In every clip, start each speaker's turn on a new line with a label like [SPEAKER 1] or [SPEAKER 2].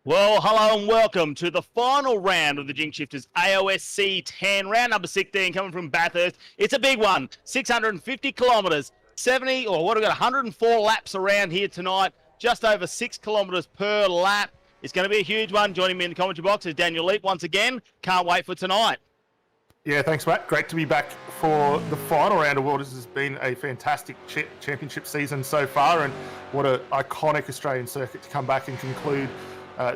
[SPEAKER 1] Well, hello and welcome to the final round of the Jinx Shifters AOSC10, round number 16, coming from Bathurst. It's a big one, 650 kilometres, 70, or what have we got, 104 laps around here tonight, just over 6 kilometres per lap. It's going to be a huge one. Joining me in the commentary box is Daniel Leap once again. Can't wait for tonight.
[SPEAKER 2] Yeah, thanks, Matt. Great to be back for the final round of This has been a fantastic championship season so far, and what an iconic Australian circuit to come back and conclude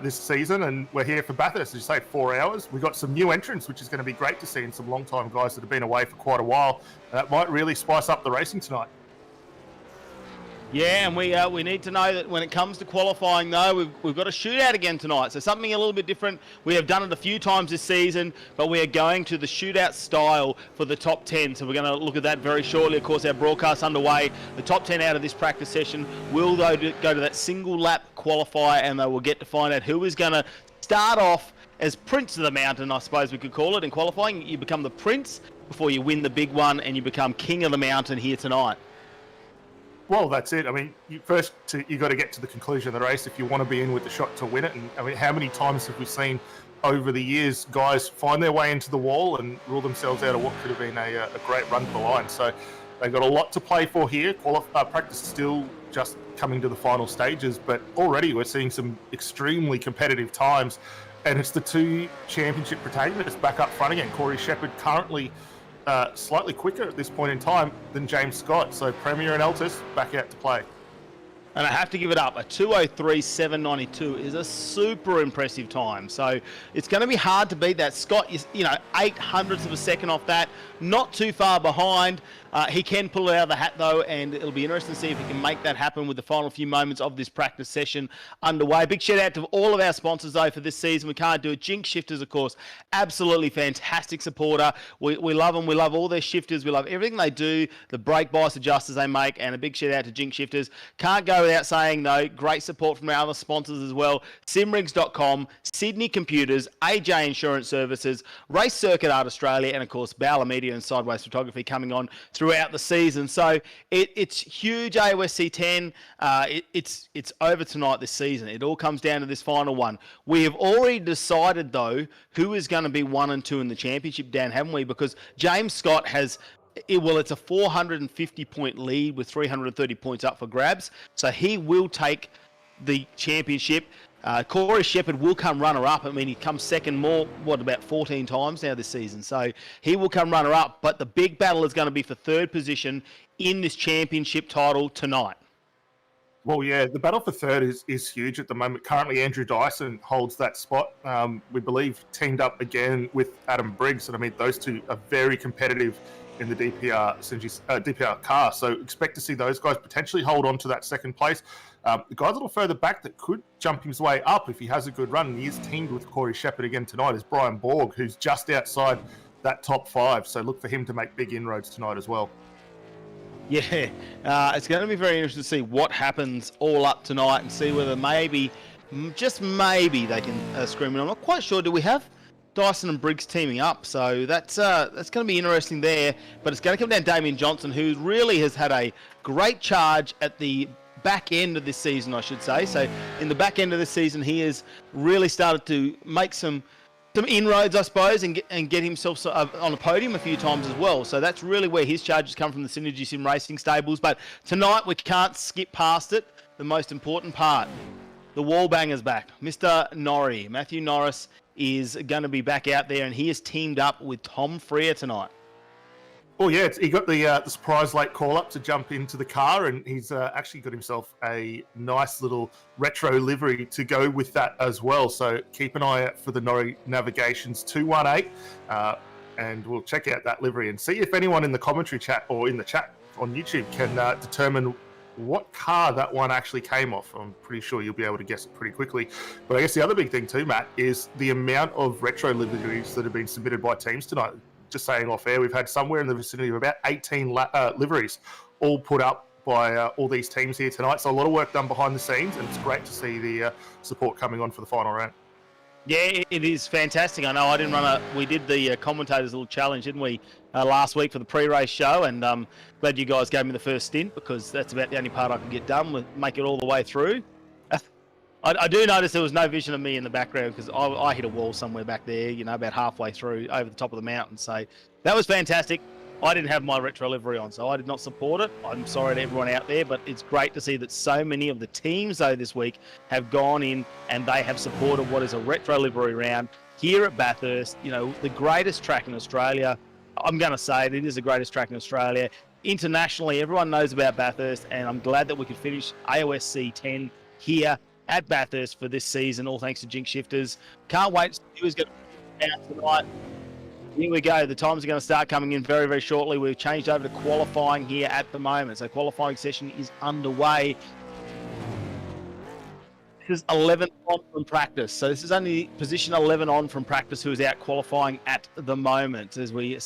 [SPEAKER 2] this season. And we're here for Bathurst, as you say, 4 hours. We've got some new entrants, which is going to be great to see, and some long-time guys that have been away for quite a while. That might really spice up the racing tonight.
[SPEAKER 1] Yeah, and we need to know that when it comes to qualifying, though, we've got a shootout again tonight. So something a little bit different. We have done it a few times this season, but we are going to the shootout style for the top 10. So we're going to look at that very shortly. Of course, our broadcast's underway. The top 10 out of this practice session will, though, go to that single lap qualifier, and they will get to find out who is going to start off as Prince of the Mountain, I suppose we could call it. In qualifying, you become the Prince before you win the big one, and you become King of the Mountain here tonight.
[SPEAKER 2] Well, that's it. I mean, you got to get to the conclusion of the race if you want to be in with the shot to win it. And I mean, how many times have we seen over the years guys find their way into the wall and rule themselves out of what could have been a great run to the line? So they've got a lot to play for here. Practice still just coming to the final stages, but already we're seeing some extremely competitive times. And it's the two championship protagonists back up front again. Corey Shepard currently slightly quicker at this point in time than James Scott. So Premier and Eltis back out to play.
[SPEAKER 1] And I have to give it up. A 2:03.792 is a super impressive time. So it's going to be hard to beat that. Scott is, 0.08 of a second off that. Not too far behind. He can pull it out of the hat, though, and it'll be interesting to see if he can make that happen with the final few moments of this practice session underway. Big shout out to all of our sponsors, though, for this season. We can't do it. Jinx Shifters, of course, absolutely fantastic supporter. We love them. We love all their shifters. We love everything they do, the brake bias adjusters they make, and a big shout out to Jinx Shifters. Can't go without saying, though, great support from our other sponsors as well. Simrigs.com, Sydney Computers, AJ Insurance Services, Race Circuit Art Australia, and, of course, Bowler Media and Sideways Photography coming on throughout the season. So it's huge, AOSC10. It's over tonight this season. It all comes down to this final one. We have already decided, though, who is going to be 1 and 2 in the championship, Dan, haven't we? Because James Scott has... it's a 450-point lead with 330 points up for grabs. So he will take the championship. Corey Shepard will come runner-up. I mean, he comes second about 14 times now this season. So he will come runner-up. But the big battle is going to be for third position in this championship title tonight.
[SPEAKER 2] Well, yeah, the battle for third is huge at the moment. Currently, Andrew Dyson holds that spot. We believe teamed up again with Adam Briggs. And I mean, those two are very competitive in the DPR car. So expect to see those guys potentially hold on to that second place. The guy a little further back that could jump his way up if he has a good run, and he is teamed with Corey Shepard again tonight, is Brian Borg, who's just outside that top 5. So look for him to make big inroads tonight as well.
[SPEAKER 1] Yeah, it's going to be very interesting to see what happens all up tonight and see whether maybe, just maybe, they can scream it. I'm not quite sure. Do we have Dyson and Briggs teaming up? So that's going to be interesting there. But it's going to come down to Damien Johnson, who really has had a great charge at the back end of this season, I should say. So in the back end of this season, he has really started to make some inroads, I suppose, and get himself on a podium a few times as well. So that's really where his charges come from, the Synergy Sim Racing stables. But tonight we can't skip past it. The most important part, the wall banger's back. Mr. Norrie, Matthew Norris, is going to be back out there, and he is teamed up with Tom Freer tonight.
[SPEAKER 2] Well, yeah, he got the surprise late call-up to jump into the car, and he's actually got himself a nice little retro livery to go with that as well. So keep an eye out for the Norrie Navigations 218, and we'll check out that livery and see if anyone in the commentary chat or in the chat on YouTube can determine what car that one actually came off. I'm pretty sure you'll be able to guess it pretty quickly. But I guess the other big thing too, Matt, is the amount of retro liveries that have been submitted by teams tonight. Just saying off air, we've had somewhere in the vicinity of about 18 liveries all put up by all these teams here tonight. So a lot of work done behind the scenes, and it's great to see the support coming on for the final round.
[SPEAKER 1] Yeah, it is fantastic. I know we did the commentators little challenge, didn't we, last week for the pre-race show, and glad you guys gave me the first stint, because that's about the only part I can get done with, make it all the way through. I do notice there was no vision of me in the background because I hit a wall somewhere back there, about halfway through over the top of the mountain. So that was fantastic. I didn't have my retro livery on, so I did not support it. I'm sorry to everyone out there, but it's great to see that so many of the teams, though, this week have gone in and they have supported what is a retro livery round here at Bathurst. The greatest track in Australia. I'm going to say it is the greatest track in Australia. Internationally, everyone knows about Bathurst, and I'm glad that we could finish AOSC10 here at Bathurst for this season, all thanks to Jinx Shifters. Can't wait to see who's going to be out tonight. Here we go. The times are going to start coming in very, very shortly. We've changed over to qualifying here at the moment. So qualifying session is underway. This is 11 on from practice. So this is only position 11 on from practice who is out qualifying at the moment. As we, of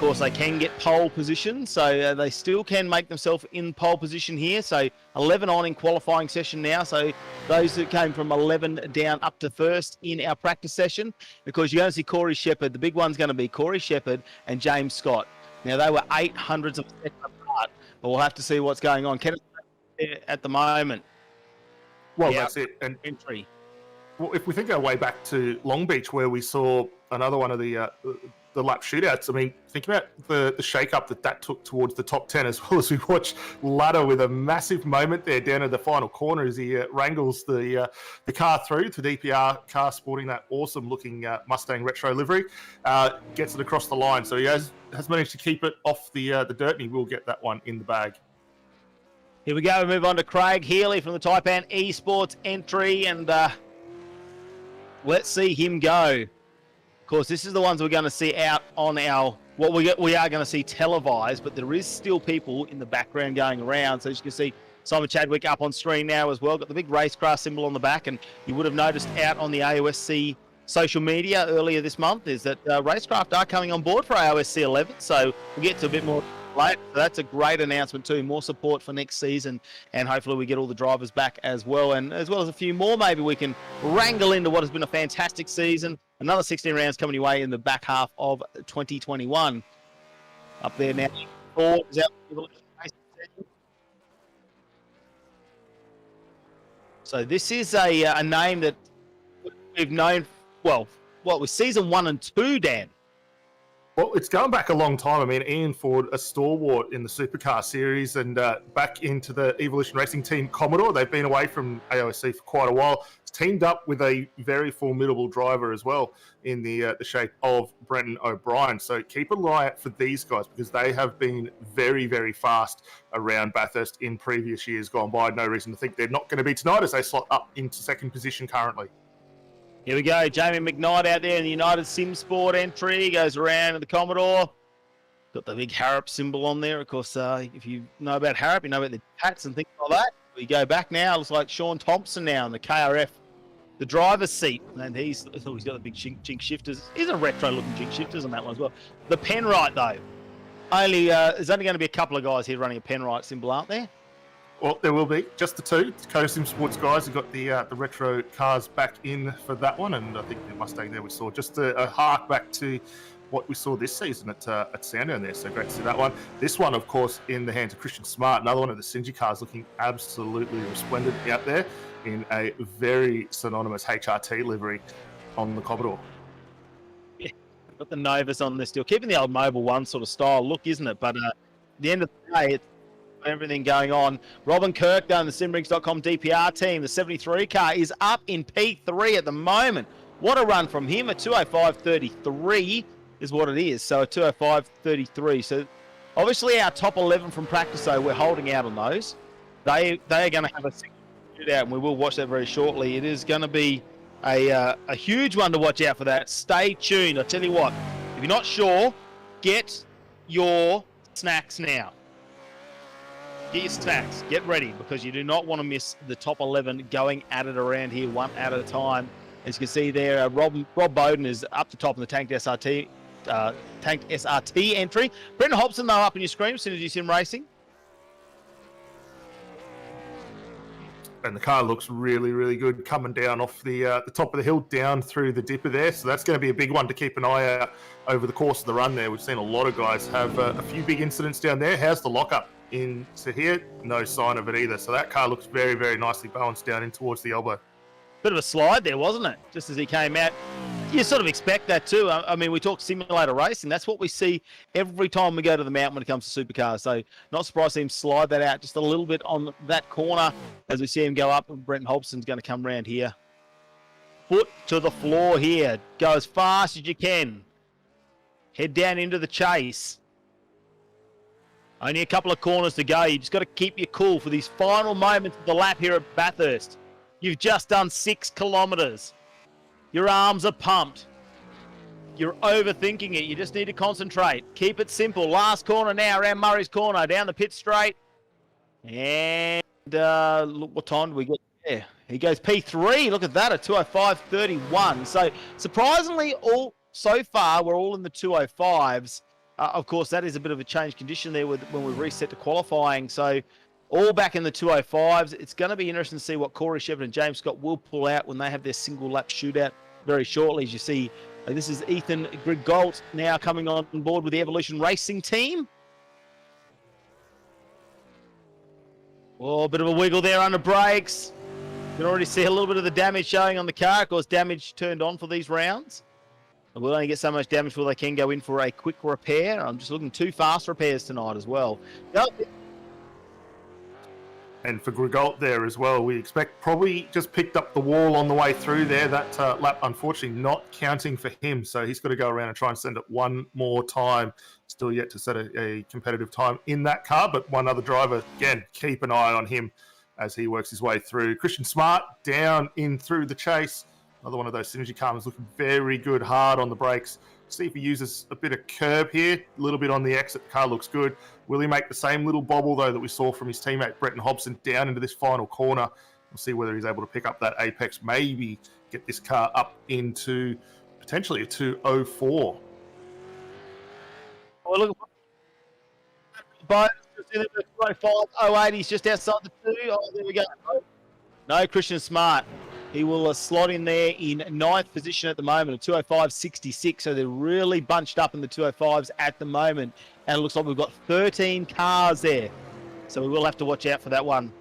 [SPEAKER 1] course, they can get pole position, so they still can make themselves in pole position here. So 11 on in qualifying session now. So those that came from 11 down up to first in our practice session, because you're going to see Corey Shepherd. The big one's going to be Corey Shepherd and James Scott. Now, they were 800ths of a second apart, but we'll have to see what's going on. Kenneth at the moment.
[SPEAKER 2] Well, that's it. And
[SPEAKER 1] entry.
[SPEAKER 2] Well, if we think our way back to Long Beach, where we saw another one of the lap shootouts, I mean, think about the shake-up that took towards the top 10, as well as we watch Ladder with a massive moment there down at the final corner as he wrangles the car through to DPR car sporting that awesome-looking Mustang retro livery, gets it across the line. So he has managed to keep it off the dirt, and he will get that one in the bag.
[SPEAKER 1] Here we go. We move on to Craig Healy from the Taipan Esports entry, and let's see him go. Of course, this is the ones we're going to see out on our, what we are going to see televised, but there is still people in the background going around. So as you can see, Simon Chadwick up on screen now as well. Got the big racecraft symbol on the back, and you would have noticed out on the AOSC social media earlier this month is that racecraft are coming on board for AOSC 11. So we'll get to a bit more later. So that's a great announcement too. More support for next season, and hopefully we get all the drivers back as well, and as well as a few more. Maybe we can wrangle into what has been a fantastic season. Another 16 rounds coming your way in the back half of 2021. Up there now, Ford is out. So this is a name that we've known, with season 1 and 2, Dan.
[SPEAKER 2] Well, it's going back a long time. I mean, Ian Ford, a stalwart in the Supercar series, and back into the Evolution Racing Team Commodore. They've been away from AOSC for quite a while. It's teamed up with a very formidable driver as well in the shape of Brenton O'Brien. So keep an eye out for these guys, because they have been very, very fast around Bathurst in previous years gone by. No reason to think they're not going to be tonight, as they slot up into second position currently.
[SPEAKER 1] Here we go. Jamie McKnight out there in the United Sim Sport entry. Goes around in the Commodore. Got the big Harrop symbol on there. Of course, if you know about Harrop, you know about the hats and things like that. We go back now. Looks like Sean Thompson now in the KRF, the driver's seat. And he's got the big Jinx Shifters. He's a retro-looking Jinx Shifters on that one as well. The Penrite, though. There's only going to be a couple of guys here running a Penrite symbol, aren't there?
[SPEAKER 2] Well, there will be just the two. Sim Sports guys have got the retro cars back in for that one, and I think the Mustang there we saw just a hark back to what we saw this season at Sandown there. So great to see that one. This one, of course, in the hands of Christian Smart, another one of the Singy cars, looking absolutely resplendent out there in a very synonymous HRT livery on the Commodore.
[SPEAKER 1] Yeah, got the Novus on there still, keeping the old Mobile One sort of style look, isn't it? But at the end of the day, it's everything going on. Robin Kirk down the simrigs.com DPR team. The 73 car is up in P3 at the moment. What a run from him. A 205.33 is what it is. So a 205.33. So obviously our top 11 from practice, though, we're holding out on those. They are going to have a shootout, and we will watch that very shortly. It is going to be a huge one to watch out for that. Stay tuned. I tell you what, if you're not sure, get your snacks now. Get your snacks, get ready, because you do not want to miss the top 11 going at it around here one at a time. As you can see there, Rob Bowden is up the top in the Tanked SRT entry. Brendan Hobson, though, up on your screen as soon as you see him racing.
[SPEAKER 2] And the car looks really, really good coming down off the top of the hill down through the dipper there. So that's going to be a big one to keep an eye out over the course of the run there. We've seen a lot of guys have a few big incidents down there. How's the lockup into here. No sign of it either. So that car looks very, very nicely balanced down in towards the elbow.
[SPEAKER 1] Bit of a slide there, wasn't it? Just as he came out. You sort of expect that too. I mean, we talk simulator racing. That's what we see every time we go to the mountain when it comes to supercars. So not surprised to see him slide that out just a little bit on that corner as we see him go up. And Brenton Hobson's going to come around here. Foot to the floor here. Go as fast as you can. Head down into the chase. Only a couple of corners to go. You just got to keep your cool for these final moments of the lap here at Bathurst. You've just done 6 kilometres. Your arms are pumped. You're overthinking it. You just need to concentrate. Keep it simple. Last corner now around Murray's corner. Down the pit straight. And look, what time do we get there? He goes P3. Look at that, a 205.31. So surprisingly, so far, we're all in the 205s. Of course, that is a bit of a change condition there when we reset to qualifying. So all back in the 205s. It's going to be interesting to see what Corey Shepard and James Scott will pull out when they have their single lap shootout very shortly. As you see, this is Ethan Grigault now coming on board with the Evolution Racing team. Oh, a bit of a wiggle there under brakes. You can already see a little bit of the damage showing on the car. Of course, damage turned on for these rounds. And we'll only get so much damage before they can go in for a quick repair. I'm just looking 2 fast repairs tonight as well.
[SPEAKER 2] And for Grigault there as well, we expect probably just picked up the wall on the way through there. That lap, unfortunately, not counting for him. So he's got to go around and try and send it one more time. Still yet to set a competitive time in that car. But one other driver, again, keep an eye on him as he works his way through. Christian Smart down in through the chase. Another one of those Synergy cars looking very good, hard on the brakes. See if he uses a bit of curb here, a little bit on the exit. The car looks good. Will he make the same little bobble, though, that we saw from his teammate Brenton Hobson down into this final corner? We'll see whether he's able to pick up that apex, maybe get this car up into potentially a 204.
[SPEAKER 1] Oh, look. Both in the 205.08. He's just outside the 2. Oh, there we go. No, Christian Smart. He will slot in there in 9th position at the moment, a 205.66. So they're really bunched up in the 205s at the moment. And it looks like we've got 13 cars there. So we will have to watch out for that one.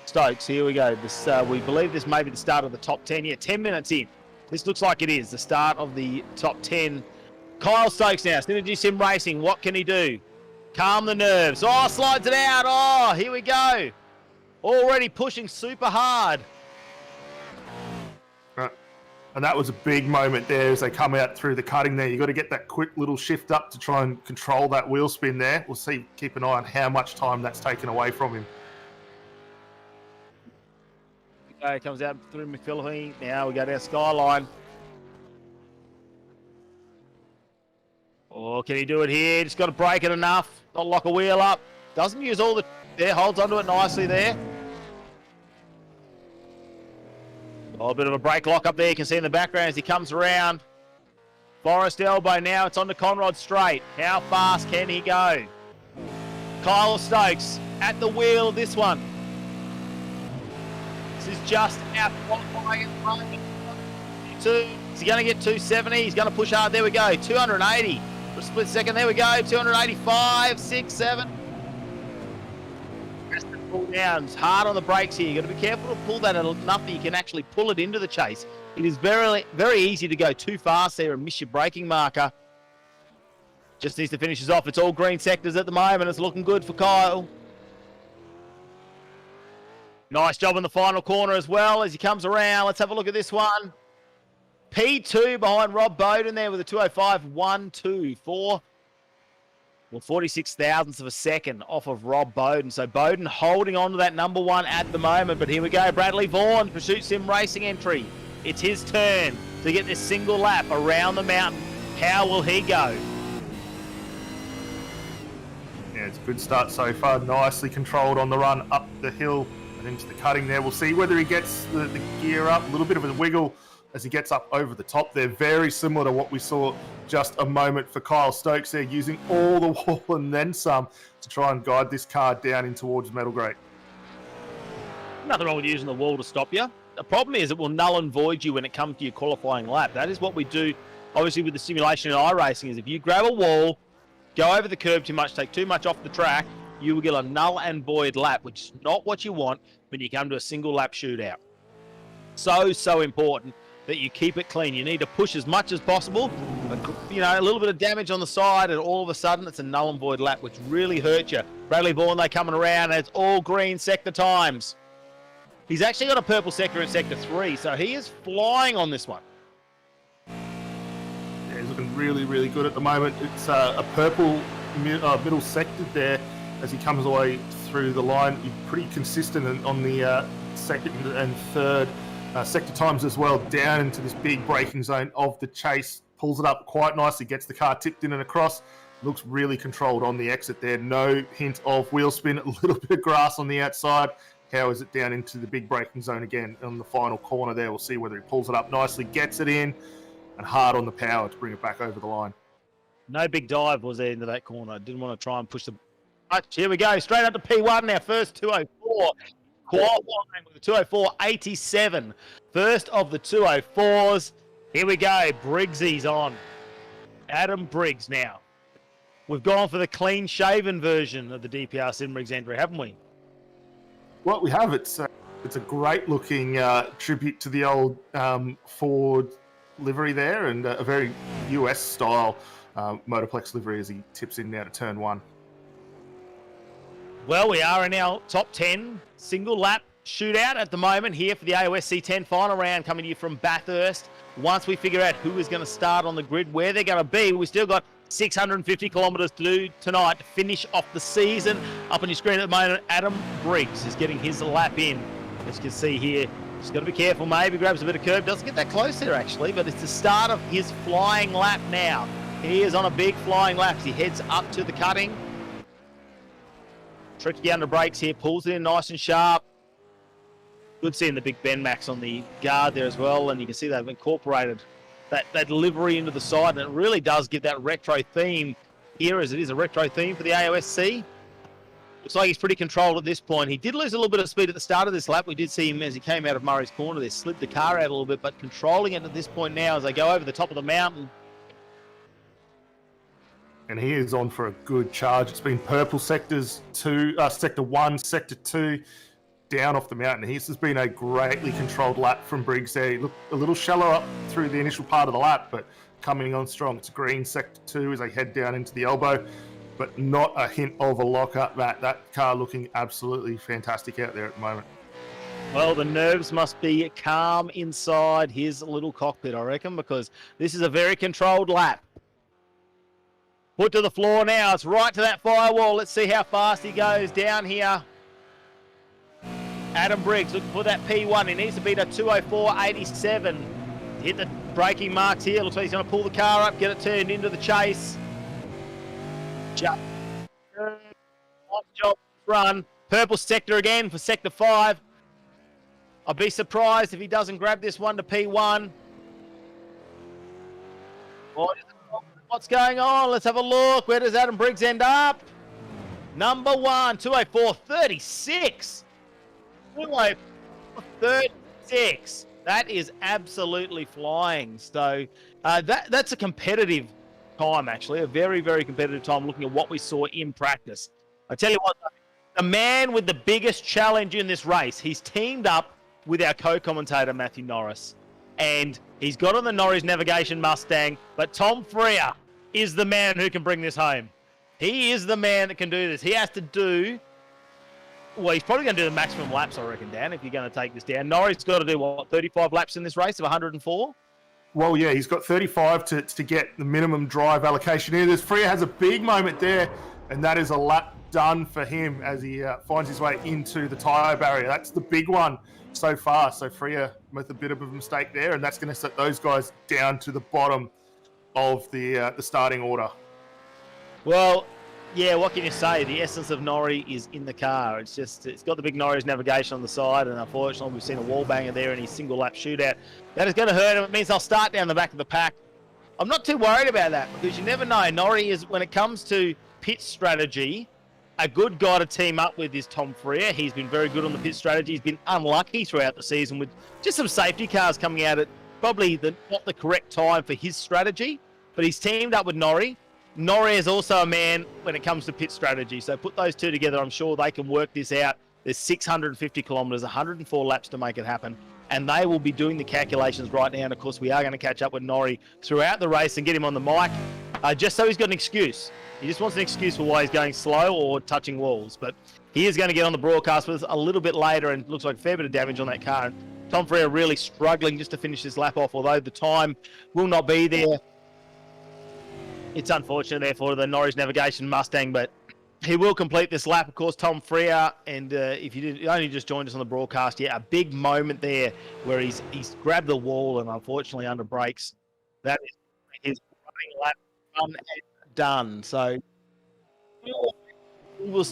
[SPEAKER 1] Stokes, here we go. This, we believe this may be the start of the top 10. Yeah, 10 minutes in. This looks like it is the start of the top 10. Kyle Stokes now, Synergy Sim Racing. What can he do? Calm the nerves. Oh, slides it out. Oh, here we go. Already pushing super hard.
[SPEAKER 2] And that was a big moment there as they come out through the cutting there. You've got to get that quick little shift up to try and control that wheel spin there. We'll see, keep an eye on how much time that's taken away from him.
[SPEAKER 1] Okay, comes out through McPhilly. Now we go down Skyline. Oh, can he do it here? Just got to break it enough. Not lock a wheel up. Doesn't use all the... There, holds onto it nicely there. Oh, a bit of a brake lock up there. You can see in the background as he comes around. Forest Elbow now. It's on to Conrod Straight. How fast can he go? Kyle Stokes at the wheel of this one. This is just out qualifying at the moment. Is he going to get 270? He's going to push hard. There we go. 280 for a split second. There we go. 285, 6, 7. Pull down. It's hard on the brakes here. You've got to be careful to pull that enough that you can actually pull it into the chase. It is very, very easy to go too fast there and miss your braking marker. Just needs to finish us off. It's all green sectors at the moment. It's looking good for Kyle. Nice job in the final corner as well as he comes around. Let's have a look at this one. P2 behind Rob Bowden there with a 205.124. Well, 46 thousandths of a second off of Rob Bowden. So Bowden holding on to that number 1 at the moment. But here we go. Bradley Vaughan, Pursuit Sim Racing entry. It's his turn to get this single lap around the mountain. How will he go?
[SPEAKER 2] Yeah, it's a good start so far. Nicely controlled on the run up the hill and into the cutting there. We'll see whether he gets the gear up. A little bit of a wiggle as he gets up over the top there. Very similar to what we saw just a moment for Kyle Stokes there, using all the wall and then some to try and guide this car down in towards Metal Grate.
[SPEAKER 1] Nothing wrong with using the wall to stop you. The problem is it will null and void you when it comes to your qualifying lap. That is what we do, obviously, with the simulation in iRacing, is if you grab a wall, go over the curb too much, take too much off the track, you will get a null and void lap, which is not what you want when you come to a single lap shootout. So important that you keep it clean. You need to push as much as possible, but, you know, a little bit of damage on the side, and all of a sudden it's a null and void lap, which really hurt you. Bradley Bourne, they coming around, and it's all green sector times. He's actually got a purple sector in sector 3, so he is flying on this one.
[SPEAKER 2] Yeah, he's looking really good at the moment. It's a purple middle sector there as he comes away through the line. He's pretty consistent on the second and third sector times as well, down into this big braking zone of the chase. Pulls it up quite nicely, gets the car tipped in and across. Looks really controlled on the exit there. No hint of wheel spin, a little bit of grass on the outside. How is it down into the big braking zone again on the final corner there? We'll see whether he pulls it up nicely, gets it in, and hard on the power to bring it back over the line.
[SPEAKER 1] No big dive was there into that corner. Didn't want to try and push the... Here we go, straight up to P1 now, first 204. Qualifying with a 204.87. First of the 204s. Here we go, Briggsy's on. Adam Briggs now. We've gone for the clean-shaven version of the DPR Sim Briggs entry, haven't we?
[SPEAKER 2] Well, we have. It's a great-looking tribute to the old Ford livery there, and a very US-style Motorplex livery as he tips in now to turn 1.
[SPEAKER 1] Well, we are in our top 10 single lap shootout at the moment here for the AOSC10 final round coming to you from Bathurst. Once we figure out who is going to start on the grid, where they're going to be, we've still got 650 kilometres to do tonight to finish off the season. Up on your screen at the moment, Adam Briggs is getting his lap in. As you can see here, just got to be careful, maybe grabs a bit of curve. Doesn't get that close there actually, but it's the start of his flying lap now. He is on a big flying lap as he heads up to the cutting. Tricky under brakes here, pulls it in nice and sharp. Good seeing the big Ben Max on the guard there as well, and you can see they've incorporated that livery into the side, and it really does give that retro theme here, as it is a retro theme for the AOSC. Looks like he's pretty controlled at this point. He did lose a little bit of speed at the start of this lap. We did see him as he came out of Murray's corner there, slid the car out a little bit, but controlling it at this point now as they go over the top of the mountain.
[SPEAKER 2] And he is on for a good charge. It's been purple sectors sector 1, sector 2, down off the mountain. This has been a greatly controlled lap from Briggs there. He looked a little shallow up through the initial part of the lap, but coming on strong. It's green sector 2 as they head down into the elbow, but not a hint of a lock-up. That car looking absolutely fantastic out there at the moment.
[SPEAKER 1] Well, the nerves must be calm inside his little cockpit, I reckon, because this is a very controlled lap. Put to the floor now. It's right to that firewall. Let's see how fast he goes down here. Adam Briggs looking for that P1. He needs to beat a 204.87. Hit the braking marks here. Looks like he's going to pull the car up, get it turned into the chase. Nice job, run. Purple sector again for sector 5. I'll be surprised if he doesn't grab this one to P1. What's going on? Let's have a look. Where does Adam Briggs end up? Number 1, 204.36. 204.36. That is absolutely flying. So that's a competitive time, actually. A very, very competitive time looking at what we saw in practice. I tell you what, the man with the biggest challenge in this race, he's teamed up with our co-commentator, Matthew Norris. And he's got on the Norris Navigation Mustang, but Tom Freer is the man who can bring this home. He is the man that can do this. He has to do... Well, he's probably going to do the maximum laps, I reckon, Dan, if you're going to take this down. Norris got to do, what, 35 laps in this race of 104?
[SPEAKER 2] Well, yeah, he's got 35 to get the minimum drive allocation in. Freer has a big moment there, and that is a lap done for him as he finds his way into the tyre barrier. That's the big one so far. So Freer with a bit of a mistake there, and that's going to set those guys down to the bottom of the starting order.
[SPEAKER 1] Well, yeah, what can you say? The essence of Norrie is in the car. It's got the big Norris Navigation on the side, and unfortunately we've seen a wall banger there in his single lap shootout. That is going to hurt him. It means they'll start down the back of the pack. I'm not too worried about that because you never know. Norrie is, when it comes to pit strategy, a good guy to team up with is Tom Freer. He's been very good on the pit strategy. He's been unlucky throughout the season with just some safety cars coming out at probably not the correct time for his strategy, but he's teamed up with Norrie. Norrie is also a man when it comes to pit strategy. So put those two together. I'm sure they can work this out. There's 650 kilometres, 104 laps to make it happen. And they will be doing the calculations right now. And, of course, we are going to catch up with Norrie throughout the race and get him on the mic just so he's got an excuse. He just wants an excuse for why he's going slow or touching walls. But he is going to get on the broadcast with us a little bit later, and looks like a fair bit of damage on that car. And Tom Frere really struggling just to finish this lap off, although the time will not be there. It's unfortunate, therefore, the Norwich Navigation Mustang, but he will complete this lap. Of course, Tom Frere, and if you only just joined us on the broadcast, yeah, a big moment there where he's grabbed the wall and unfortunately under brakes. That is his running lap done and done. So he will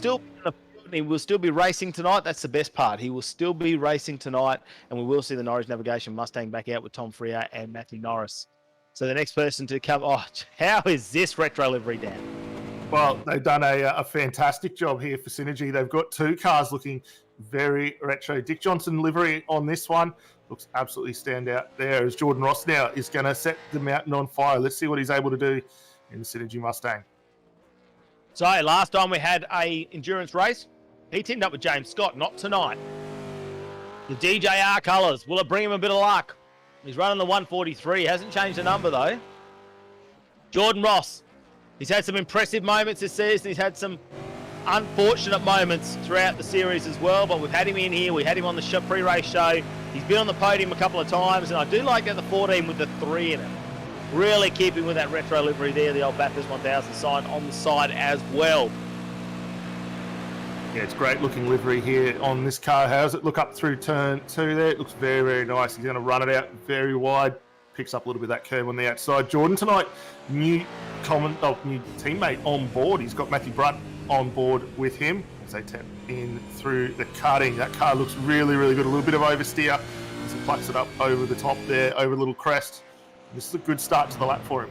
[SPEAKER 1] still be racing tonight. That's the best part. He will still be racing tonight, and we will see the Norwich Navigation Mustang back out with Tom Frere and Matthew Norris. So the next person to come, how is this retro livery, Dan?
[SPEAKER 2] Well, they've done a fantastic job here for Synergy. They've got two cars looking very retro. Dick Johnson livery on this one looks absolutely stand out there, as Jordan Ross now is going to set the mountain on fire. Let's see what he's able to do in the Synergy Mustang.
[SPEAKER 1] So last time we had a endurance race, he teamed up with James Scott. Not tonight. The DJR colours, will it bring him a bit of luck? He's running the 143. Hasn't changed the number, though. Jordan Ross. He's had some impressive moments this season. He's had some unfortunate moments throughout the series as well, but we've had him in here. We had him on the pre-race show. He's been on the podium a couple of times, and I do like that the 14 with the 3 in it. Really keeping with that retro livery there, the old Bathurst 1000 sign on the side as well.
[SPEAKER 2] Yeah, it's great looking livery here on this car. How does it look up through turn 2 there? It looks very, very nice. He's going to run it out very wide. Picks up a little bit of that curve on the outside. Jordan tonight, new teammate on board. He's got Matthew Brunt on board with him as they tap in through the cutting. That car looks really, really good. A little bit of oversteer as he plucks it up over the top there, over a little crest. This is a good start to the lap for him.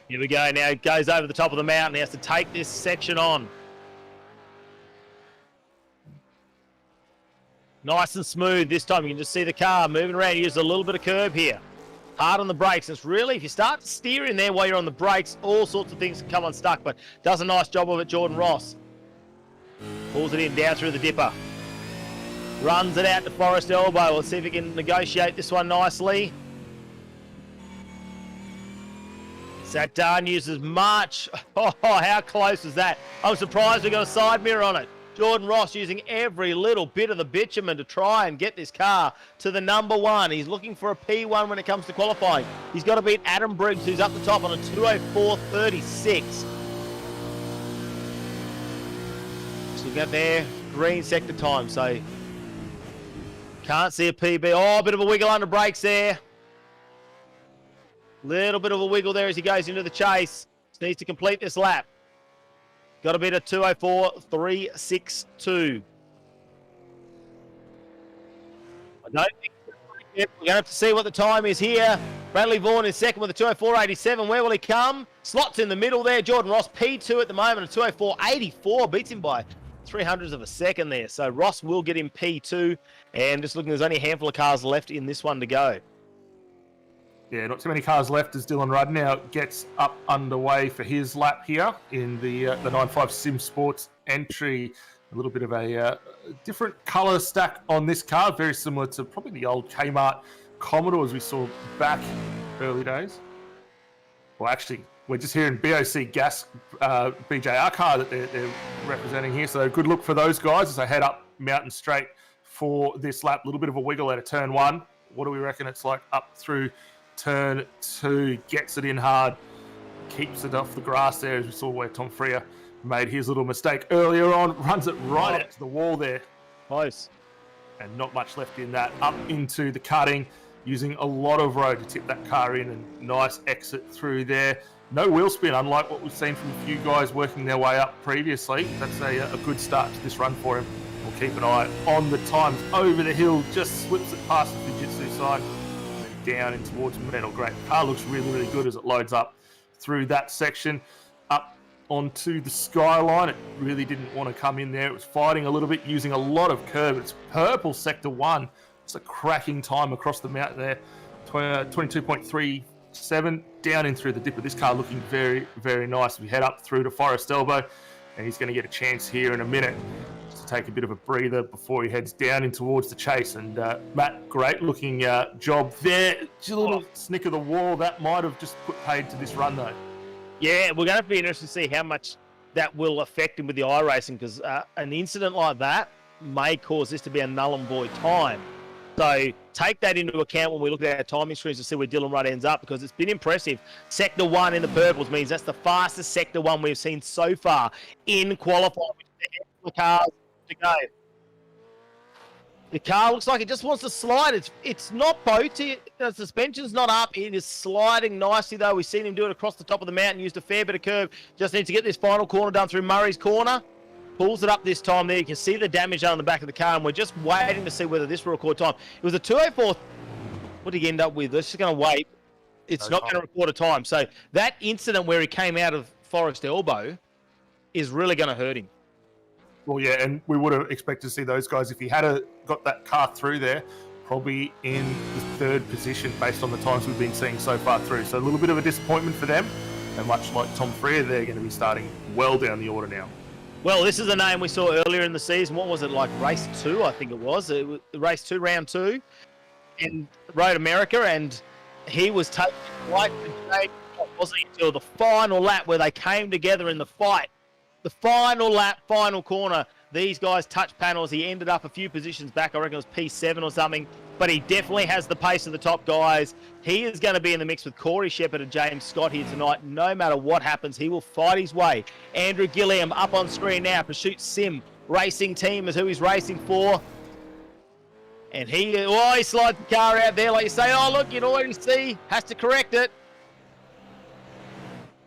[SPEAKER 1] Here we go now. It goes over the top of the mountain. He has to take this section on. Nice and smooth this time. You can just see the car moving around. He uses a little bit of curb here. Hard on the brakes. It's really, if you start to steer in there while you're on the brakes, all sorts of things can come unstuck, but does a nice job of it, Jordan Ross. Pulls it in down through the dipper. Runs it out to Forest Elbow. Let's see if he can negotiate this one nicely. Satan uses March. Oh, how close is that? I'm surprised we got a side mirror on it. Jordan Ross using every little bit of the bitumen to try and get this car to the number 1. He's looking for a P1 when it comes to qualifying. He's got to beat Adam Briggs, who's up the top on a 2:04.36. Just looking at there, green sector time, so can't see a PB. Oh, a bit of a wiggle under brakes there. Little bit of a wiggle there as he goes into the chase. Just needs to complete this lap. Got to beat a 2:04.362. I don't think we're going to have to see what the time is here. Bradley Vaughan is second with a 2:04.87. Where will he come? Slots in the middle there. Jordan Ross, P2 at the moment, a 2:04.84. Beats him by 0.03 of a second there. So Ross will get him P2. And just looking, there's only a handful of cars left in this one to go.
[SPEAKER 2] Yeah, not too many cars left as Dylan Rudd now gets up underway for his lap here in the 9.5 Sim Sports entry. A little bit of a different colour stack on this car, very similar to probably the old Kmart Commodores we saw back early days. Well, actually, we're just hearing BOC Gas BJR car that they're representing here. So good look for those guys as they head up Mountain Straight for this lap. A little bit of a wiggle out of turn 1. What do we reckon it's like up through turn 2? Gets it in hard, keeps it off the grass there, as we saw where Tom Frere made his little mistake earlier on. Runs it right up to the wall there.
[SPEAKER 1] Close.
[SPEAKER 2] And not much left in that. Up into the cutting, using a lot of road to tip that car in, and nice exit through there. No wheel spin, unlike what we've seen from a few guys working their way up previously. That's a good start to this run for him. We'll keep an eye on the times. Over the hill, just slips it past the Fujitsu side. Down in towards Metal. Great. Car looks really, really good as it loads up through that section. Up onto the skyline. It really didn't want to come in there. It was fighting a little bit, using a lot of curb. It's purple sector 1. It's a cracking time across the mountain there 22.37 down in through the dip of this car, looking very, very nice. We head up through to Forest Elbow, and he's going to get a chance here in a minute to take a bit of a breather before he heads down in towards the chase. And Matt, great looking job there. Just a little snick of the wall that might have just put paid to this run though.
[SPEAKER 1] Yeah, we're going to be interested to see how much that will affect him with the iRacing, because an incident like that may cause this to be a null and void time. So take that into account when we look at our timing screens to see where Dylan Rudd ends up, because it's been impressive. Sector 1 in the purples means that's the fastest Sector 1 we've seen so far in qualifying, which is the cars to go. The car looks like it just wants to slide. It's not boaty. The suspension's not up. It is sliding nicely, though. We've seen him do it across the top of the mountain, used a fair bit of curve. Just needs to get this final corner done through Murray's corner. Pulls it up this time there. You can see the damage on the back of the car, and we're just waiting to see whether this will record time. It was a 2:04. What did he end up with? Let's just going to wait. It's not going to record a time. So that incident where he came out of Forest Elbow is really going to hurt him.
[SPEAKER 2] Well, yeah, and we would have expected to see those guys, if he had got that car through there, probably in the third position based on the times we've been seeing so far through. So a little bit of a disappointment for them. And much like Tom Freer, they're going to be starting well down the order now.
[SPEAKER 1] Well, this is a name we saw earlier in the season. What was it, like race 2, I think it was. It was race 2, round 2 in Road America, and he was taken right to the wasn't until the final lap where they came together in the fight. The final lap, final corner, these guys touched panels. He ended up a few positions back. I reckon it was P7 or something. But he definitely has the pace of the top guys. He is going to be in the mix with Corey Shepherd and James Scott here tonight. No matter what happens, he will fight his way. Andrew Gilliam up on screen now. Pursuit Sim Racing Team is who he's racing for. And he slides the car out there like you say. Oh, look, you can already see. Has to correct it.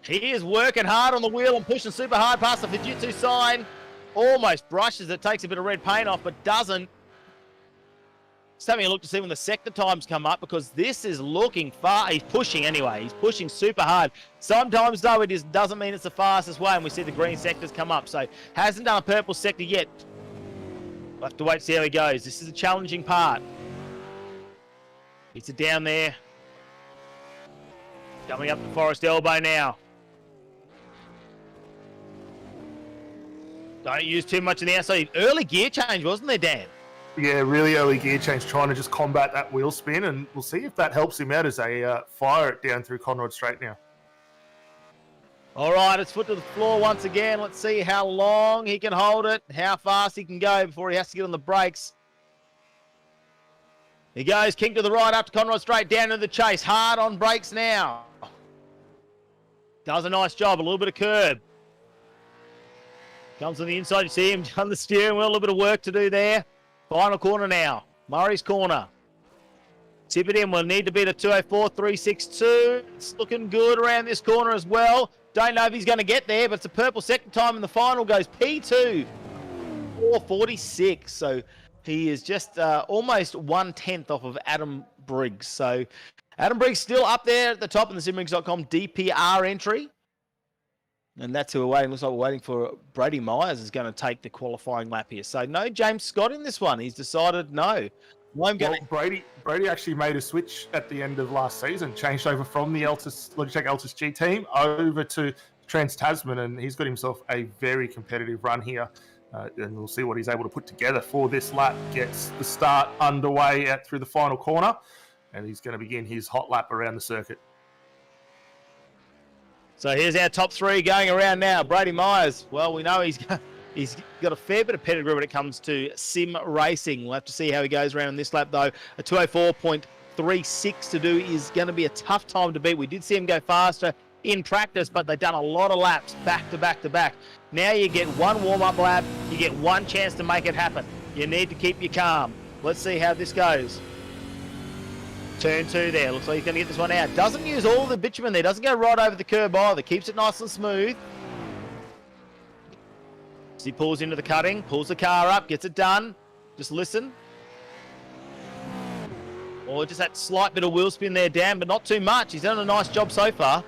[SPEAKER 1] He is working hard on the wheel and pushing super hard past the Fujitsu sign. Almost brushes it, takes a bit of red paint off, but doesn't. Just having a look to see when the sector times come up, because this is looking far. He's pushing anyway. He's pushing super hard. Sometimes, though, it doesn't mean it's the fastest way, and we see the green sectors come up. So hasn't done a purple sector yet. We'll have to wait to see how he goes. This is a challenging part. Gets it down there. Coming up the Forest Elbow now. Don't use too much on the outside. Early gear change, wasn't there, Dan?
[SPEAKER 2] Yeah, really early gear change, trying to just combat that wheel spin, and we'll see if that helps him out as they fire it down through Conrod Straight now.
[SPEAKER 1] All right, it's foot to the floor once again. Let's see how long he can hold it, how fast he can go before he has to get on the brakes. He goes, king to the right, up to Conrod Straight, down into the chase. Hard on brakes now. Does a nice job, a little bit of curb. Comes on the inside, you see him on the steering wheel, a little bit of work to do there. Final corner now, Murray's corner. Tip it in, we'll need to beat a 2:04.362. It's looking good around this corner as well. Don't know if he's going to get there, but it's a purple second time in the final goes P2, 4:46. So he is just almost 1/10 off of Adam Briggs. So Adam Briggs still up there at the top in the simrings.com DPR entry. And that's who we're waiting. Looks like we're waiting for Brady Myers is going to take the qualifying lap here. So no James Scott in this one. He's decided no.
[SPEAKER 2] Brady actually made a switch at the end of last season, changed over from the Logitech Altus G team over to Trans-Tasman, and he's got himself a very competitive run here. And we'll see what he's able to put together for this lap. Gets the start underway through the final corner, and he's going to begin his hot lap around the circuit.
[SPEAKER 1] So here's our top three going around now. Brady Myers, well, we know he's got a fair bit of pedigree when it comes to sim racing. We'll have to see how he goes around in this lap, though. A 2:04.36 to do is going to be a tough time to beat. We did see him go faster in practice, but they've done a lot of laps back to back to back. Now you get one warm-up lap. You get one chance to make it happen. You need to keep your calm. Let's see how this goes. Turn 2 there. Looks like he's going to get this one out. Doesn't use all the bitumen there. Doesn't go right over the curb either. Keeps it nice and smooth. As he pulls into the cutting, pulls the car up, gets it done. Just listen. Or just that slight bit of wheel spin there, Dan, but not too much. He's done a nice job so far.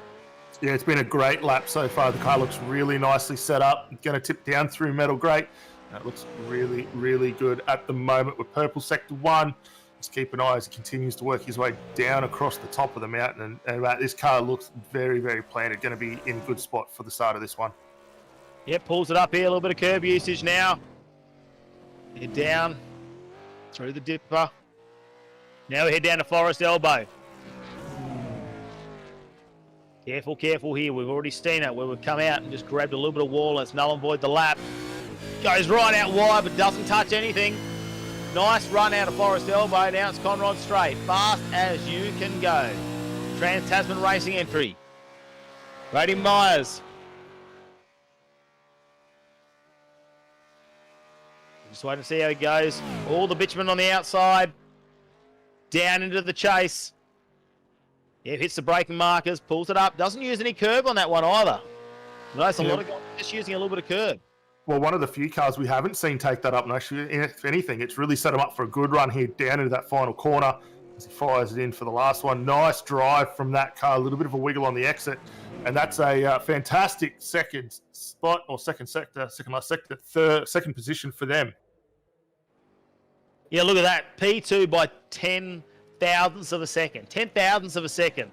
[SPEAKER 2] Yeah, it's been a great lap so far. The car looks really nicely set up. Going to tip down through Metal Grate. That looks really, really good at the moment with Purple Sector 1. Just keep an eye as he continues to work his way down across the top of the mountain. And this car looks very, very planted. Going to be in a good spot for the start of this one.
[SPEAKER 1] Yep, pulls it up here. A little bit of curb usage now. Head down through the dipper. Now we head down to Forest Elbow. Careful, careful here. We've already seen it where we've come out and just grabbed a little bit of wall. Let's null and void the lap. Goes right out wide, but doesn't touch anything. Nice run out of Forest Elbow. Now it's Conrod Straight. Fast as you can go. Trans-Tasman Racing entry. Brady Myers. Just waiting to see how it goes. All the bitumen on the outside. Down into the chase. Yeah, hits the braking markers, pulls it up. Doesn't use any curb on that one either. Notice a lot of guys just using a little bit of curb.
[SPEAKER 2] Well, one of the few cars we haven't seen take that up. And actually, if anything, it's really set him up for a good run here down into that final corner as he fires it in for the last one. Nice drive from that car. A little bit of a wiggle on the exit. And that's a fantastic second spot or second last sector, second position for them.
[SPEAKER 1] Yeah, look at that. P2 by 10 thousandths of a second. 10 thousandths of a second.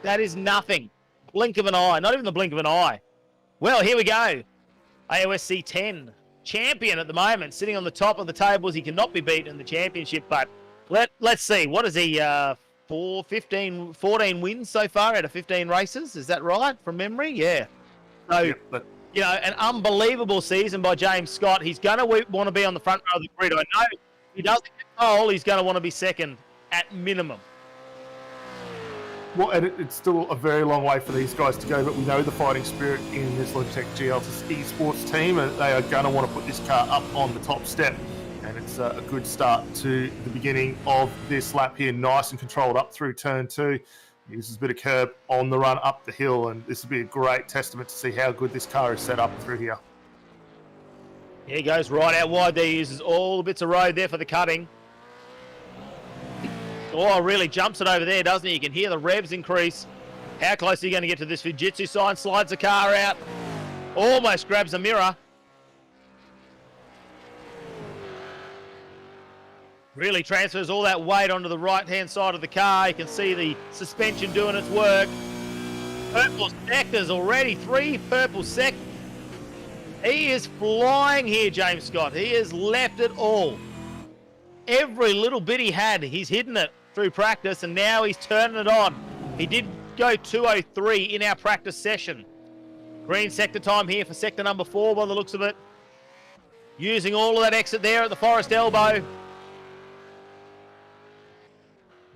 [SPEAKER 1] That is nothing. Blink of an eye. Not even the blink of an eye. Well, here we go. AOSC10 champion at the moment, sitting on the top of the tables. He cannot be beaten in the championship, but let's see. What is he? 14 wins so far out of 15 races. Is that right from memory? Yeah. So, you know, an unbelievable season by James Scott. He's going to want to be on the front row of the grid. I know if he doesn't get pole, he's going to want to be second at minimum.
[SPEAKER 2] Well, and it's still a very long way for these guys to go, but we know the fighting spirit in this Logitech GLS esports team, and they are going to want to put this car up on the top step. And it's a good start to the beginning of this lap here. Nice and controlled up through turn 2. Uses a bit of curb on the run up the hill, and this will be a great testament to see how good this car is set up through here.
[SPEAKER 1] Here he goes right out wide there. He uses all the bits of road there for the cutting. Oh, really jumps it over there, doesn't he? You can hear the revs increase. How close are you going to get to this Fujitsu sign? Slides the car out. Almost grabs a mirror. Really transfers all that weight onto the right-hand side of the car. You can see the suspension doing its work. Purple sectors already. 3 purple sectors. He is flying here, James Scott. He has left it all. Every little bit he had, he's hidden it through practice, and now he's turning it on. He did go 2:03 in our practice session. Green sector time here for sector number 4 by the looks of it. Using all of that exit there at the Forest Elbow.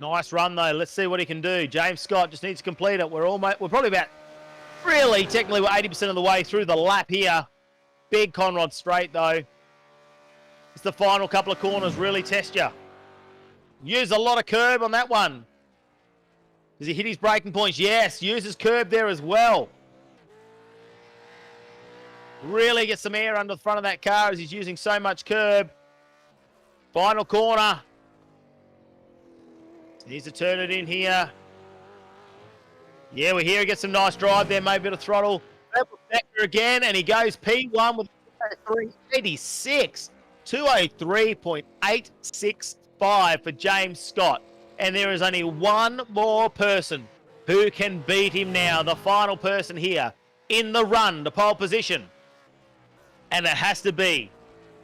[SPEAKER 1] Nice run though. Let's see what he can do. James Scott just needs to complete it. We're probably about, really, technically we're 80% of the way through the lap here. Big Conrod Straight though. It's the final couple of corners really test you. Use a lot of curb on that one. Does he hit his braking points? Yes. Uses curb there as well. Really gets some air under the front of that car as he's using so much curb. Final corner. Needs to turn it in here. Yeah, we're here. He gets some nice drive there. Maybe a bit of throttle. Purple sector again, and he goes P1 with 386. 203.865 for James Scott. And there is only one more person who can beat him now. The final person here in the run to pole position. And it has to be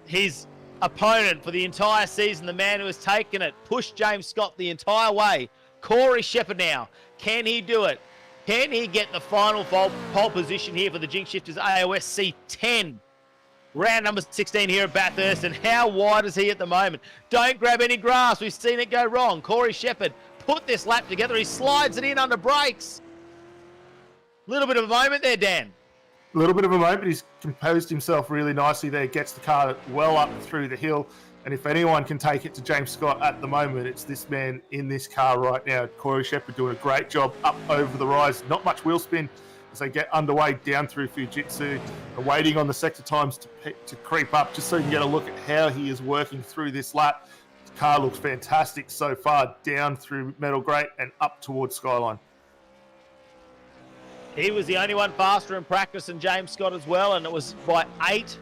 [SPEAKER 1] his opponent for the entire season, the man who has taken it, pushed James Scott the entire way. Corey Shepherd now. Can he do it? Can he get the final pole position here for the Jinx Shifters AOSC10? Round number 16 here at Bathurst, and how wide is he at the moment? Don't grab any grass. We've seen it go wrong. Corey Shepherd put this lap together. He slides it in under brakes. Little bit of a moment there, Dan.
[SPEAKER 2] A little bit of a moment. He's composed himself really nicely there. Gets the car well up through the hill. And if anyone can take it to James Scott at the moment, it's this man in this car right now. Corey Shepherd doing a great job up over the rise. Not much wheel spin as they get underway down through Fujitsu, and waiting on the sector times to creep up, just so you can get a look at how he is working through this lap. The car looks fantastic so far, down through Metal Grate and up towards Skyline.
[SPEAKER 1] He was the only one faster in practice than James Scott as well, and it was by 8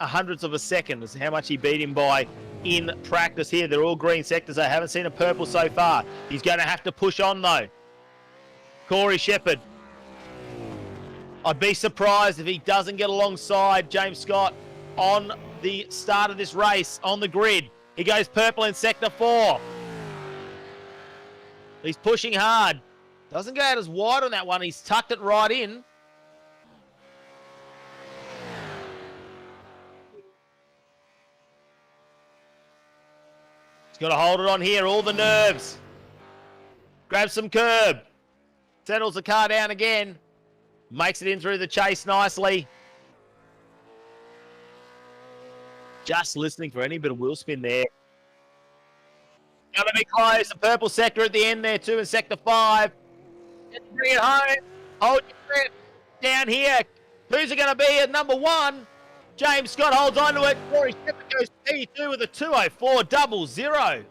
[SPEAKER 1] hundredths of a second is how much he beat him by in practice here. They're all green sectors. I haven't seen a purple so far. He's going to have to push on, though. Corey Shepherd. I'd be surprised if he doesn't get alongside James Scott on the start of this race on the grid. He goes purple in sector 4. He's pushing hard. Doesn't go out as wide on that one. He's tucked it right in. He's got to hold it on here. All the nerves. Grabs some curb. Settles the car down again. Makes it in through the chase nicely. Just listening for any bit of wheel spin there. Going to be close. The purple sector at the end there too in sector 5. Bring it home. Hold your breath. Down here. Who's it going to be at number 1? James Scott holds on to it. Corey Shepherd goes P2 with a 204.00.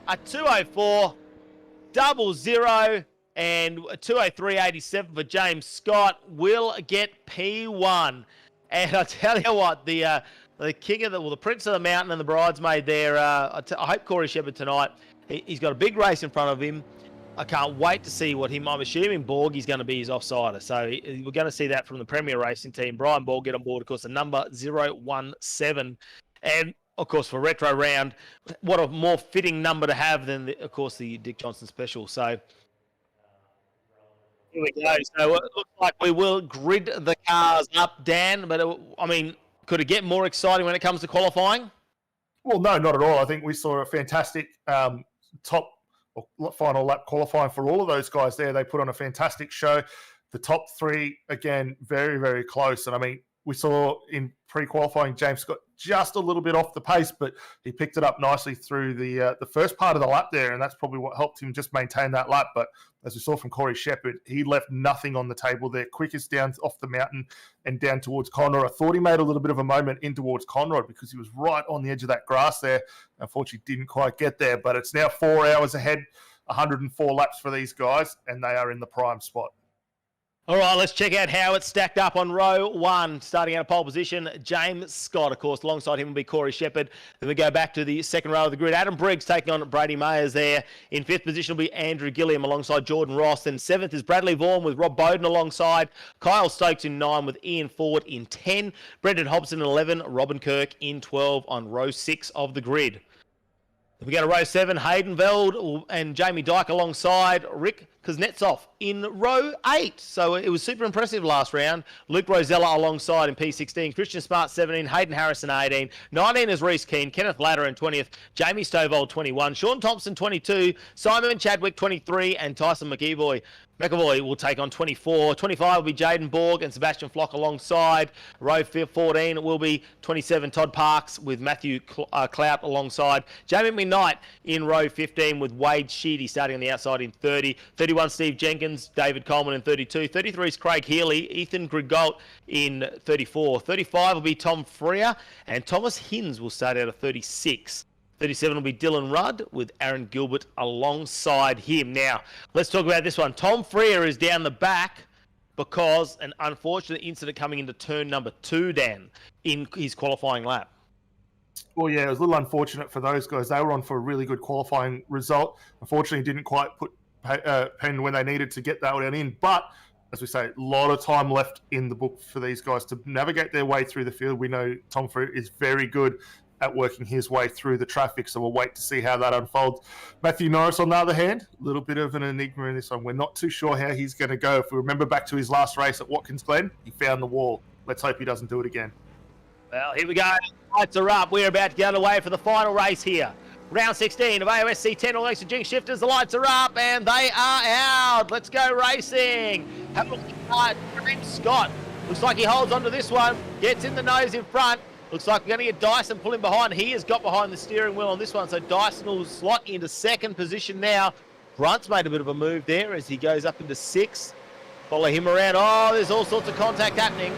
[SPEAKER 1] A 204.00 and a 203.87 for James Scott will get P1. And I tell you what, the king of the prince of the mountain and the bridesmaid there. I hope Corey Shepherd tonight. He's got a big race in front of him. I can't wait to see what I'm assuming Borg is going to be his offsider. So we're going to see that from the Premier Racing team. Brian Borg get on board, of course, the number 017. And, of course, for Retro Round, what a more fitting number to have than, of course, the Dick Johnson Special. So here we go. So it looks like we will grid the cars up, Dan. But, could it get more exciting when it comes to qualifying?
[SPEAKER 2] Well, no, not at all. I think we saw a fantastic top final lap qualifying for all of those guys there. They put on a fantastic show. The top 3, again, very, very close. And, we saw in pre-qualifying James Scott just a little bit off the pace, but he picked it up nicely through the first part of the lap there, and that's probably what helped him just maintain that lap. But as we saw from Corey Shepherd, he left nothing on the table there. Quickest down off the mountain and down towards Conrod. I thought he made a little bit of a moment in towards Conrod because he was right on the edge of that grass there. Unfortunately, didn't quite get there, but it's now 4 hours ahead, 104 laps for these guys, and they are in the prime spot.
[SPEAKER 1] All right, let's check out how it's stacked up on row 1. Starting out of pole position, James Scott, of course. Alongside him will be Corey Shepherd. Then we go back to the second row of the grid. Adam Briggs taking on Brady Mayers there. In 5th position will be Andrew Gilliam alongside Jordan Ross. Then 7th is Bradley Vaughan with Rob Bowden alongside. Kyle Stokes in 9 with Ian Ford in 10. Brendan Hobson in 11. Robin Kirk in 12 on row 6 of the grid. We go to row 7, Hayden Veld and Jamie Dyke alongside Rick Kuznetsov in row 8. So it was super impressive last round. Luke Rosella alongside in P16. Christian Smart 17. Hayden Harrison 18. 19 is Reese Keane. Kenneth Ladder in 20th. Jamie Stovall 21. Sean Thompson 22. Simon Chadwick 23. And Tyson McEvoy will take on 24. 25 will be Jaden Borg and Sebastian Flock alongside. Row 14 will be 27 Todd Parks with Matthew Clout alongside. Jamie McKnight in row 15 with Wade Sheedy starting on the outside in 30. 31 Steve Jenkins, David Coleman in 32. 33 is Craig Healy, Ethan Grigault in 34. 35 will be Tom Freer and Thomas Hins will start out at 36. 37 will be Dylan Rudd with Aaron Gilbert alongside him. Now, let's talk about this one. Tom Freer is down the back because an unfortunate incident coming into turn number 2, Dan, in his qualifying lap.
[SPEAKER 2] Well, yeah, it was a little unfortunate for those guys. They were on for a really good qualifying result. Unfortunately, didn't quite put pen when they needed to get that one in. But, as we say, a lot of time left in the book for these guys to navigate their way through the field. We know Tom Freer is very good at working his way through the traffic, so we'll wait to see how that unfolds. Matthew Norris, on the other hand, a little bit of an enigma in this one. We're not too sure how he's going to go. If we remember back to his last race at Watkins Glen, he found the wall. Let's hope he doesn't do it again.
[SPEAKER 1] Well, here we go. Lights are up. We're about to get underway for the final race here. Round 16 of AOSC10, all thanks to Jinx Shifters. The lights are up and they are out. Let's go racing. Have a look at James Scott. Looks like he holds onto this one. Gets in the nose in front. Looks like we're going to get Dyson pulling behind. He has got behind the steering wheel on this one, so Dyson will slot into 2nd position now. Brunt's made a bit of a move there as he goes up into 6th. Follow him around. Oh, there's all sorts of contact happening.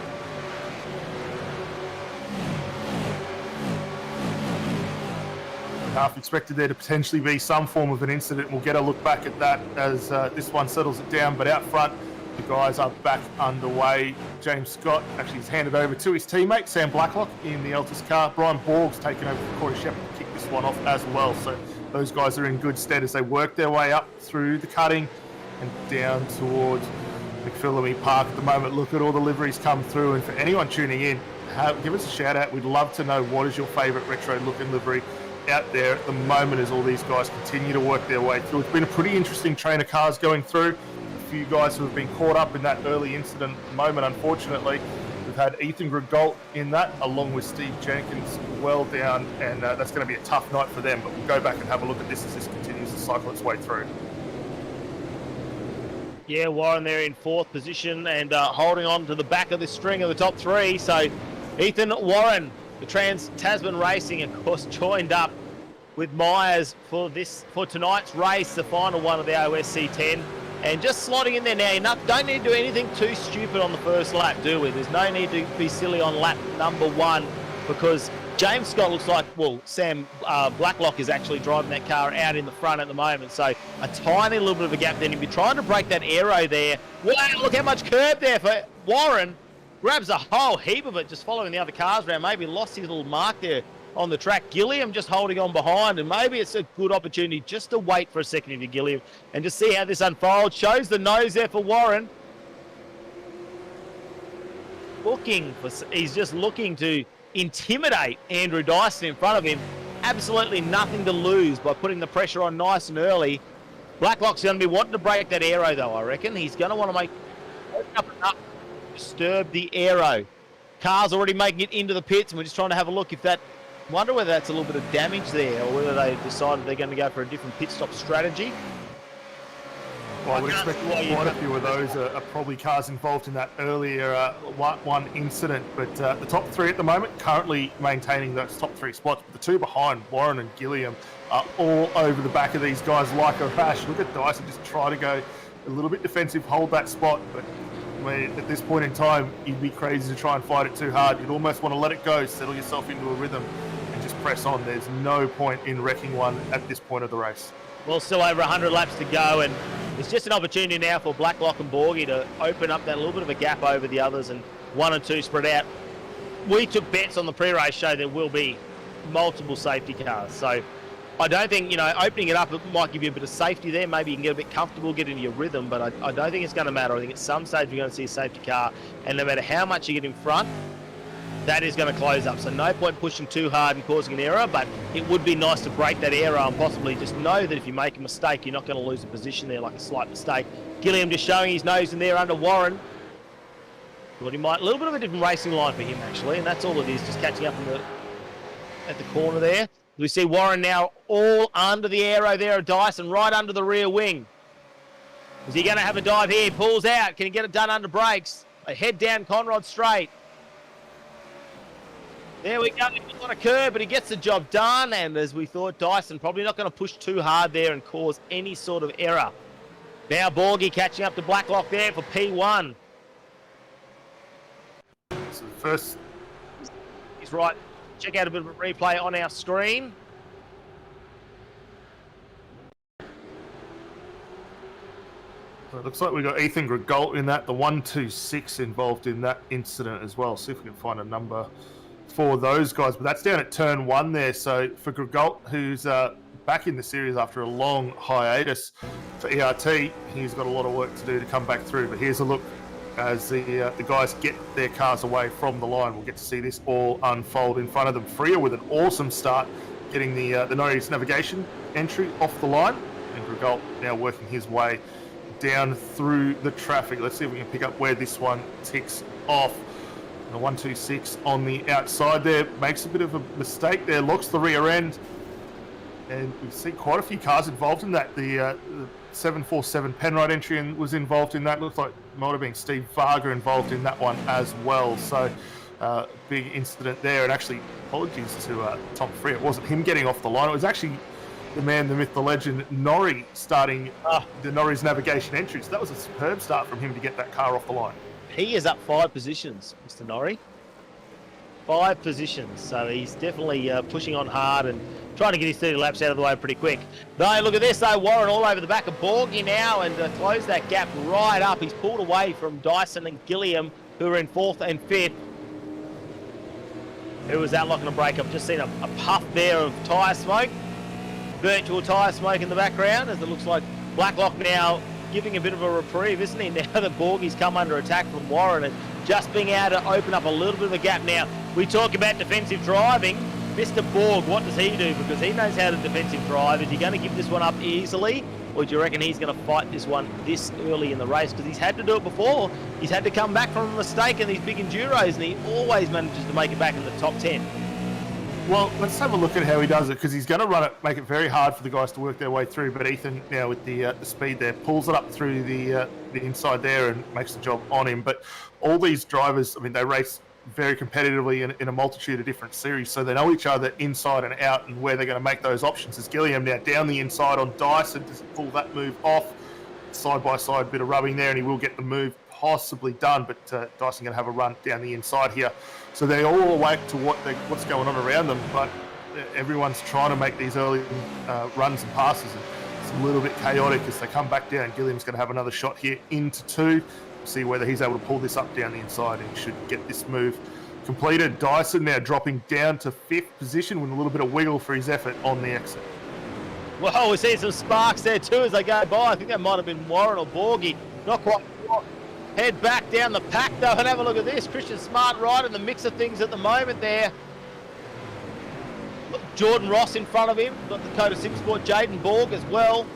[SPEAKER 2] Half expected there to potentially be some form of an incident. We'll get a look back at that as this one settles it down. But out front, the guys are back underway. James Scott actually has handed over to his teammate, Sam Blacklock, in the Altus car. Brian Borg's taken over for Corey Shepherd one off as well. So those guys are in good stead as they work their way up through the cutting and down towards McPhillamy Park at the moment. Look at all the liveries come through, and for anyone tuning in, give us a shout out. We'd love to know what is your favourite retro looking livery out there at the moment as all these guys continue to work their way through. It's been a pretty interesting train of cars going through. A few guys who have been caught up in that early incident moment, unfortunately. We've had Ethan Gregault in that, along with Steve Jenkins well down, and that's going to be a tough night for them, but we'll go back and have a look at this as this continues to cycle its way through.
[SPEAKER 1] Yeah, Warren there in 4th position and holding on to the back of the string of the top 3. So Ethan Warren, the Trans-Tasman Racing, of course, joined up with Myers for tonight's race, the final one of the AOSC10. And just slotting in there now, don't need to do anything too stupid on the first lap, do we? There's no need to be silly on lap number 1 because James Scott looks like, well, Sam Blacklock is actually driving that car out in the front at the moment. So a tiny little bit of a gap then. He'll be trying to break that aero there. Wow, look how much curb there for Warren. Grabs a whole heap of it just following the other cars around. Maybe lost his little mark there on the track. Gilliam just holding on behind, and maybe it's a good opportunity just to wait for a second if you're Gilliam and just see how this unfolds. Shows the nose there for Warren. He's just looking to intimidate Andrew Dyson in front of him. Absolutely nothing to lose by putting the pressure on nice and early. Blacklock's going to be wanting to break that aero though, I reckon. He's going to want to open up enough to disturb the aero. Car's already making it into the pits, and we're just trying to have a look if that... Wonder whether that's a little bit of damage there, or whether they decided they're going to go for a different pit stop strategy.
[SPEAKER 2] Well, I would expect quite a few of those are probably cars involved in that earlier one incident. But the top 3 at the moment currently maintaining those top 3 spots. But the 2 behind, Warren and Gilliam, are all over the back of these guys like a rash. Look at Dyson just try to go a little bit defensive, hold that spot. But at this point in time, you'd be crazy to try and fight it too hard. You'd almost want to let it go, settle yourself into a rhythm, and just press on. There's no point in wrecking one at this point of the race.
[SPEAKER 1] Well, still over 100 laps to go, and it's just an opportunity now for Blacklock and Borgie to open up that little bit of a gap over the others, and 1 and 2 spread out. We took bets on the pre-race show there will be multiple safety cars, so I don't think, opening it up, it might give you a bit of safety there. Maybe you can get a bit comfortable, get into your rhythm, but I don't think it's going to matter. I think at some stage you're going to see a safety car, and no matter how much you get in front, that is going to close up. So no point pushing too hard and causing an error, but it would be nice to break that error and possibly just know that if you make a mistake, you're not going to lose a position there like a slight mistake. Gilliam just showing his nose in there under Warren. Thought he might, a little bit of a different racing line for him actually, and that's all it is, just catching up at the corner there. We see Warren now all under the aero there of Dyson, right under the rear wing. Is he going to have a dive here? He pulls out. Can he get it done under brakes? A head down Conrod straight. There we go. He's on a curb, but he gets the job done. And as we thought, Dyson probably not going to push too hard there and cause any sort of error. Now Borgie catching up to Blacklock there for P1.
[SPEAKER 2] So first,
[SPEAKER 1] he's right. Check out a bit of a replay on our screen.
[SPEAKER 2] So it looks like we've got Ethan Gregault in that, the 126 involved in that incident as well. See if we can find a number for those guys. But that's down at turn 1 there. So for Gregault, who's back in the series after a long hiatus for ERT, he's got a lot of work to do to come back through. But here's a look as the guys get their cars away from the line. We'll get to see this all unfold in front of them. Freer with an awesome start, getting the Norris navigation entry off the line. And Gregault now working his way down through the traffic. Let's see if we can pick up where this one ticks off. And the 126 on the outside there makes a bit of a mistake there, locks the rear end. And we see quite a few cars involved in that. The 747 Penrite entry and was involved in that. Looks like might have been Steve Varga involved in that one as well. So big incident there. And actually, apologies to Tom Freer. It wasn't him getting off the line. It was actually the man, the myth, the legend, Norrie, starting the Norrie's navigation entry. So that was a superb start from him to get that car off the line.
[SPEAKER 1] He is up 5 positions, Mr. Norrie. 5 positions. So he's definitely pushing on hard and trying to get his 30 laps out of the way pretty quick. No, look at this though. Warren all over the back of Borgie now and closed that gap right up. He's pulled away from Dyson and Gilliam, who are in 4th and 5th. Who was that locking a break? I've just seen a puff there of tyre smoke. Virtual tyre smoke in the background, as it looks like Blacklock now giving a bit of a reprieve, isn't he? Now that Borgie's come under attack from Warren and just being able to open up a little bit of a gap. Now, we talk about defensive driving. Mr. Borg, what does he do? Because he knows how to defensive drive. Is he going to give this one up easily? Or do you reckon he's going to fight this one this early in the race? Because he's had to do it before. He's had to come back from a mistake in these big enduros, and he always manages to make it back in the top 10.
[SPEAKER 2] Well, let's have a look at how he does it, because he's going to run it, make it very hard for the guys to work their way through. But Ethan, now with the speed there, pulls it up through the inside there and makes the job on him. But all these drivers, I mean, they race very competitively in a multitude of different series, so they know each other inside and out and where they're going to make those options. As Gilliam now down the inside on Dyson, does he pull that move off? Side by side, bit of rubbing there, and he will get the move possibly done, but Dyson going to have a run down the inside here. So they're all awake to what's going on around them, but everyone's trying to make these early runs and passes, and it's a little bit chaotic as they come back down. Gilliam's going to have another shot here into 2. See whether he's able to pull this up down the inside, and he should get this move completed. Dyson now dropping down to 5th position with a little bit of wiggle for his effort on the exit.
[SPEAKER 1] Well, we're seeing some sparks there too as they go by. I think that might have been Warren or Borgie. Not quite sure. Head back down the pack though and have a look at this. Christian Smart right in the mix of things at the moment there. Look, Jordan Ross in front of him. Got the Dakota Simsport, Jaden Borg as well.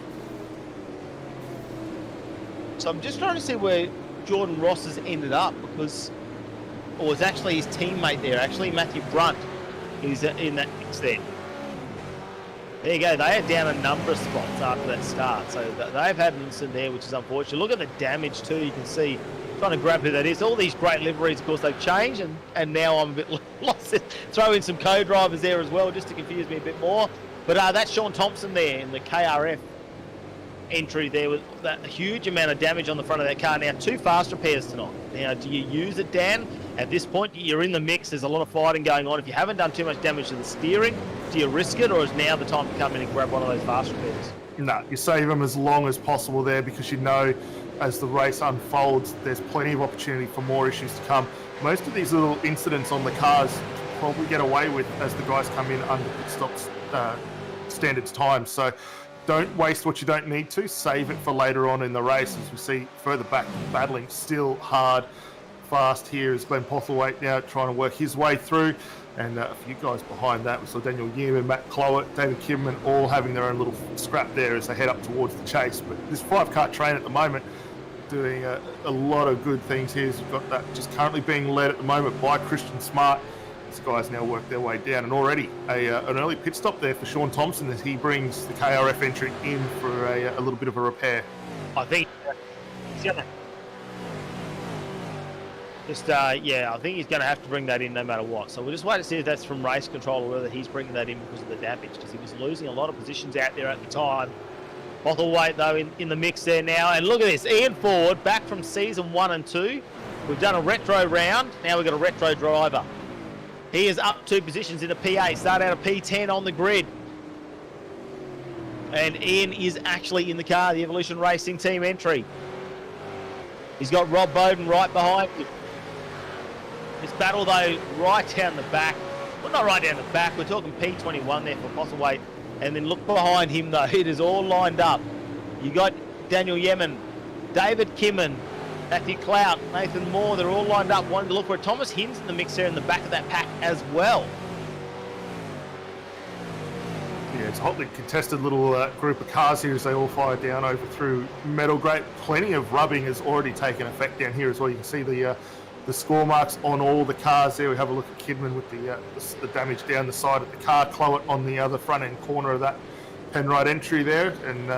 [SPEAKER 1] So I'm just trying to see where Jordan Ross has ended up, because, or was actually his teammate there, actually Matthew Brunt, who's in that mix there. There you go, they are down a number of spots after that start, so they've had an incident there, which is unfortunate. Look at the damage too, you can see, trying to grab who that is. All these great liveries, of course, they've changed, and now I'm a bit lost. Throw in some co-drivers there as well, just to confuse me a bit more. But that's Sean Thompson there in the KRF entry there with that huge amount of damage on the front of that car. Now, 2 fast repairs tonight. Now, do you use it, Dan? At this point, you're in the mix. There's a lot of fighting going on. If you haven't done too much damage to the steering, do you risk it, or is now the time to come in and grab one of those fast repairs?
[SPEAKER 2] No, you save them as long as possible there, because you know as the race unfolds, there's plenty of opportunity for more issues to come. Most of these little incidents on the cars probably get away with as the guys come in under pit stops standards time. So don't waste what you don't need to. Save it for later on in the race. As we see further back, battling still hard, fast here is Glenn Postlethwaite now trying to work his way through. And a few guys behind that. We saw Daniel Yeaman, Matt Clowett, David Kimman all having their own little scrap there as they head up towards the chase. But this 5-car train at the moment doing a lot of good things here. We've got that just currently being led at the moment by Christian Smart. These guys now work their way down, and already an early pit stop there for Sean Thompson as he brings the KRF entry in for a little bit of a repair.
[SPEAKER 1] I think he's going to I think he's going to have to bring that in no matter what. So we'll just wait to see if that's from race control or whether he's bringing that in because of the damage, because he was losing a lot of positions out there at the time. Postlethwaite though in the mix there now, and look at this, Ian Ford back from season 1 and 2. We've done a retro round, now we've got a retro driver. He is up 2 positions in a P8, start out of P10 on the grid. And Ian is actually in the car, the Evolution Racing team entry. He's got Rob Bowden right behind him. This battle though, right down the back. Well, not right down the back, we're talking P21 there for Postlethwaite. And then look behind him though, it is all lined up. You got Daniel Yemen, David Kimman, Matthew Clout, Nathan Moore, they're all lined up wanting to look for it. Thomas Hin's in the mix there in the back of that pack as well.
[SPEAKER 2] Yeah, it's a hotly contested little group of cars here as they all fire down over through Metal Grate. Plenty of rubbing has already taken effect down here as well. You can see the score marks on all the cars there. We have a look at Kidman with the damage down the side of the car. Clowett on the other front end corner of that Penrite entry there. And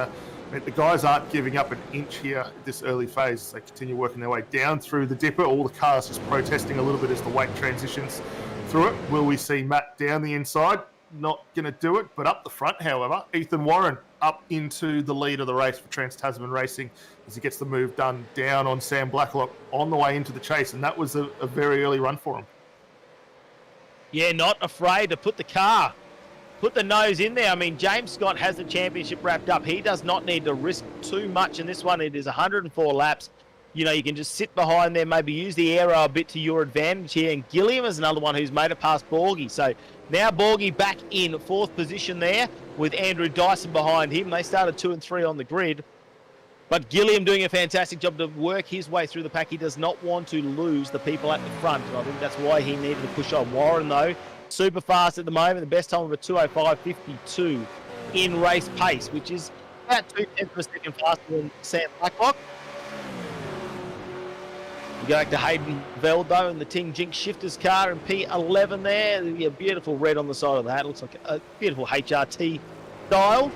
[SPEAKER 2] the guys aren't giving up an inch here at this early phase as they continue working their way down through the dipper. All the cars just protesting a little bit as the weight transitions through it. Will we see Matt down the inside? Not going to do it, but up the front, however, Ethan Warren up into the lead of the race for Trans-Tasman Racing as he gets the move done down on Sam Blacklock on the way into the chase, and that was a very early run for him.
[SPEAKER 1] Yeah, not afraid to put the nose in there. I mean, James Scott has the championship wrapped up. He does not need to risk too much in this one. It is 104 laps. you can just sit behind there, maybe use the aero a bit to your advantage here. And Gilliam is another one who's made it past Borgie. So now Borgie back in 4th position there with Andrew Dyson behind him. They started 2 and 3 on the grid. But Gilliam doing a fantastic job to work his way through the pack. He does not want to lose the people at the front. And I think that's why he needed to push on. Warren, though, super fast at the moment. The best time of a 2:05.52 in race pace, which is about 0.2 of a second faster than Sam Blacklock. We go back to Hayden Veldo and the Ting Jinx Shifters car in P11 there. A beautiful red on the side of that. Looks like a beautiful HRT style.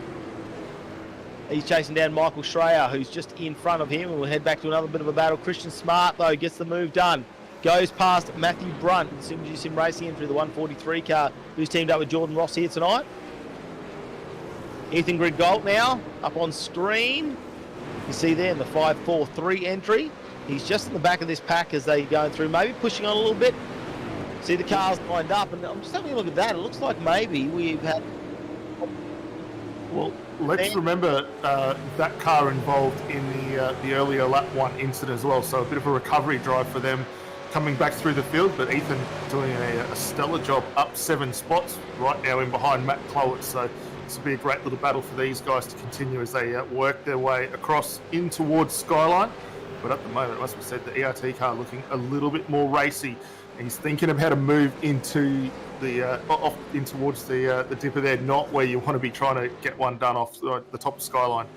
[SPEAKER 1] He's chasing down Michael Schreier, who's just in front of him. And we'll head back to another bit of a battle. Christian Smart, though, gets the move done. Goes past Matthew Brunt. Sim Racing in through the 143 car, who's teamed up with Jordan Ross here tonight. Ethan Grid-Gold now up on screen. You see there in the 5.43 entry. He's just in the back of this pack as they're going through, maybe pushing on a little bit. See the cars lined up, and I'm just having a look at that. It looks like maybe we've had...
[SPEAKER 2] Well, let's remember that car involved in the earlier lap 1 incident as well, so a bit of a recovery drive for them coming back through the field, but Ethan doing a stellar job up 7 spots right now in behind Matt Clowett, so this will be a great little battle for these guys to continue as they work their way across in towards Skyline. But at the moment, as we said, the ERT car looking a little bit more racy. And he's thinking of how to move into the off in towards the dipper there, not where you want to be trying to get one done off the top of Skyline.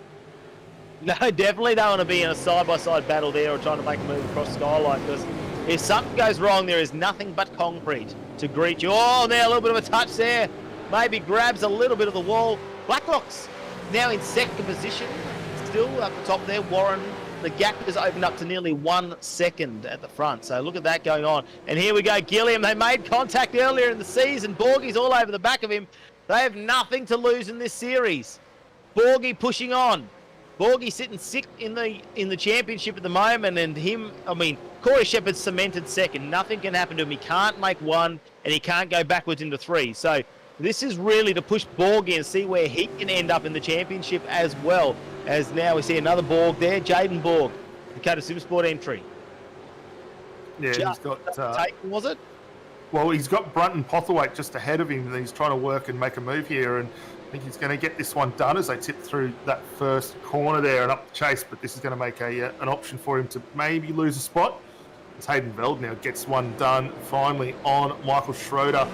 [SPEAKER 1] No, definitely don't want to be in a side-by-side battle there or trying to make a move across Skyline, because if something goes wrong, there is nothing but concrete to greet you. Oh, now a little bit of a touch there. Maybe grabs a little bit of the wall. Blacklock's now in 2nd position. Still up the top there, Warren. The gap has opened up to nearly 1 second at the front. So look at that going on. And here we go, Gilliam. They made contact earlier in the season. Borgie's all over the back of him. They have nothing to lose in this series. Borgie pushing on. Borgie sitting 6th in the championship at the moment, and Corey Shepherd's cemented 2nd. Nothing can happen to him. He can't make 1, and he can't go backwards into 3. So this is really to push Borgie and see where he can end up in the championship as well. As now we see another Borg there, Jaden Borg, the Dakota Simsport entry.
[SPEAKER 2] Yeah, he's got...
[SPEAKER 1] taken, was it?
[SPEAKER 2] Well, he's got Brunt and Potherwaite just ahead of him, and he's trying to work and make a move here, and I think he's going to get this one done as they tip through that first corner there and up the chase, but this is going to make an option for him to maybe lose a spot. As Hayden Veld now gets one done finally on Michael Schroeder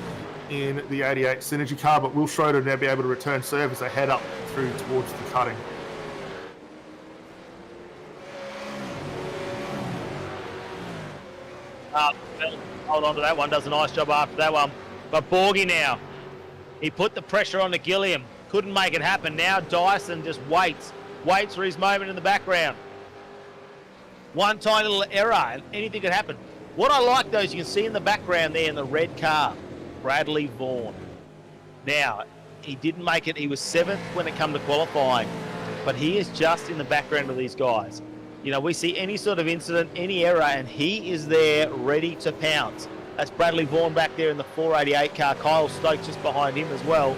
[SPEAKER 2] in the 88 Synergy car, but will Schroeder now be able to return serve as they head up through towards the cutting?
[SPEAKER 1] Hold on to that one, does a nice job after that one. But Borgie now, he put the pressure on to Gilliam. Couldn't make it happen. Now Dyson just waits for his moment in the background. One tiny little error and anything could happen. What I like though is you can see in the background there in the red car, Bradley Vaughan. Now, he didn't make it. He was 7th when it came to qualifying, but he is just in the background of these guys. We see any sort of incident, any error, and he is there ready to pounce. That's Bradley Vaughan back there in the 488 car. Kyle Stokes just behind him as well.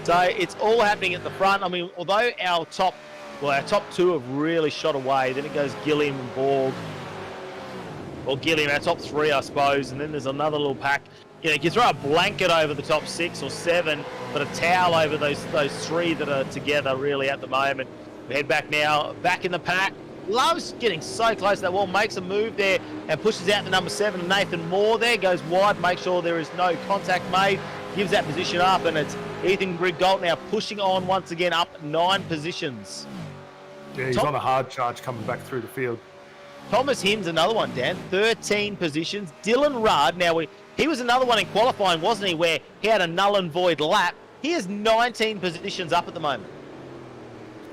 [SPEAKER 1] So it's all happening at the front. Although our top 2 have really shot away, then it goes Gilliam and Borg. Well, Gilliam, our top 3, I suppose, and then there's another little pack. You can throw a blanket over the top 6 or 7, but a towel over those 3 that are together really at the moment. We head back now, back in the pack. Loves getting so close to that wall, makes a move there and pushes out the number 7, Nathan Moore there, goes wide, make sure there is no contact made, gives that position up, and it's Ethan Grid-Gold now pushing on once again up 9 positions.
[SPEAKER 2] Yeah, he's on a hard charge coming back through the field.
[SPEAKER 1] Thomas Hinn's another one, Dan, 13 positions. Dylan Rudd, he was another one in qualifying, wasn't he, where he had a null and void lap. He has 19 positions up at the moment.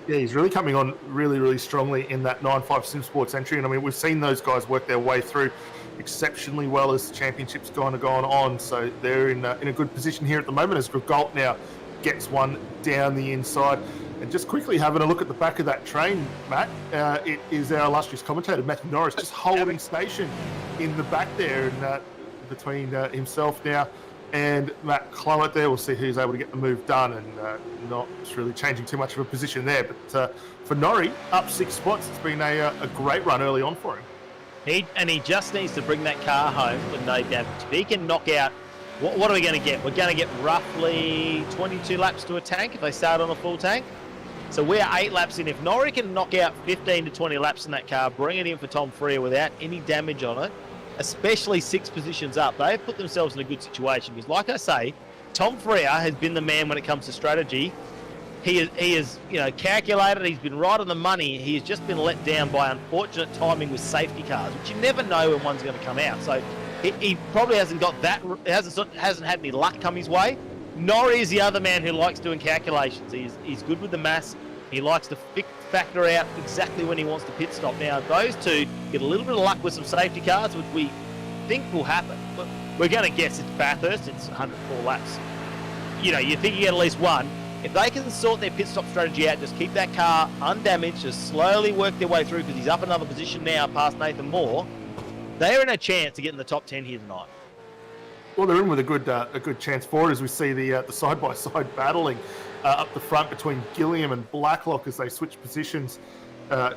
[SPEAKER 2] Yeah, he's really coming on really, really strongly in that 9.5 SimSports entry. And we've seen those guys work their way through exceptionally well as the championship's gone on. So they're in a good position here at the moment as Galt now gets one down the inside. And just quickly having a look at the back of that train, Matt, it is our illustrious commentator, Matthew Norris, just holding station in the back there and between himself now and Matt Clowett there. We'll see who's able to get the move done, and not really changing too much of a position there. But for Norrie, up 6 spots. It's been a great run early on for him.
[SPEAKER 1] He just needs to bring that car home with no damage. If he can knock out, what are we going to get? We're going to get roughly 22 laps to a tank if they start on a full tank. So we're 8 laps in. If Norrie can knock out 15 to 20 laps in that car, bring it in for Tom Freer without any damage on it, especially 6 positions up, they've put themselves in a good situation. Because like I say, Tom Freer has been the man when it comes to strategy. He is calculated. He's been right on the money. He has just been let down by unfortunate timing with safety cars, which you never know when one's going to come out. So he probably hasn't got that. Hasn't had any luck come his way. Norrie is the other man who likes doing calculations. He's good with the maths. He likes to factor out exactly when he wants to pit stop. Now, those two get a little bit of luck with some safety cars, which we think will happen. But we're going to guess it's Bathurst. It's 104 laps. You think you get at least one. If they can sort their pit stop strategy out, just keep that car undamaged, just slowly work their way through, because he's up another position now past Nathan Moore, they're in a chance to get in the top 10 here tonight.
[SPEAKER 2] Well, they're in with a good chance for it, as we see the side-by-side battling up the front between Gilliam and Blacklock as they switch positions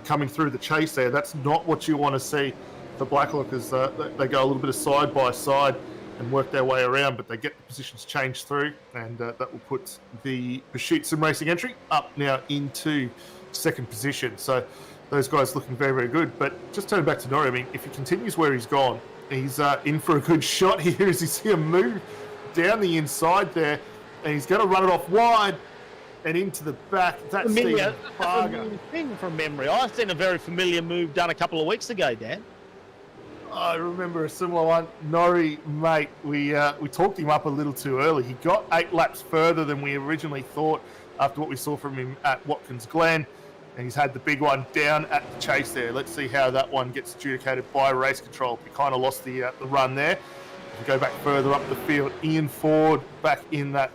[SPEAKER 2] coming through the chase there. That's not what you want to see for Blacklock, as they go a little bit of side-by-side and work their way around, but they get the positions changed through, and that will put the Pursuit Sim Racing entry up now into 2nd position. So those guys looking very, very good. But just turning back to Norrie, I mean, if he continues where he's gone, he's in for a good shot here as you see him move down the inside there, and he's going to run it off wide and into the back. That's Stephen Fargo.
[SPEAKER 1] Thing from memory. I've seen a very familiar move done a couple of weeks ago, Dan.
[SPEAKER 2] I remember a similar one. Norrie, mate, we talked him up a little too early. He got 8 laps further than we originally thought after what we saw from him at Watkins Glen, and he's had the big one down at the chase there. Let's see how that one gets adjudicated by race control. He kind of lost the run there. If we go back further up the field, Ian Ford back in that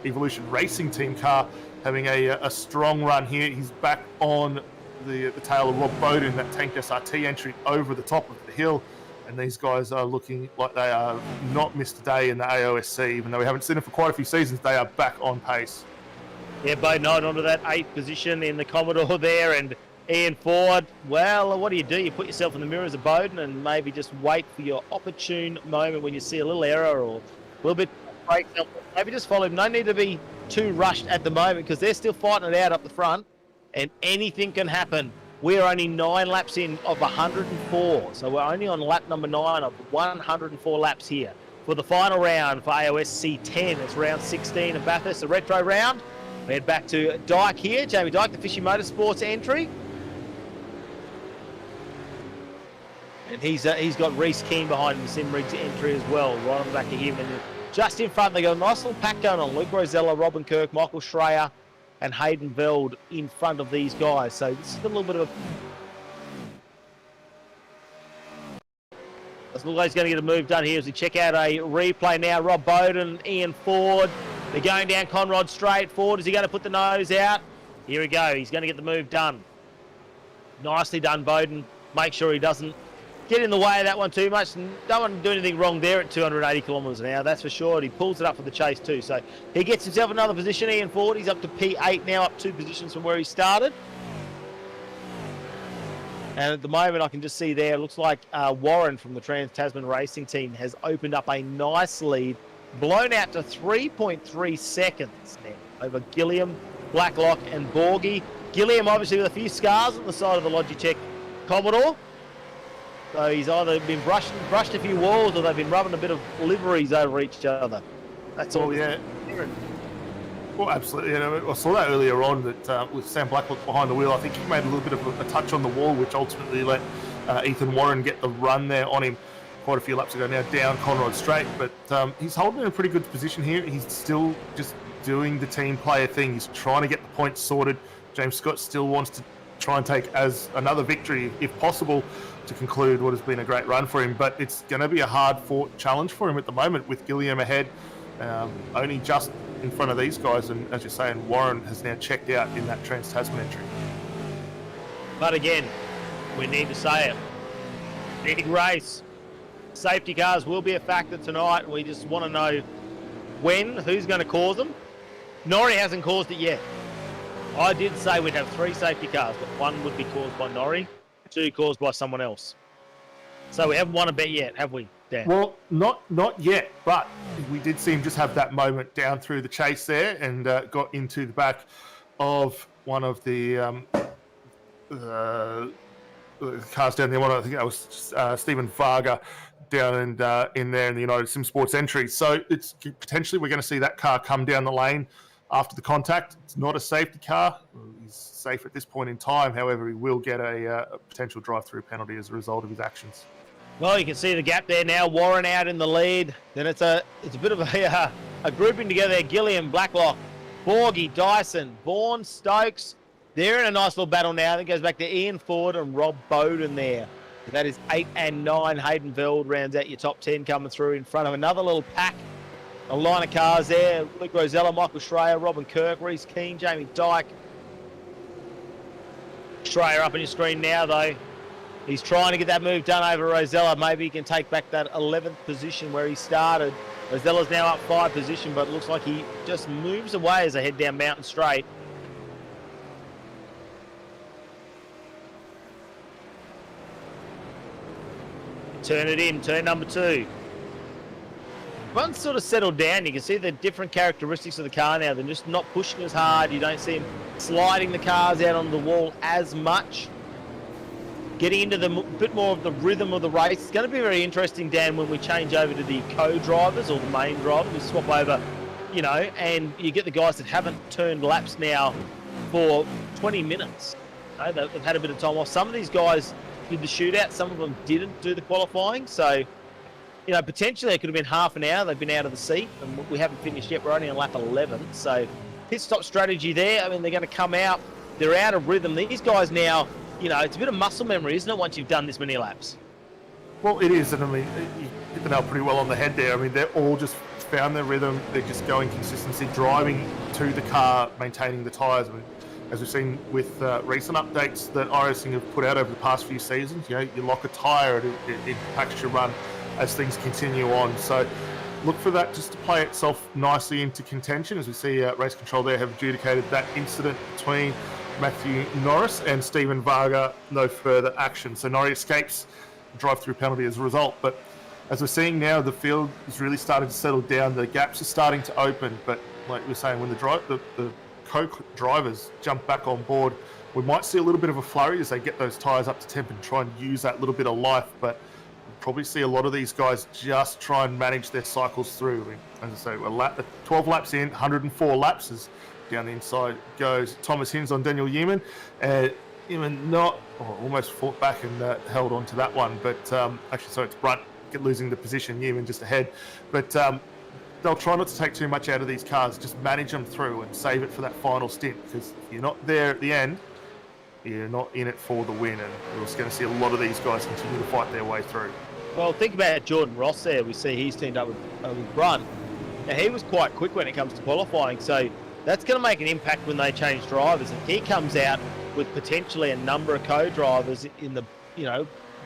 [SPEAKER 2] Evolution Racing Team car, having a strong run here. He's back on the tail of Rob Bowden, that tanked SRT entry over the top of the hill, and these guys are looking like they are not missed a day in the AOSC. Even though we haven't seen them for quite a few seasons, they are back on pace.
[SPEAKER 1] Yeah, Bowden onto that 8th position in the Commodore there, and Ian Ford, well, what do? You put yourself in the mirrors of Bowden and maybe just wait for your opportune moment when you see a little error or a little bit of break. Maybe just follow him. No need to be too rushed at the moment, because they're still fighting it out up the front, and anything can happen. We're only 9 laps in of 104, so we're only on lap number 9 of 104 laps here for the final round for AOSC10. It's round 16 of Bathurst, the retro round. We head back to Dyke here, Jamie Dyke, the Fishy Motorsports entry. And he's got Reece Keane behind him, the Sim Rigs entry as well, right on the back of him. And just in front, they got a nice little pack going on. Luke Rosella, Robin Kirk, Michael Schreier, and Hayden Veld in front of these guys. So this is a little bit of a... This looks like he's going to get a move done here as we check out a replay now. Rob Bowden, Ian Ford. They're going down Conrod straight. Ford, is he going to put the nose out? Here we go. He's going to get the move done. Nicely done, Bowden. Make sure he doesn't get in the way of that one too much. Don't want to do anything wrong there at 280 kilometres an hour, that's for sure. And he pulls it up for the chase too. So he gets himself another position. Ian Ford, he's up to P8 now, up 2 positions from where he started. And at the moment, I can just see there, it looks like Warren from the Trans-Tasman Racing Team has opened up a nice lead, blown out to 3.3 seconds now over Gilliam, Blacklock and Borgie. Gilliam obviously with a few scars on the side of the Logitech Commodore. So he's either been brushed a few walls, or they've been rubbing a bit of liveries over each other. That's all.
[SPEAKER 2] Yeah. Well, absolutely. I saw that earlier on that with Sam Blacklock behind the wheel. I think he made a little bit of a touch on the wall, which ultimately let Ethan Warren get the run there on him quite a few laps ago now, down Conrod straight. But he's holding in a pretty good position here. He's still just doing the team player thing. He's trying to get the points sorted. James Scott still wants to try and take as another victory, if possible, to conclude what has been a great run for him. But it's going to be a hard-fought challenge for him at the moment with Gilliam ahead, only just in front of these guys. And as you're saying, Warren has now checked out in that Trans-Tasman entry.
[SPEAKER 1] But again, we need to say it. Big race. Safety cars will be a factor tonight. We just want to know who's going to cause them. Norrie hasn't caused it yet. I did say we'd have 3 safety cars, but 1 would be caused by Norrie, 2 caused by someone else. So we haven't won a bet yet, have we, Dan?
[SPEAKER 2] Well, not yet, but we did see him just have that moment down through the chase there and got into the back of one of the cars down there. I think that was Stephen Varga down and in there in the United Sim Sports entry. So it's potentially we're going to see that car come down the lane after the contact. It's not a safety car. He's safe at this point in time. However, he will get a potential drive-through penalty as a result of his actions.
[SPEAKER 1] Well, you can see the gap there now. Warren out in the lead. Then it's a bit of a grouping together there. Gilliam, Blacklock, Borgie, Dyson, Vaughan, Stokes. They're in a nice little battle now. That goes back to Ian Ford and Rob Bowden there. That is 8 and 9. Hayden Veld rounds out your top 10 coming through in front of another little pack. A line of cars there. Luke Rosella, Michael Schreier, Robin Kirk, Reece Keane, Jamie Dyke. Schreier up on your screen now, though. He's trying to get that move done over Rosella. Maybe he can take back that 11th position where he started. Rosella's now up 5 position, but it looks like he just moves away as they head down Mountain Straight. Turn it in, turn number 2. Once sort of settled down, you can see the different characteristics of the car now. They're just not pushing as hard. You don't see him sliding the cars out on the wall as much. Getting into the bit more of the rhythm of the race. It's going to be very interesting, Dan, when we change over to the co-drivers or the main driver. We swap over, and you get the guys that haven't turned laps now for 20 minutes. They've had a bit of time off. Some of these guys did the shootout. Some of them didn't do the qualifying. So, potentially it could have been half an hour. They've been out of the seat, and we haven't finished yet. We're only on lap 11. So, pit stop strategy there. I mean, they're going to come out. They're out of rhythm. These guys now, it's a bit of muscle memory, isn't it, once you've done this many laps?
[SPEAKER 2] Well, it is, and I mean, you hit the nail pretty well on the head there. I mean, they're all just found their rhythm. They're just going consistency, driving to the car, maintaining the tyres. I mean, as we've seen with recent updates that AOSC have put out over the past few seasons, you lock a tyre, it impacts your run as things continue on. So look for that just to play itself nicely into contention. As we see Race Control there have adjudicated that incident between Matthew Norris and Stephen Varga, no further action. So Norrie escapes drive-through penalty as a result. But as we're seeing now, the field is really starting to settle down. The gaps are starting to open. But like we were saying, when the co-drivers jump back on board, we might see a little bit of a flurry as they get those tyres up to temp and try and use that little bit of life. But we'll probably see a lot of these guys just try and manage their cycles through. I mean, as I say, we're 12 laps in, 104 laps as down the inside goes Thomas Hinz on Daniel Yeaman. Almost fought back and held on to that one. But it's Brunt losing the position, Yeaman just ahead. But they'll try not to take too much out of these cars, just manage them through and save it for that final stint. Because if you're not there at the end, you're not in it for the win. And we're just going to see a lot of these guys continue to fight their way through.
[SPEAKER 1] Well, think about Jordan Ross there. We see he's teamed up with Brunt. Now, he was quite quick when it comes to qualifying. So that's going to make an impact when they change drivers. If he comes out with potentially a number of co-drivers in the,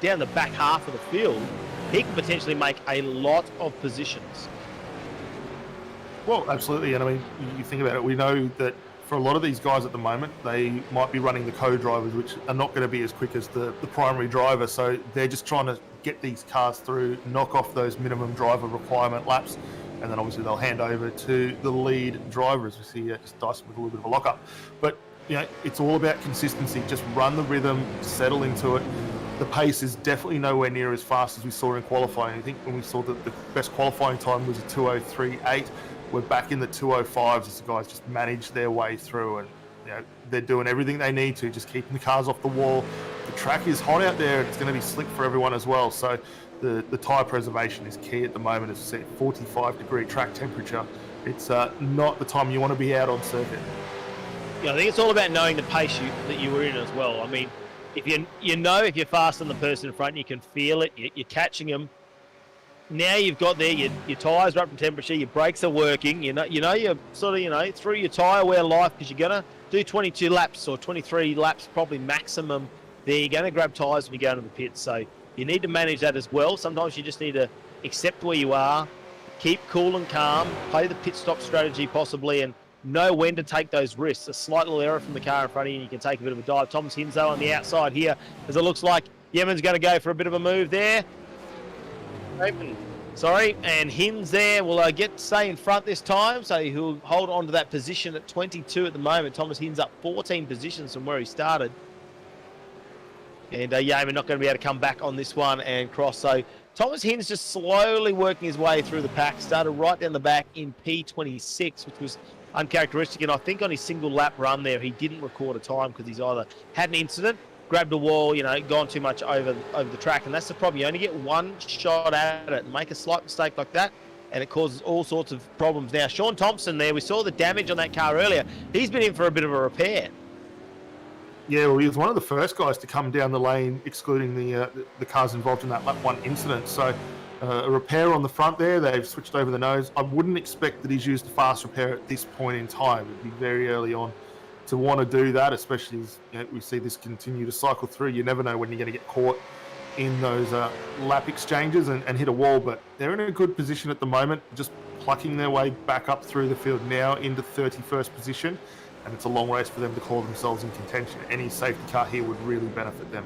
[SPEAKER 1] down the back half of the field, he can potentially make a lot of positions.
[SPEAKER 2] Well, absolutely. And I mean, you think about it, we know that for a lot of these guys at the moment, they might be running the co-drivers, which are not going to be as quick as the primary driver. So they're just trying to get these cars through, knock off those minimum driver requirement laps. And then obviously they'll hand over to the lead drivers. We see just Dyson with a little bit of a lockup. But, it's all about consistency. Just run the rhythm, settle into it. The pace is definitely nowhere near as fast as we saw in qualifying. I think when we saw that the best qualifying time was a 2:03.8. We're back in the 2:05s as the guys just manage their way through. And, they're doing everything they need to, just keeping the cars off the wall. The track is hot out there. It's going to be slick for everyone as well. So the tyre preservation is key at the moment. As I said, 45-degree track temperature. It's not the time you want to be out on circuit.
[SPEAKER 1] I think it's all about knowing the pace that you were in as well. I mean, if if you're faster than the person in front, you can feel it. You're catching them. Now you've got there your tyres are up to temperature, your brakes are working. You're sort of through your tyre wear life because you're gonna do 22 laps or 23 laps probably maximum. There you're going to grab tyres when you go into the pits. So You need to manage that as well. Sometimes you just need to accept where you are, keep cool and calm, play the pit stop strategy possibly, and know when to take those risks. A slight little error from the car in front of you, and you can take a bit of a dive. Thomas Hinzo on the outside here, as it looks like Yemen's going to go for a bit of a move there. Sorry, and Hinz there will stay in front this time, so he'll hold on to that position at 22 at the moment. Thomas Hinz up 14 positions from where he started. And Yemen not going to be able to come back on this one and cross. So Thomas Hinz just slowly working his way through the pack. Started right down the back in P26, which was uncharacteristic. And I think on his single lap run there, he didn't record a time because he's either had an incident, grabbed a wall, gone too much over the track. And that's the problem. You only get one shot at it and make a slight mistake like that, and it causes all sorts of problems. Now, Sean Thompson there, we saw the damage on that car earlier. He's been in for a bit of a repair.
[SPEAKER 2] Yeah, well, he was one of the first guys to come down the lane, excluding the cars involved in that lap 1 incident. So a repair on the front there. They've switched over the nose. I wouldn't expect that he's used a fast repair at this point in time. It'd be very early on to want to do that, especially as we see this continue to cycle through. You never know when you're going to get caught in those lap exchanges and hit a wall, but they're in a good position at the moment, just plucking their way back up through the field now into 31st position. And it's a long race for them to call themselves in contention. Any safety car here would really benefit them.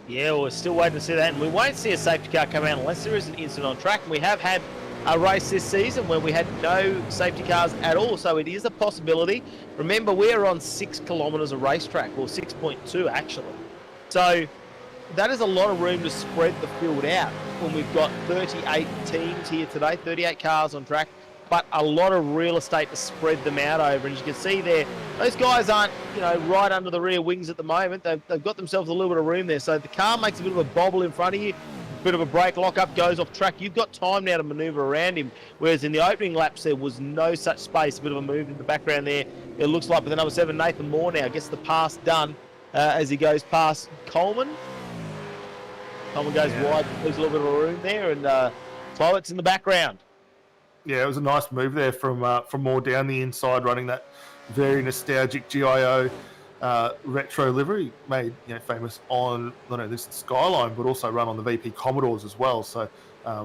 [SPEAKER 1] Yeah, we're still waiting to see that. And we won't see a safety car come out unless there is an incident on track. And we have had a race this season where we had no safety cars at all. So it is a possibility. Remember, we're on 6 kilometres of racetrack, or 6.2 actually. So that is a lot of room to spread the field out when we've got 38 teams here today, 38 cars on track, but a lot of real estate to spread them out over. And as you can see there, those guys aren't, right under the rear wings at the moment. They've got themselves a little bit of room there. So the car makes a bit of a bobble in front of you, a bit of a brake lock-up, goes off track. You've got time now to manoeuvre around him, whereas in the opening laps there was no such space. A bit of a move in the background there. It looks like with the number 7, Nathan Moore now gets the pass done as he goes past Coleman. Coleman goes wide, leaves a little bit of room there, and Clowett's in the background.
[SPEAKER 2] Yeah, it was a nice move there from Moore down the inside, running that very nostalgic GIO retro livery, made famous on not only this Skyline, but also run on the VP Commodores as well. So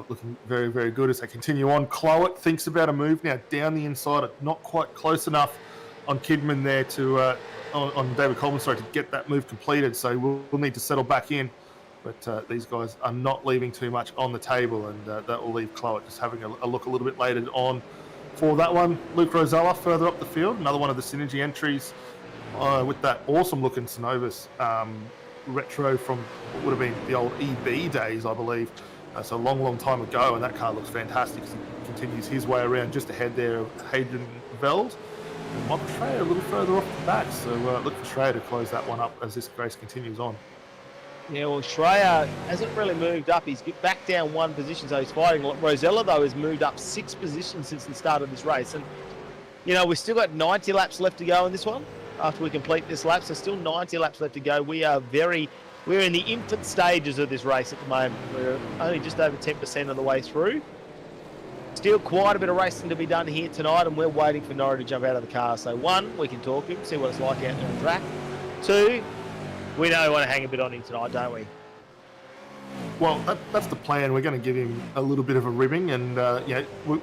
[SPEAKER 2] looking very, very good as they continue on. Clowett thinks about a move now down the inside, not quite close enough on Kidman there to on David Coleman, to get that move completed. So we'll need to settle back in. But these guys are not leaving too much on the table, and that will leave Clowett just having a look a little bit later on for that one. Luke Rosella further up the field, another one of the Synergy entries with that awesome-looking Synovus retro from what would have been the old EB days, I believe. So a long, long time ago, and that car looks fantastic as he continues his way around just ahead there of Hayden Veld. And Michael Schrader a little further off the back, so look for Schrader to close that one up as this race continues on.
[SPEAKER 1] Yeah, well, Schreier hasn't really moved up. He's back down 1 position, so he's fighting. Rosella, though, has moved up 6 positions since the start of this race. And, we've still got 90 laps left to go in this one after we complete this lap. So still 90 laps left to go. We're in the infant stages of this race at the moment. We're only just over 10% of the way through. Still quite a bit of racing to be done here tonight, and we're waiting for Norrie to jump out of the car. So 1, we can talk to him, see what it's like out there on track. 2, we know we want to hang a bit on him tonight, don't we?
[SPEAKER 2] Well, that's the plan. We're going to give him a little bit of a ribbing, and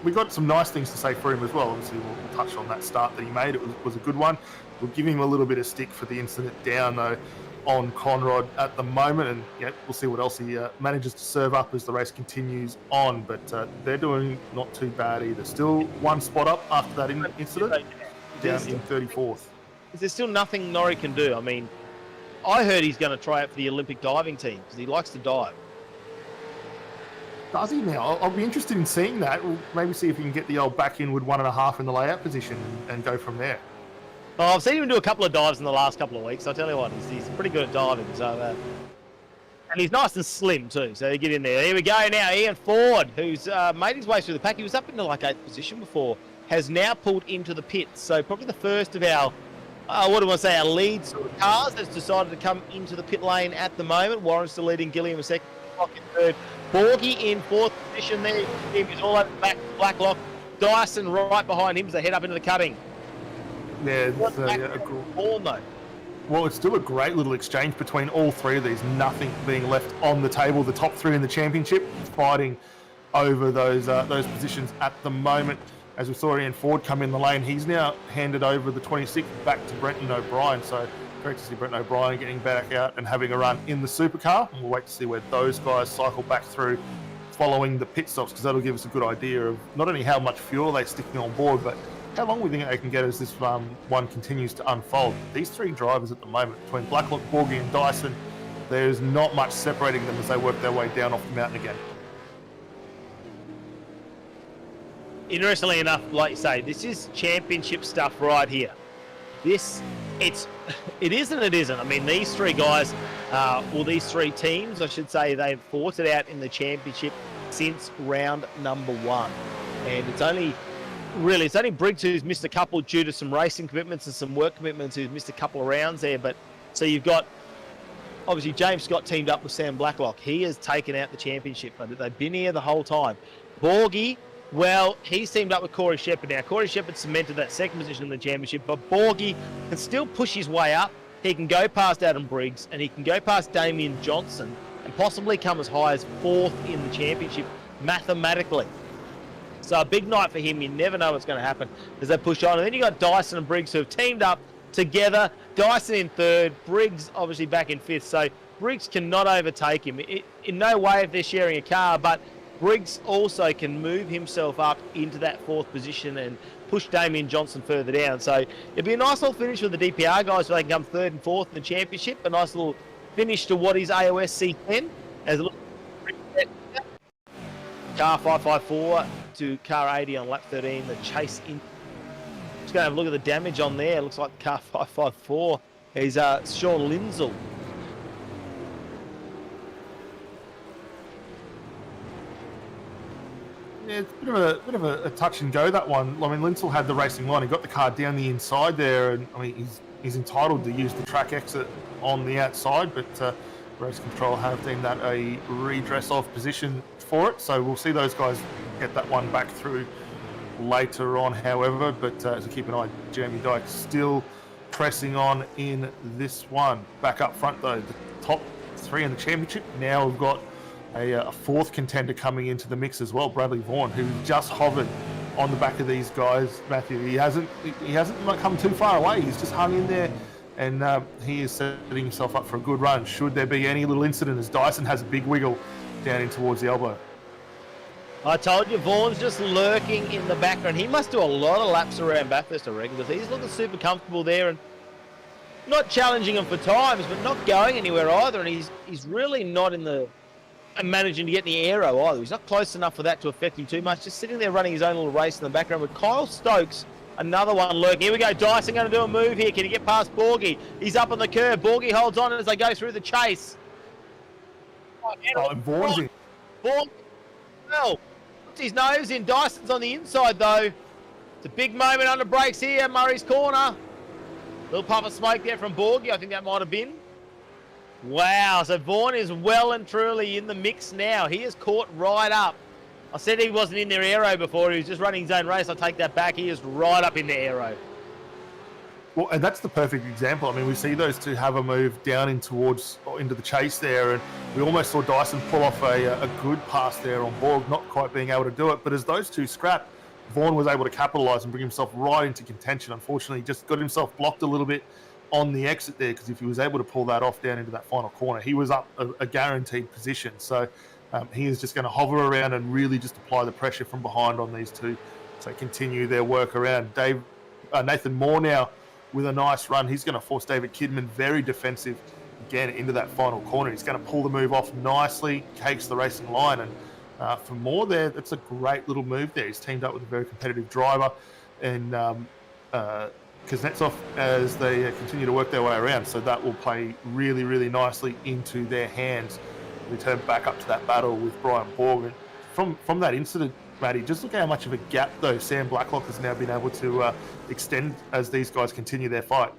[SPEAKER 2] we got some nice things to say for him as well. Obviously, we'll touch on that start that he made. It was a good one. We'll give him a little bit of stick for the incident down, though, on Conrod at the moment, and we'll see what else he manages to serve up as the race continues on. But they're doing not too bad either. Still 1 spot up after that incident, down in 34th.
[SPEAKER 1] Is there still nothing Norrie can do? I mean, I heard he's going to try out for the Olympic diving team because he likes to dive.
[SPEAKER 2] Does he now? I'll be interested in seeing that. We'll maybe see if he can get the old back in with 1.5 in the layout position and go from there.
[SPEAKER 1] Oh, I've seen him do a couple of dives in the last couple of weeks. I'll tell you what, he's pretty good at diving. So, and he's nice and slim too, so you get in there. Here we go now. Ian Ford, who's made his way through the pack. He was up into like 8th position before, has now pulled into the pits. So probably the first of our what do I want to say, our lead cars has decided to come into the pit lane at the moment. Warren's still leading, Gilliam in 2nd, Blacklock in 3rd. Borgie in 4th position there. He's all over the back, Blacklock. Dyson right behind him as they head up into the cutting.
[SPEAKER 2] Yeah, it's a cool.
[SPEAKER 1] Horn, though.
[SPEAKER 2] Well, it's still a great little exchange between all three of these. Nothing being left on the table. The top three in the championship fighting over those positions at the moment. As we saw Ian Ford come in the lane, he's now handed over the 26th back to Brenton O'Brien. So great to see Brenton O'Brien getting back out and having a run in the supercar. And we'll wait to see where those guys cycle back through following the pit stops, because that'll give us a good idea of not only how much fuel they're sticking on board, but how long we think they can get as this one continues to unfold. These three drivers at the moment, between Blacklock, Borgie and Dyson, there's not much separating them as they work their way down off the mountain again.
[SPEAKER 1] Interestingly enough, like you say, this is championship stuff right here. It is and it isn't. I mean, these three guys, these three teams, I should say, they've fought it out in the championship since round number 1. And it's only Briggs who's missed a couple due to some racing commitments and some work commitments, who's missed a couple of rounds there. But so you've got, obviously, James Scott teamed up with Sam Blacklock. He has taken out the championship, but they've been here the whole time. Borgie, well, he's teamed up with Corey Shepherd now. Corey Shepherd cemented that second position in the championship, but Borgie can still push his way up. He can go past Adam Briggs, and he can go past Damien Johnson, and possibly come as high as 4th in the championship, mathematically. So a big night for him. You never know what's going to happen as they push on. And then you got Dyson and Briggs, who have teamed up together. Dyson in 3rd, Briggs obviously back in 5th. So Briggs cannot overtake him. In no way if they're sharing a car, but Briggs also can move himself up into that 4th position and push Damien Johnson further down. So it'll be a nice little finish with the DPR guys, so they can come 3rd and 4th in the championship. A nice little finish to what is AOSC10 as a little car 554 to car 80 on lap 13. The chase in. Just going to have a look at the damage on there. Looks like the car 554 is Sean Lindsell.
[SPEAKER 2] Yeah, it's a bit of a touch and go, that one. I mean, Lindsell had the racing line. He got the car down the inside there, and I mean, he's entitled to use the track exit on the outside, but race control have deemed that a redress of position for it. So we'll see those guys get that one back through later on, however. But as we keep an eye, Jeremy Dyke still pressing on in this one. Back up front, though, the top 3 in the championship. Now we've got a 4th contender coming into the mix as well, Bradley Vaughan, who just hovered on the back of these guys. Matthew, he hasn't come too far away. He's just hung in there, and he is setting himself up for a good run should there be any little incident, as Dyson has a big wiggle down in towards the elbow.
[SPEAKER 1] I told you, Vaughan's just lurking in the background. He must do a lot of laps around Bathurst, I reckon, because he's looking super comfortable there and not challenging him for times, but not going anywhere either. And he's really not in the managing to get in the aero either. He's not close enough for that to affect him too much. Just sitting there running his own little race in the background with Kyle Stokes, another one lurking. Here we go. Dyson going to do a move here. Can he get past Borgie? He's up on the curve. Borgie holds on as they go through the chase.
[SPEAKER 2] And Vaughan's in.
[SPEAKER 1] Vaughan, well, puts his nose in. Dyson's on the inside, though. It's a big moment under brakes here. Murray's corner. Little puff of smoke there from Borgie. I think that might have been. Wow, so Vaughan is well and truly in the mix now. He is caught right up. I said he wasn't in their aero before. He was just running his own race. I take that back. He is right up in the aero.
[SPEAKER 2] Well, and that's the perfect example. I mean, we see those two have a move down into the chase there, and we almost saw Dyson pull off a good pass there on Borg, not quite being able to do it. But as those two scrap, Vaughan was able to capitalise and bring himself right into contention. Unfortunately, just got himself blocked a little bit on the exit there, because if he was able to pull that off down into that final corner, he was up a guaranteed position. So he is just going to hover around and really just apply the pressure from behind on these two, so continue their work around. Nathan Moore now with a nice run. He's going to force David Kidman, very defensive, again into that final corner. He's going to pull the move off nicely, cakes the racing line, and for Moore there, that's a great little move there. He's teamed up with a very competitive driver, and Kuznetsov as they continue to work their way around. So that will play really, really nicely into their hands. We turn back up to that battle with Brian Borg. From that incident, Matty, just look how much of a gap, though, Sam Blacklock has now been able to extend as these guys continue their fight.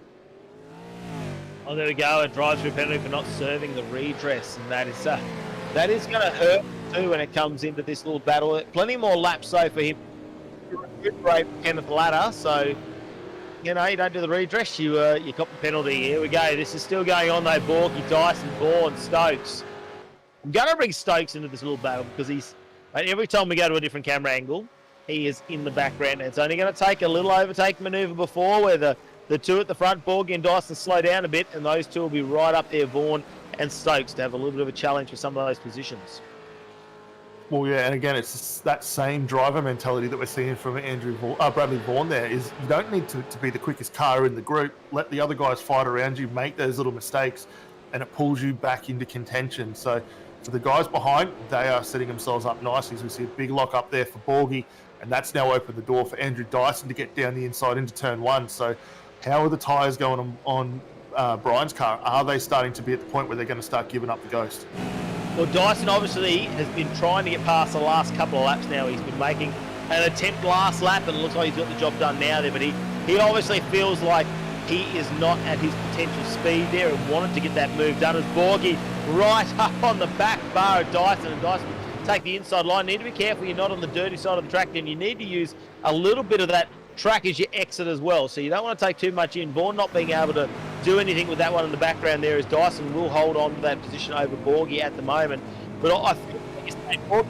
[SPEAKER 1] Oh, there we go. A drive-through penalty for not serving the redress, and that is going to hurt too when it comes into this little battle. Plenty more laps, though, for him. Good break, Kenneth Latter, so you know, you don't do the redress, you cop the penalty. Here we go. This is still going on though. Borky, Dyson, Vaughan, Stokes. I'm going to bring Stokes into this little battle because every time we go to a different camera angle, he is in the background. It's only going to take a little overtake manoeuvre before where the two at the front, Borky and Dyson, slow down a bit, and those two will be right up there, Vaughan and Stokes, to have a little bit of a challenge for some of those positions.
[SPEAKER 2] Well, yeah, and again, it's that same driver mentality that we're seeing from Bradley Vaughan there, is you don't need to be the quickest car in the group. Let the other guys fight around you, make those little mistakes, and it pulls you back into contention. So for the guys behind, they are setting themselves up nicely, as we see a big lock up there for Borgie, and that's now opened the door for Andrew Dyson to get down the inside into turn one. So how are the tyres going on Brian's car? Are they starting to be at the point where they're going to start giving up the ghost?
[SPEAKER 1] Well, Dyson obviously has been trying to get past the last couple of laps now. He's been making an attempt last lap, and it looks like he's got the job done now there. But he obviously feels like he is not at his potential speed there and wanted to get that move done. As Borgie right up on the back bar of Dyson, and Dyson take the inside line. Need to be careful you're not on the dirty side of the track, then you need to use a little bit of that track as you exit as well. So you don't want to take too much in. Vaughan not being able to do anything with that one in the background there, as Dyson will hold on to that position over Borgie at the moment. But I think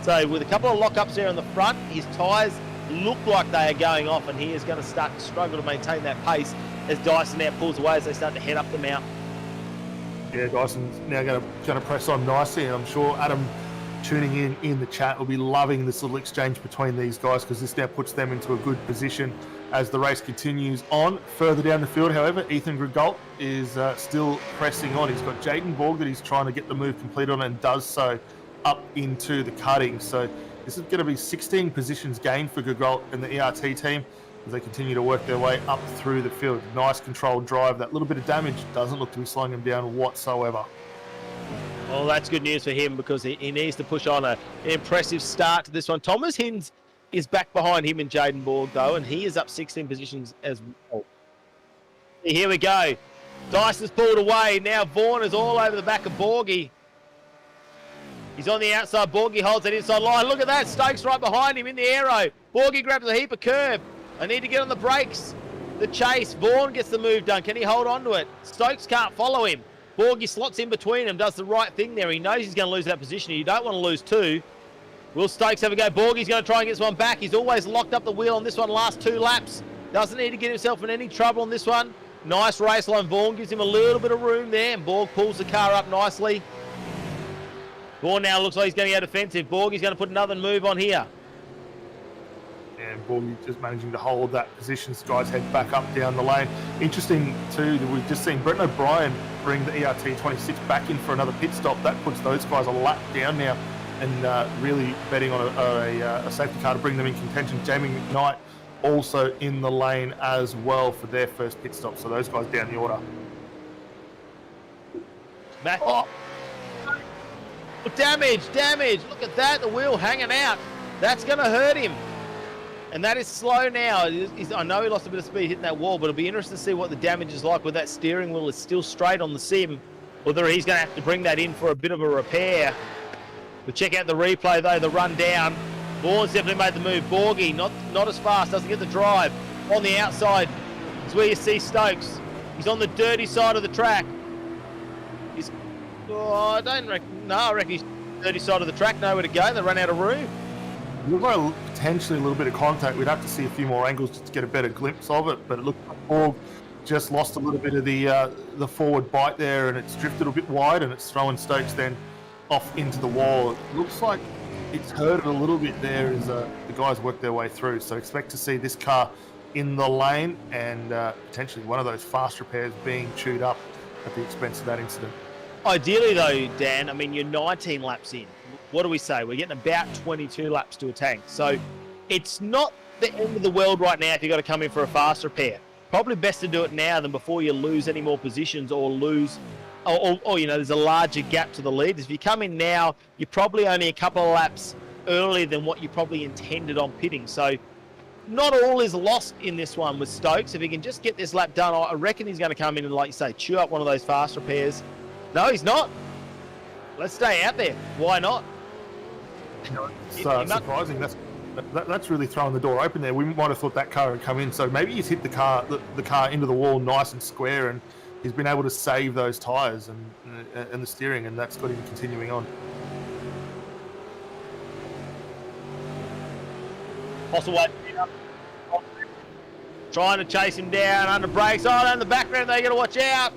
[SPEAKER 1] so with a couple of lockups there on the front, his tyres look like they are going off, and he is going to start to struggle to maintain that pace as Dyson now pulls away as they start to head up the mountain.
[SPEAKER 2] Yeah, Dyson's now going to press on nicely, and I'm sure Adam tuning in the chat will be loving this little exchange between these guys, because this now puts them into a good position as the race continues on. Further down the field, however, Ethan Grigalt is still pressing on. He's got Jaden Borg that he's trying to get the move complete on, and does so up into the cutting. So this is going to be 16 positions gained for Grigalt and the ERT team as they continue to work their way up through the field. Nice controlled drive. That little bit of damage doesn't look to be slowing him down whatsoever.
[SPEAKER 1] Well, that's good news for him, because he needs to push on an impressive start to this one. Thomas Hinds is back behind him and Jaden Borg, though, and he is up 16 positions as well. Here we go. Dyson's pulled away. Now Vaughan is all over the back of Borgie. He's on the outside. Borgie holds that inside line. Look at that. Stokes right behind him in the aero. Borgie grabs a heap of curb. I need to get on the brakes. The chase. Vaughan gets the move done. Can he hold on to it? Stokes can't follow him. Borgie slots in between them, does the right thing there. He knows he's going to lose that position. You don't want to lose two. Will Stokes have a go? Borgie's going to try and get this one back. He's always locked up the wheel on this one last two laps. Doesn't need to get himself in any trouble on this one. Nice race line. Vaughan gives him a little bit of room there, and Borg pulls the car up nicely. Vaughan now looks like he's going to go defensive. Borgie's going to put another move on here.
[SPEAKER 2] And Borgie just managing to hold that position. This guys head back up down the lane. Interesting too that we've just seen Brett O'Brien bring the ERT26 back in for another pit stop. That puts those guys a lap down now, and really betting on a safety car to bring them in contention. Jamie McKnight also in the lane as well for their first pit stop. So those guys down the order.
[SPEAKER 1] Back. Oh. Damage. Look at that. The wheel hanging out. That's going to hurt him. And that is slow now. I know he lost a bit of speed hitting that wall, but it'll be interesting to see what the damage is like with that steering wheel. It's still straight on the sim. Whether he's going to have to bring that in for a bit of a repair. We'll check out the replay, though, the run down. Vaughan's definitely made the move. Borgie, not as fast, doesn't get the drive. On the outside is where you see Stokes. He's on the dirty side of the track. I reckon he's on the dirty side of the track, nowhere to go. They run out of room.
[SPEAKER 2] We've got potentially a little bit of contact. We'd have to see a few more angles just to get a better glimpse of it, but it looked like Borg just lost a little bit of the forward bite there, and it's drifted a bit wide, and it's throwing Stokes then off into the wall. It looks like it's hurted a little bit there as the guys work their way through. So expect to see this car in the lane, and potentially one of those fast repairs being chewed up at the expense of that incident.
[SPEAKER 1] Ideally, though, Dan, I mean, you're 19 laps in. What do we say? We're getting about 22 laps to a tank. So it's not the end of the world right now if you've got to come in for a fast repair. Probably best to do it now than before you lose any more positions or there's a larger gap to the leaders. If you come in now, you're probably only a couple of laps earlier than what you probably intended on pitting. So not all is lost in this one with Stokes. If he can just get this lap done, I reckon he's going to come in and, like you say, chew up one of those fast repairs. No, he's not. Let's stay out there. Why not?
[SPEAKER 2] It's surprising. That's really throwing the door open there. We might have thought that car had come in, so maybe he's hit the car into the wall nice and square, and he's been able to save those tyres and the steering, and that's got him continuing on.
[SPEAKER 1] Postlewaite trying to chase him down under brakes. Oh, in the background, they got to watch out.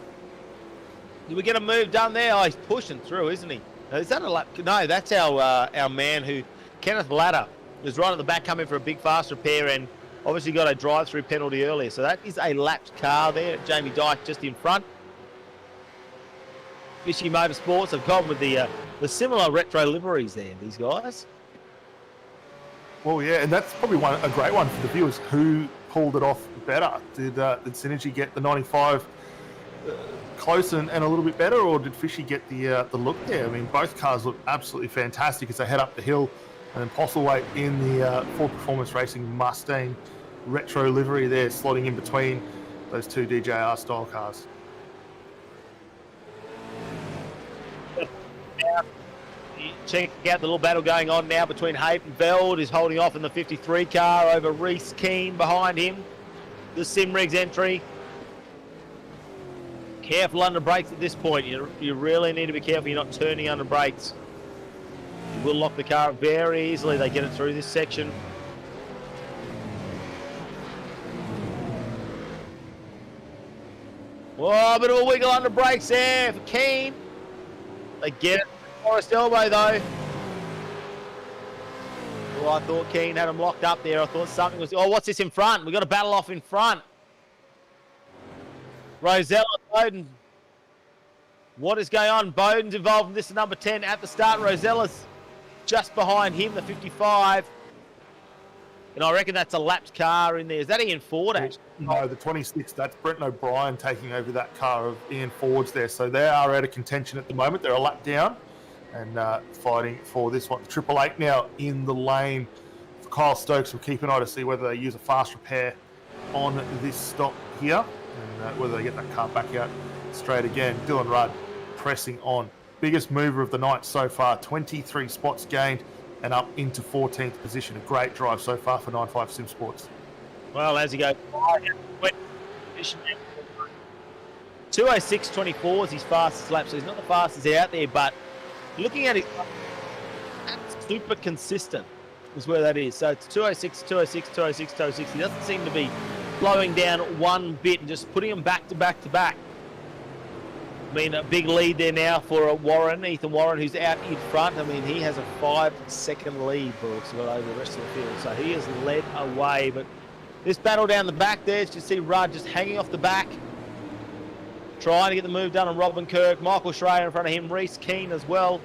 [SPEAKER 1] Did we get a move done there? Oh, he's pushing through, isn't he? Is that a lap? No, that's our man who, Kenneth Latter, was right at the back coming for a big fast repair and obviously got a drive-through penalty earlier. So that is a lapped car there. Jamie Dyke just in front. Fishy Motorsports have gone with the similar retro liveries there, these guys.
[SPEAKER 2] Well, yeah, and that's probably a great one for the viewers. Who pulled it off better? Did Synergy get the 95 close and a little bit better, or did Fishy get the look there? I mean, both cars look absolutely fantastic as they head up the hill. And then Postlewaite in the Ford Performance Racing Mustang retro livery there, slotting in between those two DJR style cars.
[SPEAKER 1] Check out the little battle going on now between Hayden Veld, who's holding off in the 53 car over Reese Keane behind him. The Simrigs entry. Careful under brakes at this point. You really need to be careful you're not turning under brakes. You will lock the car up very easily. They get it through this section. Oh, a bit of a wiggle under brakes there for Keane. They get it. Forest elbow though. Oh, I thought Keane had him locked up there. I thought something was. Oh, what's this in front? We've got a battle off in front. Rosella, Bowden. What is going on? Bowden's involved in this number 10 at the start. Rosella's just behind him, the 55. And I reckon that's a lapped car in there. Is that Ian Ford actually?
[SPEAKER 2] No, the 26. That's Brenton O'Brien taking over that car of Ian Ford's there. So they are out of contention at the moment. They're a lap down and fighting for this one. Triple Eight now in the lane. For Kyle Stokes will keep an eye to see whether they use a fast repair on this stop here and whether they get that car back out straight again. Dylan Rudd pressing on. Biggest mover of the night so far. 23 spots gained and up into 14th position. A great drive so far for 9.5 Sim Sports.
[SPEAKER 1] Well, as he goes, 2:06.24 is his fastest lap, so he's not the fastest out there, but looking at it, that's super consistent is where that is. So it's 2:06, 2:06, 2:06, 2:06. He doesn't seem to be slowing down one bit and just putting them back to back to back. I mean, a big lead there now for Warren, Ethan Warren, who's out in front. I mean, he has a 5-second lead, Brooks, over the rest of the field. So he has led away. But this battle down the back there, as you see Rudd just hanging off the back, trying to get the move done on Robin Kirk. Michael Schrader in front of him, Reese Keane as well.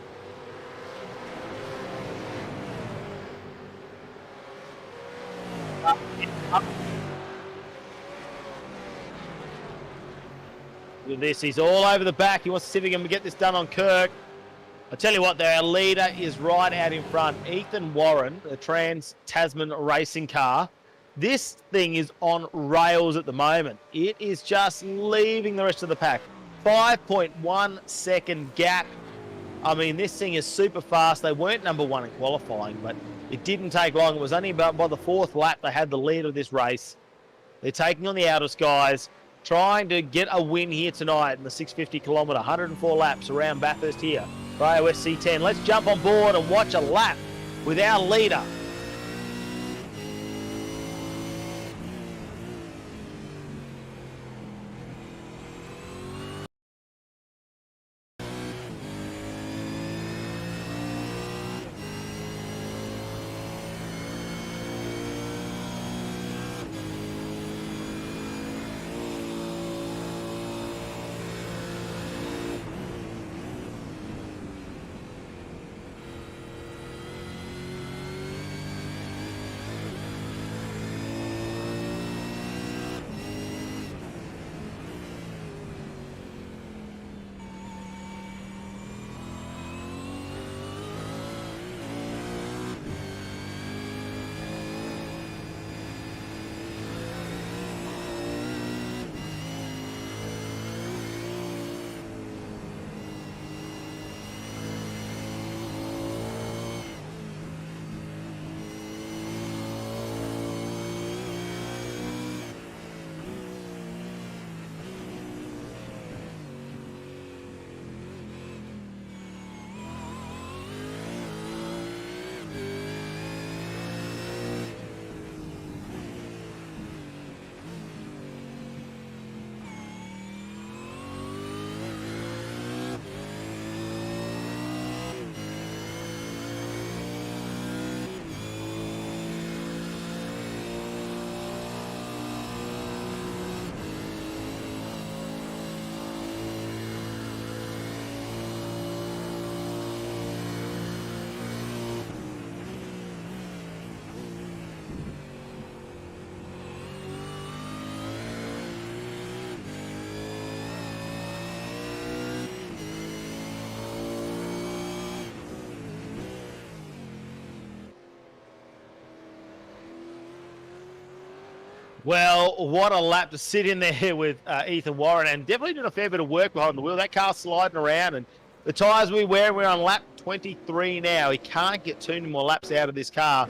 [SPEAKER 1] With this, he's all over the back. He wants to see if he can get this done on Kirk. I tell you what, our leader is right out in front. Ethan Warren, the Trans-Tasman racing car. This thing is on rails at the moment. It is just leaving the rest of the pack. 5.1 second gap. I mean, this thing is super fast. They weren't number one in qualifying, but it didn't take long. It was only about by the fourth lap they had the lead of this race. They're taking on the AOSC guys, trying to get a win here tonight in the 650 kilometre, 104 laps around Bathurst here for AOSC10. Let's jump on board and watch a lap with our leader. Well, what a lap to sit in there with Ethan Warren, and definitely did a fair bit of work behind the wheel. That car's sliding around, and the tyres we're on lap 23 now. He can't get too many more laps out of this car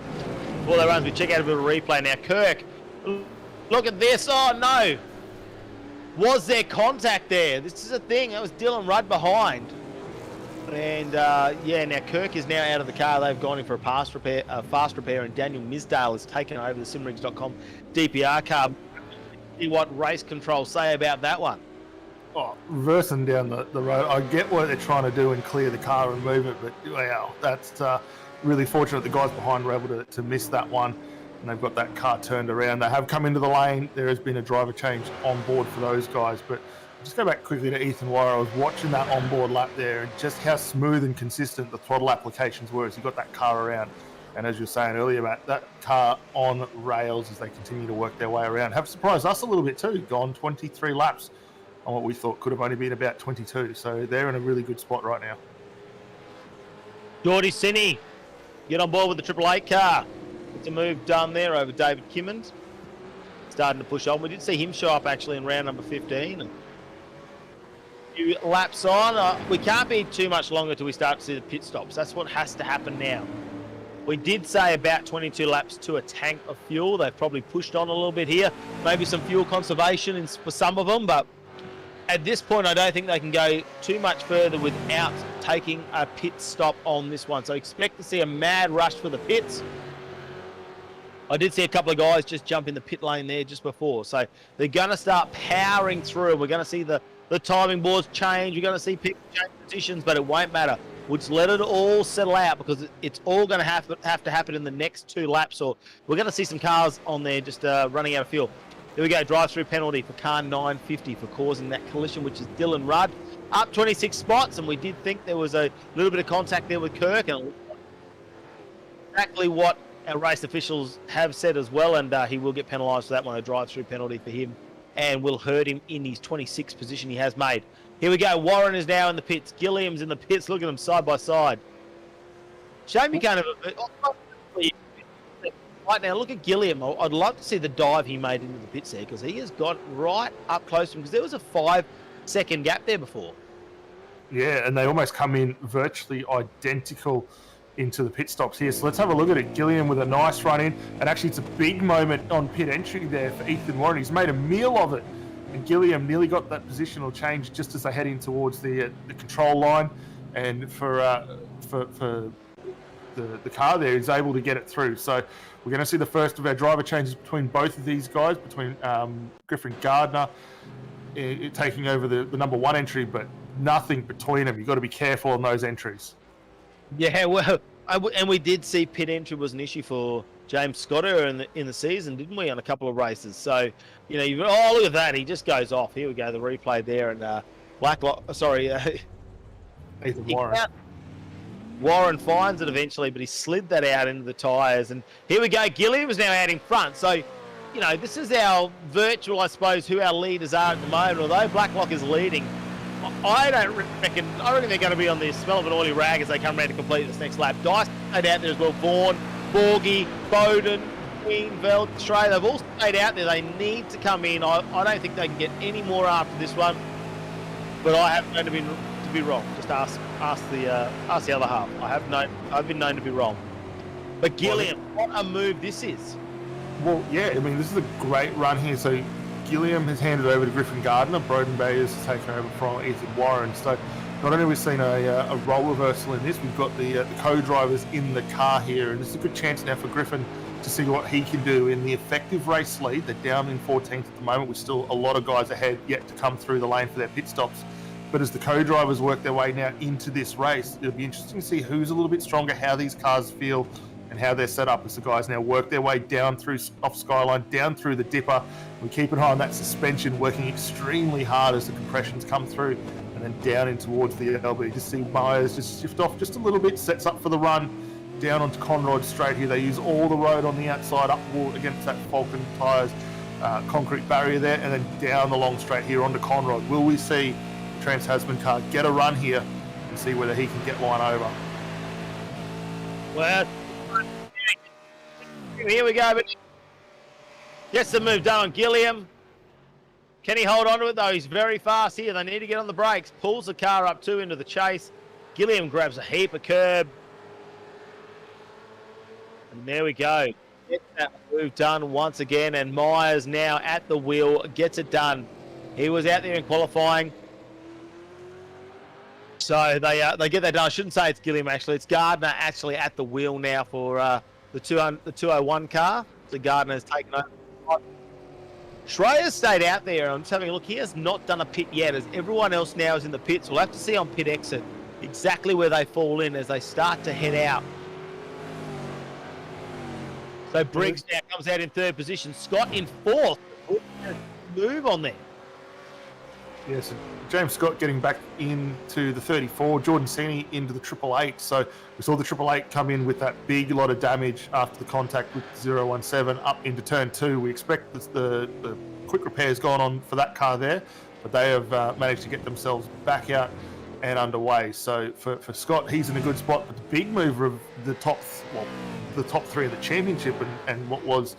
[SPEAKER 1] before they runs. We check out a bit of a replay now. Kirk, look at this. Oh, no. Was there contact there? This is a thing. That was Dylan Rudd behind. And, yeah, now Kirk is now out of the car. They've gone in for a fast repair, and Daniel Misdale has taken over the simrigs.com DPR car. See what race control say about that one.
[SPEAKER 2] Oh, reversing down the road. I get what they're trying to do and clear the car and move it, but wow, that's really fortunate the guys behind were able to miss that one, and they've got that car turned around. They have come into the lane. There has been a driver change on board for those guys, but just go back quickly to Ethan Warren. I was watching that onboard lap there and just how smooth and consistent the throttle applications were as he got that car around. And as you were saying earlier, Matt, that car on rails as they continue to work their way around have surprised us a little bit too. Gone 23 laps on what we thought could have only been about 22. So they're in a really good spot right now.
[SPEAKER 1] Geordie Sinney, get on board with the Triple Eight car. It's a move done there over David Kimmins. Starting to push on. We did see him show up actually in round number 15. And few laps on. We can't be too much longer till we start to see the pit stops. That's what has to happen now. We did say about 22 laps to a tank of fuel. They've probably pushed on a little bit here. Maybe some fuel conservation for some of them, but at this point, I don't think they can go too much further without taking a pit stop on this one. So expect to see a mad rush for the pits. I did see a couple of guys just jump in the pit lane there just before. So they're going to start powering through. We're going to see the timing boards change. We're going to see people change positions, but it won't matter. We'll just let it all settle out because it's all going to have to happen in the next 2 laps, or we're going to see some cars on there just running out of fuel. There we go, drive-through penalty for car 950 for causing that collision, which is Dylan Rudd. Up 26 spots, and we did think there was a little bit of contact there with Kirk, and exactly what our race officials have said as well, and he will get penalised for that one, a drive-through penalty for him, and will hurt him in his 26th position he has made. Here we go, Warren is now in the pits, Gilliam's in the pits, look at them side by side. Shame you can't have right now, look at Gilliam. I'd love to see the dive he made into the pits there because he has got right up close to him because there was a 5-second gap there before.
[SPEAKER 2] Yeah, and they almost come in virtually identical into the pit stops here. So let's have a look at it. Gilliam with a nice run in, and actually it's a big moment on pit entry there for Ethan Warren. He's made a meal of it, and Gilliam nearly got that positional change just as they head in towards the control line, and for the car there is able to get it through. So we're going to see the first of our driver changes between both of these guys, between Griffin Gardner taking over the number 1 entry, but nothing between them. You've got to be careful on those entries. Yeah,
[SPEAKER 1] well, and we did see pit entry was an issue for James Scotter in the season, didn't we, on a couple of races? So, you know, oh, look at that. He just goes off. Here we go, the replay there. And
[SPEAKER 2] Ethan Warren.
[SPEAKER 1] Warren finds it eventually, but he slid that out into the tyres. And here we go. Gilliam is now out in front. So, you know, this is our virtual, I suppose, who our leaders are at the moment. Although Blacklock is leading, I reckon they're going to be on the smell of an oily rag as they come around to complete this next lap. Dice stayed out there as well. Vaughan, Borgie, Bowden, Queenville, Australia, they've all stayed out there. They need to come in. I don't think they can get any more after this one. But I have known to be wrong. Just ask the other half. I've been known to be wrong. But Gilliam, what a move this is.
[SPEAKER 2] Well, yeah, I mean, this is a great run here. So Gilliam has handed over to Griffin Gardner. Broden Bayers has taken over from Ethan Warren. So not only have we seen a role reversal in this, we've got the co-drivers in the car here. And this is a good chance now for Griffin to see what he can do in the effective race lead. They're down in 14th at the moment with still a lot of guys ahead yet to come through the lane for their pit stops. But as the co-drivers work their way now into this race, it'll be interesting to see who's a little bit stronger, how these cars feel, and how they're set up as the guys now work their way down through off Skyline, down through the dipper. We keep an eye on that suspension, working extremely hard as the compressions come through, and then down in towards the LB. Just see Myers just shift off just a little bit, sets up for the run, down onto Conrod straight here. They use all the road on the outside, up against that Falcon tyres, concrete barrier there, and then down the long straight here onto Conrod. Will we see the Trans-Tasman car get a run here and see whether he can get one over?
[SPEAKER 1] Well, here we go. But Gets the move done on Gilliam. Can he hold on to it, though? He's very fast here. They need to get on the brakes. Pulls the car up, too, into the chase. Gilliam grabs a heap of curb. And there we go. Gets that move done once again. And Myers now at the wheel. Gets it done. He was out there in qualifying. So they get that done. I shouldn't say it's Gilliam, actually. It's Gardner actually at the wheel now for the 201 car. So Gardner has taken over. Schreier stayed out there. I'm just having a look. He has not done a pit yet, as everyone else now is in the pits. We'll have to see on pit exit exactly where they fall in as they start to head out. So Briggs now comes out in third position. Scott in fourth. Move on there.
[SPEAKER 2] Yes, yeah, so James Scott getting back into the 34, Jordan Sini into the 888. So we saw the 888 come in with that big lot of damage after the contact with 017 up into turn 2. We expect the quick repairs gone on for that car there, but they have managed to get themselves back out and underway. So for Scott, he's in a good spot. But the big mover of the top 3 of the championship and what was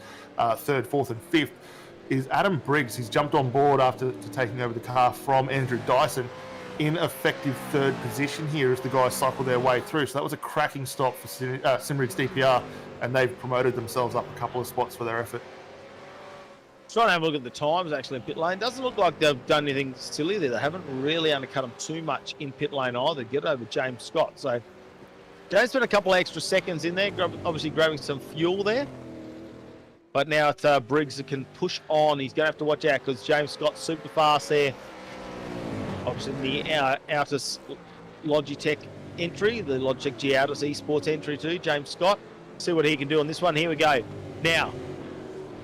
[SPEAKER 2] third, fourth, and fifth is Adam Briggs. He's jumped on board after taking over the car from Andrew Dyson in effective third position here as the guys cycle their way through. So that was a cracking stop for Simrid's DPR, and they've promoted themselves up a couple of spots for their effort.
[SPEAKER 1] Trying to have a look at the times actually in pit lane. Doesn't look like they've done anything silly there. They haven't really undercut them too much in pit lane either. Get over James Scott. So James spent a couple of extra seconds in there, obviously grabbing some fuel there. But now it's Briggs that can push on. He's going to have to watch out because James Scott's super fast there. Obviously the Autos Logitech entry, the Logitech G Autos Esports entry too, James Scott. See what he can do on this one. Here we go. Now,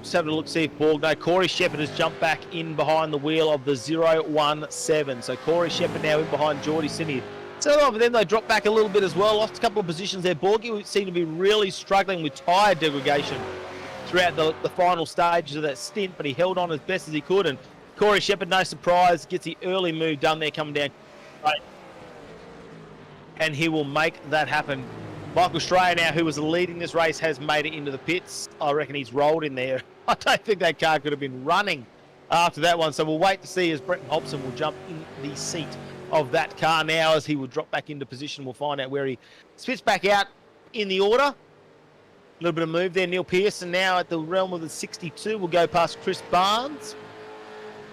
[SPEAKER 1] just having a look, see if Borg. No, Corey Shepherd has jumped back in behind the wheel of the 017. So Corey Shepherd now in behind Geordie Sini. So over them, they dropped back a little bit as well. Lost a couple of positions there. Borgie seemed to be really struggling with tyre degradation throughout the final stages of that stint, but he held on as best as he could. And Corey Shepherd, no surprise, gets the early move done there coming down. And he will make that happen. Michael Strayer now, who was leading this race, has made it into the pits. I reckon he's rolled in there. I don't think that car could have been running after that one. So we'll wait to see as Brenton Hobson will jump in the seat of that car now as he will drop back into position. We'll find out where he spits back out in the order. A little bit of move there. Neil Pearson now at the realm of the 62. Will go past Chris Barnes,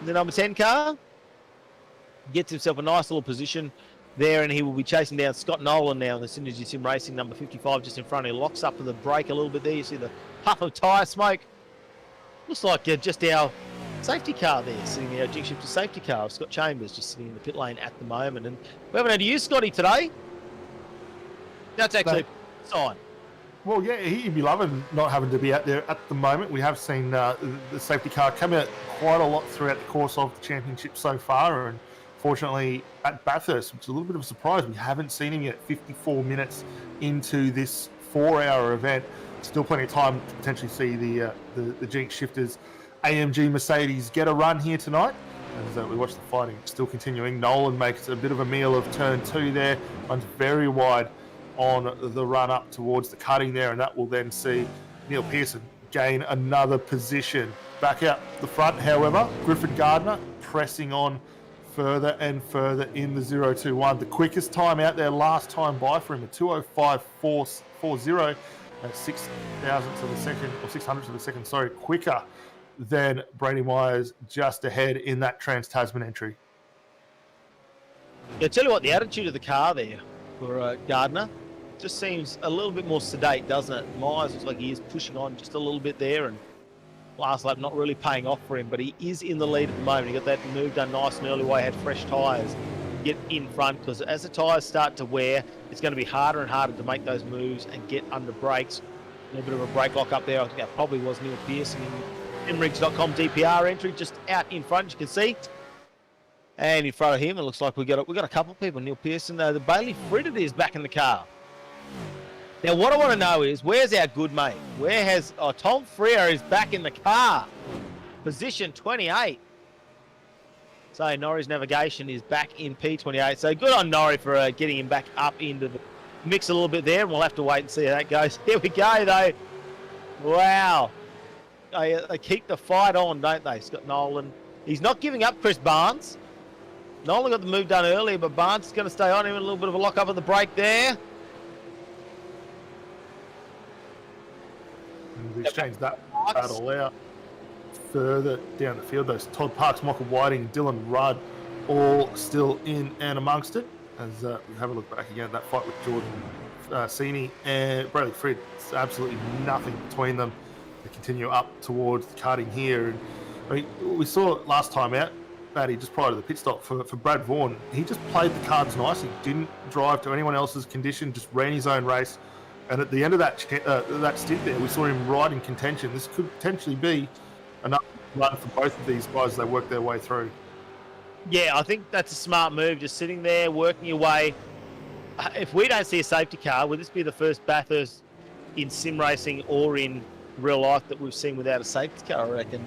[SPEAKER 1] the number 10 car. Gets himself a nice little position there, and he will be chasing down Scott Nolan now in the Synergy Sim Racing number 55 just in front. He locks up to the brake a little bit there. You see the puff of tyre smoke. Looks like just our safety car there, sitting there, Jinx Shifters safety car. Scott Chambers just sitting in the pit lane at the moment. And we haven't had to use Scotty today. That's actually a sign.
[SPEAKER 2] Well, yeah, he'd be loving not having to be out there at the moment. We have seen the safety car come out quite a lot throughout the course of the championship so far, and fortunately at Bathurst, which is a little bit of a surprise, we haven't seen him yet 54 minutes into this 4-hour event. Still plenty of time to potentially see the Jinx Shifters AMG Mercedes get a run here tonight. As we watch the fighting still continuing. Nolan makes a bit of a meal of turn 2 there, runs very wide on the run up towards the cutting there, and that will then see Neil Pearson gain another position. Back out the front, however, Griffin Gardner pressing on further and further in the 021. The quickest time out there last time by for him, a 2:05.40, at 6,000ths of a second, or 600ths of a second, sorry, quicker than Brady Myers just ahead in that Trans-Tasman entry.
[SPEAKER 1] Yeah, tell you what, the attitude of the car there for Gardner just seems a little bit more sedate, doesn't it? Myers looks like he is pushing on just a little bit there, and last lap not really paying off for him, but he is in the lead at the moment. He got that move done nice and early while he had fresh tyres. Get in front, because as the tyres start to wear, it's going to be harder and harder to make those moves and get under brakes. A little bit of a brake lock up there. I think that probably was Neil Pearson in Inrigs.com DPR entry, just out in front, you can see. And in front of him, it looks like we got a couple of people. Neil Pearson, the Bailey Fritted is back in the car. Now, what I want to know is, where's our good mate? Where has Tom Freer is back in the car, position 28. So Norrie's Navigation is back in P28. So good on Norrie for getting him back up into the mix a little bit there, and we'll have to wait and see how that goes. Here we go, though. Wow. They keep the fight on, don't they? Scott Nolan. He's not giving up Chris Barnes. Nolan got the move done earlier, but Barnes is going to stay on him. A little bit of a lock up at the break there.
[SPEAKER 2] And we exchanged that battle out further down the field. Those Todd Parks, Michael Whiting, Dylan Rudd, all still in and amongst it. As we have a look back again at that fight with Jordan Sini and Bradley Frid. It's absolutely nothing between them. They continue up towards the cutting here. And I mean, we saw it last time out, Matty, just prior to the pit stop for Brad Vaughan. He just played the cards nicely, didn't drive to anyone else's condition, just ran his own race. And at the end of that stint there, we saw him right in contention. This could potentially be enough run for both of these guys as they work their way through.
[SPEAKER 1] Yeah, I think that's a smart move, just sitting there, working your way. If we don't see a safety car, will this be the first Bathurst in sim racing or in real life that we've seen without a safety car, I reckon?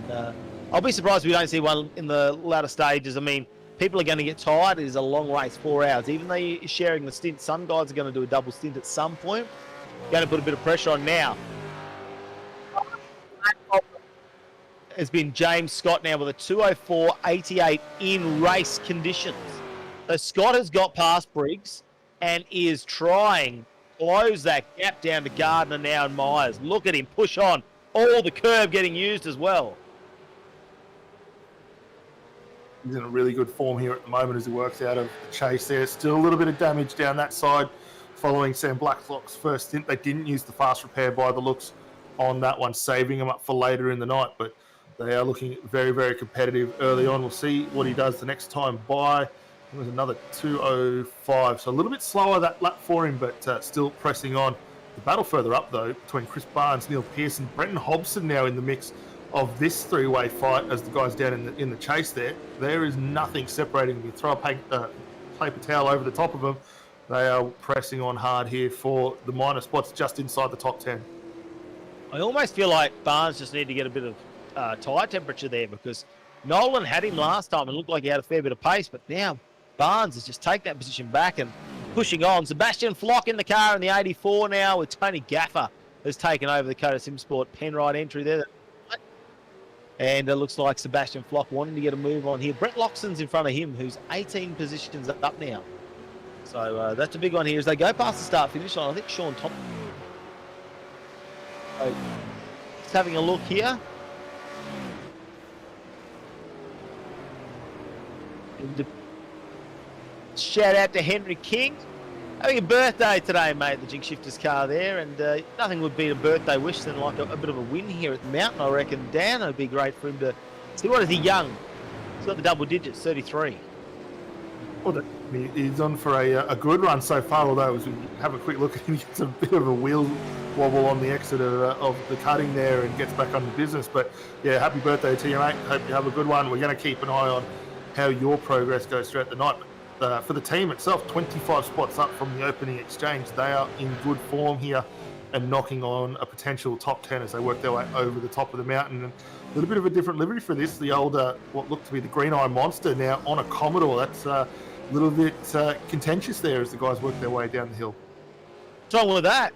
[SPEAKER 1] I'll be surprised if we don't see one in the latter stages. I mean, people are going to get tired. It is a long race, 4 hours. Even though you're sharing the stint, some guys are going to do a double stint at some point. Going to put a bit of pressure on now. Has been James Scott now with a 2:04.88 in race conditions. So Scott has got past Briggs and is trying to close that gap down to Gardner now and Myers. Look at him push on. All the curb getting used as well.
[SPEAKER 2] He's in a really good form here at the moment as he works out of the chase there. Still a little bit of damage down that side following Sam Blacklock's first stint. They didn't use the fast repair by the looks on that one, saving him up for later in the night. But they are looking very, very competitive early on. We'll see what he does the next time by. It was another 2:05. So a little bit slower that lap for him, but still pressing on. The battle further up, though, between Chris Barnes, Neil Pearson, Brenton Hobson now in the mix of this three-way fight as the guys down in the chase there. There is nothing separating them. You throw a paper towel over the top of them. They are pressing on hard here for the minor spots just inside the top 10.
[SPEAKER 1] I almost feel like Barnes just need to get a bit of tyre temperature there, because Nolan had him last time and looked like he had a fair bit of pace, but now Barnes has just taken that position back and pushing on. Sebastian Flock in the car in the 84 now with Tony Gaffer has taken over the Coda Simsport Penrite entry there. And it looks like Sebastian Flock wanting to get a move on here. Brett Loxton's in front of him, who's 18 positions up now. So that's a big one here as they go past the start-finish line. I think Sean Thompson. So, just having a look here. Shout out to Henry King. Having a birthday today, mate, the Jinx Shifters car there. And nothing would beat a birthday wish than like a bit of a win here at the mountain, I reckon. Dan, it'd be great for him to see. What is he young? He's got the double digits, 33.
[SPEAKER 2] Well, he's on for a good run so far, although as we have a quick look at him, he gets a bit of a wheel wobble on the exit of the cutting there and gets back on the business. But yeah, happy birthday to you, mate. Hope you have a good one. We're going to keep an eye on how your progress goes throughout the night. For the team itself, 25 spots up from the opening exchange. They are in good form here and knocking on a potential top 10 as they work their way over the top of the mountain. And a little bit of a different livery for this. The old, what looked to be the Green Eye Monster now on a Commodore. That's a little bit contentious there as the guys work their way down the hill.
[SPEAKER 1] What's wrong with that?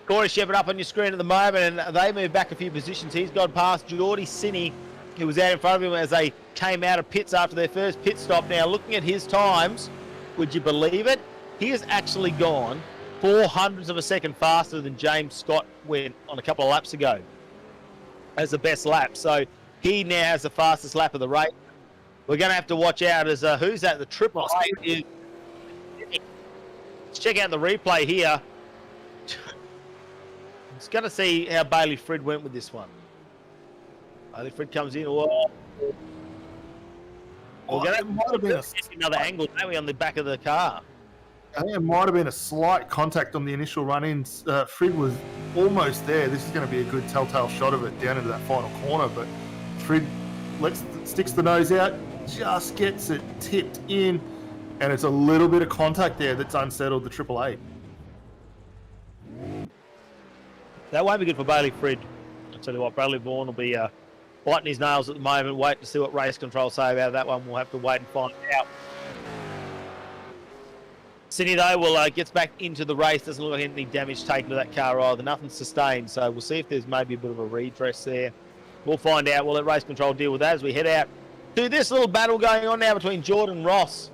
[SPEAKER 1] Corey Shepherd up on your screen at the moment, and they move back a few positions. He's gone past Geordie Sinney, who was out in front of him as they came out of pits after their first pit stop. Now, looking at his times, would you believe it? He has actually gone 0.04 of a second faster than James Scott went on a couple of laps ago as the best lap. So he now has the fastest lap of the race. We're going to have to watch out as who's that? The triple eight. Let's check out the replay here. It's going to see how Bailey Frid went with this one. Bailey Frid comes in. Whoa. We're going to
[SPEAKER 2] might have been
[SPEAKER 1] another angle, don't we, on the back of the car?
[SPEAKER 2] I think it might have been a slight contact on the initial run-ins. Frid was almost there. This is going to be a good telltale shot of it down into that final corner. But Frid sticks the nose out, just gets it tipped in, and it's a little bit of contact there that's unsettled the Triple Eight.
[SPEAKER 1] That won't be good for Bailey Frid. I'll tell you what, Bradley Vaughan will be biting his nails at the moment, waiting to see what race control say about that one. We'll have to wait and find out. Sydney, though, gets back into the race. Doesn't look like any damage taken to that car either. Nothing sustained. So we'll see if there's maybe a bit of a redress there. We'll find out. We'll let race control deal with that as we head out to this little battle going on now between Jordan Ross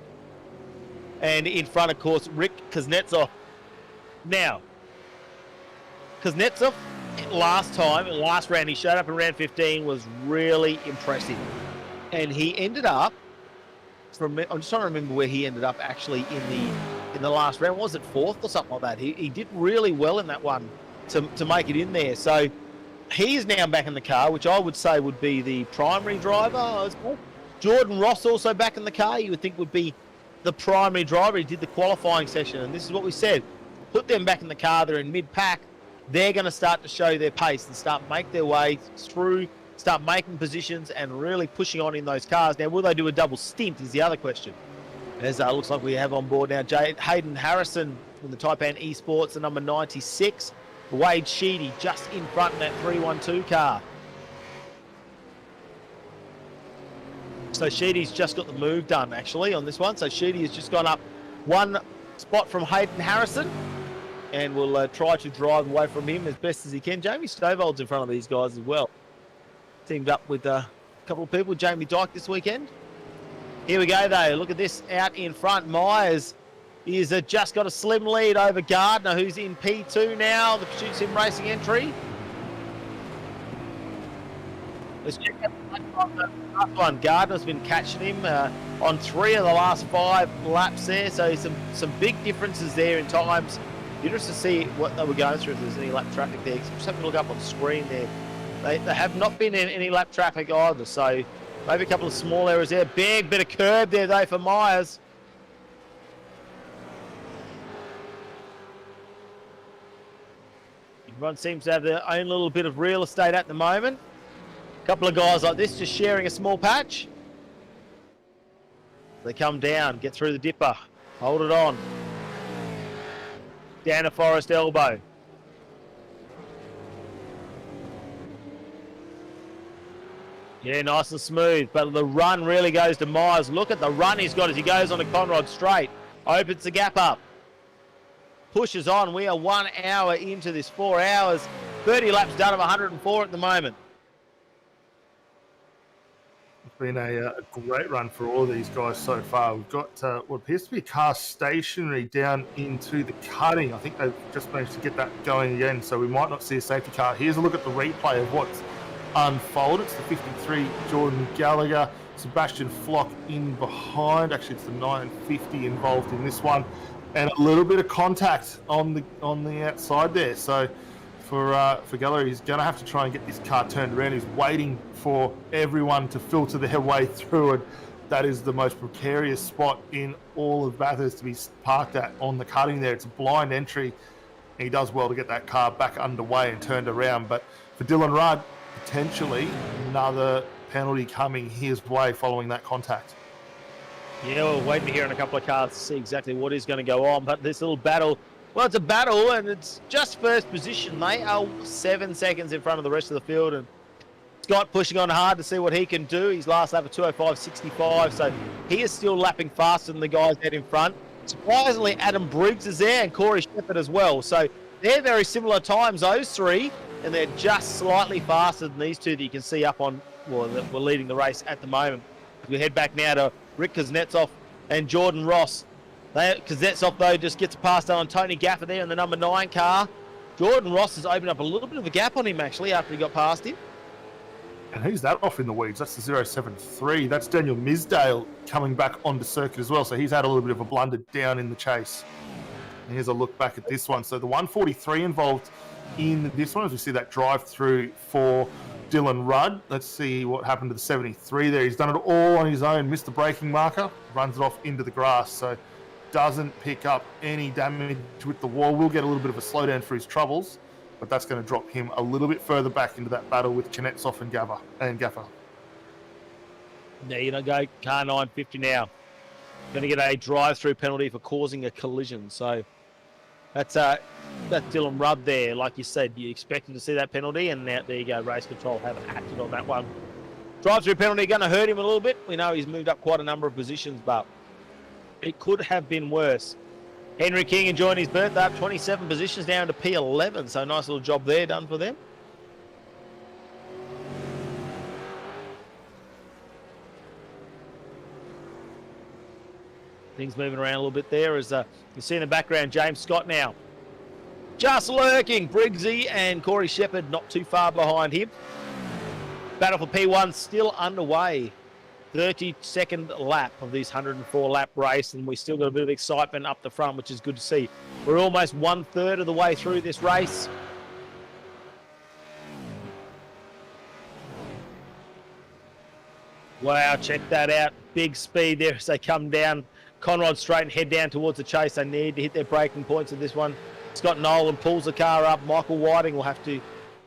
[SPEAKER 1] and in front, of course, Rick Kuznetsov. Now, Kuznetsov, last round, he showed up in round 15, was really impressive. And he ended up, I'm just trying to remember where he ended up actually in the last round. Was it fourth or something like that? He did really well in that one to make it in there. So he is now back in the car, which I would say would be the primary driver. Jordan Ross also back in the car, you would think would be the primary driver. He did the qualifying session, and this is what we said. Put them back in the car. They're in mid-pack. They're going to start to show their pace and start make their way through, start making positions and really pushing on in those cars. Now, will they do a double stint is the other question. As looks like we have on board now Hayden Harrison from the Taipan Esports, the number 96. Wade Sheedy just in front in that 312 car. So Sheedy's just got the move done actually on this one. So Sheedy has just gone up one spot from Hayden Harrison and will try to drive away from him as best as he can. Jamie Stovald's in front of these guys as well. Teamed up with a couple of people. Jamie Dyke this weekend. Here we go though. Look at this out in front. Myers is just got a slim lead over Gardner, who's in P2 now, the Pursuit Sim Racing entry. Let's check out the last one. Gardner's been catching him on 3 of the last 5 laps there, so some big differences there in times. Interesting to see what they were going through, if there's any lap traffic there. Just having to look up on the screen there. They have not been in any lap traffic either, so maybe a couple of small errors there. Big bit of curb there though for Myers. Everyone seems to have their own little bit of real estate at the moment. A couple of guys like this just sharing a small patch. They come down, get through the dipper, hold it on. Down a Forest elbow. Yeah, nice and smooth, but the run really goes to Myers. Look at the run he's got as he goes on a Conrod straight. Opens the gap up. Pushes on. We are 1 hour into this, 4 hours. 30 laps done of 104 at the moment.
[SPEAKER 2] It's been a great run for all of these guys so far. We've got what appears to be a car stationary down into the cutting. I think they've just managed to get that going again, so we might not see a safety car. Here's a look at the replay of what's unfolded. It's the 53 Jordan Gallagher, Sebastian Flock in behind. Actually, it's the 950 involved in this one. And a little bit of contact on the outside there. So for Gallagher, he's going to have to try and get this car turned around. He's waiting for everyone to filter their way through it. That is the most precarious spot in all of Bathurst to be parked at on the cutting there. It's a blind entry. He does well to get that car back underway and turned around. But for Dylan Rudd, potentially another penalty coming his way following that contact.
[SPEAKER 1] Yeah, we're waiting to hear in a couple of cars to see exactly what is going to go on. But this little battle, well, it's a battle, and it's just first position. They are 7 seconds in front of the rest of the field, and Scott pushing on hard to see what he can do. His last lap of 2:05.65, so he is still lapping faster than the guys out in front. Surprisingly, Adam Briggs is there and Corey Shepherd as well. So they're very similar times, those three, and they're just slightly faster than these two that you can see up on, well, that we're leading the race at the moment. We head back now to Rick Kuznetsov and Jordan Ross. Kuznetsov, though, just gets past on Tony Gaffer there in the number 9 car. Jordan Ross has opened up a little bit of a gap on him, actually, after he got past him.
[SPEAKER 2] And who's that off in the weeds? That's the 073. That's Daniel Misdale coming back onto circuit as well. So he's had a little bit of a blunder down in the chase. And here's a look back at this one. So the 143 involved in this one, as we see that drive through for Dylan Rudd. Let's see what happened to the 73 there. He's done it all on his own, missed the braking marker, runs it off into the grass. So doesn't pick up any damage with the wall. Will get a little bit of a slowdown for his troubles, but that's going to drop him a little bit further back into that battle with Kuznetsov and Gaffer.
[SPEAKER 1] Now you're going to go car 950 now. Going to get a drive-through penalty for causing a collision. So that's Dylan Rudd there. Like you said, you expected to see that penalty, and now there you go. Race control haven't acted on that one. Drive-through penalty going to hurt him a little bit. We know he's moved up quite a number of positions, but it could have been worse. Henry King enjoying his birthday up 27 positions down to P11. So nice little job there done for them. Things moving around a little bit there as you see in the background, James Scott now. Just lurking. Briggsy and Corey Shepherd not too far behind him. Battle for P1 still underway. 32nd lap of this 104 lap race, and we still got a bit of excitement up the front, which is good to see. We're almost 1/3 of the way through this race. Wow, check that out. Big speed there as they come down Conrod Straight and head down towards the chase. They need to hit their braking points of this one. Scott Nolan pulls the car up. Michael Whiting will have to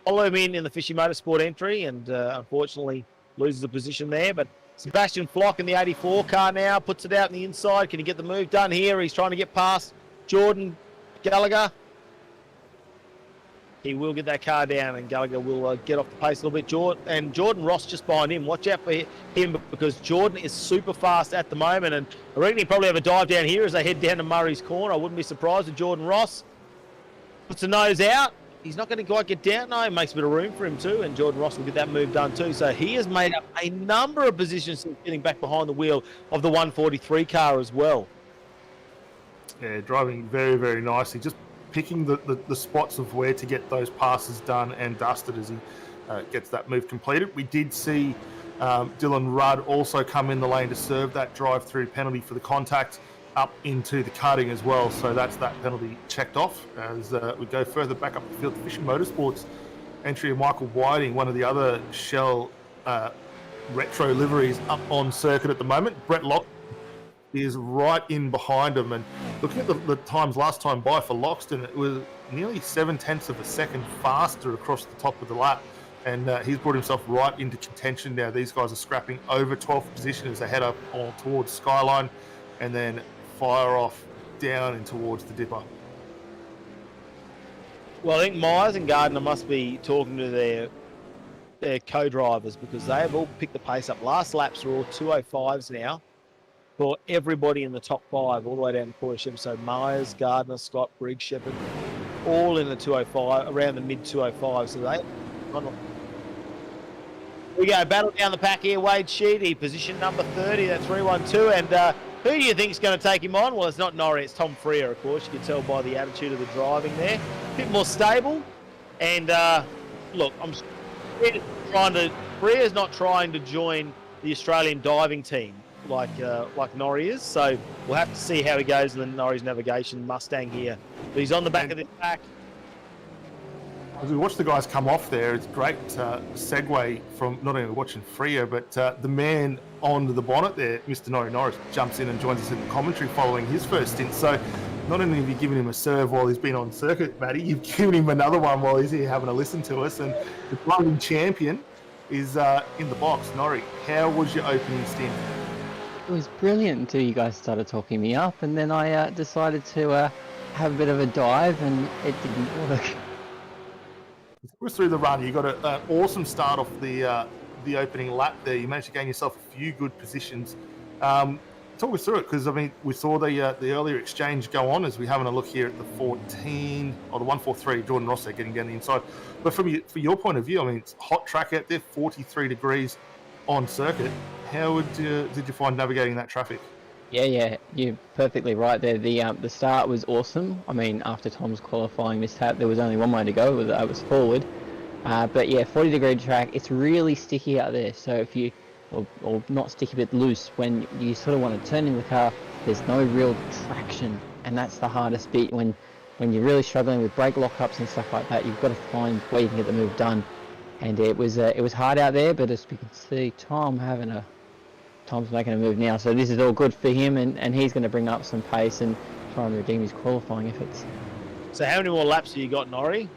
[SPEAKER 1] follow him in the Fishy Motorsport entry and unfortunately loses the position there. But Sebastian Flock in the 84 car now puts it out on the inside. Can he get the move done here? He's trying to get past Jordan Gallagher. He will get that car down and Gallagher will get off the pace a little bit. Jordan Ross just behind him. Watch out for him because Jordan is super fast at the moment, and I reckon he'll probably have a dive down here as they head down to Murray's Corner. I wouldn't be surprised if Jordan Ross puts the nose out. He's not going to quite get down. No, it makes a bit of room for him too, and Jordan Ross will get that move done too. So he has made up a number of positions since getting back behind the wheel of the 143 car as well.
[SPEAKER 2] Yeah, driving very, very nicely. Just picking the spots of where to get those passes done and dusted as he gets that move completed. We did see Dylan Rudd also come in the lane to serve that drive-through penalty for the contact up into the cutting as well. So that's that penalty checked off. As we go further back up the field, the Fishy Motorsports entry of Michael Whiting, one of the other Shell retro liveries up on circuit at the moment. Brett Lock is right in behind him, and looking at the times last time by for Loxton, it was nearly 0.7 of a second faster across the top of the lap, and he's brought himself right into contention now. These guys are scrapping over 12th position as they head up on towards Skyline and then fire off down and towards the Dipper.
[SPEAKER 1] Well, I think Myers and Gardner must be talking to their co-drivers because they have all picked the pace up. Last laps are all 2:05s now for everybody in the top 5, all the way down to Corey Shepherd. So Myers, Gardner, Scott, Briggs, Shepherd, all in the 2:05, around the mid 2:05. So they. We go battle down the pack here. Wade Sheedy, position number 30. That's 312, and who do you think is going to take him on? Well, it's not Norrie, it's Tom Freer, of course. You can tell by the attitude of the driving there. A bit more stable. And look, Freer's not trying to join the Australian diving team like Norrie is. So we'll have to see how he goes in the Norrie's Navigation Mustang here. But he's on the back of this pack.
[SPEAKER 2] As we watch the guys come off there, it's a great segue from not only watching Freer, but the man on the bonnet there, Mr. Norrie Norris, jumps in and joins us in the commentary following his first stint. So not only have you given him a serve while he's been on circuit, Matty, you've given him another one while he's here having a listen to us. And the bloody champion is in the box. Norrie, how was your opening stint?
[SPEAKER 3] It was brilliant until you guys started talking me up, and then I decided to have a bit of a dive, and it didn't work.
[SPEAKER 2] It was through the run. You got an awesome start off the opening lap there. You managed to gain yourself a few good positions. Talk us through it, because I mean we saw the earlier exchange go on as we're having a look here at the 14 or the 143. Jordan Ross there getting down the inside. But from your point of view, I mean it's a hot track out there, 43 degrees on circuit. How did you find navigating that traffic?
[SPEAKER 3] Yeah, you're perfectly right there. The start was awesome. I mean, after Tom's qualifying mishap, there was only one way to go. That was forward. But yeah, 40-degree track. It's really sticky out there. So if you, or not sticky, but loose, when you sort of want to turn in the car, there's no real traction, and that's the hardest bit. When you're really struggling with brake lockups and stuff like that, you've got to find where you can get the move done. And it was hard out there. But as we can see, Tom's making a move now, so this is all good for him, and he's going to bring up some pace and try and redeem his qualifying efforts.
[SPEAKER 1] So how many more laps have you got, Norrie?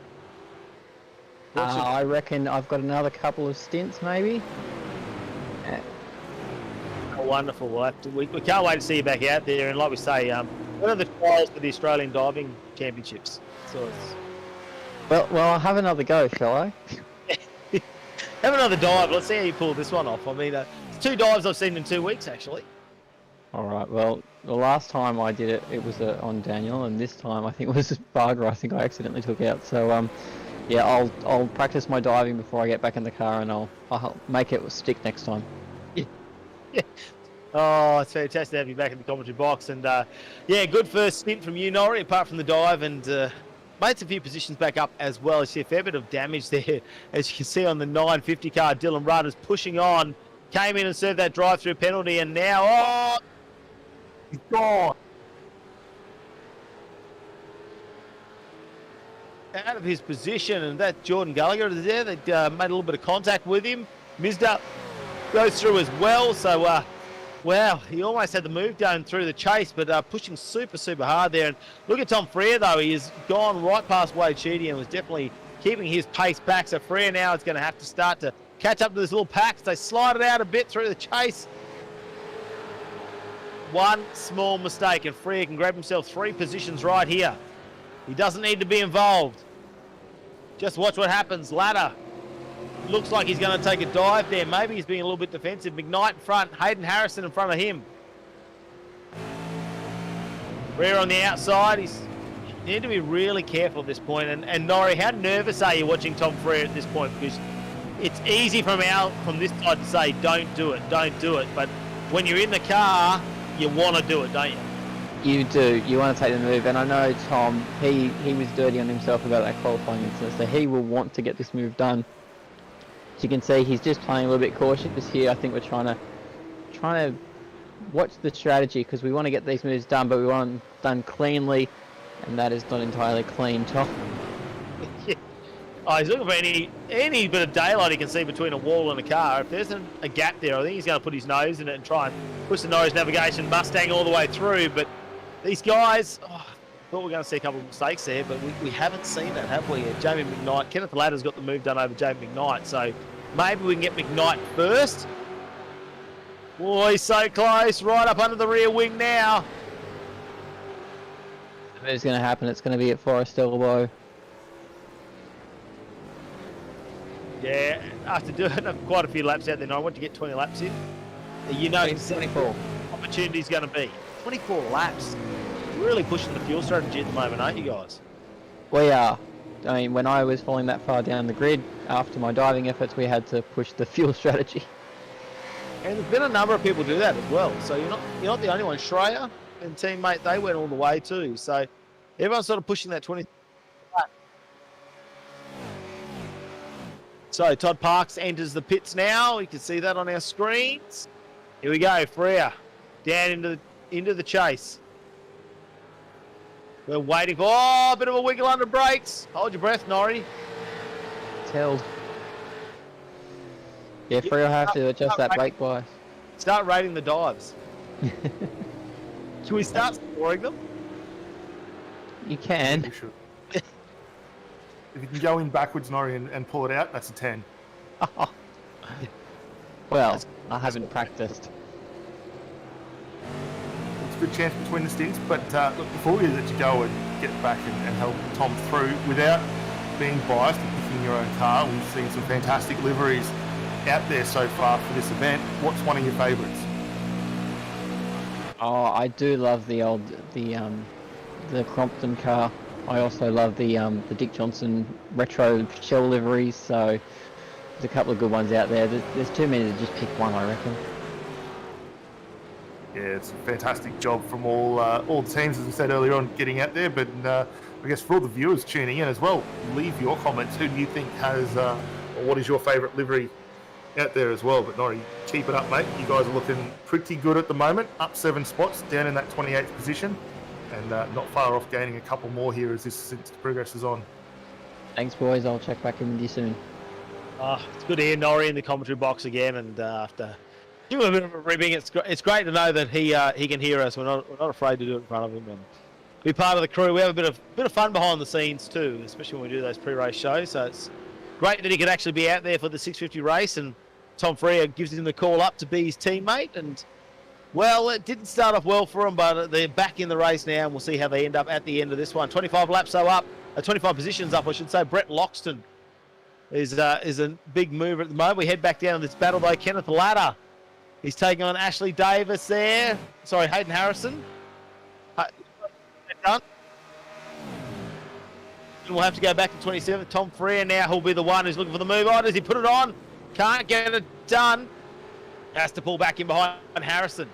[SPEAKER 3] I reckon I've got another couple of stints, maybe.
[SPEAKER 1] Oh, wonderful. We can't wait to see you back out there, and like we say, what are the trials for the Australian Diving Championships? So
[SPEAKER 3] Well, I'll have another go, shall I?
[SPEAKER 1] have another dive. Let's see how you pull this one off. I mean, it's 2 dives I've seen in 2 weeks, actually.
[SPEAKER 3] All right. Well, the last time I did it, it was on Daniel, and this time I think it was Barger. I think I accidentally took out. So yeah, I'll practice my diving before I get back in the car, and I'll make it stick next time.
[SPEAKER 1] Yeah. Oh, it's fantastic to have you back in the commentary box. And yeah, good first stint from you, Norrie, apart from the dive, and made some few positions back up as well. You see a fair bit of damage there. As you can see on the 950 car, Dylan Rudd is pushing on. Came in and served that drive-through penalty, and now, he's gone. Out of his position, and that Jordan Gallagher is there. They made a little bit of contact with him. Mizda goes through as well, so wow, he almost had the move going through the chase, but pushing super hard there. And look at Tom Frere, though. He has gone right past Wade Sheedy and was definitely keeping his pace back. So Frere now is going to have to start to catch up to this little pack. They slide it out a bit through the chase. One small mistake, and Frere can grab himself 3 positions right here. He doesn't need to be involved. Just watch what happens. Ladder. Looks like he's going to take a dive there. Maybe he's being a little bit defensive. McKnight in front. Hayden Harrison in front of him. Frere on the outside. You need to be really careful at this point. And Norrie, how nervous are you watching Tom Frere at this point? Because it's easy from this side to say, don't do it. But when you're in the car, you want to do it, don't you?
[SPEAKER 3] You do. You want to take the move. And I know Tom, he was dirty on himself about that qualifying incident. So he will want to get this move done. As you can see, he's just playing a little bit cautious here. I think we're trying to watch the strategy, because we want to get these moves done, but we want them done cleanly, and that is not entirely clean, Tom.
[SPEAKER 1] Yeah. Oh, he's looking for any bit of daylight he can see between a wall and a car. If there's a gap there, I think he's going to put his nose in it and try and push the Norwich Navigation Mustang all the way through. But these guys, I thought we were going to see a couple of mistakes there, but we haven't seen that, have we? Jamie McKnight, Kenneth Ladder's got the move done over Jamie McKnight, so maybe we can get McKnight first. Boy, he's so close, right up under the rear wing now.
[SPEAKER 3] The move's going to happen. It's going to be at Forest Elbow.
[SPEAKER 1] Yeah, after doing quite a few laps out there, I want to get 20 laps in. You know exactly what the opportunity's going to be. 24 laps. Really pushing the fuel strategy at the moment, aren't you guys?
[SPEAKER 3] We are. I mean, when I was falling that far down the grid, after my diving efforts, we had to push the fuel strategy.
[SPEAKER 1] And there's been a number of people do that as well. So you're not the only one. Schreier and teammate, they went all the way too. So everyone's sort of pushing that 20. So Todd Parks enters the pits now. You can see that on our screens. Here we go, Frere down into the chase. We're waiting for a bit of a wiggle under brakes. Hold your breath, Norrie.
[SPEAKER 3] It's held. Yeah, Free will have to adjust that brake bias.
[SPEAKER 1] Start rating the dives. Should we start scoring them?
[SPEAKER 3] You can.
[SPEAKER 2] You should. If you can go in backwards, Norrie, and pull it out, that's a 10.
[SPEAKER 3] Well, I haven't practiced.
[SPEAKER 2] It's a good chance between the stints, but look, before we let you go and get back and help Tom through, without being biased and picking your own car, we've seen some fantastic liveries out there so far for this event. What's one of your favourites?
[SPEAKER 3] Oh, I do love the Crompton car. I also love the Dick Johnson retro shell liveries. So there's a couple of good ones out there. There's too many to just pick one, I reckon.
[SPEAKER 2] Yeah, it's a fantastic job from all the teams, as I said earlier on, getting out there. But I guess for all the viewers tuning in as well, leave your comments. Who do you think has, or what is your favourite livery out there as well? But Norrie, keep it up, mate. You guys are looking pretty good at the moment. Up 7 spots, down in that 28th position. And not far off gaining a couple more here as this progresses on.
[SPEAKER 3] Thanks, boys. I'll check back in with you soon.
[SPEAKER 1] It's good to hear Norrie in the commentary box again, and after giving a bit of a ribbing, it's great to know that he can hear us. We're not afraid to do it in front of him and be part of the crew. We have a bit of fun behind the scenes too, especially when we do those pre-race shows. So it's great that he could actually be out there for the 650 race, and Tom Frere gives him the call up to be his teammate. And well, it didn't start off well for them, but they're back in the race now, and we'll see how they end up at the end of this one. 25 laps up, 25 positions up, I should say. Brett Loxton is a big mover at the moment. We head back down to this battle, though. Kenneth Ladder He's taking on Ashley Davis there. Sorry, Hayden Harrison. Done. We'll have to go back to 27th. Tom Freer now, who'll be the one who's looking for the move on. Does he put it on? Can't get it done. Has to pull back in behind Harrison.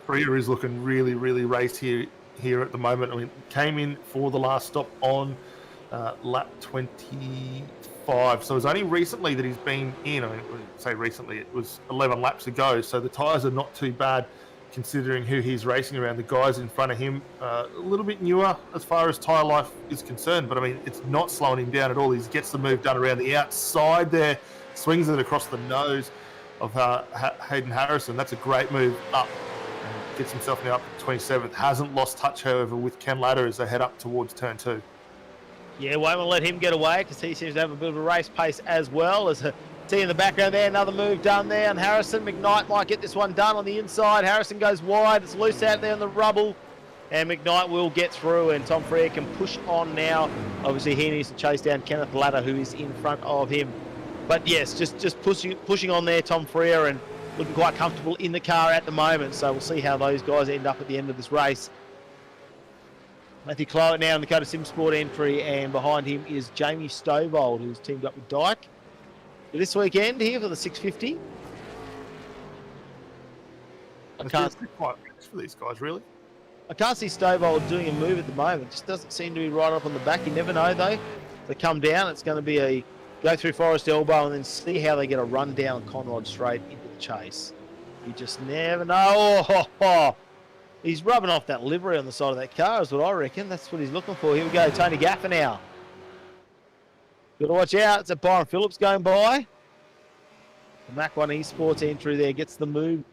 [SPEAKER 2] Freer is looking really, really raced here at the moment. I mean, came in for the last stop on lap 25. So it was only recently that he's been in. I mean, say recently, it was 11 laps ago. So the tyres are not too bad considering who he's racing around. The guys in front of him, a little bit newer as far as tyre life is concerned. But I mean, it's not slowing him down at all. He gets the move done around the outside there, swings it across the nose of Hayden Harrison. That's a great move up. Gets himself now up to 27th. Hasn't lost touch, however, with Ken Ladder as they head up towards turn 2.
[SPEAKER 1] Yeah, won't let him get away because he seems to have a bit of a race pace as well. As see in the background there, another move done there. And Harrison, McKnight might get this one done on the inside. Harrison goes wide. It's loose out there in the rubble. And McKnight will get through, and Tom Freer can push on now. Obviously, he needs to chase down Kenneth Ladder, who is in front of him. But yes, just pushing on there, Tom Freer, and looking quite comfortable in the car at the moment. So we'll see how those guys end up at the end of this race. Matthew Clowett now in the Dakota Simsport entry, and behind him is Jamie Stovold, who's teamed up with Dyke for this weekend here for the 650.
[SPEAKER 2] It's quite rich for these guys, really.
[SPEAKER 1] I can't see Stovold doing a move at the moment. Just doesn't seem to be right up on the back. You never know, though. If they come down, it's going to be a go through Forest Elbow and then see how they get a run down Conrod straight into the chase. You just never know. Oh. He's rubbing off that livery on the side of that car is what I reckon. That's what he's looking for. Here we go, Tony Gaffer now. Got to watch out. It's a Byron Phillips going by. The Mac 1 Esports entry there gets the move.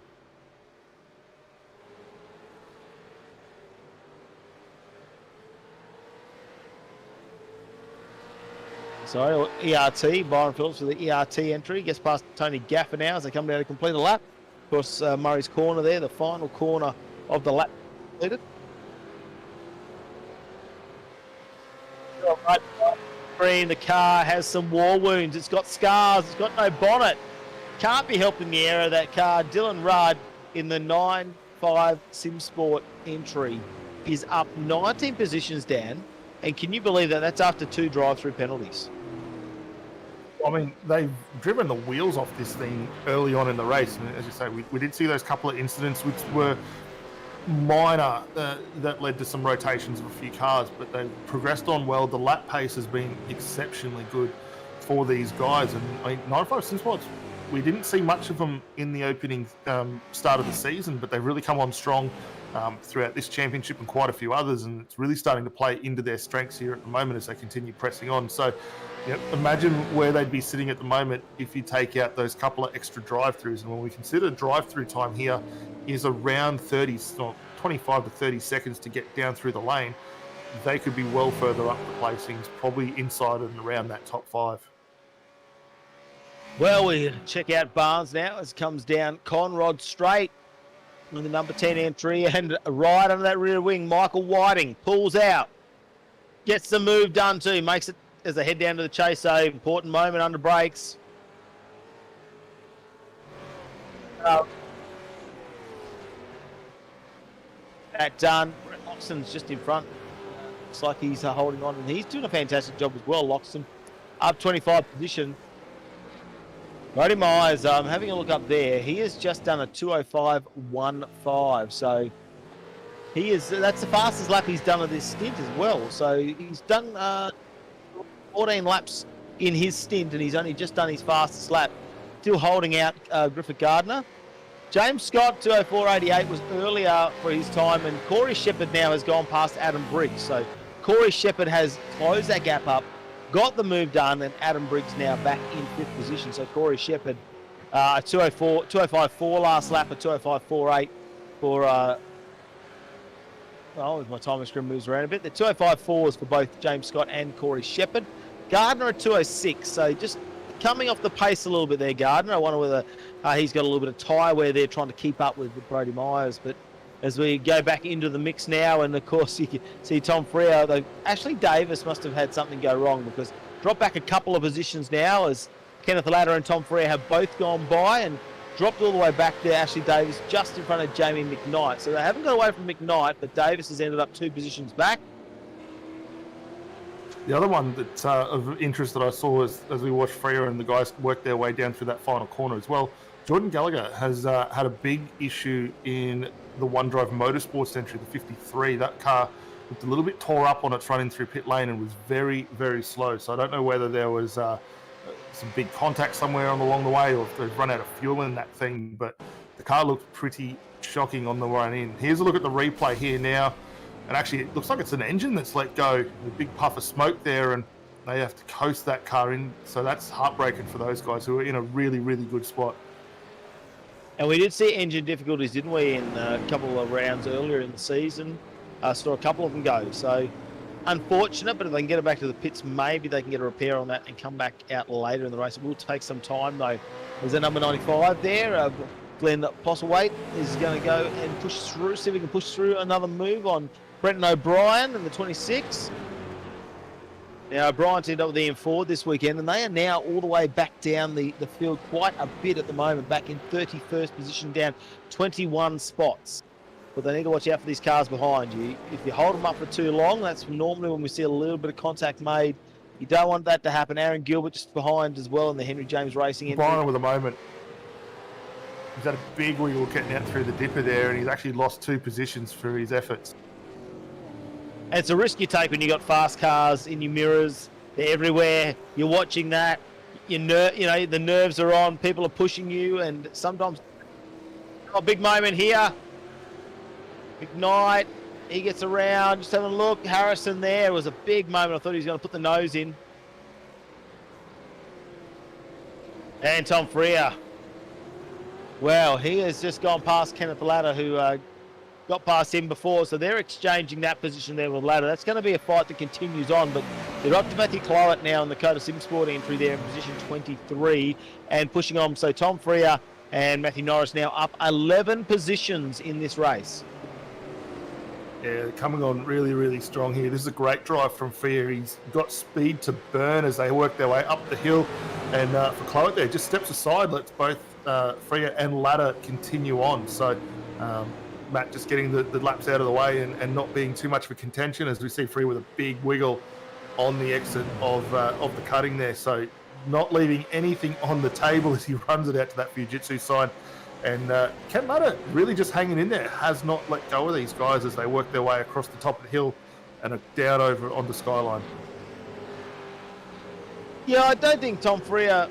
[SPEAKER 1] Sorry, ERT, Byron Phillips with the ERT entry. Gets past Tony Gaffer now as they come down to complete a lap. Of course, Murray's Corner there, the final corner of the lap completed. Green, the car has some war wounds. It's got scars. It's got no bonnet. Can't be helping the air of that car. Dylan Rudd in the 9.5 Simsport entry is up 19 positions down. And can you believe that that's after 2 drive-through penalties?
[SPEAKER 2] I mean, they've driven the wheels off this thing early on in the race. And as you say, we did see those couple of incidents which were minor that led to some rotations of a few cars, but they've progressed on well. The lap pace has been exceptionally good for these guys. And I mean, 9.5 Simsports, we didn't see much of them in the opening start of the season, but they've really come on strong throughout this championship and quite a few others, and it's really starting to play into their strengths here at the moment as they continue pressing on. So imagine where they'd be sitting at the moment if you take out those couple of extra drive-throughs. And when we consider drive-through time here is around 25 to 30 seconds to get down through the lane, they could be well further up the placings, probably inside and around that top 5.
[SPEAKER 1] Well, we check out Barnes now as it comes down Conrod straight with the number 10 entry, and right under that rear wing, Michael Whiting pulls out, gets the move done too, makes it as they head down to the chase. So important moment under brakes. That done. Brett Loxton's just in front. Looks like he's holding on, and he's doing a fantastic job as well. Loxton up 25 position. Brody Myers, having a look up there, he has just done a 2:05.15. So that's the fastest lap he's done of this stint as well. So he's done 14 laps in his stint, and he's only just done his fastest lap. Still holding out Griffith Gardner. James Scott, 2:04.88 was earlier for his time, and Corey Shepherd now has gone past Adam Briggs. So Corey Shepherd has closed that gap up, got the move done, and Adam Briggs now back in 5th position. So Corey Shepherd, 2:05.4 last lap, a 2:05.48 for, as my timing screen moves around a bit. The 2:05.4s for both James Scott and Corey Shepherd. Gardner at 2:06, so just coming off the pace a little bit there, Gardner. I wonder whether he's got a little bit of tyre wear there trying to keep up with Brody Myers. But as we go back into the mix now, and of course you can see Tom Freer, though Ashley Davis must have had something go wrong, because dropped back a couple of positions now as Kenneth Ladder and Tom Freer have both gone by, and dropped all the way back there. Ashley Davis just in front of Jamie McKnight. So they haven't got away from McKnight, but Davis has ended up 2 positions back.
[SPEAKER 2] The other one that's of interest that I saw as we watched Freya and the guys work their way down through that final corner as well, Jordan Gallagher has had a big issue in the OneDrive Motorsports entry, the 53. That car looked a little bit tore up on its run in through pit lane and was very, very slow. So I don't know whether there was some big contact somewhere along the way or if they've run out of fuel in that thing, but the car looked pretty shocking on the run in. Here's a look at the replay here now. And actually, it looks like it's an engine that's let go. A big puff of smoke there, and they have to coast that car in. So that's heartbreaking for those guys who are in a really, really good spot.
[SPEAKER 1] And we did see engine difficulties, didn't we, in a couple of rounds earlier in the season. Saw a couple of them go. So unfortunate, but if they can get it back to the pits, maybe they can get a repair on that and come back out later in the race. It will take some time, though. There's a number 95 there. Glenn Postlethwaite is going to go and push through, see if he can push through another move on Brenton O'Brien in the 26. Now, O'Brien's ended up with Ian Ford this weekend, and they are now all the way back down the field quite a bit at the moment, back in 31st position, down 21 spots. But they need to watch out for these cars behind you. If you hold them up for too long, that's normally when we see a little bit of contact made. You don't want that to happen. Aaron Gilbert just behind as well in the Henry James Racing entry.
[SPEAKER 2] Brian with a moment. He's had a big wiggle getting out through the dipper there, and he's actually lost 2 positions for his efforts.
[SPEAKER 1] And it's a risk you take when you got fast cars in your mirrors. They're everywhere. You're watching that. The nerves are on. People are pushing you, and sometimes a big moment here. McKnight, he gets around. Just having a look. Harrison there. It was a big moment. I thought he was going to put the nose in. And Tom Freer. Well, he has just gone past Kenneth Latta, who got past him before, so they're exchanging that position there with Latta. That's going to be a fight that continues on, but they're up to Matthew Clowett now in the Coda Simsport entry there in position 23 and pushing on. So Tom Freer and Matthew Norris now up 11 positions in this race.
[SPEAKER 2] Yeah, coming on really, really strong here. This is a great drive from Freer. He's got speed to burn as they work their way up the hill. And for Clowett there, just steps aside, lets both Freer and Latta continue on. So Matt just getting the laps out of the way and not being too much of a contention as we see Freer with a big wiggle on the exit of the cutting there. So not leaving anything on the table as he runs it out to that Fujitsu sign. And Ken Latta really just hanging in there, has not let go of these guys as they work their way across the top of the hill and are down over on the skyline.
[SPEAKER 1] Yeah, I don't think Tom Freer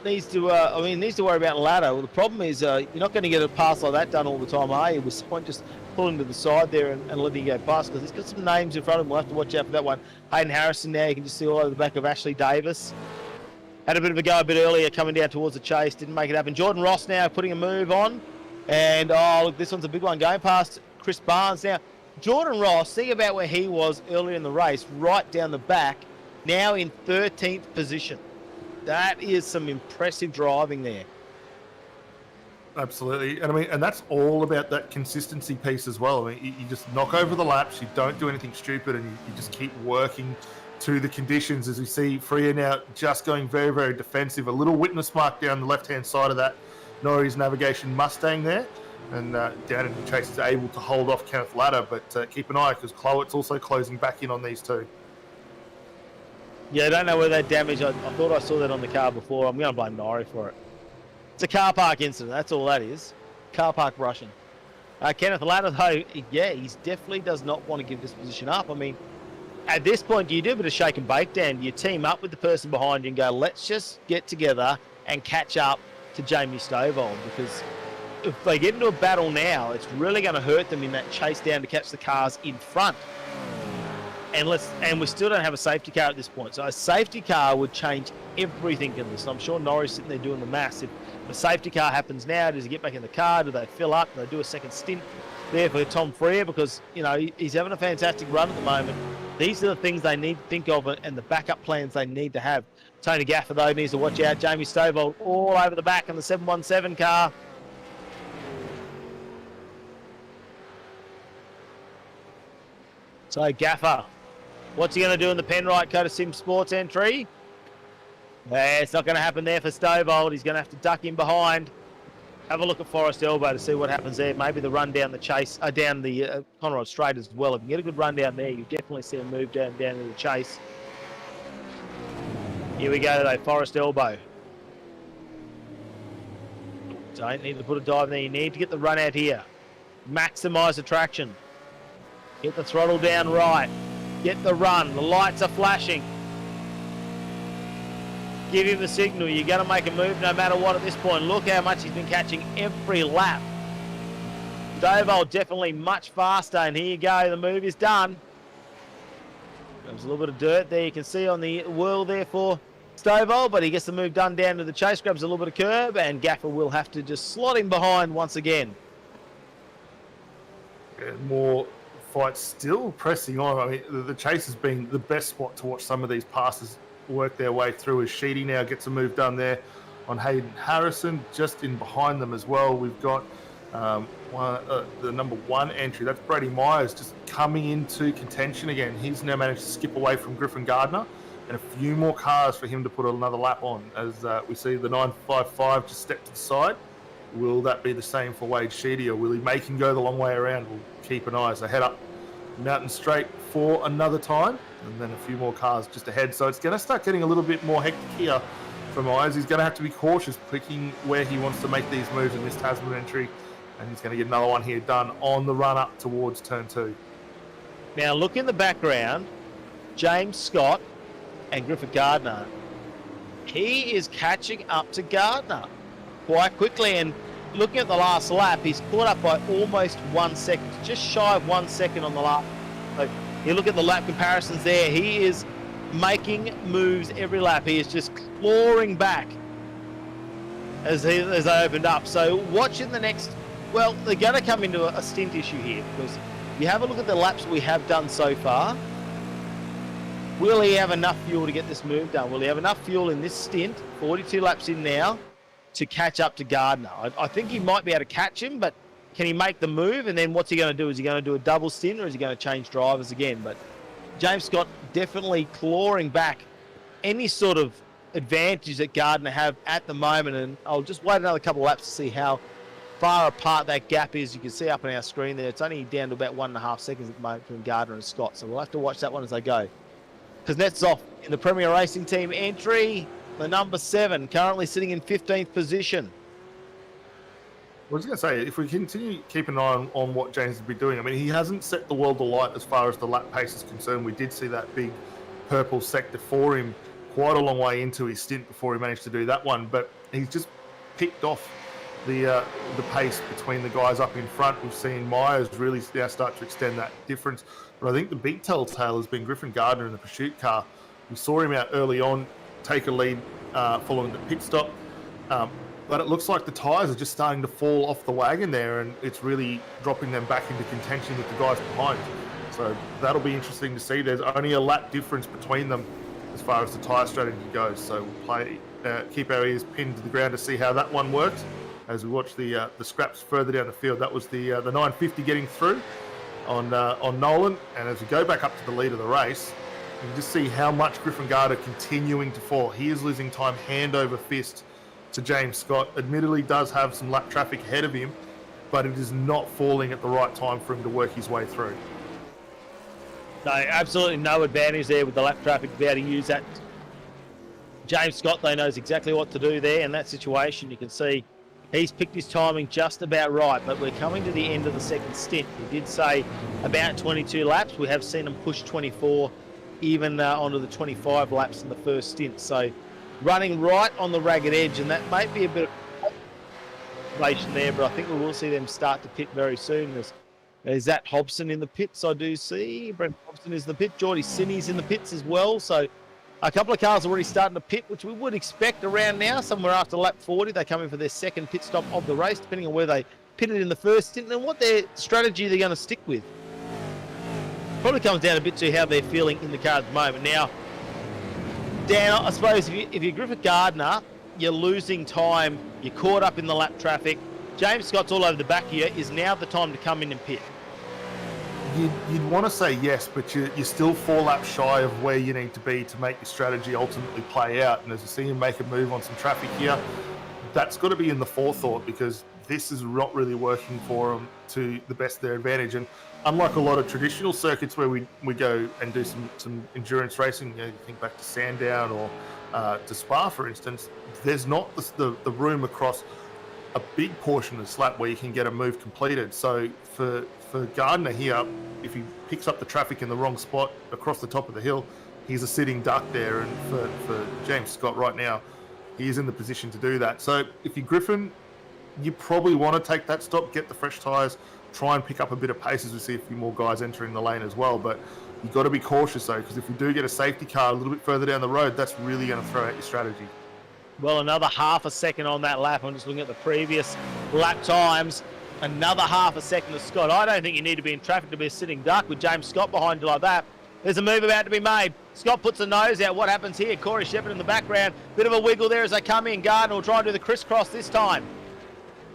[SPEAKER 1] needs to worry about Latta. Well, the problem is you're not going to get a pass like that done all the time, are you? With someone just pulling to the side there and letting you go past, because he's got some names in front of him. We'll have to watch out for that one. Hayden Harrison now, you can just see all over the back of Ashley Davis. Had a bit of a go a bit earlier coming down towards the chase, didn't make it happen. Jordan Ross now putting a move on. And, look, this one's a big one, going past Chris Barnes. Now, Jordan Ross, think about where he was earlier in the race, right down the back, now in 13th position. That is some impressive driving there.
[SPEAKER 2] Absolutely. And that's all about that consistency piece as well. You just knock over the laps, you don't do anything stupid, and you just keep working to the conditions, as we see Freer now just going very, very defensive. A little witness mark down the left-hand side of that Norrie's Navigation Mustang there. And down in the chase is able to hold off Kenneth Latta, but keep an eye because Clowett's also closing back in on these two.
[SPEAKER 1] Yeah, I don't know where that damage. I thought I saw that on the car before. I'm going to blame Norrie for it. It's a car park incident. That's all that is. Car park brushing. Kenneth Latta, though, yeah, he definitely does not want to give this position up. I mean, at this point, do you do a bit of shake and bake down? Do you team up with the person behind you and go, let's just get together and catch up to Jamie Stovall? Because if they get into a battle now, it's really going to hurt them in that chase down to catch the cars in front. And we still don't have a safety car at this point. So a safety car would change everything in this. And I'm sure Norrie's sitting there doing the maths. If the safety car happens now, does he get back in the car? Do they fill up? Do they do a second stint there for Tom Freer? Because, he's having a fantastic run at the moment. These are the things they need to think of and the backup plans they need to have. Tony Gaffer, though, needs to watch out. Jamie Stovall all over the back in the 717 car. So Gaffer, what's he going to do in the Penrite Coda Sim Sports entry? It's not going to happen there for Stovall. He's going to have to duck in behind. Have a look at Forest Elbow to see what happens there. Maybe the run down the chase, down the Conrod Straight as well. If you get a good run down there, you definitely see a move down to the chase. Here we go though, Forest Elbow. Don't need to put a dive there. You need to get the run out here. Maximise the traction. Get the throttle down right. Get the run. The lights are flashing. Give him the signal. You're going to make a move no matter what at this point. Look how much he's been catching every lap. Stovall definitely much faster. And here you go. The move is done. There's a little bit of dirt there. You can see on the wheel there for Stovall, but he gets the move done down to the chase. Grabs a little bit of curb, and Gaffer will have to just slot him behind once again.
[SPEAKER 2] And more fights still pressing on. I mean, the chase has been the best spot to watch some of these passes work their way through, as Sheedy now gets a move done there on Hayden Harrison. Just in behind them as well, we've got the number 1 entry. That's Brady Myers just coming into contention again. He's now managed to skip away from Griffin Gardner, and a few more cars for him to put another lap on, as we see the 955 just step to the side. Will that be the same for Wade Sheedy, or will he make him go the long way around? We'll keep an eye as they head up Mountain Straight for another time, and then a few more cars just ahead. So it's going to start getting a little bit more hectic here for Myers. He's going to have to be cautious picking where he wants to make these moves in this Tasman entry, and he's going to get another one here done on the run up towards turn 2.
[SPEAKER 1] Now look in the background, James Scott and Griffin Gardner. He is catching up to Gardner quite quickly, and looking at the last lap, he's caught up by almost 1 second, just shy of 1 second on the lap. So you look at the lap comparisons there, he is making moves every lap. He is just clawing back as they opened up. So watching the next, well, they're going to come into a stint issue here, because you have a look at the laps we have done so far. Will he have enough fuel to get this move done? Will he have enough fuel in this stint, 42 laps in now, to catch up to Gardner? I think he might be able to catch him, but can he make the move? And then what's he going to do? Is he going to do a double stint, or is he going to change drivers again? But James Scott definitely clawing back any sort of advantage that Gardner have at the moment. And I'll just wait another couple of laps to see how far apart that gap is. You can see up on our screen there, it's only down to about 1.5 seconds at the moment between Gardner and Scott. So we'll have to watch that one as they go. Because that's off in the Premier Racing Team entry. The number 7, currently sitting in 15th position.
[SPEAKER 2] I was going to say, if we continue keeping an eye on what James will be doing, I mean, he hasn't set the world alight as far as the lap pace is concerned. We did see that big purple sector for him quite a long way into his stint before he managed to do that one, but he's just picked off the pace between the guys up in front. We've seen Myers really now start to extend that difference, but I think the big telltale has been Griffin Gardner in the pursuit car. We saw him out early on take a lead following the pit stop, but it looks like the tyres are just starting to fall off the wagon there, and it's really dropping them back into contention with the guys behind. So that'll be interesting to see. There's only a lap difference between them as far as the tyre strategy goes, so we'll keep our ears pinned to the ground to see how that one works as we watch the scraps further down the field. That was the 950 getting through on Nolan, and as we go back up to the lead of the race, you can just see how much Griffin Gardner continuing to fall. He is losing time hand over fist to James Scott. Admittedly does have some lap traffic ahead of him, but it is not falling at the right time for him to work his way through.
[SPEAKER 1] No, absolutely no advantage there with the lap traffic to be able to use that. James Scott, though, knows exactly what to do there in that situation. You can see he's picked his timing just about right, but we're coming to the end of the second stint. He did say about 22 laps. We have seen him push 24, even onto the 25 laps in the first stint. So running right on the ragged edge, and that might be a bit of inflation there, but I think we will see them start to pit very soon. There's Zach Hobson in the pits, I do see. Brent Hobson is in the pit. Geordie Sinney's in the pits as well. So a couple of cars already starting to pit, which we would expect around now. Somewhere after lap 40, they come in for their second pit stop of the race, depending on where they pitted in the first stint and what their strategy they're going to stick with. Probably comes down a bit to how they're feeling in the car at the moment. Now, Dan, I suppose if you're Griffin Gardner, you're losing time, you're caught up in the lap traffic. James Scott's all over the back here. Is now the time to come in and pit?
[SPEAKER 2] You'd want to say yes, but you're still 4 laps shy of where you need to be to make your strategy ultimately play out. And as you see him make a move on some traffic here, that's got to be in the forethought, because this is not really working for them to the best of their advantage. And unlike a lot of traditional circuits where we go and do some endurance racing, you know, you think back to Sandown or to Spa, for instance, there's not the room across a big portion of the slap where you can get a move completed. So for Gardner here, if he picks up the traffic in the wrong spot across the top of the hill, he's a sitting duck there. And for James Scott right now, he is in the position to do that. So if you're Griffin, you probably want to take that stop, get the fresh tyres, try and pick up a bit of pace as we see a few more guys entering the lane as well. But you've got to be cautious though, because if you do get a safety car a little bit further down the road, that's really going to throw out your strategy.
[SPEAKER 1] Well, another half a second on that lap. I'm just looking at the previous lap times. Another half a second to Scott. I don't think you need to be in traffic to be a sitting duck with James Scott behind you like that. There's a move about to be made. Scott puts a nose out. What happens here? Corey Shepherd in the background. Bit of a wiggle there as they come in. Gardner will try and do the crisscross this time.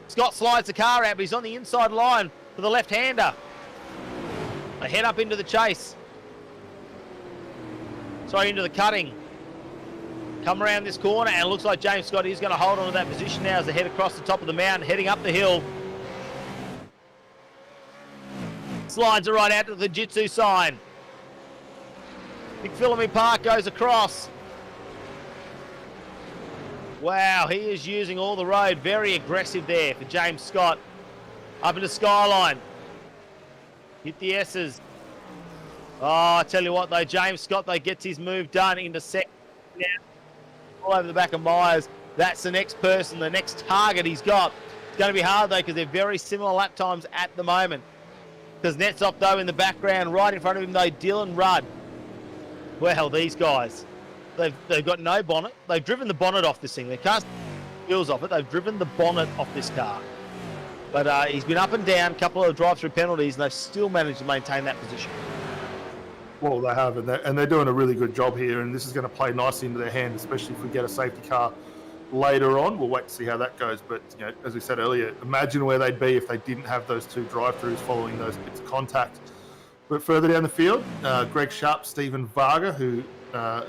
[SPEAKER 1] Scott slides the car out, but he's on the inside line for the left-hander. They head up into the chase. Sorry, into the cutting. Come around this corner, and it looks like James Scott is going to hold on to that position now as they head across the top of the mountain, heading up the hill. Slides it right out to the Jitsu sign. McPhillamy Park goes across. Wow, he is using all the road. Very aggressive there for James Scott. Up into Skyline. Hit the S's. Oh, I tell you what though, James Scott though gets his move done into second. All over the back of Myers. That's the next person, the next target he's got. It's going to be hard though because they're very similar lap times at the moment. Because Netsop though in the background, right in front of him though, Dylan Rudd. Well, these guys, they've got no bonnet. They've driven the bonnet off this thing. They can't wheels off it. They've driven the bonnet off this car. But he's been up and down, a couple of drive-through penalties, and they've still managed to maintain that position.
[SPEAKER 2] Well, they have, and they're doing a really good job here, and this is going to play nicely into their hand, especially if we get a safety car later on. We'll wait to see how that goes. But you know, as we said earlier, imagine where they'd be if they didn't have those two drive-throughs following those bits of contact. But further down the field, Greg Sharp, Stephen Varga, who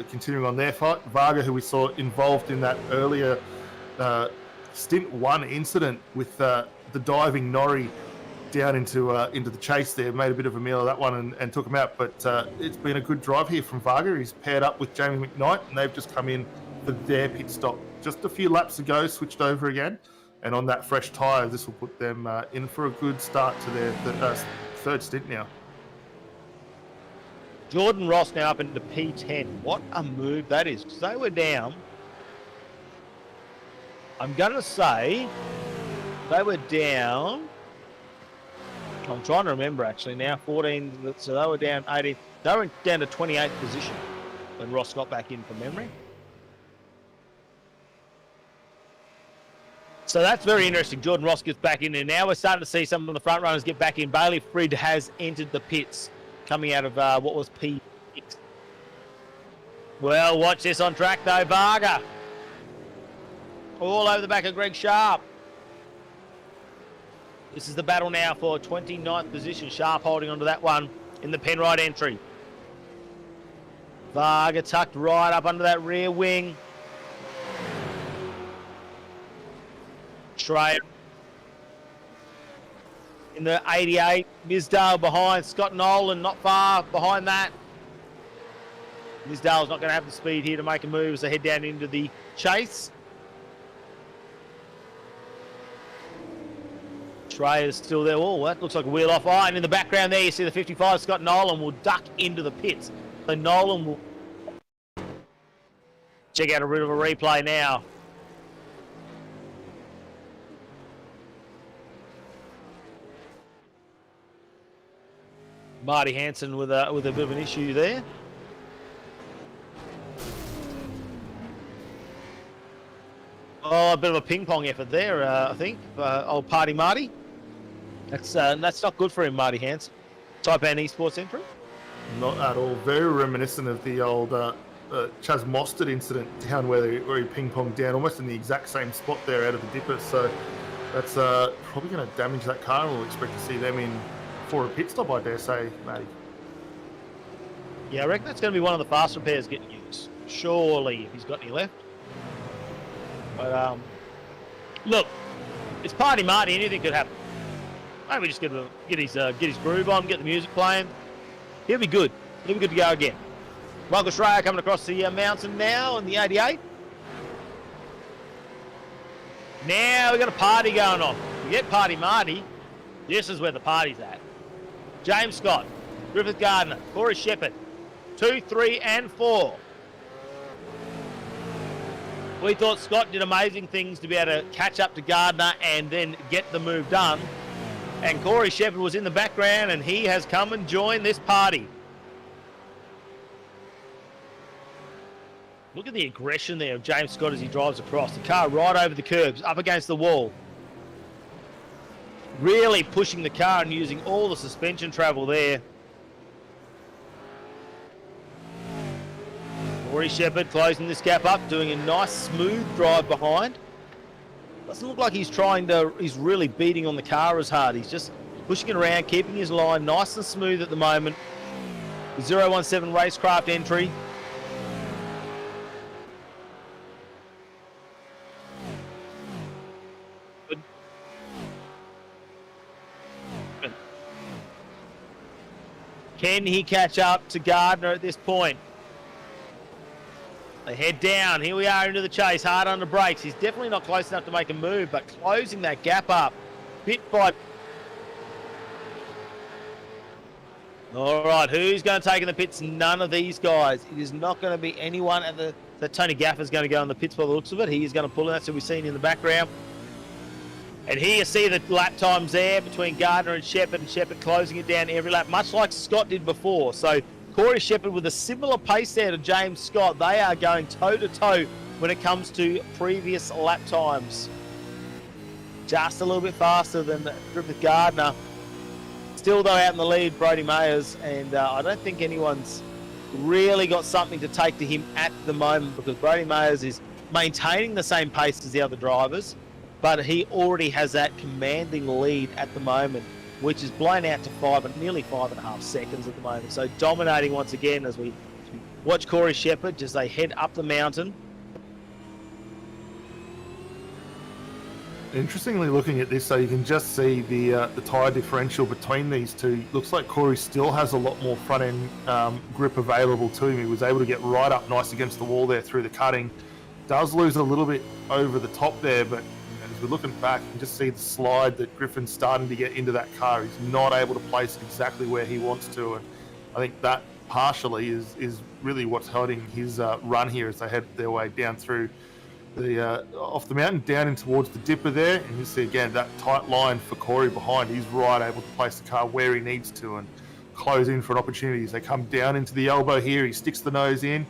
[SPEAKER 2] continuing on their fight. Varga, who we saw involved in that earlier stint one incident with the diving Norrie down into the chase there, made a bit of a meal of that one and took him out. But it's been a good drive here from Varga. He's paired up with Jamie McKnight, and they've just come in for their pit stop just a few laps ago, switched over again. And on that fresh tyre, this will put them in for a good start to their third stint now.
[SPEAKER 1] Jordan Ross now up into P10. What a move that is. They were down. I'm going to say they were down. I'm trying to remember actually now. 14. So they were down 18. They were down to 28th position when Ross got back in from memory. So that's very interesting. Jordan Ross gets back in there. Now we're starting to see some of the front runners get back in. Bailey Frid has entered the pits, coming out of what was P6. Well, watch this on track though, Varga. All over the back of Greg Sharp. This is the battle now for 29th position. Sharp holding onto that one in the Penrite entry. Varga tucked right up under that rear wing. Schreier in the 88. Misdale behind. Scott Nolan not far behind that. Misdale's not going to have the speed here to make a move as they head down into the chase. Schreier's still there. Oh, that looks like a wheel off. Oh, and in the background there you see the 55. Scott Nolan will duck into the pits. So Nolan will check out a bit of a replay now. Marty Hansen with a bit of an issue there. Oh, a bit of a ping pong effort there, I think. Old Party Marty. That's not good for him, Marty Hansen. Taipan Esports entry.
[SPEAKER 2] Not at all. Very reminiscent of the old Chaz Mostert incident down where he ping ponged down almost in the exact same spot there out of the dippers. So that's probably going to damage that car, and we'll expect to see them in for a pit stop, I dare say, Matty.
[SPEAKER 1] Yeah, I reckon that's going to be one of the fast repairs getting used. Surely, if he's got any left. But, look,
[SPEAKER 4] It's Party Marty. Anything could happen. Maybe just get his groove on, get the music playing. He'll be good. He'll be good to go again. Michael Schreier coming across the mountain now in the 88. Now we've got a party going on. We get Party Marty. This is where the party's at. James Scott, Griffith Gardner, Corey Shepherd, 2, 3, and 4. We thought Scott did amazing things to be able to catch up to Gardner and then get the move done. And Corey Shepherd was in the background, and he has come and joined this party. Look at the aggression there of James Scott as he drives across. The car right over the curbs, up against the wall. Really pushing the car and using all the suspension travel there. Corey Shepherd closing this gap up, doing a nice smooth drive behind. Doesn't look like he's really beating on the car as hard. He's just pushing it around, keeping his line nice and smooth at the moment. The 017 racecraft entry. Can he catch up to Gardner at this point? They head down. Here we are into the chase. Hard on the brakes. He's definitely not close enough to make a move, but closing that gap up. Bit by... All right, who's going to take in the pits? None of these guys. It is not going to be anyone at the... So Tony Gaffer's going to go in the pits by the looks of it. He is going to pull in. That's what we've seen in the background. And here you see the lap times there between Gardner and Shepherd closing it down every lap, much like Scott did before. So Corey Shepherd with a similar pace there to James Scott. They are going toe-to-toe when it comes to previous lap times. Just a little bit faster than Griffith Gardner. Still, though, out in the lead, Brodie Mayers, and I don't think anyone's really got something to take to him at the moment because Brodie Mayers is maintaining the same pace as the other drivers, but he already has that commanding lead at the moment, which is blown out to nearly 5.5 seconds at the moment. So dominating once again as we watch Corey Shepherd as they head up the mountain.
[SPEAKER 2] Interestingly, looking at this, so you can just see the tyre differential between these two. Looks like Corey still has a lot more front end grip available to him. He was able to get right up nice against the wall there through the cutting. Does lose a little bit over the top there, but as we're looking back, you can just see the slide that Griffin's starting to get into that car. He's not able to place it exactly where he wants to, and I think that partially is really what's holding his run here as they head their way down through the off the mountain, down in towards the dipper there. And you see again that tight line for Corey behind. He's right able to place the car where he needs to and close in for an opportunity. As they come down into the elbow here, he sticks the nose in.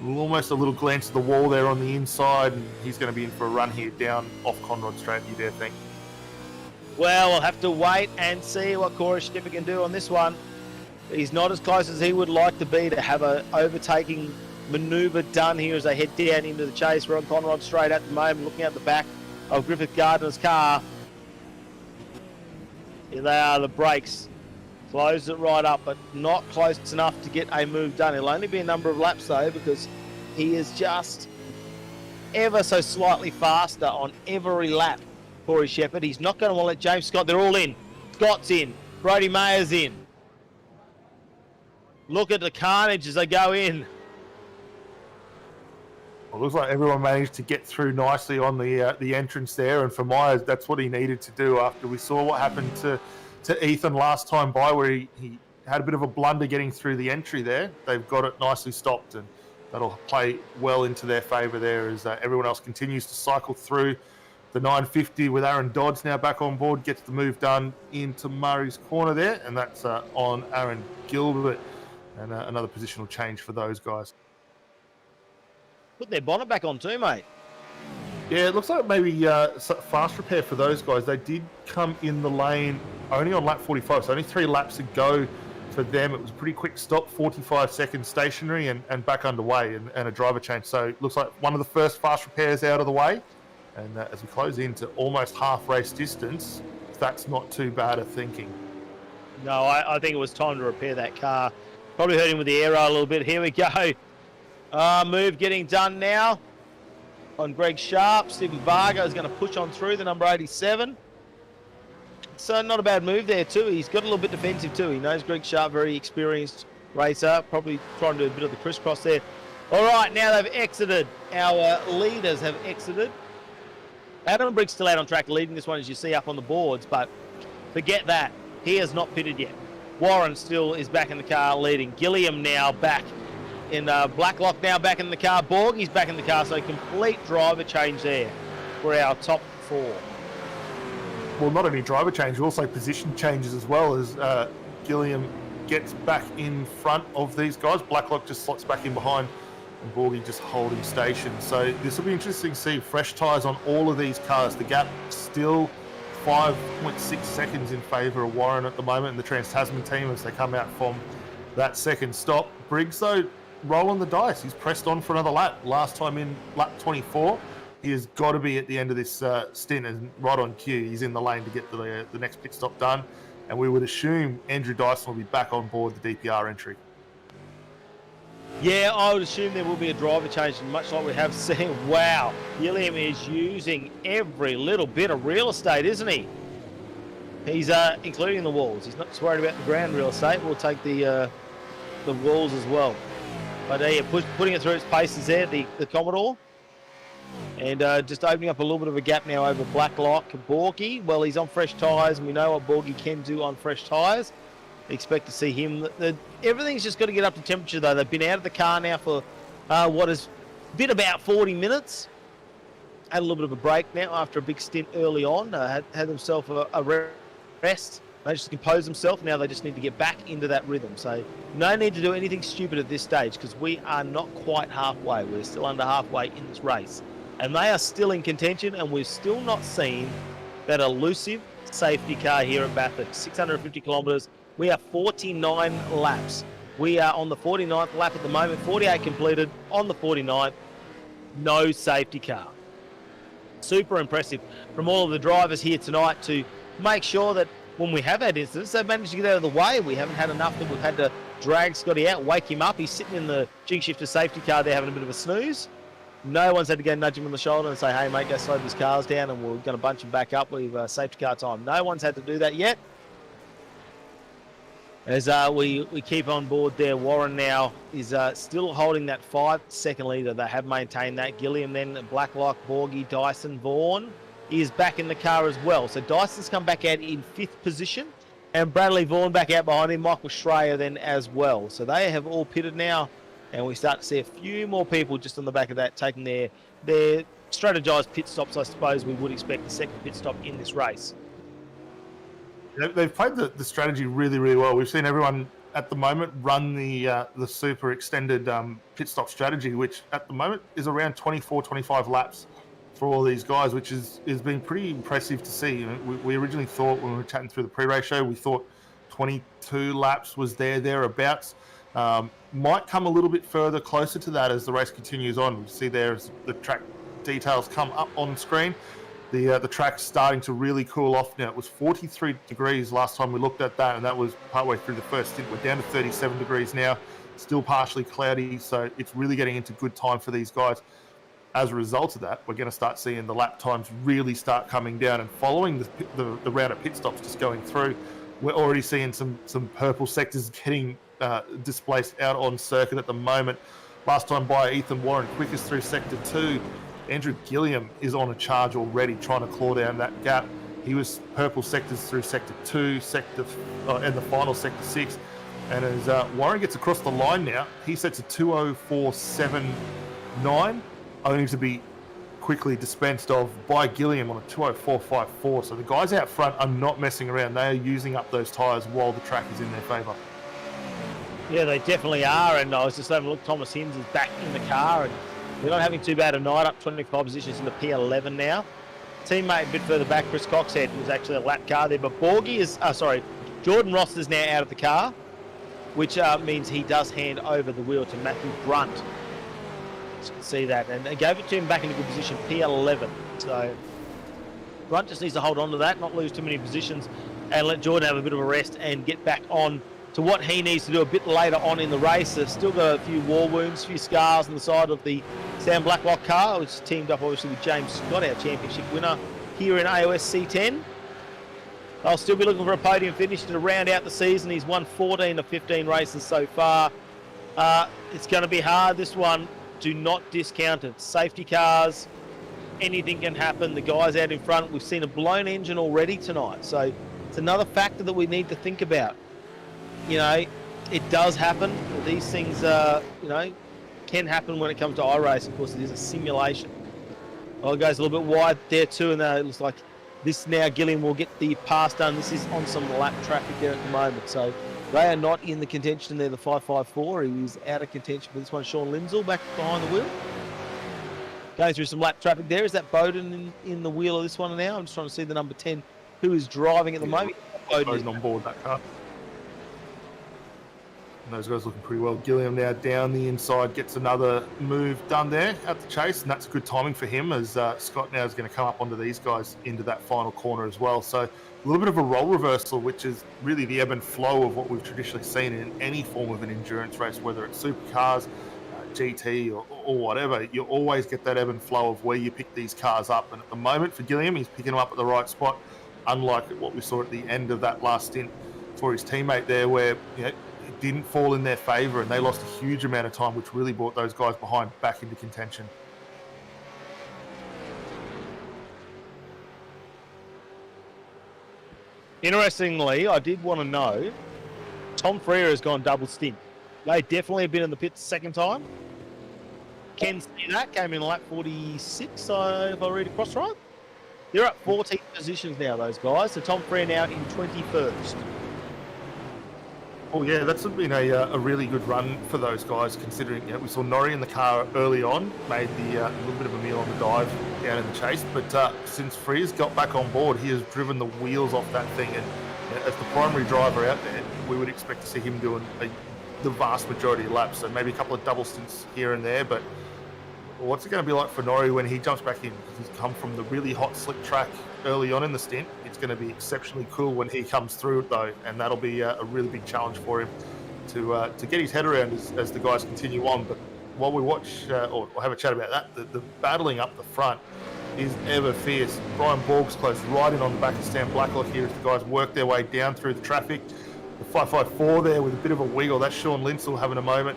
[SPEAKER 2] Almost a little glance at the wall there on the inside, and he's going to be in for a run here down off Conrod Straight, you dare think.
[SPEAKER 4] Well, we'll have to wait and see what Corey Shepherd can do on this one. He's not as close as he would like to be to have an overtaking manoeuvre done here as they head down into the chase. We're on Conrod Straight at the moment, looking at the back of Griffith Gardner's car. Here they are, the brakes. Close it right up, but not close enough to get a move done. It'll only be a number of laps, though, because he is just ever so slightly faster on every lap, Corey Shepherd. He's not going to want to let James Scott. They're all in. Scott's in. Brodie Mayer's in. Look at the carnage as they go in.
[SPEAKER 2] Well, looks like everyone managed to get through nicely on the entrance there, and for Myers, that's what he needed to do after we saw what happened to Ethan last time by, where he had a bit of a blunder getting through the entry there. They've got it nicely stopped, and that'll play well into their favour there as everyone else continues to cycle through the 950 with Aaron Dodds now back on board, gets the move done into Murray's corner there, and that's on Aaron Gilbert, and another positional change for those guys.
[SPEAKER 4] Put their bonnet back on too, mate.
[SPEAKER 2] Yeah, it looks like maybe fast repair for those guys. They did come in the lane only on lap 45, so only 3 laps to go for them. It was a pretty quick stop, 45 seconds stationary and back underway, and a driver change. So it looks like one of the first fast repairs out of the way. And as we close into almost half race distance, that's not too bad of thinking.
[SPEAKER 4] No, I think it was time to repair that car. Probably hurt him with the aero a little bit. Here we go. Move getting done now. on Greg Sharp. Stephen Varga is going to push on through the number 87. So not a bad move there too. He's got a little bit defensive too. He knows Greg Sharp, very experienced racer. Probably trying to do a bit of the crisscross there. All right, now they've exited. Our leaders have exited. Adam Briggs still out on track leading this one, as you see up on the boards, but forget that. He has not pitted yet. Warren still is back in the car leading. Gilliam now back in Blacklock now back in the car. Borgie's back in the car, so complete driver change there for our top 4.
[SPEAKER 2] Well, not only driver change, also position changes as well, as Gilliam gets back in front of these guys. Blacklock just slots back in behind, and Borgie just holding station. So this will be interesting to see fresh tyres on all of these cars. The gap still 5.6 seconds in favour of Warren at the moment, and the Trans-Tasman team as they come out from that second stop. Briggs, though, rolling the dice. He's pressed on for another lap. Last time in lap 24. He has got to be at the end of this stint and right on cue. He's in the lane to get the next pit stop done. And we would assume Andrew Dyson will be back on board the DPR entry.
[SPEAKER 4] Yeah, I would assume there will be a driver change, much like we have seen. Wow, Gilliam is using every little bit of real estate, isn't he? He's including the walls. He's not just worried about the ground real estate. We'll take the walls as well. But yeah, putting it through its paces there, the Commodore. And just opening up a little bit of a gap now over Blacklock. Borgie, well, he's on fresh tyres, and we know what Borgie can do on fresh tyres. Expect to see him. Everything's just got to get up to temperature, though. They've been out of the car now for what has been about 40 minutes. Had a little bit of a break now after a big stint early on. Had themselves a rest. They just compose themselves. Now they just need to get back into that rhythm. So no need to do anything stupid at this stage, because we are not quite halfway. We're still under halfway in this race. And they are still in contention, and we've still not seen that elusive safety car here at Bathurst. 650 kilometres. We are 49 laps. We are on the 49th lap at the moment. 48 completed on the 49th. No safety car. Super impressive from all of the drivers here tonight to make sure that when we have had incidents, they've managed to get out of the way. We haven't had enough that we've had to drag Scotty out, wake him up. He's sitting in the Jinx Shifters safety car there having a bit of a snooze. No one's had to go nudge him on the shoulder and say, hey, mate, go slow these cars down and we're going to bunch him back up with safety car time. No one's had to do that yet. As we keep on board there, Warren now is still holding that 5-second leader. They have maintained that. Gilliam then, Blacklock, Borgie, Dyson, Vaughan is back in the car as well. So Dyson's come back out in 5th position, and Bradley Vaughan back out behind him, Michael Schreier then as well. So they have all pitted now, and we start to see a few more people just on the back of that taking their strategised pit stops. I suppose we would expect the second pit stop in this race.
[SPEAKER 2] They've played the strategy really, really well. We've seen everyone at the moment run the super extended pit stop strategy, which at the moment is around 24, 25 laps for all these guys, which has been pretty impressive to see. You know, we originally thought when we were chatting through the pre-race show, we thought 22 laps was thereabouts. Might come a little bit further closer to that as the race continues on. We see there as the track details come up on screen. The track's starting to really cool off now. It was 43 degrees last time we looked at that, and that was partway through the first stint. We're down to 37 degrees now, still partially cloudy, so it's really getting into good time for these guys. As a result of that, we're going to start seeing the lap times really start coming down, and following the round of pit stops just going through, we're already seeing some purple sectors getting displaced out on circuit at the moment. Last time by Ethan Warren, quickest through sector 2. Andrew Gilliam is on a charge already, trying to claw down that gap. He was purple sectors through sector 2, and the final sector 6. And as Warren gets across the line now, he sets a 2:04.79, only to be quickly dispensed of by Gilliam on a 2:04.54. So the guys out front are not messing around. They are using up those tyres while the track is in their favour.
[SPEAKER 4] Yeah, they definitely are. And I was just having a look. Thomas Hinds is back in the car, and they're not having too bad a night, up 25 positions in the P11 now. Teammate a bit further back, Chris Coxhead, was actually a lap car there. But Jordan Ross is now out of the car, which means he does hand over the wheel to Matthew Brunt. You can see that. And they gave it to him back in a good position, P11. So Brunt just needs to hold on to that, not lose too many positions, and let Jordan have a bit of a rest and get back on to what he needs to do a bit later on in the race. They've still got a few war wounds, a few scars on the side of the Sam Blacklock car, which is teamed up obviously with James Scott, our championship winner here in AOSC10. I'll still be looking for a podium finish to round out the season. He's won 14 of 15 races so far. It's going to be hard, this one. Do not discount it. Safety cars, anything can happen. The guys out in front, we've seen a blown engine already tonight. So it's another factor that we need to think about. You know, it does happen. These things, you know, can happen when it comes to iRacing. Of course, it is a simulation. Oh, it goes a little bit wide there too, and it looks like this now Gilliam will get the pass done. This is on some lap traffic there at the moment. So they are not in the contention there, the 554. He is out of contention for this one. Sean Lindsell back behind the wheel. Going through some lap traffic there. Is that Bowden in the wheel of this one now? I'm just trying to see the number 10 who is driving at the moment.
[SPEAKER 2] Bowden on board that car. And those guys looking pretty well. Gilliam now down the inside, gets another move done there at the chase, and that's good timing for him as Scott now is going to come up onto these guys into that final corner as well. So a little bit of a role reversal, which is really the ebb and flow of what we've traditionally seen in any form of an endurance race, whether it's supercars, GT or whatever. You always get that ebb and flow of where you pick these cars up. And at the moment for Gilliam, he's picking them up at the right spot, unlike what we saw at the end of that last stint for his teammate there, where it didn't fall in their favour and they lost a huge amount of time, which really brought those guys behind back into contention.
[SPEAKER 4] Interestingly, I did want to know, Tom Freer has gone double stint. They definitely have been in the pits second time. Ken see that, came in lap 46, if I read across right. They're up 14 positions now, those guys. So Tom Freer now in 21st.
[SPEAKER 2] Oh yeah, that's been a really good run for those guys, considering we saw Norrie in the car early on, made the little bit of a meal on the dive down in the chase, but since Freer's got back on board, he has driven the wheels off that thing, and as the primary driver out there, we would expect to see him doing the vast majority of laps, so maybe a couple of double stints here and there, but what's it going to be like for Norrie when he jumps back in? Because he's come from the really hot, slick track early on in the stint. It's going to be exceptionally cool when he comes through it, though, and that'll be a really big challenge for him to get his head around as the guys continue on. But while we watch or have a chat about that, the battling up the front is ever fierce. Brian Borg's close right in on the back of Stan Blacklock here as the guys work their way down through the traffic. The 554 there with a bit of a wiggle. That's Sean Lindsell having a moment.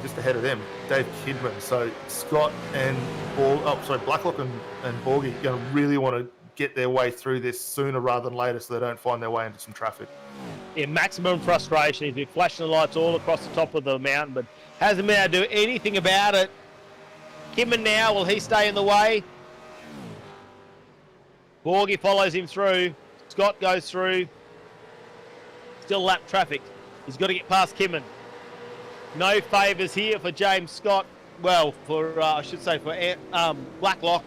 [SPEAKER 2] Just ahead of them, Dave Kidman. So Scott and Blacklock and Borgie are going to really want to get their way through this sooner rather than later so they don't find their way into some traffic.
[SPEAKER 4] Yeah, maximum frustration. He's been flashing the lights all across the top of the mountain, but hasn't been able to do anything about it. Kidman now, will he stay in the way? Borgie follows him through. Scott goes through. Still lap traffic. He's got to get past Kidman. No favours here for James Scott. Well, for I should say for Blacklock.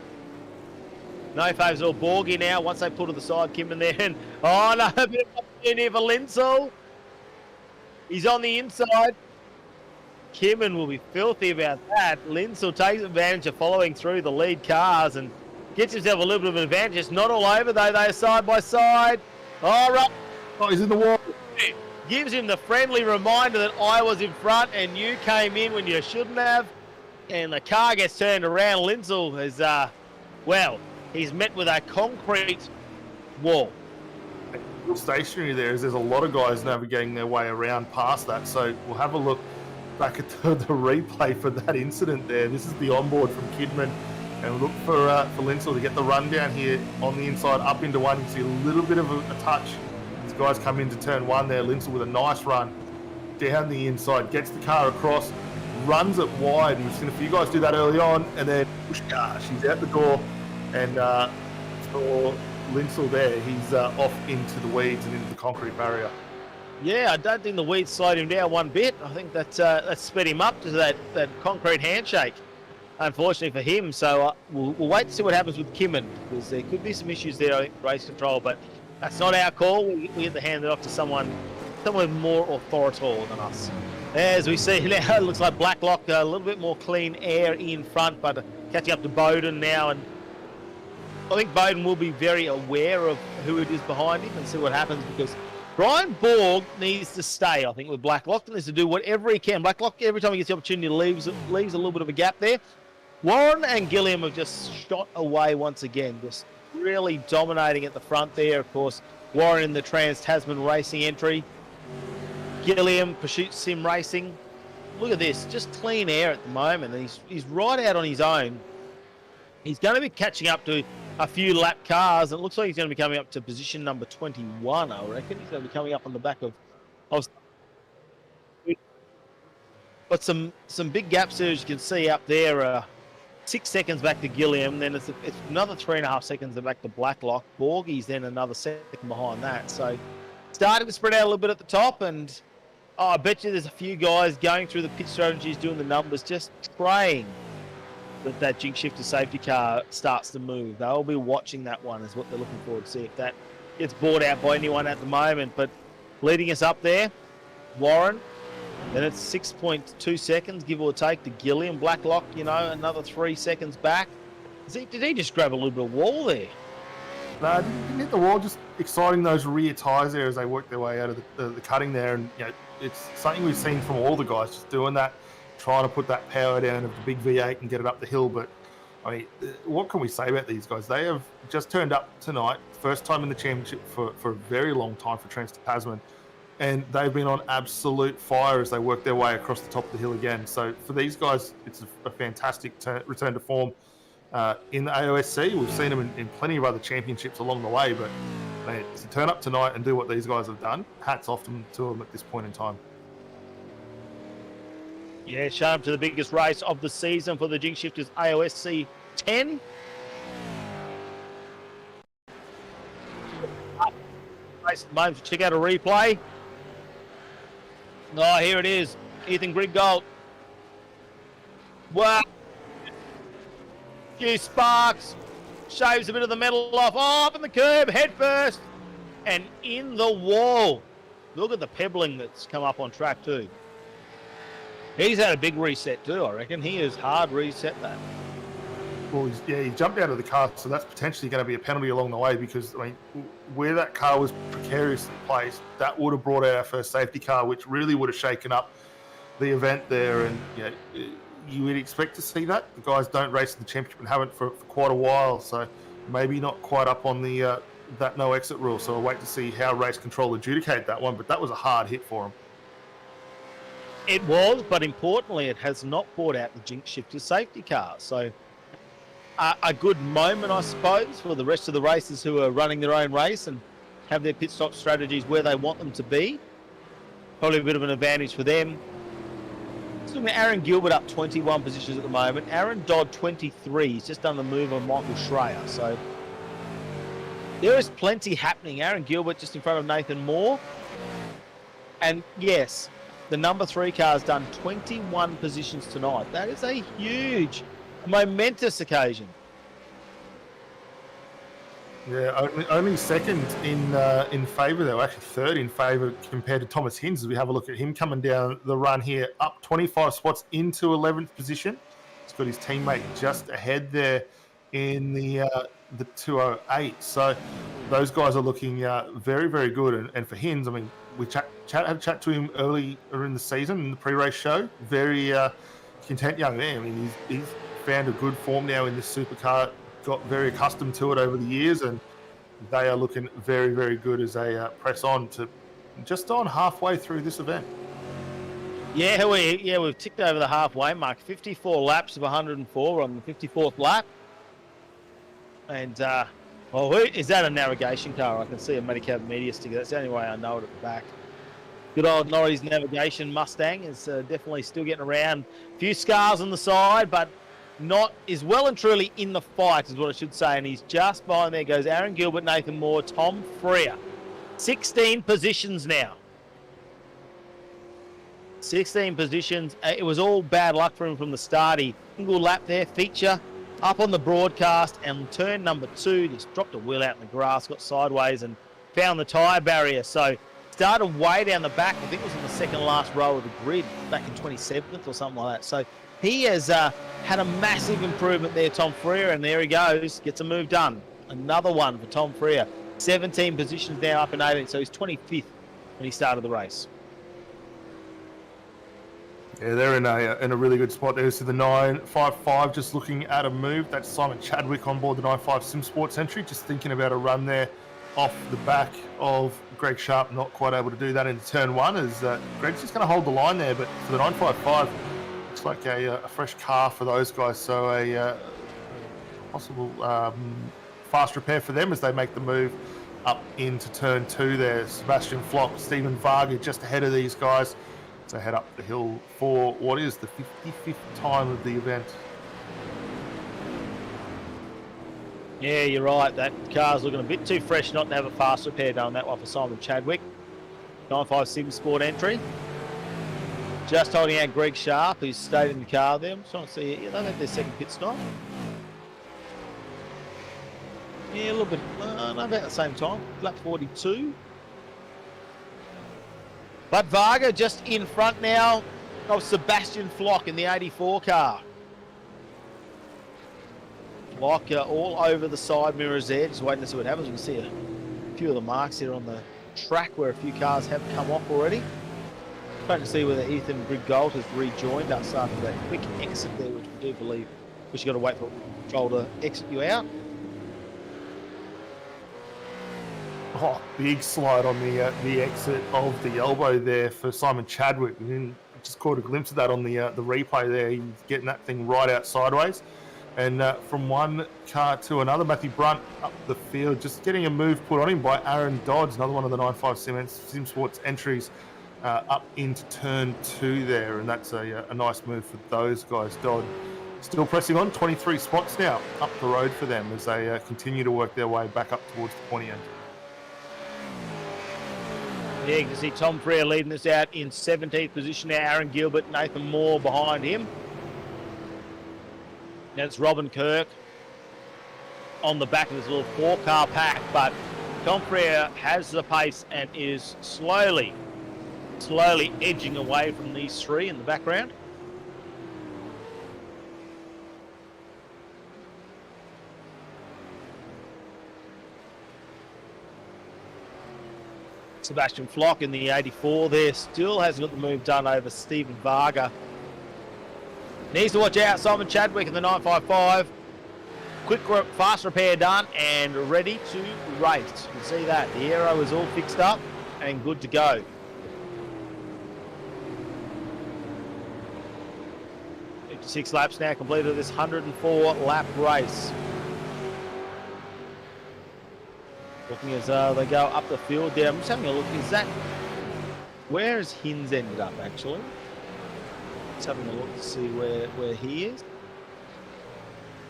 [SPEAKER 4] No favours at all. Borgie now, once they pull to the side, Kidman there. And, oh, no, a bit of opportunity here for Lindsell. He's on the inside. Kidman will be filthy about that. Lindsell takes advantage of following through the lead cars and gets himself a little bit of an advantage. It's not all over, though. They are side by side. All right.
[SPEAKER 2] Oh, he's in the wall.
[SPEAKER 4] Gives him the friendly reminder that I was in front and you came in when you shouldn't have. And the car gets turned around. Lindsell is, he's met with a concrete wall.
[SPEAKER 2] Stationary there's a lot of guys navigating their way around past that. So we'll have a look back at the replay for that incident there. This is the onboard from Kidman. And we'll look for Lindsell to get the run down here on the inside up into one. You can see a little bit of a touch. Guys come into turn one there. Lindsell with a nice run down the inside, gets the car across, runs it wide. And we've seen a few guys do that early on, and then she's out the door. And for Lindsell there, he's off into the weeds and into the concrete barrier.
[SPEAKER 4] Yeah, I don't think the weeds slowed him down one bit. I think that sped him up to that concrete handshake, unfortunately for him. So we'll wait to see what happens with Kidman, because there could be some issues there, I think, race control, but that's not our call. We have to hand it off to someone more authoritative than us. As we see now, it looks like Blacklock, a little bit more clean air in front, but catching up to Bowden now. And I think Bowden will be very aware of who it is behind him and see what happens, because Brian Borg needs to stay, I think, with Blacklock. He needs to do whatever he can. Blacklock, every time he gets the opportunity, leaves a little bit of a gap there. Warren and Gilliam have just shot away once again, just really dominating at the front there. Of course, Warren in the Trans-Tasman Racing entry. Gilliam, Pursuit Sim Racing. Look at this, just clean air at the moment. He's right out on his own. He's going to be catching up to a few lap cars. It looks like he's going to be coming up to position number 21, I reckon. He's going to be coming up on the back of but some big gaps there, as you can see up there. 6 seconds back to Gilliam, then it's another 3.5 seconds back to Blacklock. Borgie's then another second behind that. So starting to spread out a little bit at the top, and I bet you there's a few guys going through the pit strategies, doing the numbers, just praying that Jinx Shifter safety car starts to move. They'll be watching that one, is what they're looking forward to see if that gets bought out by anyone at the moment. But leading us up there, Warren. Then it's 6.2 seconds, give or take, to Gilliam. Blacklock, another 3 seconds back. Did he just grab a little bit of wall there?
[SPEAKER 2] No, didn't hit the wall, just exciting those rear tyres there as they work their way out of the cutting there. And it's something we've seen from all the guys, just doing that, trying to put that power down of the big V8 and get it up the hill. But, I mean, what can we say about these guys? They have just turned up tonight, first time in the championship for a very long time for Trans-Tasman. And they've been on absolute fire as they work their way across the top of the hill again. So for these guys, it's a fantastic return to form in the AOSC. We've seen them in plenty of other championships along the way, but to turn up tonight and do what these guys have done, hats off to them at this point in time.
[SPEAKER 4] Yeah, shout out to the biggest race of the season for the Jinx Shifters AOSC10. Moment to check out a replay. Oh, here it is. Ethan Griggold. Wow. Few sparks. Shaves a bit of the metal off. Oh, up in the curb, head first. And in the wall. Look at the pebbling that's come up on track too. He's had a big reset too, I reckon. He has hard reset that.
[SPEAKER 2] Well, he jumped out of the car, so that's potentially going to be a penalty along the way because, I mean, where that car was precariously placed, that would have brought out our first safety car, which really would have shaken up the event there. And, you would expect to see that. The guys don't race in the championship and haven't for quite a while, so maybe not quite up on the that no exit rule. So I'll wait to see how race control adjudicate that one, but that was a hard hit for him.
[SPEAKER 4] It was, but importantly, it has not brought out the Jinx Shifter safety car. So a good moment, I suppose, for the rest of the racers who are running their own race and have their pit stop strategies where they want them to be. Probably a bit of an advantage for them. Just looking at Aaron Gilbert up 21 positions at the moment. Aaron Dodd 23. He's just done the move on Michael Schreier. So there is plenty happening. Aaron Gilbert just in front of Nathan Moore. And yes, the number 3 car's done 21 positions tonight. That is a huge, momentous occasion.
[SPEAKER 2] Yeah, only second in favour though, actually third in favour compared to Thomas Hinds as we have a look at him coming down the run here, up 25 spots into 11th position. He's got his teammate just ahead there in the 208. So those guys are looking very, very good. And for Hinds, I mean, we had a chat to him earlier in the season in the pre-race show. Very content young man. I mean, he's found a good form now in this supercar. Got very accustomed to it over the years, and they are looking very, very good as they press on to just on halfway through this event.
[SPEAKER 4] Yeah, we've ticked over the halfway mark. 54 laps of 104. We're on the 54th lap. And, is that a navigation car? I can see a Medicab media sticker. That's the only way I know it at the back. Good old Norrie's navigation Mustang is definitely still getting around. A few scars on the side, but is well and truly in the fight, is what I should say. And he's just behind there goes Aaron Gilbert, Nathan Moore, Tom Freer. 16 positions now. 16 positions. It was all bad luck for him from the start. He single lap there, feature up on the broadcast, and turn number 2, just dropped a wheel out in the grass, got sideways and found the tyre barrier. So started way down the back. I think it was in the second last row of the grid back in 27th or something like that. So he has had a massive improvement there, Tom Freer, and there he goes. Gets a move done. Another one for Tom Freer. 17 positions now up in 18, so he's 25th when he started the race.
[SPEAKER 2] Yeah, they're in a really good spot there. So the 955 just looking at a move. That's Simon Chadwick on board the 95 Sim Sports entry, just thinking about a run there off the back of Greg Sharp, not quite able to do that in turn one, as Greg's just going to hold the line there. But for the 955, looks like a fresh car for those guys. So a possible fast repair for them as they make the move up into turn two there. Sebastian Flock, Stephen Varga just ahead of these guys to head up the hill for what is the 55th time of the event.
[SPEAKER 4] Yeah, you're right. That car's looking a bit too fresh not to have a fast repair done. That one for Simon Chadwick. 95 Sim Sport entry. Just holding out Greg Sharp, who's stayed in the car there. I'm trying to see. Yeah, they've had their second pit stop. Yeah, a little bit. About the same time. Lap 42. But Varga just in front now of Sebastian Flock in the 84 car. Flock all over the side mirrors there, just waiting to see what happens. You can see a few of the marks here on the track where a few cars have come off already. Trying to see whether Ethan Brigold has rejoined us after that quick exit there, which we do believe we should got to wait for control to exit you out.
[SPEAKER 2] Oh, big slide on the exit of the elbow there for Simon Chadwick. We didn't just caught a glimpse of that on the replay there. He's getting that thing right out sideways. And from one car to another, Matthew Brunt up the field, just getting a move put on him by Aaron Dodds, another one of the 95 Sim Sports entries up into turn two there. And that's a nice move for those guys. Dodd still pressing on, 23 spots now up the road for them as they continue to work their way back up towards the pointy end.
[SPEAKER 4] Yeah, you can see Tom Frere leading us out in 17th position now. Aaron Gilbert, Nathan Moore behind him. Now it's Robin Kirk on the back of this little four-car pack, but Tom Frere has the pace and is slowly edging away from these three in the background. Sebastian Flock in the 84 there still hasn't got the move done over Stephen Varga. Needs to watch out Simon Chadwick in the 955. Quick fast repair done and ready to race. You can see that the aero is all fixed up and good to go. Six laps now completed this 104 lap race. Looking as they go up the field there. I'm just having a look. Is that where has Hinz ended up actually? Just having a look to see where he is.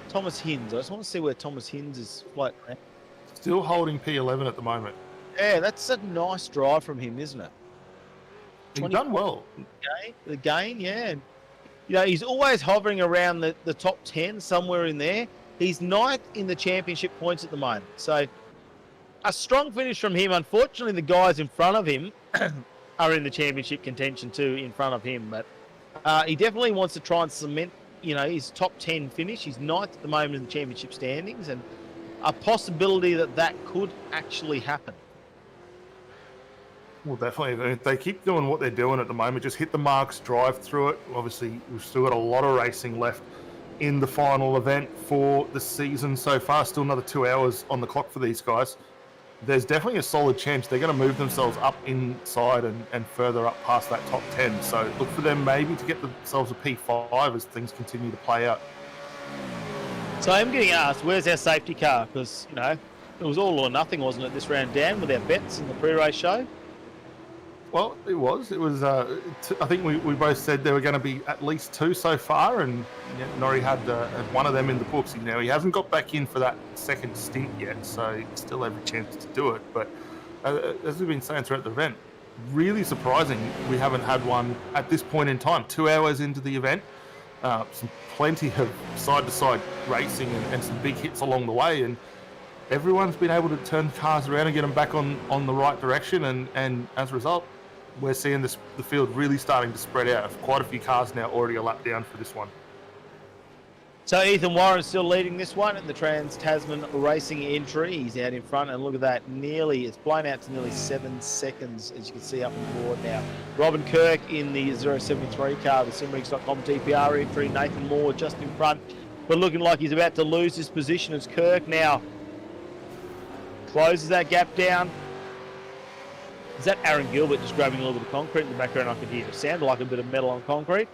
[SPEAKER 4] Thomas Hinz. I just want to see where Thomas Hinz is floating around.
[SPEAKER 2] Still holding P11 at the moment.
[SPEAKER 4] Yeah, that's a nice drive from him, isn't it?
[SPEAKER 2] He's done well.
[SPEAKER 4] The gain, yeah. You know, he's always hovering around the top 10, somewhere in there. He's ninth in the championship points at the moment. So a strong finish from him. Unfortunately, the guys in front of him are in the championship contention too, in front of him. But he definitely wants to try and cement, you know, his top 10 finish. He's ninth at the moment in the championship standings, and a possibility that could actually happen.
[SPEAKER 2] Well, definitely. If they keep doing what they're doing at the moment, just hit the marks, drive through it. Obviously, we've still got a lot of racing left in the final event for the season so far. Still another 2 hours on the clock for these guys. There's definitely a solid chance they're going to move themselves up inside and further up past that top 10. So look for them maybe to get themselves a P5 as things continue to play out.
[SPEAKER 4] So I'm getting asked, where's our safety car? Because, you know, it was all or nothing, wasn't it, this round down with our bets in the pre-race show?
[SPEAKER 2] Well, it was. I think we both said there were going to be at least 2 so far, and Norrie had one of them in the books. Now, he hasn't got back in for that second stint yet, so he still have a chance to do it. But as we've been saying throughout the event, really surprising we haven't had one at this point in time. 2 hours into the event, plenty of side-to-side racing and some big hits along the way, and everyone's been able to turn cars around and get them back on the right direction, and as a result, we're seeing the field really starting to spread out. Quite a few cars now already a lap down for this one.
[SPEAKER 4] So Ethan Warren's still leading this one in the Trans-Tasman Racing entry. He's out in front, and look at that, it's blown out to nearly 7 seconds, as you can see up on the board now. Robin Kirk in the 073 car, the Simrigs.com DPR entry. Nathan Moore just in front, but looking like he's about to lose his position as Kirk now closes that gap down. Is that Aaron Gilbert just grabbing a little bit of concrete in the background? I could hear it sound like a bit of metal on concrete.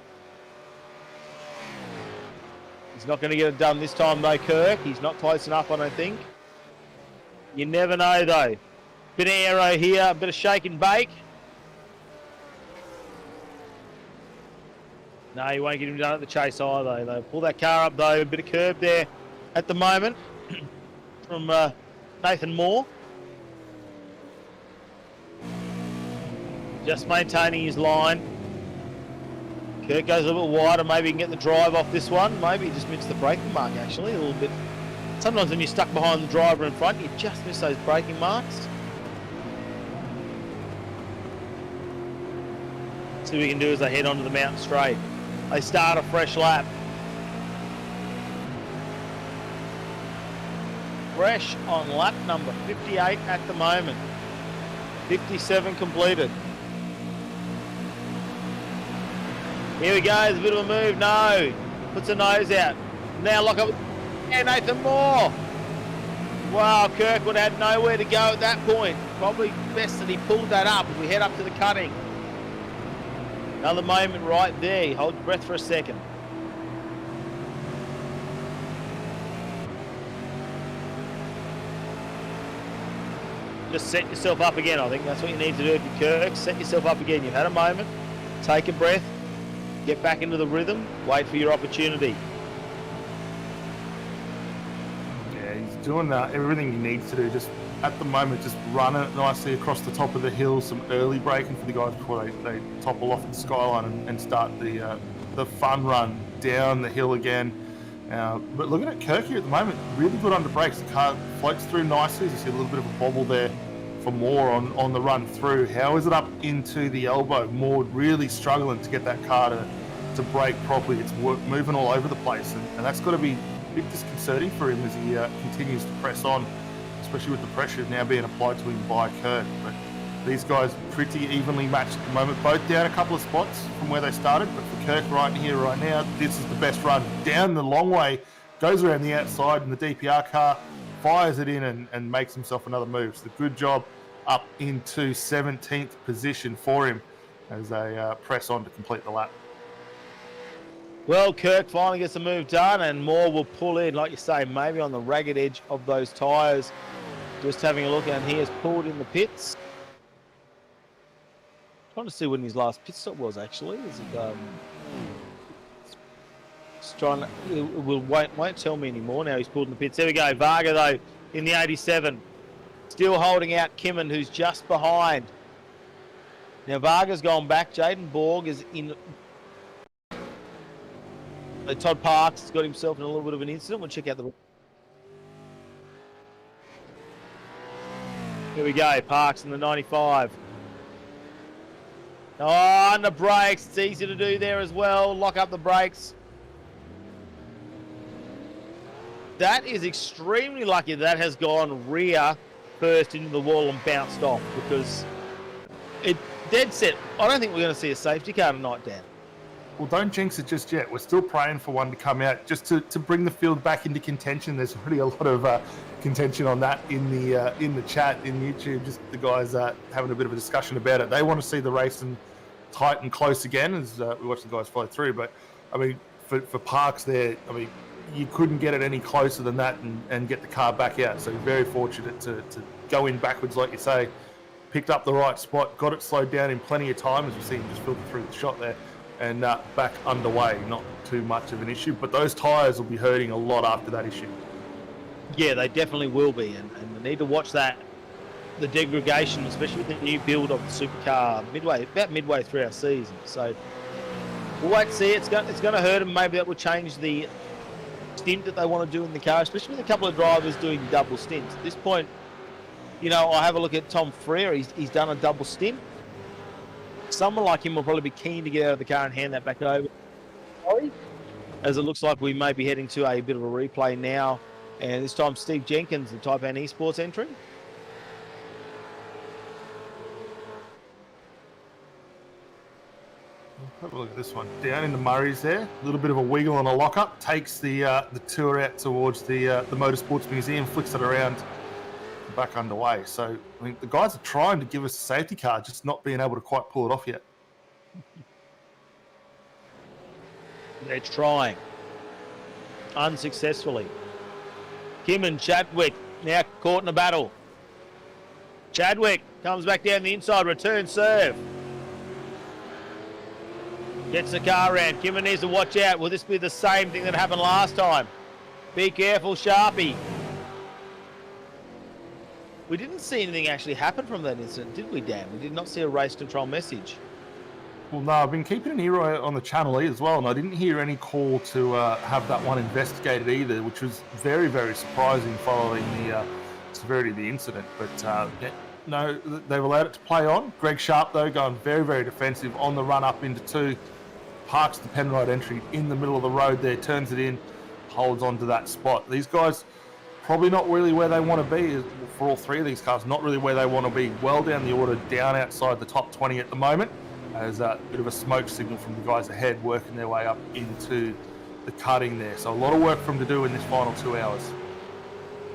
[SPEAKER 4] He's not going to get it done this time though, Kirk. He's not close enough, I don't think. You never know though. Bit of aero here, a bit of shake and bake. No, he won't get him done at the chase either. They'll pull that car up though. A bit of curb there at the moment from Nathan Moore. Just maintaining his line. Kirk goes a little bit wider, maybe he can get the drive off this one. Maybe he just missed the braking mark actually a little bit. Sometimes when you're stuck behind the driver in front, you just miss those braking marks. See what we can do as they head onto the mountain straight. They start a fresh lap. Fresh on lap number 58 at the moment. 57 completed. Here we go, there's a bit of a move, no. Puts the nose out. Now lock up, and Nathan Moore. Wow, Kirk would have had nowhere to go at that point. Probably best that he pulled that up as we head up to the cutting. Another moment right there, hold your breath for a second. Just set yourself up again, I think that's what you need to do if you're Kirk. Set yourself up again, you've had a moment, take a breath. Get back into the rhythm, wait for your opportunity.
[SPEAKER 2] Yeah, he's doing everything he needs to do. Just at the moment, just run it nicely across the top of the hill, some early braking for the guys before they topple off the skyline and start the fun run down the hill again. But looking at Kirk here at the moment, really good under brakes. The car floats through nicely. You see a little bit of a bobble there for Moore on the run through. How is it up into the elbow? Moore really struggling to get that car to brake properly. It's moving all over the place, and that's got to be a bit disconcerting for him as he continues to press on, especially with the pressure now being applied to him by Kirk. But these guys pretty evenly matched at the moment, both down a couple of spots from where they started, but for Kirk right here, right now, this is the best run. Down the long way, goes around the outside in the DPR car, fires it in and makes himself another move. So good job up into 17th position for him as they press on to complete the lap.
[SPEAKER 4] Well, Kirk finally gets the move done, and Moore will pull in, like you say, maybe on the ragged edge of those tyres. Just having a look, and he has pulled in the pits. Trying to see when his last pit stop was actually. Is it, it's trying to, won't tell me anymore now. He's pulled in the pits. There we go. Varga though in the 87, still holding out Kimmon, who's just behind. Now Varga's gone back. Jaden Borg is in. Todd Parks has got himself in a little bit of an incident. We'll check out the. Here we go. Parks in the 95. Oh, under brakes. It's easy to do there as well. Lock up the brakes. That is extremely lucky that has gone rear first into the wall and bounced off, because it dead set. I don't think we're going to see a safety car tonight, Dan.
[SPEAKER 2] Well, don't jinx it just yet. We're still praying for one to come out just to bring the field back into contention. There's already a lot of contention on that in the chat, in YouTube. Just the guys having a bit of a discussion about it. They want to see the race and tight and close again as we watch the guys flow through. But, I mean, for Parks there, I mean, you couldn't get it any closer than that and get the car back out. So very fortunate to go in backwards, like you say. Picked up the right spot, got it slowed down in plenty of time, as we see him just filter through the shot there. And back underway, not too much of an issue, but those tyres will be hurting a lot after that issue.
[SPEAKER 4] Yeah, they definitely will be, and we need to watch that, the degradation, especially with the new build of the supercar about midway through our season. So we'll wait to see. It's going to hurt them. Maybe that will change the stint that they want to do in the car, especially with a couple of drivers doing double stints. At this point, you know, I have a look at Tom Freer. He's done a double stint. Someone like him will probably be keen to get out of the car and hand that back over. as it looks like we may be heading to a bit of a replay now. And this time, Steve Jenkins, the Taipan Esports entry.
[SPEAKER 2] Have a look at this one. Down in the Murrays there. A little bit of a wiggle on a lockup. Takes the tour out towards the Motorsports Museum, flicks it around, back underway. So, I mean, the guys are trying to give us a safety car, just not being able to quite pull it off yet.
[SPEAKER 4] They're trying. Unsuccessfully. Kim and Chadwick now caught in a battle. Chadwick comes back down the inside, return serve. Gets the car around. Kimmer needs to watch out. Will this be the same thing that happened last time? Be careful, Sharpie. We didn't see anything actually happen from that incident, did we, Dan? We did not see a race control message.
[SPEAKER 2] Well, no, I've been keeping an ear on the channel as well, and I didn't hear any call to have that one investigated either, which was very, very surprising following the severity of the incident. But yeah, no, they've allowed it to play on. Greg Sharp, though, going very, very defensive on the run up into 2. Parks the Penrite entry in the middle of the road there, turns it in, holds on to that spot. These guys probably not really where they want to be for all 3 of these cars, not really where they want to be. Well down the order, down outside the top 20 at the moment, as a bit of a smoke signal from the guys ahead working their way up into the cutting there. So a lot of work for them to do in this final 2 hours.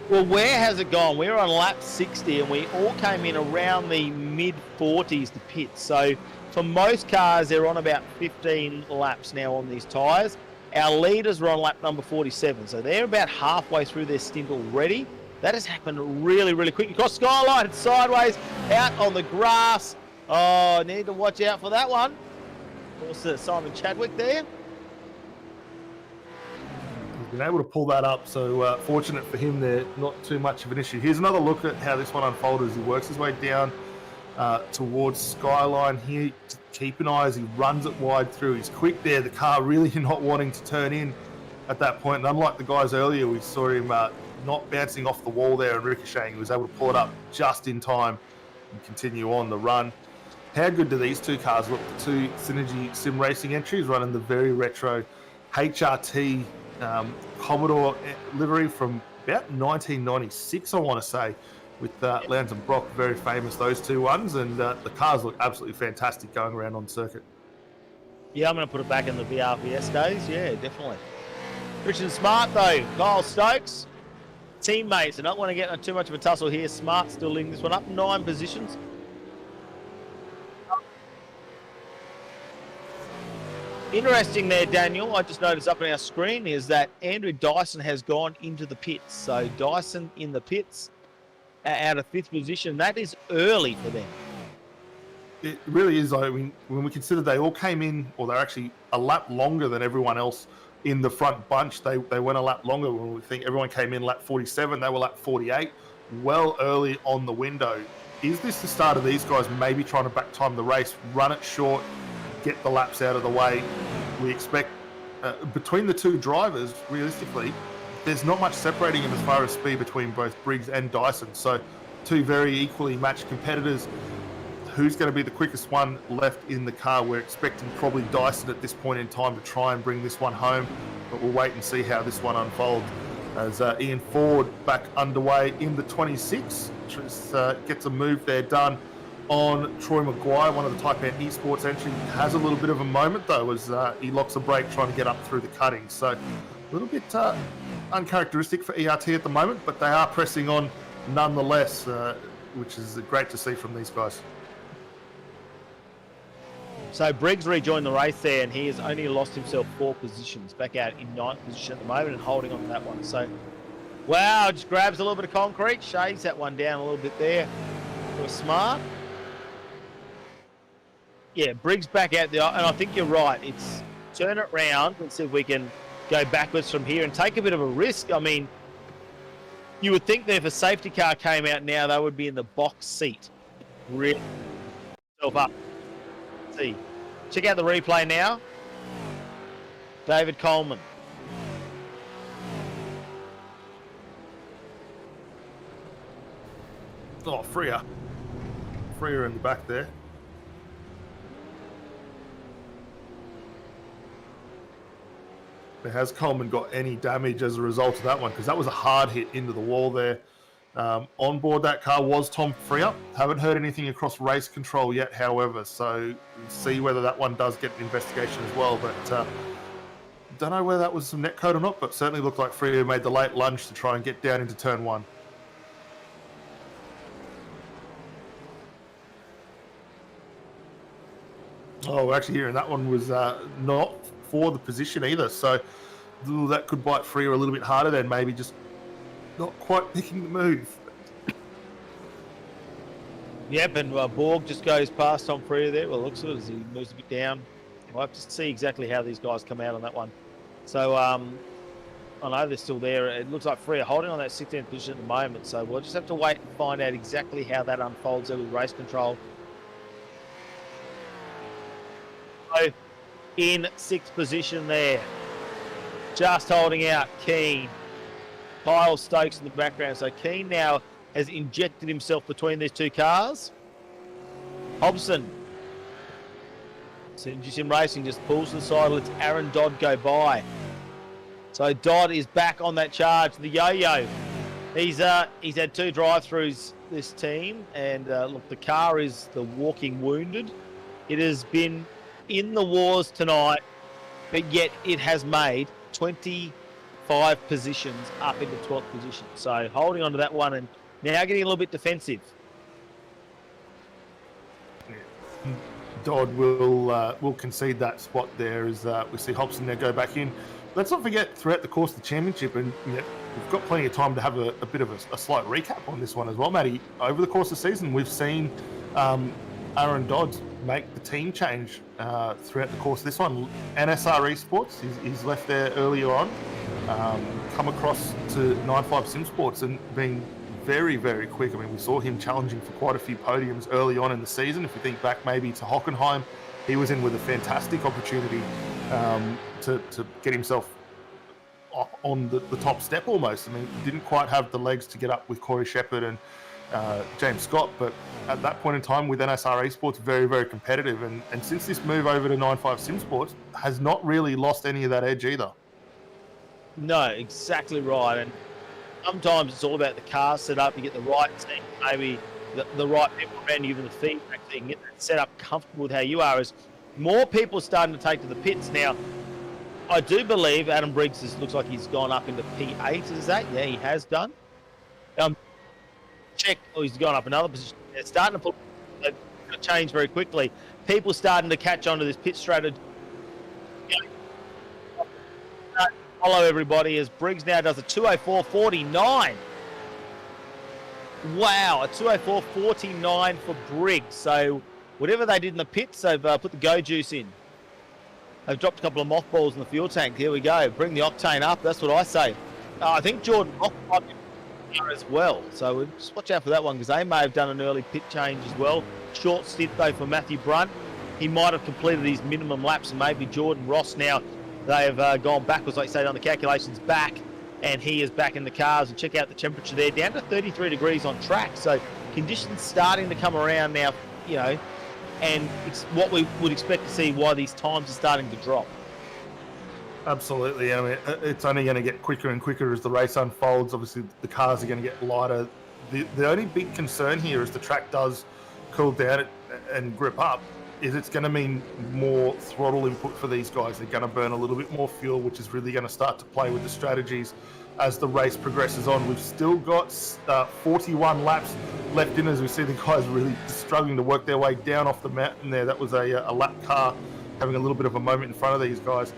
[SPEAKER 4] Well, where has it gone? We're on lap 60 and we all came in around the mid-40s to pit. So for most cars, they're on about 15 laps now on these tyres. Our leaders were on lap number 47, so they're about halfway through their stint already. That has happened really, really quickly. Cross skyline, it's sideways, out on the grass. Oh, need to watch out for that one. Also, Simon Chadwick there.
[SPEAKER 2] He's been able to pull that up, so fortunate for him there, not too much of an issue. Here's another look at how this one unfolded as he works his way down towards Skyline here. Keep an eye as he runs it wide through. He's quick there. The car really not wanting to turn in at that point. And unlike the guys earlier, we saw him not bouncing off the wall there and ricocheting. He was able to pull it up just in time and continue on the run. How good do these 2 cars look? The 2 Synergy Sim Racing entries running the very retro HRT Commodore livery from about 1996, I want to say, with Lowndes and Brock, very famous, those 2 ones, and the cars look absolutely fantastic going around on circuit.
[SPEAKER 4] Yeah, I'm going to put it back in the VRPS days. Yeah, definitely. Christian Smart, though. Kyle Stokes. Teammates. I don't want to get too much of a tussle here. Smart still leading this one up 9 positions. Interesting there, Daniel. I just noticed up on our screen is that Andrew Dyson has gone into the pits. So Dyson in the pits out of 5th position. That is early for them.
[SPEAKER 2] It really is. I mean, when we consider they all came in, or they're actually a lap longer than everyone else in the front bunch. They went a lap longer. When we think everyone came in lap 47, they were lap 48, well early on the window. Is this the start of these guys maybe trying to back time the race, run it short, get the laps out of the way? We expect between the 2 drivers, realistically, there's not much separating them as far as speed between both Briggs and Dyson. So 2 very equally matched competitors. Who's going to be the quickest one left in the car? We're expecting probably Dyson at this point in time to try and bring this one home, but we'll wait and see how this one unfolds. As Ian Ford back underway in the 26, just gets a move there done on Troy Maguire, one of the Taipan Esports entry. Has a little bit of a moment though as he locks a brake trying to get up through the cutting. So a little bit uncharacteristic for ERT at the moment, but they are pressing on nonetheless, which is great to see from these guys.
[SPEAKER 4] So Briggs rejoined the race there, and he has only lost himself 4 positions, back out in 9th position at the moment and holding on to that one. So, wow, just grabs a little bit of concrete, shades that one down a little bit there. It was smart. Yeah, Briggs back out there, and I think you're right. It's turn it round and see if we can go backwards from here and take a bit of a risk. I mean, you would think that if a safety car came out now, they would be in the box seat. Really yourself up. See. Check out the replay now. David Coleman.
[SPEAKER 2] Oh, Freer in the back there. Has Coleman got any damage as a result of that one? Because that was a hard hit into the wall there. On board that car was Tom Freer. Haven't heard anything across race control yet, however, so we'll see whether that one does get an investigation as well. But don't know whether that was some netcode or not, but certainly looked like Freer made the late lunge to try and get down into turn 1. Oh, we're actually hearing that one was not for the position either, so that could bite Freer a little bit harder then, maybe just not quite picking the move.
[SPEAKER 4] Yep, and Borg just goes past Tom Freer there. Well, it looks good as he moves a bit down. We'll have to see exactly how these guys come out on that one. So, I know they're still there. It looks like Freer holding on that 16th position at the moment, so we'll just have to wait and find out exactly how that unfolds there with race control. So, in 6th position there, just holding out Keane. Kyle Stokes in the background. So Keane now has injected himself between these two cars. Hobson, Sim Racing, just pulls to the side, lets Aaron Dodd go by. So Dodd is back on that charge. The yo-yo. He's had 2 drive-throughs this team, and look, the car is the walking wounded. It has been in the wars tonight, but yet it has made 25 positions up into 12th position. So holding on to that one and now getting a little bit defensive.
[SPEAKER 2] Dodd will concede that spot there as we see Hobson now go back in. Let's not forget, throughout the course of the championship, and we've got plenty of time to have a bit of a slight recap on this one as well, Matty. Over the course of the season, we've seen Aaron Dodd make the team change throughout the course of this one. NSR Esports, he's left there earlier on, come across to 95 Sim Sports and being very, very quick. I mean, we saw him challenging for quite a few podiums early on in the season. If you think back maybe to Hockenheim, he was in with a fantastic opportunity to get himself on the top step almost. I mean, he didn't quite have the legs to get up with Corey Shepherd and James Scott, but at that point in time with NSR Esports, very, very competitive. And since this move over to 95 Sim Sports, has not really lost any of that edge either.
[SPEAKER 4] No, exactly right. And sometimes it's all about the car setup. You get the right team, maybe the right people around you, give them the feedback so you can get that set up comfortable with how you are. As more people are starting to take to the pits now, I do believe Adam Briggs looks like he's gone up into P8. Is that? Yeah, he has done. He's gone up another position. They're starting to change very quickly. People starting to catch on to this pit strategy. Follow everybody as Briggs now does a 2:04.49. Wow, a 2:04.49 for Briggs. So whatever they did in the pits, they've put the go juice in. They've dropped a couple of mothballs in the fuel tank. Here we go. Bring the octane up. That's what I say. I think Jordan Rock might be as well. So we'll just watch out for that one because they may have done an early pit change as well. Short stint though for Matthew Brunt. He might have completed his minimum laps, and maybe Jordan Ross now. They have gone backwards, like you say, on the calculations back, and he is back in the cars. And check out the temperature there, down to 33 degrees on track. So conditions starting to come around now, and it's what we would expect to see why these times are starting to drop.
[SPEAKER 2] Absolutely. I mean, it's only going to get quicker and quicker as the race unfolds. Obviously, the cars are going to get lighter. The only big concern here as the track does cool down and grip up is it's going to mean more throttle input for these guys. They're going to burn a little bit more fuel, which is really going to start to play with the strategies as the race progresses on. We've still got 41 laps left in as we see the guys really struggling to work their way down off the mountain there. That was a lap car having a little bit of a moment in front of these guys.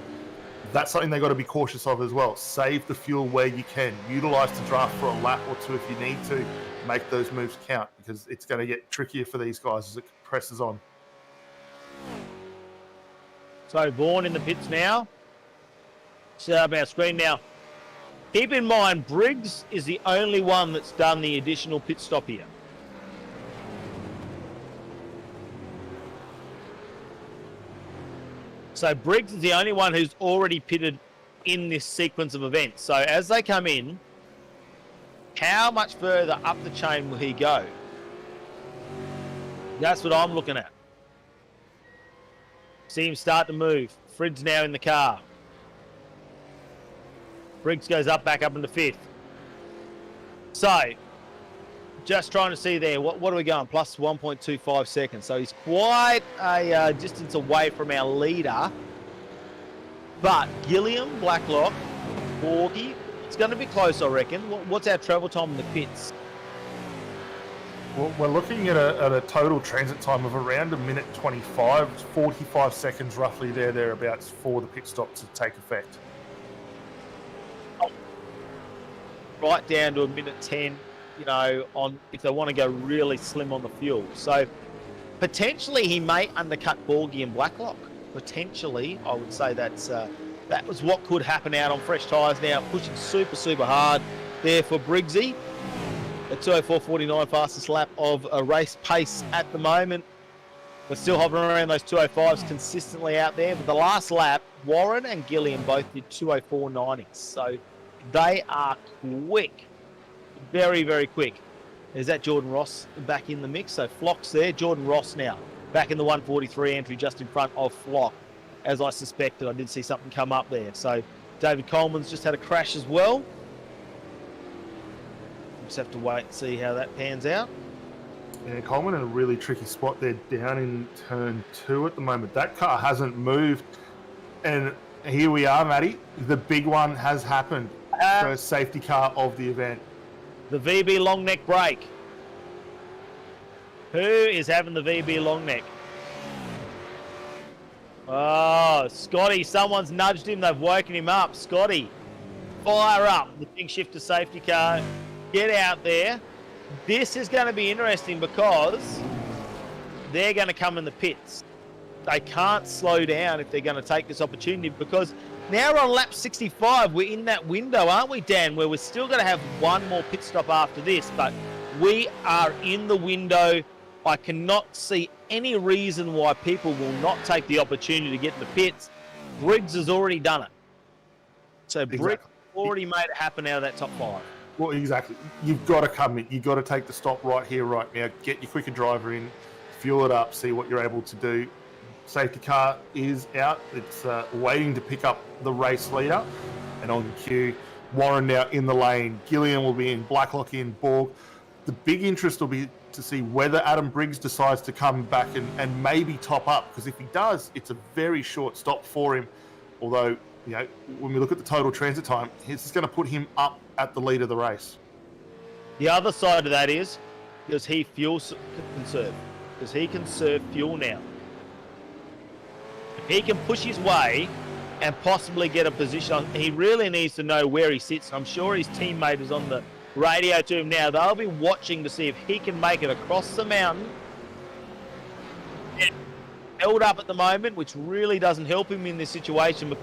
[SPEAKER 2] That's something they've got to be cautious of as well. Save the fuel where you can. Utilise the draft for a lap or two if you need to. Make those moves count because it's going to get trickier for these guys as it presses on.
[SPEAKER 4] So Vaughan in the pits now. Set up our screen now. Keep in mind, Briggs is the only one that's done the additional pit stop here. So Briggs is the only one who's already pitted in this sequence of events. So as they come in, how much further up the chain will he go? That's what I'm looking at. See him start to move. Frid's now in the car. Briggs goes back up into 5th. So, just trying to see there, what are we going? Plus 1.25 seconds. So he's quite a distance away from our leader. But Gilliam, Blacklock, Borgie, it's going to be close, I reckon. What's our travel time in the pits?
[SPEAKER 2] Well, we're looking at a total transit time of around 1:25, 45 seconds roughly thereabouts for the pit stop to take effect.
[SPEAKER 4] Right down to 1:10, you know, on if they want to go really slim on the fuel. So potentially he may undercut Borgie and Blacklock. Potentially, I would say that was what could happen out on fresh tyres now, pushing super hard there for Briggsy. A 2:04.49 fastest lap of a race pace at the moment. We're still hovering around those 2:05s consistently out there. But the last lap, Warren and Gilliam both did 2:04.90s. So they are quick. Very quick. Is that Jordan Ross back in the mix? So Flock's there. Jordan Ross now back in the 1:43 entry just in front of Flock. As I suspected, I did see something come up there. So David Coleman's just had a crash as well. Just have to wait and see how that pans out.
[SPEAKER 2] Yeah, Coleman in a really tricky spot there down in turn 2 at the moment. That car hasn't moved. And here we are, Matty. The big one has happened. First safety car of the event.
[SPEAKER 4] The VB long neck break. Who is having the VB long neck? Oh, Scotty. Someone's nudged him. They've woken him up. Scotty, fire up the Jinx Shifters safety car. Get out there. This is going to be interesting because they're going to come in the pits. They can't slow down if they're going to take this opportunity because now we're on lap 65. We're in that window, aren't we, Dan, where we're still going to have one more pit stop after this, but we are in the window. I cannot see any reason why people will not take the opportunity to get in the pits. Briggs has already done it. So Briggs already made it happen out of that top 5.
[SPEAKER 2] Well, exactly. You've got to come in. You've got to take the stop right here, right now. Get your quicker driver in, fuel it up, see what you're able to do. Safety car is out. It's waiting to pick up the race leader. And on cue, Warren now in the lane. Gillian will be in, Blacklock in, Borg. The big interest will be to see whether Adam Briggs decides to come back and maybe top up. Because if he does, it's a very short stop for him. Although, you know, when we look at the total transit time, it's just going to put him up at the lead of the race.
[SPEAKER 4] The other side of that is, does he fuel conserve? Does he conserve fuel now? If he can push his way and possibly get a position, he really needs to know where he sits. I'm sure his teammate is on the radio to him now. They'll be watching to see if he can make it across the mountain. Held up at the moment, which really doesn't help him in this situation.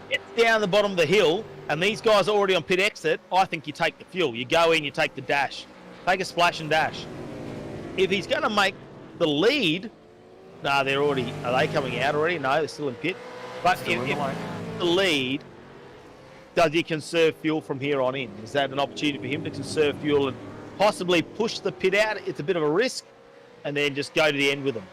[SPEAKER 4] It's down the bottom of the hill, and these guys are already on pit exit. I think you take the fuel. You go in, you take the dash. Take a splash and dash. If he's going to make the lead, no, they're already, are they coming out already? No, they're still in pit. But if the lead, does he conserve fuel from here on in? Is that an opportunity for him to conserve fuel and possibly push the pit out? It's a bit of a risk, and then just go to the end with them.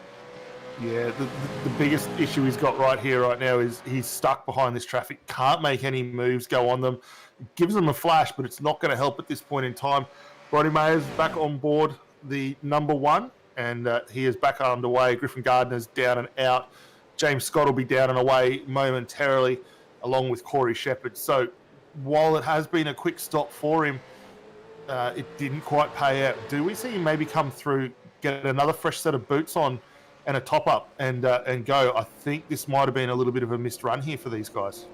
[SPEAKER 2] Yeah, the biggest issue he's got right here, right now, is he's stuck behind this traffic, can't make any moves, go on them. It gives them a flash, but it's not going to help at this point in time. Roddy Mayer's back on board the number 1, and he is back underway. Griffin Gardner's down and out. James Scott will be down and away momentarily, along with Corey Shepherd. So while it has been a quick stop for him, it didn't quite pay out. Do we see him maybe come through, get another fresh set of boots on, and a top up and go? I think this might have been a little bit of a missed run here for these guys.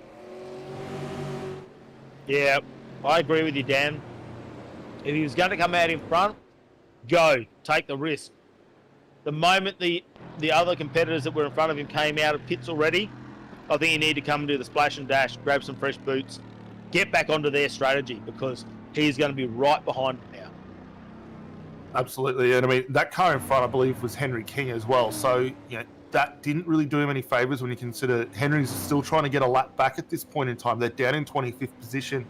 [SPEAKER 4] Yeah, I agree with you, Dan. If he was going to come out in front, go, take the risk. The moment the other competitors that were in front of him came out of pits already, I think you need to come and do the splash and dash, grab some fresh boots, get back onto their strategy, because he's going to be right behind them now.
[SPEAKER 2] Absolutely, and I mean, that car in front, I believe, was Henry King as well. So, you know, that didn't really do him any favours when you consider Henry's still trying to get a lap back at this point in time. They're down in 25th position.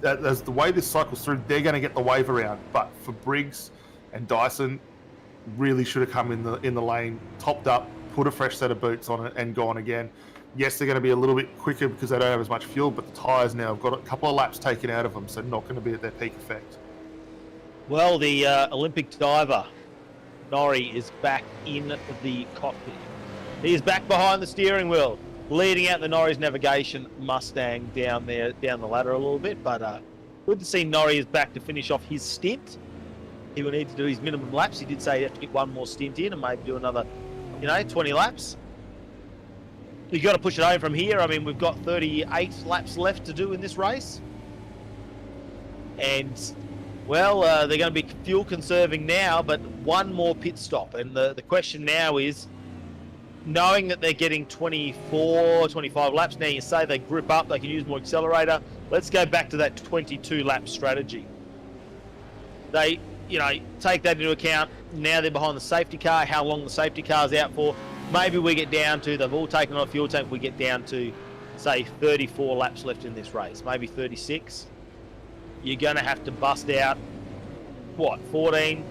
[SPEAKER 2] As the way this cycles through, they're going to get the wave around. But for Briggs and Dyson, really should have come in the lane, topped up, put a fresh set of boots on it, and gone again. Yes, they're going to be a little bit quicker because they don't have as much fuel, but the tyres now have got a couple of laps taken out of them, so not going to be at their peak effect.
[SPEAKER 4] Well, the Olympic diver, Norrie, is back in the cockpit. He is back behind the steering wheel, leading out the Norrie's navigation Mustang down the ladder a little bit, but good to see Norrie is back to finish off his stint. He will need to do his minimum laps. He did say he'd have to get one more stint in and maybe do another, 20 laps. You've got to push it home from here. I mean, we've got 38 laps left to do in this race. And, well, they're going to be fuel conserving now, but one more pit stop. And the question now is, knowing that they're getting 24, 25 laps, now you say they grip up, they can use more accelerator. Let's go back to that 22-lap strategy. They, take that into account. Now they're behind the safety car, how long the safety car's out for. Maybe we get down to, they've all taken off fuel tank, we get down to, say, 34 laps left in this race, maybe 36. You're going to have to bust out, 14,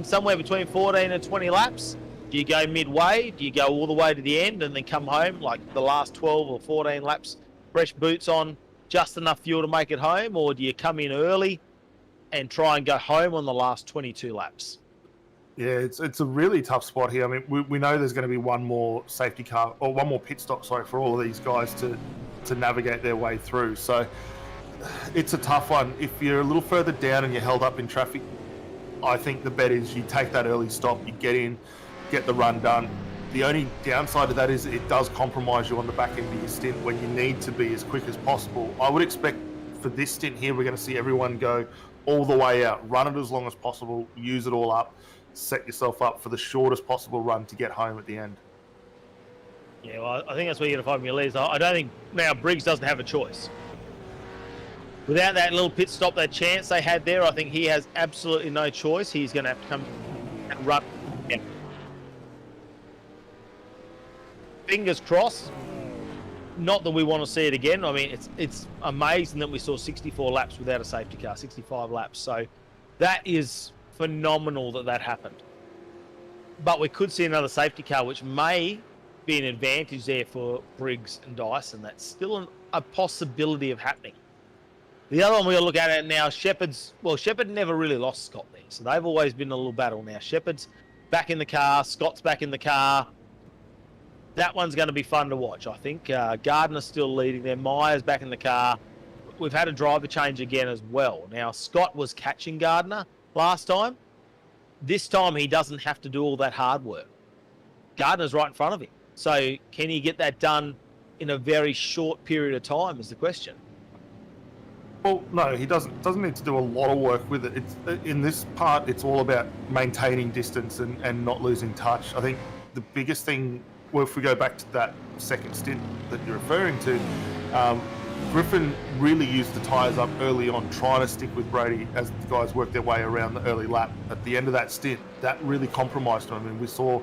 [SPEAKER 4] somewhere between 14 and 20 laps. Do you go midway? Do you go all the way to the end and then come home like the last 12 or 14 laps, fresh boots on, just enough fuel to make it home? Or do you come in early and try and go home on the last 22 laps?
[SPEAKER 2] Yeah, it's a really tough spot here. I mean, we know there's going to be one more safety car, or one more pit stop, for all of these guys to navigate their way through. So it's a tough one. If you're a little further down and you're held up in traffic, I think the bet is you take that early stop, you get in, get the run done. The only downside to that is it does compromise you on the back end of your stint when you need to be as quick as possible. I would expect for this stint here, we're going to see everyone go all the way out, run it as long as possible, use it all up, set yourself up for the shortest possible run to get home at the end.
[SPEAKER 4] Yeah, well, I think that's where you're going to find me, Liz. I don't think now Briggs doesn't have a choice. Without that little pit stop, that chance they had there, I think he has absolutely no choice. He's going to have to come and run. Yeah. Fingers crossed. Not that we want to see it again. I mean, it's amazing that we saw 64 laps without a safety car, 65 laps. So that is phenomenal that happened. But we could see another safety car, which may be an advantage there for Briggs and Dyson. That's still a possibility of happening. The other one we'll look at it now, Shepherd never really lost Scott there. So they've always been a little battle now. Shepherd's back in the car, Scott's back in the car. That one's going to be fun to watch, I think. Gardner's still leading there. Meyer's back in the car. We've had a driver change again as well. Now, Scott was catching Gardner last time. This time, he doesn't have to do all that hard work. Gardner's right in front of him. So, can he get that done in a very short period of time is the question.
[SPEAKER 2] Well, no, he doesn't need to do a lot of work with it. In this part, it's all about maintaining distance and not losing touch. I think the biggest thing, well, if we go back to that second stint that you're referring to, Griffin really used the tyres up early on, trying to stick with Brady as the guys worked their way around the early lap. At the end of that stint, that really compromised him. I mean, we saw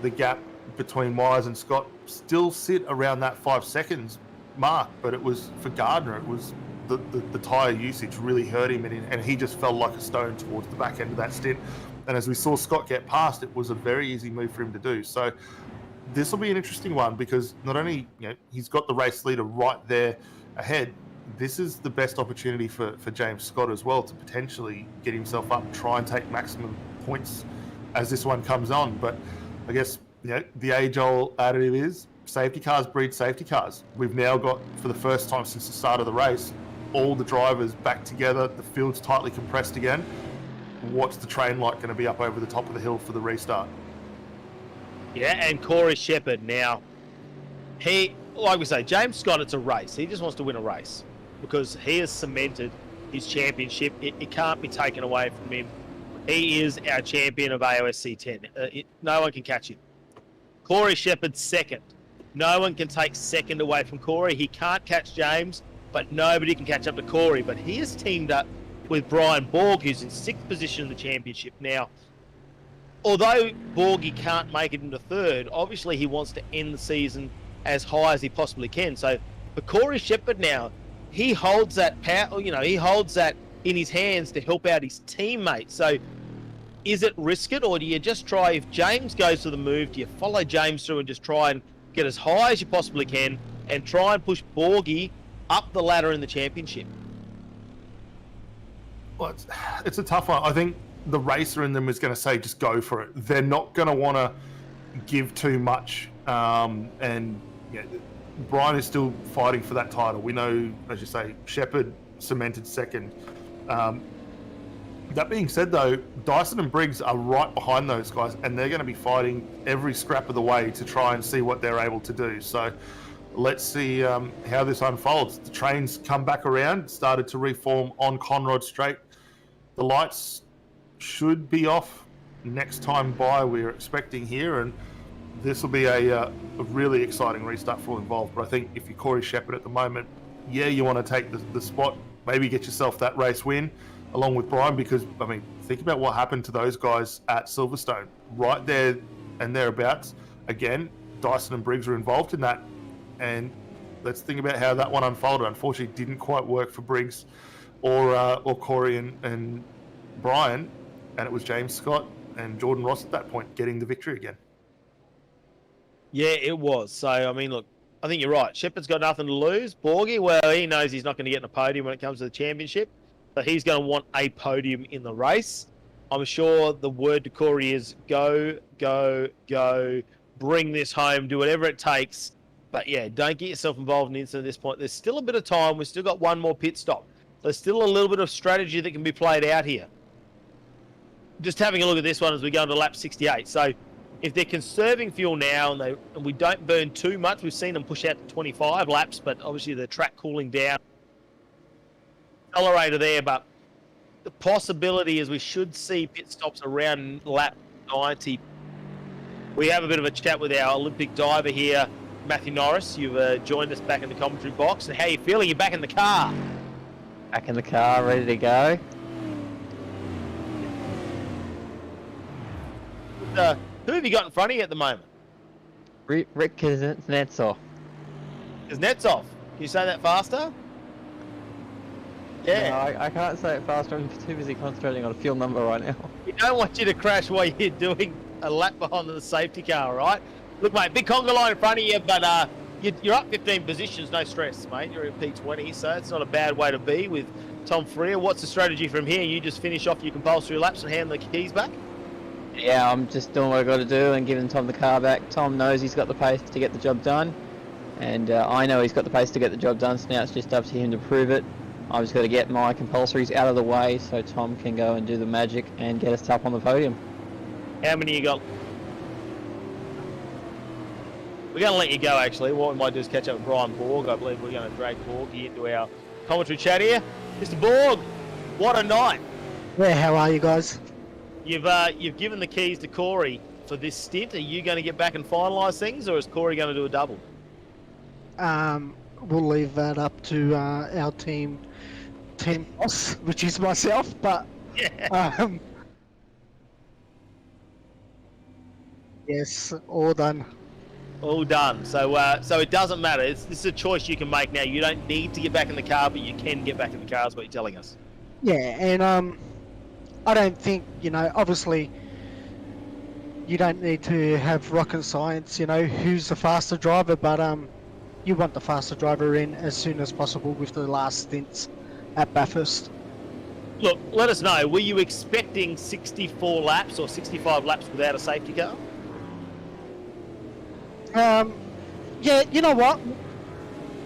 [SPEAKER 2] the gap between Myers and Scott still sit around that 5 seconds mark, but it was, for Gardner, it was the tyre usage really hurt him, and he just fell like a stone towards the back end of that stint. And as we saw Scott get past, it was a very easy move for him to do. So this will be an interesting one because not only he's got the race leader right there ahead, this is the best opportunity for James Scott as well to potentially get himself up, try and take maximum points as this one comes on. But I guess the age-old additive is safety cars breed safety cars. We've now got, for the first time since the start of the race, all the drivers back together, the field's tightly compressed again. What's the train like going to be up over the top of the hill for the restart?
[SPEAKER 4] Yeah, and Corey Shepherd now, like we say, James Scott, it's a race. He just wants to win a race because he has cemented his championship. It can't be taken away from him. He is our champion of AOSC10. No one can catch him. Corey Shepherd second. No one can take second away from Corey. He can't catch James, but nobody can catch up to Corey. But he has teamed up with Brian Borg, who's in 6th position in the championship now. Although Borgie can't make it into 3rd, obviously he wants to end the season as high as he possibly can. So for Corey Shepherd now, he holds that power, he holds that in his hands to help out his teammates. So is it risk it, or do you just try, if James goes to the move, do you follow James through and just try and get as high as you possibly can, and try and push Borgie up the ladder in the championship.
[SPEAKER 2] Well, it's a tough one. I think the racer in them is going to say, just go for it. They're not going to want to give too much. And yeah, Brian is still fighting for that title. We know, as you say, Checkered cemented second. That being said, though, Dyson and Briggs are right behind those guys, and they're going to be fighting every scrap of the way to try and see what they're able to do. So let's see how this unfolds. The trains come back around, started to reform on Conrod Straight. The lights should be off next time by, we're expecting here, and this will be a really exciting restart for all involved. But I think if you're Corey Checkered at the moment, yeah, you want to take the spot, maybe get yourself that race win along with Brian, because, I mean, think about what happened to those guys at Silverstone. Right there and thereabouts. Again, Dyson and Briggs were involved in that, and let's think about how that one unfolded. Unfortunately, it didn't quite work for Briggs or Corey and Brian, and it was James Scott and Jordan Ross at that point getting the victory again.
[SPEAKER 4] Yeah, it was. So, I mean, look, I think you're right. Shepard's got nothing to lose. Borgie, well, he knows he's not going to get in a podium when it comes to the championship, so he's going to want a podium in the race. I'm sure the word to Corey is go, go, go, bring this home, do whatever it takes. But yeah, don't get yourself involved in an incident at this point. There's still a bit of time. We've still got one more pit stop. There's still a little bit of strategy that can be played out here. Just having a look at this one as we go into lap 68. So if they're conserving fuel now and we don't burn too much, we've seen them push out to 25 laps, but obviously the track cooling down. Accelerator there, but the possibility is we should see pit stops around lap 90. We have a bit of a chat with our Olympic diver here, Matthew Norris. You've joined us back in the commentary box. And how are you feeling? You're back in the car.
[SPEAKER 3] Back in the car, ready to go.
[SPEAKER 4] Who have you got in front of you at the moment?
[SPEAKER 3] Rick Kuznetsov.
[SPEAKER 4] Kuznetsov. Can you say that faster? Yeah.
[SPEAKER 3] No, I can't say it faster. I'm too busy concentrating on a fuel number right now.
[SPEAKER 4] We don't want you to crash while you're doing a lap behind the safety car, right? Look, mate, big conga line in front of you, but you're up 15 positions, no stress, mate. You're in P20, so it's not a bad way to be with Tom Freer. What's the strategy from here? You just finish off your compulsory laps and hand the keys back?
[SPEAKER 3] Yeah, I'm just doing what I got to do and giving Tom the car back. Tom knows he's got the pace to get the job done, and I know he's got the pace to get the job done, so now it's just up to him to prove it. I've just got to get my compulsories out of the way so Tom can go and do the magic and get us up on the podium.
[SPEAKER 4] How many you got? We're going to let you go, actually. What we might do is catch up with Brian Borg. I believe we're going to drag Borg into our commentary chat here. Mr. Borg, what a night.
[SPEAKER 5] Yeah, how are you guys?
[SPEAKER 4] You've given the keys to Corey for this stint. Are you going to get back and finalise things, or is Corey going to do a double?
[SPEAKER 5] We'll leave that up to our team boss, which is myself, but
[SPEAKER 4] Yeah.
[SPEAKER 5] Yes, all done.
[SPEAKER 4] All done. So it doesn't matter. This is a choice you can make now. You don't need to get back in the car, but you can get back in the car, is what you're telling us.
[SPEAKER 5] Yeah, and I don't think, obviously you don't need to have rocket science, who's the faster driver, but you want the faster driver in as soon as possible with the last stints at Bathurst.
[SPEAKER 4] Look, let us know. Were you expecting 64 laps or 65 laps without a safety car?
[SPEAKER 5] Yeah, you know what?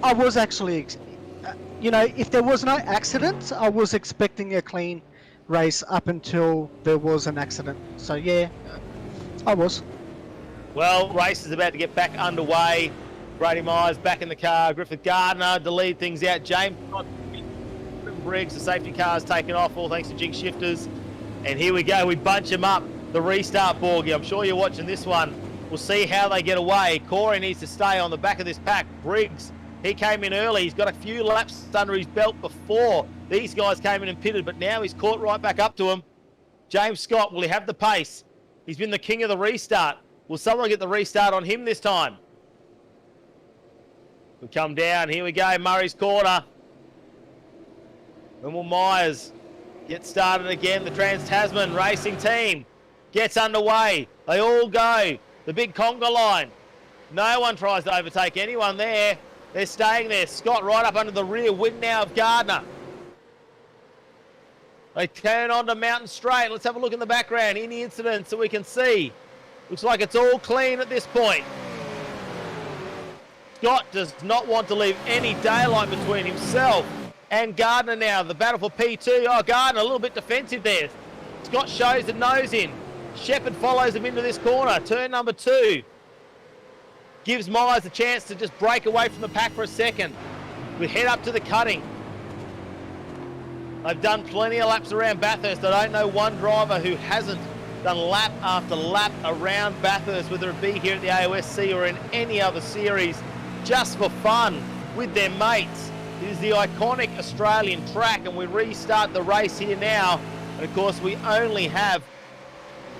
[SPEAKER 5] I was actually, if there was no accident, I was expecting a clean race up until there was an accident. So yeah, I was.
[SPEAKER 4] Well, race is about to get back underway. Brady Myers back in the car. Griffith Gardner to lead things out. James Briggs, the safety car's taken off, all thanks to Jinx Shifters. And here we go. We bunch them up. The restart, Borgie. I'm sure you're watching this one. We'll see how they get away. Corey needs to stay on the back of this pack. Briggs, he came in early. He's got a few laps under his belt before these guys came in and pitted, but now he's caught right back up to him. James Scott, will he have the pace? He's been the king of the restart. Will someone get the restart on him this time? We come down. Here we go. Murray's corner. Then will Myers get started again. The Trans-Tasman racing team gets underway. They all go. The big conga line. No one tries to overtake anyone there. They're staying there. Scott right up under the rear wing now of Gardner. They turn onto Mountain Straight. Let's have a look in the background. Any incidents that we can see. Looks like it's all clean at this point. Scott does not want to leave any daylight between himself and Gardner now. The battle for P2. Oh, Gardner a little bit defensive there. Scott shows the nose in. Shepherd follows him into this corner. Turn number 2. Gives Myers a chance to just break away from the pack for a second. We head up to the cutting. They've done plenty of laps around Bathurst. I don't know one driver who hasn't done lap after lap around Bathurst, whether it be here at the AOSC or in any other series, just for fun with their mates. It is the iconic Australian track, and we restart the race here now. And of course, we only have,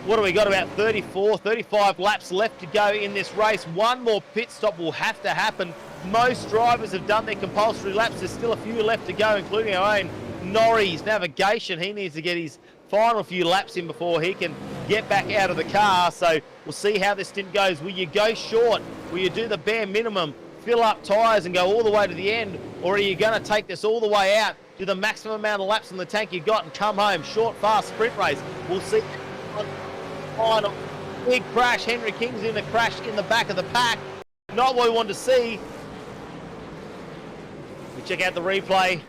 [SPEAKER 4] what do we got, about 34, 35 laps left to go in this race. One more pit stop will have to happen. Most drivers have done their compulsory laps. There's still a few left to go, including our own Norrie's Navigation. He needs to get his final few laps in before he can get back out of the car. So we'll see how this stint goes. Will you go short? Will you do the bare minimum, fill up tyres and go all the way to the end? Or are you going to take this all the way out, do the maximum amount of laps in the tank you got and come home? Short, fast sprint race. We'll see. Final big crash. Henry King's in a crash in the back of the pack. Not what we want to see. We check out the replay.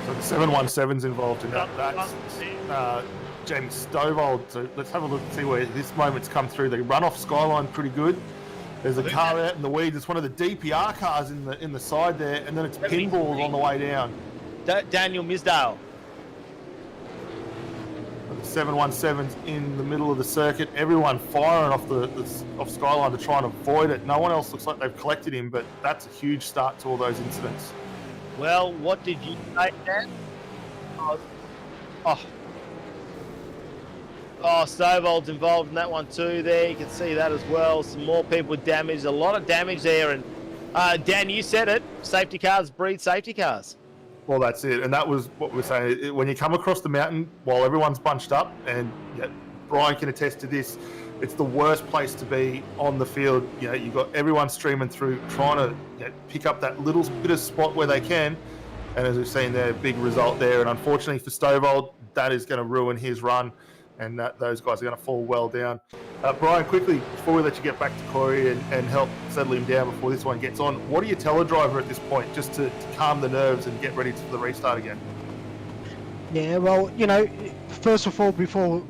[SPEAKER 2] So the 717's involved in that. That's Jinx Shifters. So let's have a look and see where this moment's come through. They run off Skyline pretty good. There's a car out in the weeds. It's one of the DPR cars in the side there, and then it's pinballs on the way down.
[SPEAKER 4] Daniel Misdale.
[SPEAKER 2] The 717's in the middle of the circuit. Everyone firing off Skyline to try and avoid it. No one else looks like they've collected him, but that's a huge start to all those incidents.
[SPEAKER 4] Well, what did you say, Dan? Oh, Stovall's involved in that one too there. You can see that as well. Some more people damaged. A lot of damage there. And Dan, you said it. Safety cars breed safety cars.
[SPEAKER 2] Well, that's it. And that was what we're saying. When you come across the mountain while everyone's bunched up, and Brian can attest to this, it's the worst place to be on the field. You've got everyone streaming through, trying to pick up that little bit of spot where they can. And as we've seen there, big result there. And unfortunately for Stovall, that is going to ruin his run. And those guys are going to fall well down. Brian, quickly, before we let you get back to Corey and help settle him down before this one gets on, what do you tell a driver at this point, just to calm the nerves and get ready for the restart again?
[SPEAKER 5] Yeah, well, first of all, before,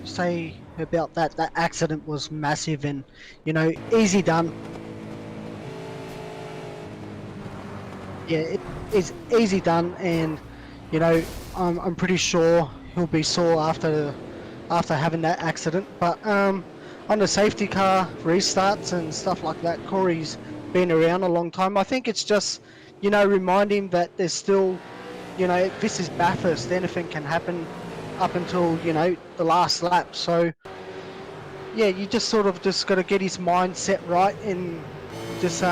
[SPEAKER 5] say about that accident was massive and, easy done. Yeah, it is easy done, and, I'm pretty sure he'll be sore after having that accident. But on the safety car restarts and stuff like that, Corey's been around a long time. I think it's just, remind him that there's still, this is Bathurst, anything can happen up until, the last lap. So, yeah, you just sort of got to get his mind set right and just,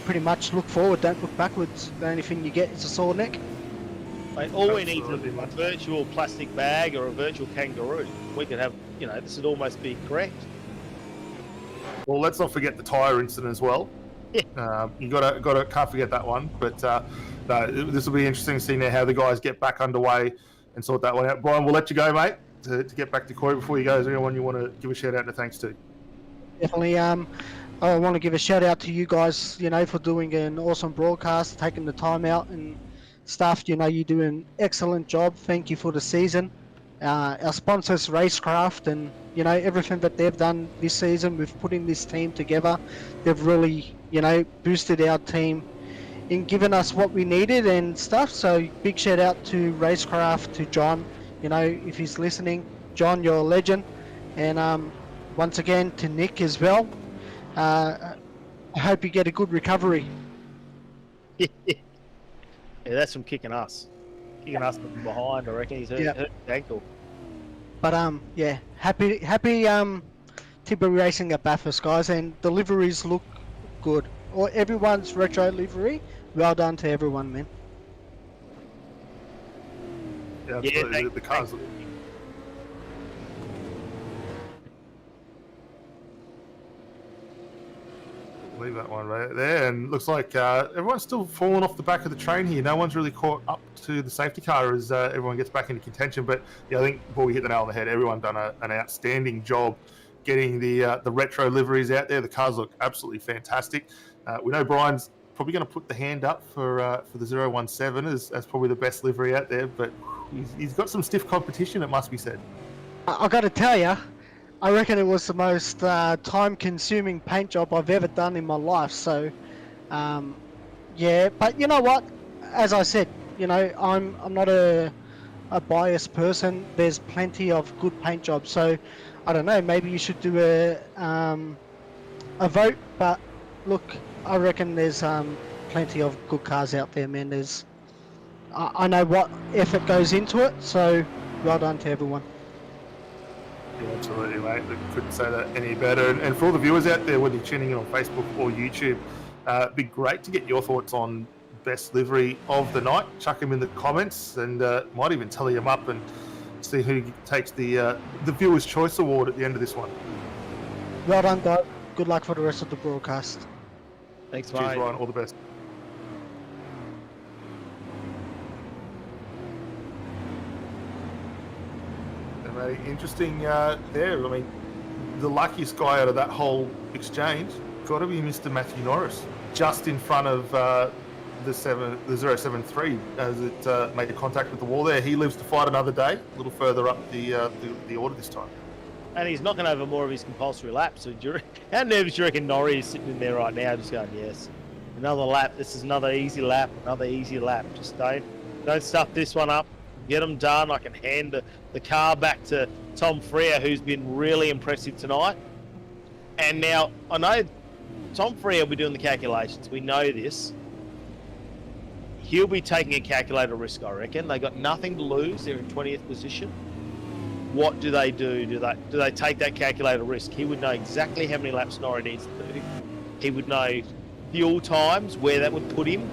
[SPEAKER 5] pretty much look forward, don't look backwards. The only thing you get is a sore neck.
[SPEAKER 4] Mate, all we need is a virtual plastic bag or a virtual kangaroo. We could have, this would almost be correct.
[SPEAKER 2] Well, let's not forget the tyre incident as well.
[SPEAKER 4] Yeah.
[SPEAKER 2] You can't forget that one. But this will be interesting to see now how the guys get back underway and sort that one out. Brian, we'll let you go, mate, to get back to Corey. Before you go, is there anyone you want to give a shout out and thanks to?
[SPEAKER 5] Definitely. I want to give a shout out to you guys, for doing an awesome broadcast, taking the time out and stuff. You do an excellent job. Thank you for the season. Our sponsors, Racecraft, and everything that they've done this season with putting this team together. They've really boosted our team in giving us what we needed and stuff. So big shout out to Racecraft, to John. If he's listening, John, you're a legend. And once again to Nick as well. I hope you get a good recovery.
[SPEAKER 4] Yeah, that's from kicking us from behind. I reckon he's hurt his ankle. But
[SPEAKER 5] happy to be racing at Bathurst, guys, and the liveries look good. Or everyone's retro livery. Well done to everyone, man.
[SPEAKER 2] Yeah, absolutely. The cars. Leave that one right there. And looks like everyone's still falling off the back of the train here. No one's really caught up to the safety car as everyone gets back into contention. But yeah, I think before we hit the nail on the head, everyone done an outstanding job getting the retro liveries out there. The cars look absolutely fantastic. We know Brian's probably going to put the hand up for the 017 as probably the best livery out there. But he's got some stiff competition, it must be said.
[SPEAKER 5] I got to tell you, I reckon it was the most time-consuming paint job I've ever done in my life. So, yeah. But you know what? As I said, you know, I'm not a biased person. There's plenty of good paint jobs. So, I don't know. Maybe you should do a vote. But look, I reckon there's plenty of good cars out there, man. I know what effort goes into it. So, well done to everyone.
[SPEAKER 2] Yeah, absolutely, mate. Couldn't say that any better. And for all the viewers out there, whether you're tuning in on Facebook or YouTube, it'd be great to get your thoughts on best livery of the night. Chuck them in the comments, and might even tally them up and see who takes the Viewers' Choice Award at the end of this one.
[SPEAKER 5] Well done, guys. Good luck for the rest of the broadcast.
[SPEAKER 4] Thanks,
[SPEAKER 2] Cheers,
[SPEAKER 4] mate.
[SPEAKER 2] Ryan. All the best. Mate, interesting there. I mean, the luckiest guy out of that whole exchange got to be Mr. Matthew Norris, just in front of the 073 as it made contact with the wall there. He lives to fight another day, a little further up the order this time.
[SPEAKER 4] And he's knocking over more of his compulsory laps. So how nervous do you reckon Norrie is sitting in there right now, just going, yes, another lap. This is another easy lap. Another easy lap. Just don't stuff this one up. Get them done. I can hand the car back to Tom Freer, who's been really impressive tonight. And now, I know Tom Freer will be doing the calculations. We know this. He'll be taking a calculated risk, I reckon. They got nothing to lose. They're in 20th position. What do they do? Do they take that calculated risk? He would know exactly how many laps Norrie needs to do. He would know fuel times, where that would put him.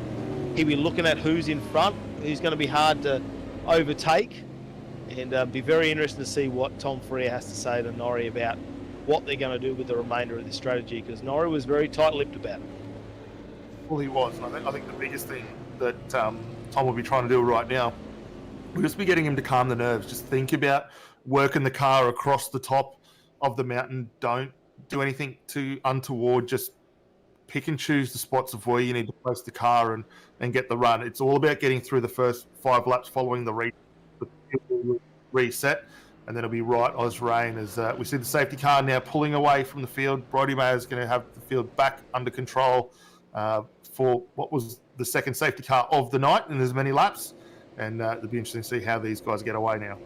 [SPEAKER 4] He'd be looking at who's in front, who's going to be hard to overtake, and be very interesting to see what Tom Freer has to say to Norrie about what they're going to do with the remainder of this strategy, because Norrie was very tight-lipped about it.
[SPEAKER 2] Well, he was, and I think the biggest thing that Tom will be trying to do right now will just be getting him to calm the nerves. Just think about working the car across the top of the mountain. Don't do anything too untoward. Just pick and choose the spots of where you need to place the car and get the run. It's all about getting through the first 5 laps following the reset, and then it'll be right as rain as we see the safety car now pulling away from the field. Brodie Mayer is going to have the field back under control for what was the second safety car of the night in as many laps, and it'll be interesting to see how these guys get away now.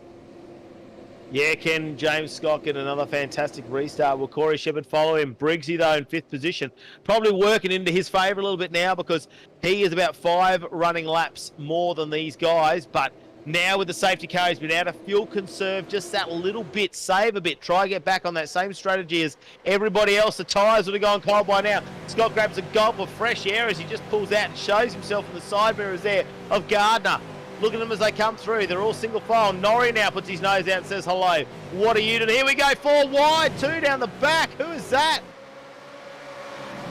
[SPEAKER 4] Yeah, Ken James Scott get another fantastic restart. Will Corey Shepherd follow him? Briggsy, though, in 5th position. Probably working into his favour a little bit now, because he is about 5 running laps more than these guys. But now with the safety car, he's been out of fuel conserve just that little bit, save a bit, try to get back on that same strategy as everybody else. The tyres would have gone cold by now. Scott grabs a gulp of fresh air as he just pulls out and shows himself in the side mirrors there of Gardner. Look at them as they come through. They're all single file. Norrie now puts his nose out and says hello. What are you doing? Here we go. 4 wide. 2 down the back. Who is that?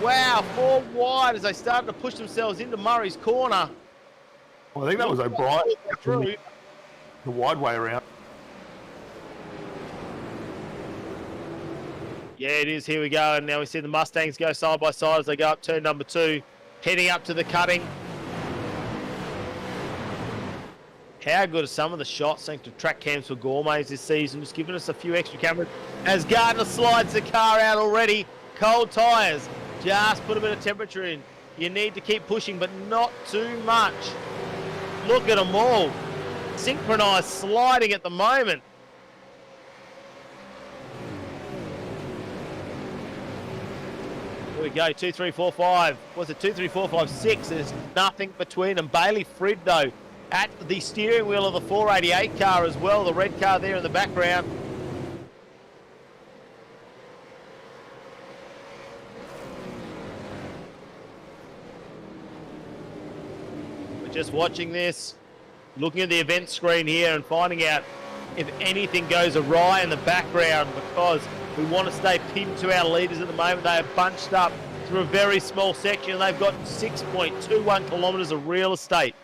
[SPEAKER 4] Wow. 4 wide as they started to push themselves into Murray's corner.
[SPEAKER 2] Well, I think that was O'Brien through the wide way around.
[SPEAKER 4] Yeah, it is. Here we go. And now we see the Mustangs go side by side as they go up turn number 2, heading up to the cutting. How good are some of the shots thanks to track cams for gourmets this season, just giving us a few extra cameras as Gardner slides the car out already. Cold tyres, just put a bit of temperature in. You need to keep pushing, but not too much. Look at them all. Synchronised sliding at the moment. Here we go, 2, 3, 4, 5. What's it, 2, 3, 4, 5, 6? There's nothing between them. Bailey Frid, though, at the steering wheel of the 488 car as well, the red car there in the background. We're just watching this, looking at the event screen here and finding out if anything goes awry in the background, because we want to stay pinned to our leaders at the moment. They are bunched up through a very small section. They've got 6.21 kilometres of real estate,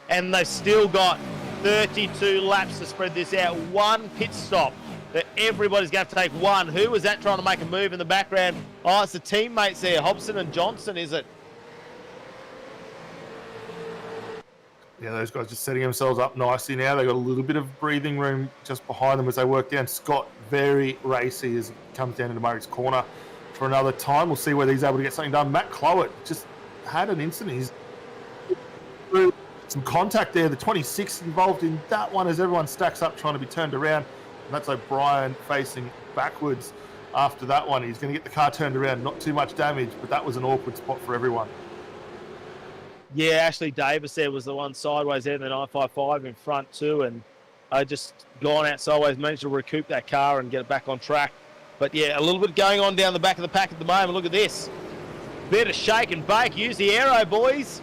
[SPEAKER 4] and they've still got 32 laps to spread this out. One pit stop that everybody's going to take one. Who was that trying to make a move in the background? Oh, it's the teammates there, Hobson and Johnson, is it?
[SPEAKER 2] Yeah, those guys just setting themselves up nicely now. They've got a little bit of breathing room just behind them as they work down. Scott, very racy as he comes down into Murray's corner for another time. We'll see whether he's able to get something done. Matt Clowett just had an incident. He's through some contact there. The 26 involved in that one as everyone stacks up trying to be turned around. And that's O'Brien facing backwards after that one. He's going to get the car turned around. Not too much damage, but that was an awkward spot for everyone.
[SPEAKER 4] Yeah, Ashley Davis there was the one sideways there in the 955 in front too, and I just gone out sideways, managed to recoup that car and get it back on track. But yeah, a little bit going on down the back of the pack at the moment. Look at this. Bit of shake and bake. Use the aero, boys.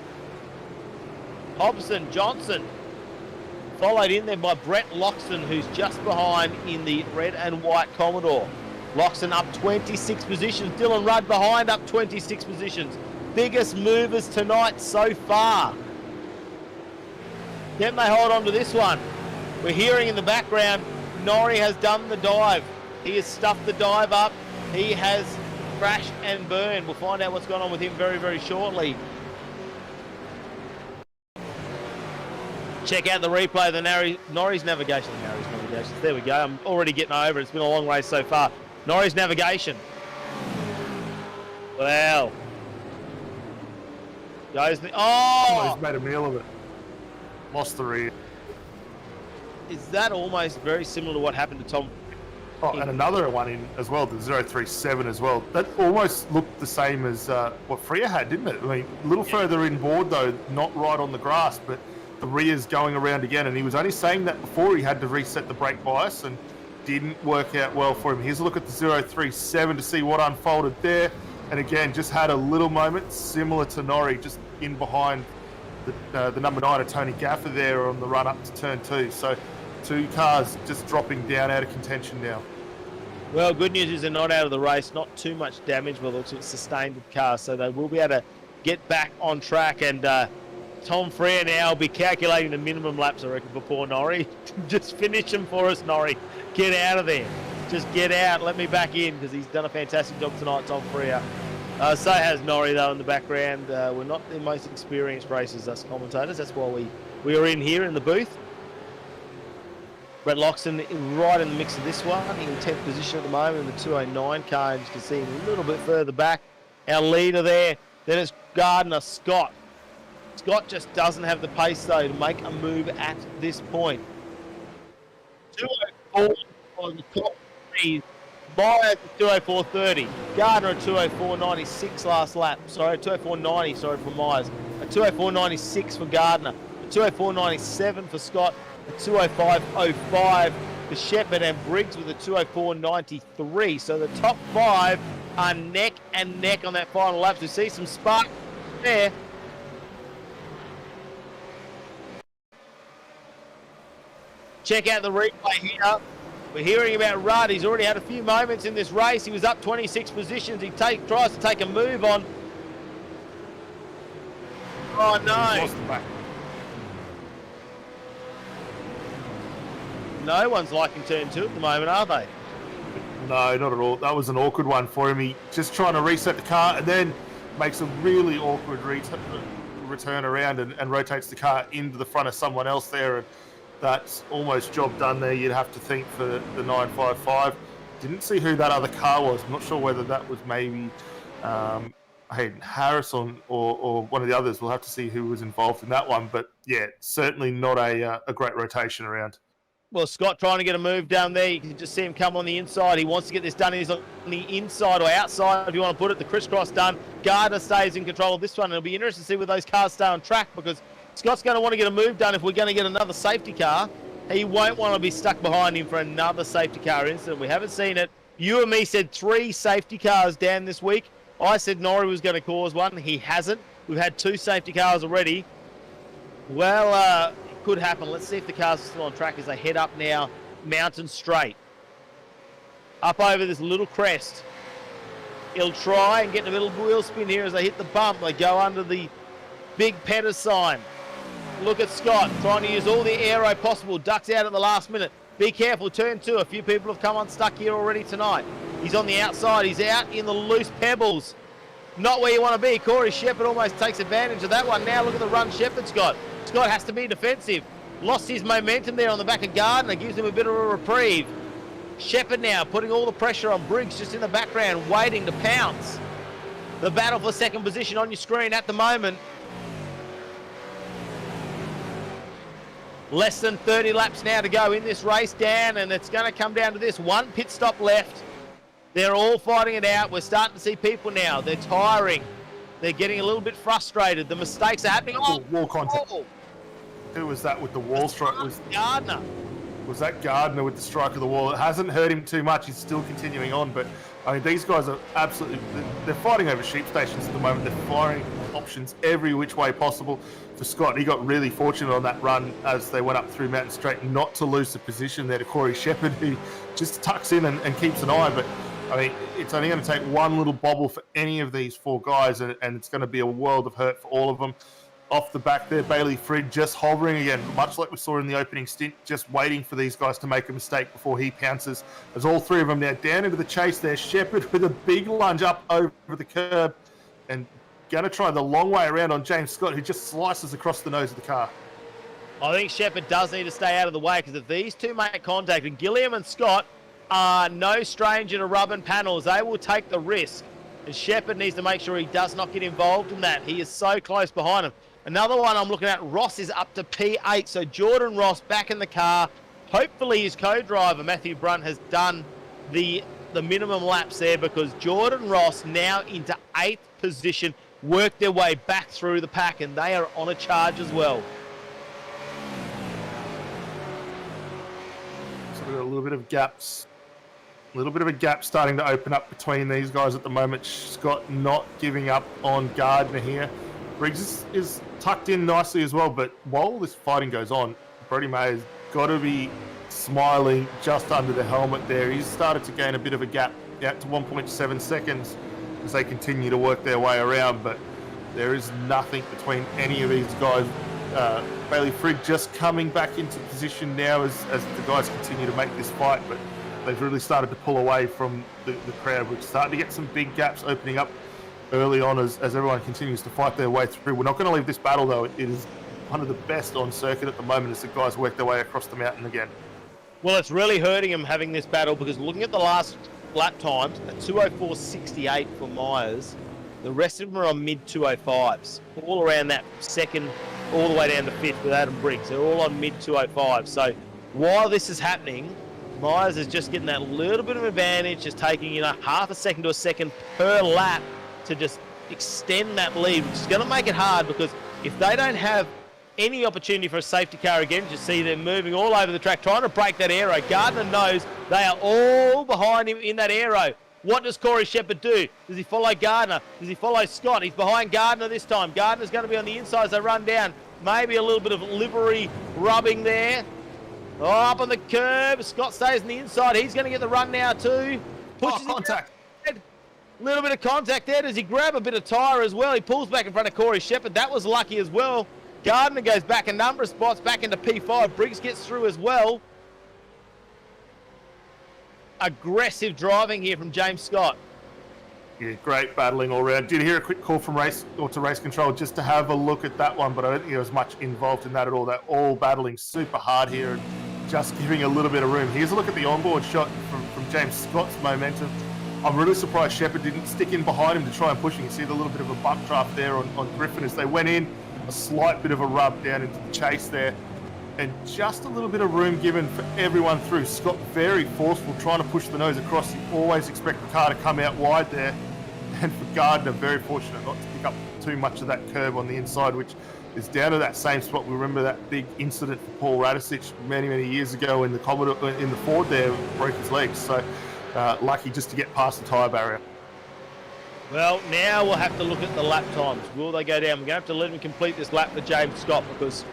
[SPEAKER 4] Hobson, Johnson. Followed in there by Brett Loxton, who's just behind in the red and white Commodore. Loxton up 26 positions. Dylan Rudd behind, up 26 positions. Biggest movers tonight so far. Can they hold on to this one? We're hearing in the background, Norrie has done the dive. He has stuffed the dive up. He has crashed and burned. We'll find out what's going on with him very, very shortly. Check out the replay of the Norrie's navigation. There we go. I'm already getting over it. It's been a long race so far. Norrie's navigation. Wow. Goes the, oh!
[SPEAKER 2] He's made a meal of it. Lost the rear.
[SPEAKER 4] Is that almost very similar to what happened to Tom?
[SPEAKER 2] Oh, and another one in as well, the 037 as well. That almost looked the same as what Freya had, didn't it? I mean, a little further inboard though, not right on the grass, but the rear's going around again. And he was only saying that before he had to reset the brake bias and didn't work out well for him. Here's a look at the 037 to see what unfolded there. And again, just had a little moment similar to Norrie, just in behind the number 9 of Tony Gaffer there on the run up to turn 2. So 2 cars just dropping down out of contention now.
[SPEAKER 4] Well, good news is they're not out of the race. Not too much damage, but it looks like it's sustained with cars, so they will be able to get back on track. And Tom Frere now will be calculating the minimum laps, I reckon, for poor Norrie. Just finish them for us, Norrie. Get out of there. Just get out. Let me back in, because he's done a fantastic job tonight, Tom Frere. So has Norrie, though, in the background. We're not the most experienced racers, us commentators. That's why we are in here in the booth. Brett Loxton right in the mix of this one, in 10th position at the moment in the 209 car. And you can see him a little bit further back. Our leader there. Then it's Gardner Scott. Scott just doesn't have the pace, though, to make a move at this point. 204 on the top three. Myers at 204.30. Gardner at 204.96 last lap. Sorry, 204.90, sorry, for Myers. A 204.96 for Gardner. A 204.97 for Scott. A 205.05 for Shepherd, and Briggs with a 204.93. So the top 5 are neck and neck on that final lap. We see some spark there. Check out the replay here. We're hearing about Rudd. He's already had a few moments in this race. He was up 26 positions. He tries to take a move on. Oh, no. No one's liking turn 2 at the moment, are they?
[SPEAKER 2] No, not at all. That was an awkward one for him. He just trying to reset the car and then makes a really awkward return around and rotates the car into the front of someone else there. And that's almost job done there, you'd have to think, for the 955. Didn't see who that other car was. I'm not sure whether that was maybe Hayden Harrison or one of the others. We'll have to see who was involved in that one. But yeah, certainly not a great rotation around.
[SPEAKER 4] Well, Scott trying to get a move down there. You can just see him come on the inside. He wants to get this done. He's on the inside or outside, if you want to put it. The crisscross done. Gardner stays in control of this one. And it'll be interesting to see where those cars stay on track, because Scott's going to want to get a move done if we're going to get another safety car. He won't want to be stuck behind him for another safety car incident. We haven't seen it. You and me said 3 safety cars down this week. I said Norrie was going to cause one. He hasn't. We've had 2 safety cars already. Well, it could happen. Let's see if the cars are still on track as they head up now, Mountain Straight. Up over this little crest. He'll try and get a little wheel spin here as they hit the bump. They go under the big Petter sign. Look at Scott trying to use all the aero possible. Ducks out at the last minute. Be careful, turn 2. A few people have come unstuck here already tonight. He's on the outside. He's out in the loose pebbles. Not where you want to be. Corey Shepard almost takes advantage of that one. Now look at the run Shepard's got. Scott has to be defensive. Lost his momentum there on the back of Gardner. Gives him a bit of a reprieve. Shepard now putting all the pressure on Briggs just in the background, waiting to pounce. The battle for second position on your screen at the moment. Less than 30 laps now to go in this race, Dan, and it's going to come down to this. One pit stop left. They're all fighting it out. We're starting to see people now. They're tiring. They're getting a little bit frustrated. The mistakes are happening.
[SPEAKER 2] Wall contact. Who was that with the wall strike?
[SPEAKER 4] Gardner.
[SPEAKER 2] Was that Gardner with the strike of the wall? It hasn't hurt him too much. He's still continuing on, but I mean, these guys are absolutely, they're fighting over sheep stations at the moment. They're firing options every which way possible. For Scott, he got really fortunate on that run as they went up through Mountain Straight not to lose the position there to Corey Shepard, who just tucks in and keeps an eye. But I mean, it's only going to take one little bobble for any of these 4 guys, and it's going to be a world of hurt for all of them. Off the back there, Bailey Frid just hovering again, much like we saw in the opening stint, just waiting for these guys to make a mistake before he pounces. As all 3 of them now down into the chase there, Shepard with a big lunge up over the curb and going to try the long way around on James Scott, who just slices across the nose of the car.
[SPEAKER 4] I think Shepard does need to stay out of the way, because if these 2 make contact, and Gilliam and Scott are no stranger to rubbing panels, they will take the risk. And Shepard needs to make sure he does not get involved in that. He is so close behind him. Another one I'm looking at, Ross is up to P8. So Jordan Ross back in the car. Hopefully his co-driver, Matthew Brunt, has done the minimum laps there, because Jordan Ross now into 8th position, worked their way back through the pack, and they are on a charge as well.
[SPEAKER 2] So we've got a little bit of gaps. A little bit of a gap starting to open up between these guys at the moment. Scott not giving up on Gardner here. Briggs is tucked in nicely as well, but while this fighting goes on, Brody Mayer's got to be smiling just under the helmet there. He's started to gain a bit of a gap out to 1.7 seconds as they continue to work their way around, but there is nothing between any of these guys. Bailey Frid just coming back into position now as the guys continue to make this fight, but they've really started to pull away from the crowd. We're starting to get some big gaps opening up early on as everyone continues to fight their way through. We're not going to leave this battle, though. It is one of the best on circuit at the moment as the guys work their way across the mountain again.
[SPEAKER 4] Well, it's really hurting them having this battle, because looking at the last lap times, at 2:04.68 for Myers, the rest of them are on mid-2:05s, all around that second, all the way down to 5th with Adam Briggs. They're all on mid-2:05. So while this is happening, Myers is just getting that little bit of advantage, just taking, half a second to a second per lap to just extend that lead, which is going to make it hard, because if they don't have any opportunity for a safety car again, just see them moving all over the track, trying to break that aero. Gardner knows they are all behind him in that aero. What does Corey Shepard do? Does he follow Gardner? Does he follow Scott? He's behind Gardner this time. Gardner's going to be on the inside as they run down. Maybe a little bit of livery rubbing there. Oh, up on the curb. Scott stays on the inside. He's going to get the run now too. Pushes
[SPEAKER 2] contact.
[SPEAKER 4] Little bit of contact there. Does he grab a bit of tyre as well? He pulls back in front of Corey Shepard. That was lucky as well. Gardner goes back a number of spots, back into P5. Briggs gets through as well. Aggressive driving here from James Scott.
[SPEAKER 2] Yeah, great battling all around. Did you hear a quick call from race control just to have a look at that one, but I don't think there was much involved in that at all. They're all battling super hard here and just giving a little bit of room. Here's a look at the onboard shot from James Scott's momentum. I'm really surprised Shepard didn't stick in behind him to try and push him. You see the little bit of a bump draft there on Griffin as they went in, a slight bit of a rub down into the chase there, and just a little bit of room given for everyone through. Scott very forceful, trying to push the nose across. You always expect the car to come out wide there, and for Gardner, very fortunate not to pick up too much of that curb on the inside, which is down to that same spot. We remember that big incident for Paul Radisich many years ago in the Commodore, in the Ford there, broke his legs. So lucky just to get past the tyre barrier.
[SPEAKER 4] Well, now we'll have to look at the lap times. Will they go down? We're going to have to let him complete this lap for James Scott, because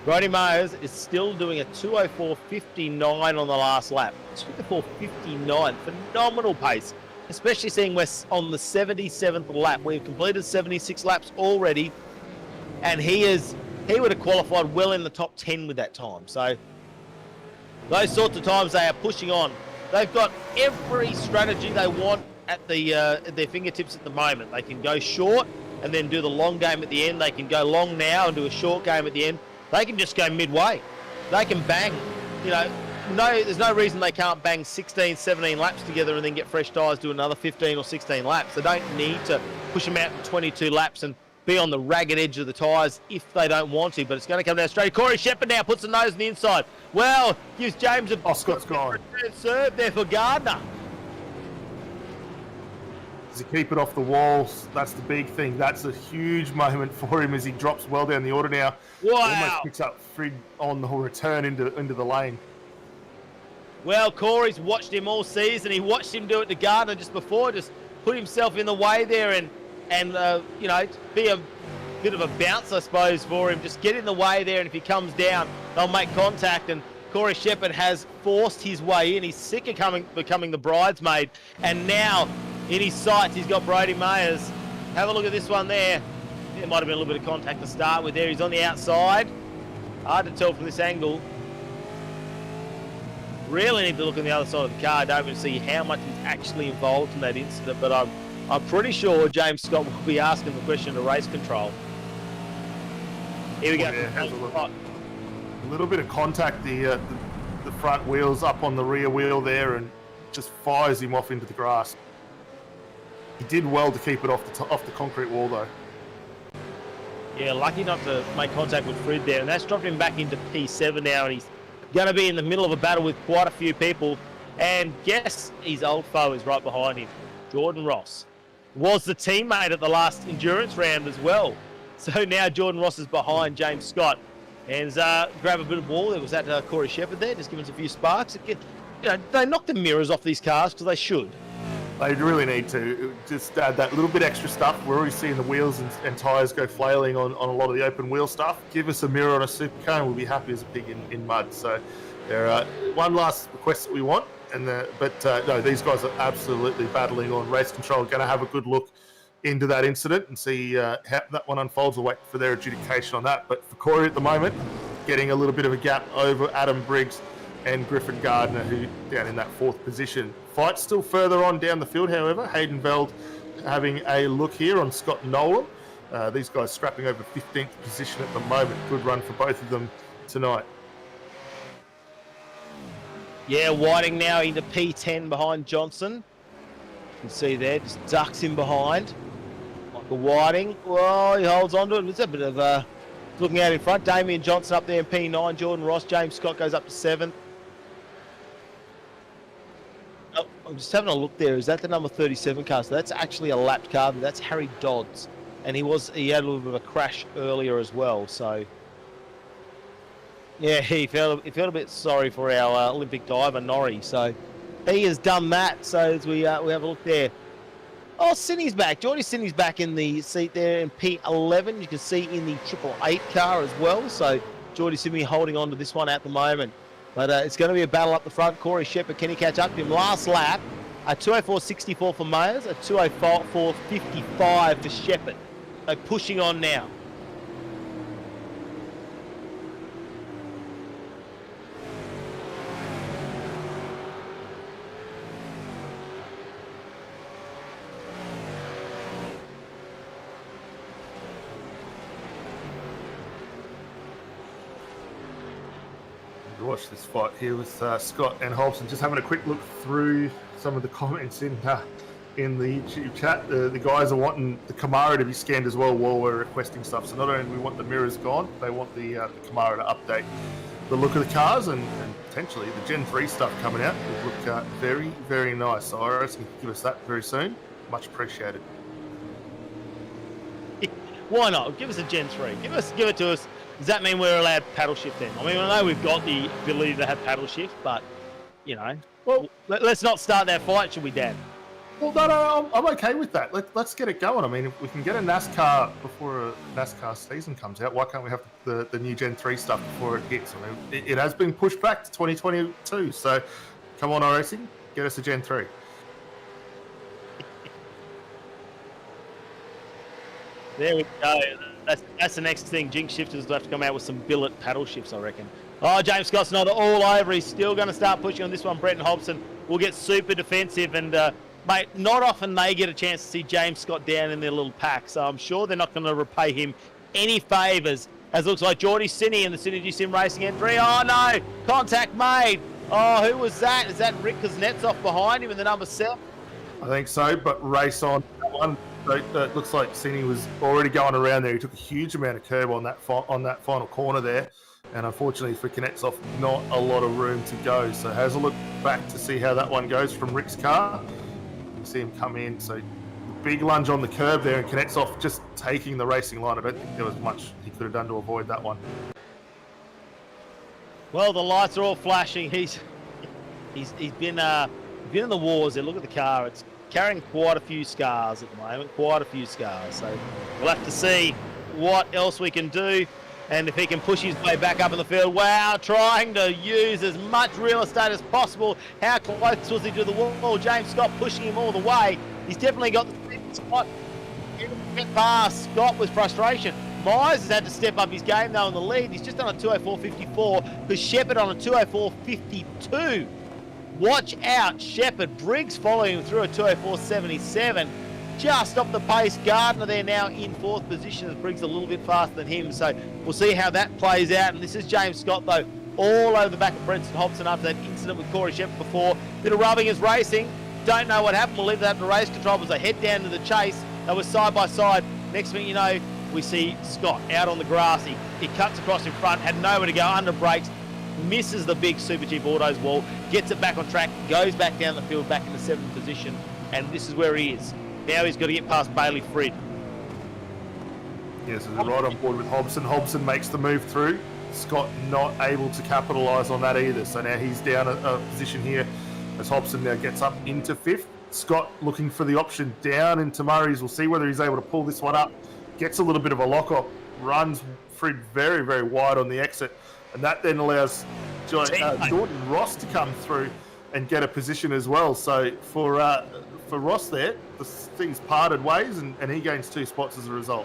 [SPEAKER 4] Brody Myers is still doing a 2:04.59 on the last lap. 2:04.59, phenomenal pace especially seeing we're on the 77th lap. We've completed 76 laps already, and he would have qualified well in the top 10 with that time. So those sorts of times they are pushing on. They've got every strategy they want at their fingertips at the moment. They can go short and then do the long game at the end. They can go long now and do a short game at the end. They can just go midway. They can bang, there's no reason they can't bang 16, 17 laps together and then get fresh tyres, do another 15 or 16 laps. They don't need to push them out in 22 laps and be on the ragged edge of the tyres if they don't want to, but it's going to come down straight. Corey Shepard now puts the nose on the inside. Well, gives James a
[SPEAKER 2] Scott's gone.
[SPEAKER 4] serve there for Gardner.
[SPEAKER 2] Does he keep it off the walls? That's the big thing. That's a huge moment for him as he drops well down the order now.
[SPEAKER 4] Wow.
[SPEAKER 2] Almost picks up Frid on the return into the lane.
[SPEAKER 4] Well, Corey's watched him all season. He watched him do it to Gardner just before, just put himself in the way there and be a bit of a bounce, I suppose, for him. Just get in the way there, and if he comes down, they'll make contact. And Corey Shepard has forced his way in. He's sick of becoming the bridesmaid. And now, in his sights, he's got Brody Mayers. Have a look at this one there. There might have been a little bit of contact to start with there. He's on the outside. Hard to tell from this angle. Really need to look on the other side of the car. I don't even see how much he's actually involved in that incident, but I'm pretty sure James Scott will be asking the question to race control. Here we go.
[SPEAKER 2] Yeah, a little bit of contact. The front wheels up on the rear wheel there, and just fires him off into the grass. He did well to keep it off the concrete wall, though.
[SPEAKER 4] Yeah, lucky not to make contact with Frid there, and that's dropped him back into P7 now, and he's going to be in the middle of a battle with quite a few people. And guess his old foe is right behind him. Jordan Ross was the teammate at the last endurance round as well. So now Jordan Ross is behind James Scott. And grab a bit of wall. There was that Corey Shepard there, just giving us a few sparks. They knock the mirrors off these cars because they should.
[SPEAKER 2] They really need to just add that little bit extra stuff. We're already seeing the wheels and tyres go flailing on a lot of the open wheel stuff. Give us a mirror on a supercar and we'll be happy as a pig in mud. So there are one last request that we want. No, these guys are absolutely battling on race control. Going to have a good look into that incident and see how that one unfolds. We'll wait for their adjudication on that. But for Corey at the moment, getting a little bit of a gap over Adam Briggs and Griffin Gardner, who down in that fourth position. Fight still further on down the field, however. Hayden Veld having a look here on Scott Nolan. These guys scrapping over 15th position at the moment. Good run for both of them tonight.
[SPEAKER 4] Yeah, Whiting now into P10 behind Johnson. You can see there, just ducks him behind. Michael Whiting, well, he holds on to it. It's a bit of looking out in front. Damien Johnson up there in P9. Jordan Ross, James Scott goes up to 7th. Oh, I'm just having a look there. Is that the number 37 car? So that's actually a lapped car. That's Harry Dodds. And he had a little bit of a crash earlier as well. So, yeah, he felt a bit sorry for our Olympic diver, Norrie. So he has done that. So as we have a look there. Oh, Sydney's back. Geordie Sydney's back in the seat there in P11. You can see in the 888 car as well. So Geordie Sydney holding on to this one at the moment. But it's going to be a battle up the front. Corey Shepard, can he catch up to him? Last lap, a 204.64 for Mayers, a 204.55 for Shepard. So pushing on now.
[SPEAKER 2] Watch this fight here with Scott and Holson. Just having a quick look through some of the comments in the YouTube chat. The guys are wanting the Camaro to be scanned as well while we're requesting stuff. So not only do we want the mirrors gone, they want the Camaro to update the look of the cars and potentially the Gen 3 stuff coming out. It would look very, very nice. So AOSC can give us that very soon. Much appreciated.
[SPEAKER 4] Why not? Give us a Gen 3. Give it to us. Does that mean we're allowed paddle shift then? I mean, I know we've got the ability to have paddle shift, but, well, let's not start that fight, should we, Dan?
[SPEAKER 2] Well, no, I'm okay with that. Let's get it going. I mean, if we can get a NASCAR before a NASCAR season comes out, why can't we have the new Gen 3 stuff before it hits? I mean, it has been pushed back to 2022, so come on, AOSC, get us a Gen 3.
[SPEAKER 4] There we go. That's the next thing. Jinx Shifters will have to come out with some billet paddle shifts, I reckon. Oh, James Scott's not all over. He's still going to start pushing on this one. Brenton Hobson will get super defensive. And, mate, not often they get a chance to see James Scott down in their little pack. So I'm sure they're not going to repay him any favours. As it looks like Geordie Cine in the Synergy Sim Racing entry. Oh, no. Contact made. Oh, who was that? Is that Rick Kuznetsov behind him in the number 7?
[SPEAKER 2] I think so, but race on that one. So it looks like Cine was already going around there. He took a huge amount of curb on that final corner there. And unfortunately for Kuznetsov, not a lot of room to go. So has a look back to see how that one goes from Rick's car. You see him come in. So big lunge on the curb there, and Kuznetsov just taking the racing line. I don't think there was much he could have done to avoid that one.
[SPEAKER 4] Well, the lights are all flashing. He's been in the wars there. Look at the car. It's carrying quite a few scars at the moment. Quite a few scars. So we'll have to see what else we can do. And if he can push his way back up in the field. Wow, trying to use as much real estate as possible. How close was he to the wall? James Scott pushing him all the way. He's definitely got the sweet spot. Get past Scott with frustration. Myers has had to step up his game though in the lead. He's just on a 204.54 because Shepard on a 204.52. Watch out, Shepard. Briggs following him through a 204.77. Just off the pace. Gardner there now in 4th position as Briggs a little bit faster than him. So we'll see how that plays out. And this is James Scott though, all over the back of Brenton Hobson after that incident with Corey Shepard before. Bit of rubbing is racing. Don't know what happened. We'll leave that to race control as they head down to the chase. They were side by side. Next thing you know, we see Scott out on the grass. He cuts across in front, had nowhere to go, under brakes, misses the big Super Jeep Autos wall, gets it back on track, goes back down the field, back into 7th position, and this is where he is. Now he's got to get past Bailey Frid.
[SPEAKER 2] Yes, they're right on board with Hobson. Hobson makes the move through. Scott not able to capitalise on that either. So now he's down a position here as Hobson now gets up into 5th. Scott looking for the option down into Murray's. We'll see whether he's able to pull this one up. Gets a little bit of a lock-up. Runs Frid very, very wide on the exit. And that then allows Jordan Ross to come through and get a position as well. So for Ross there, the things parted ways and he gains 2 spots as a result.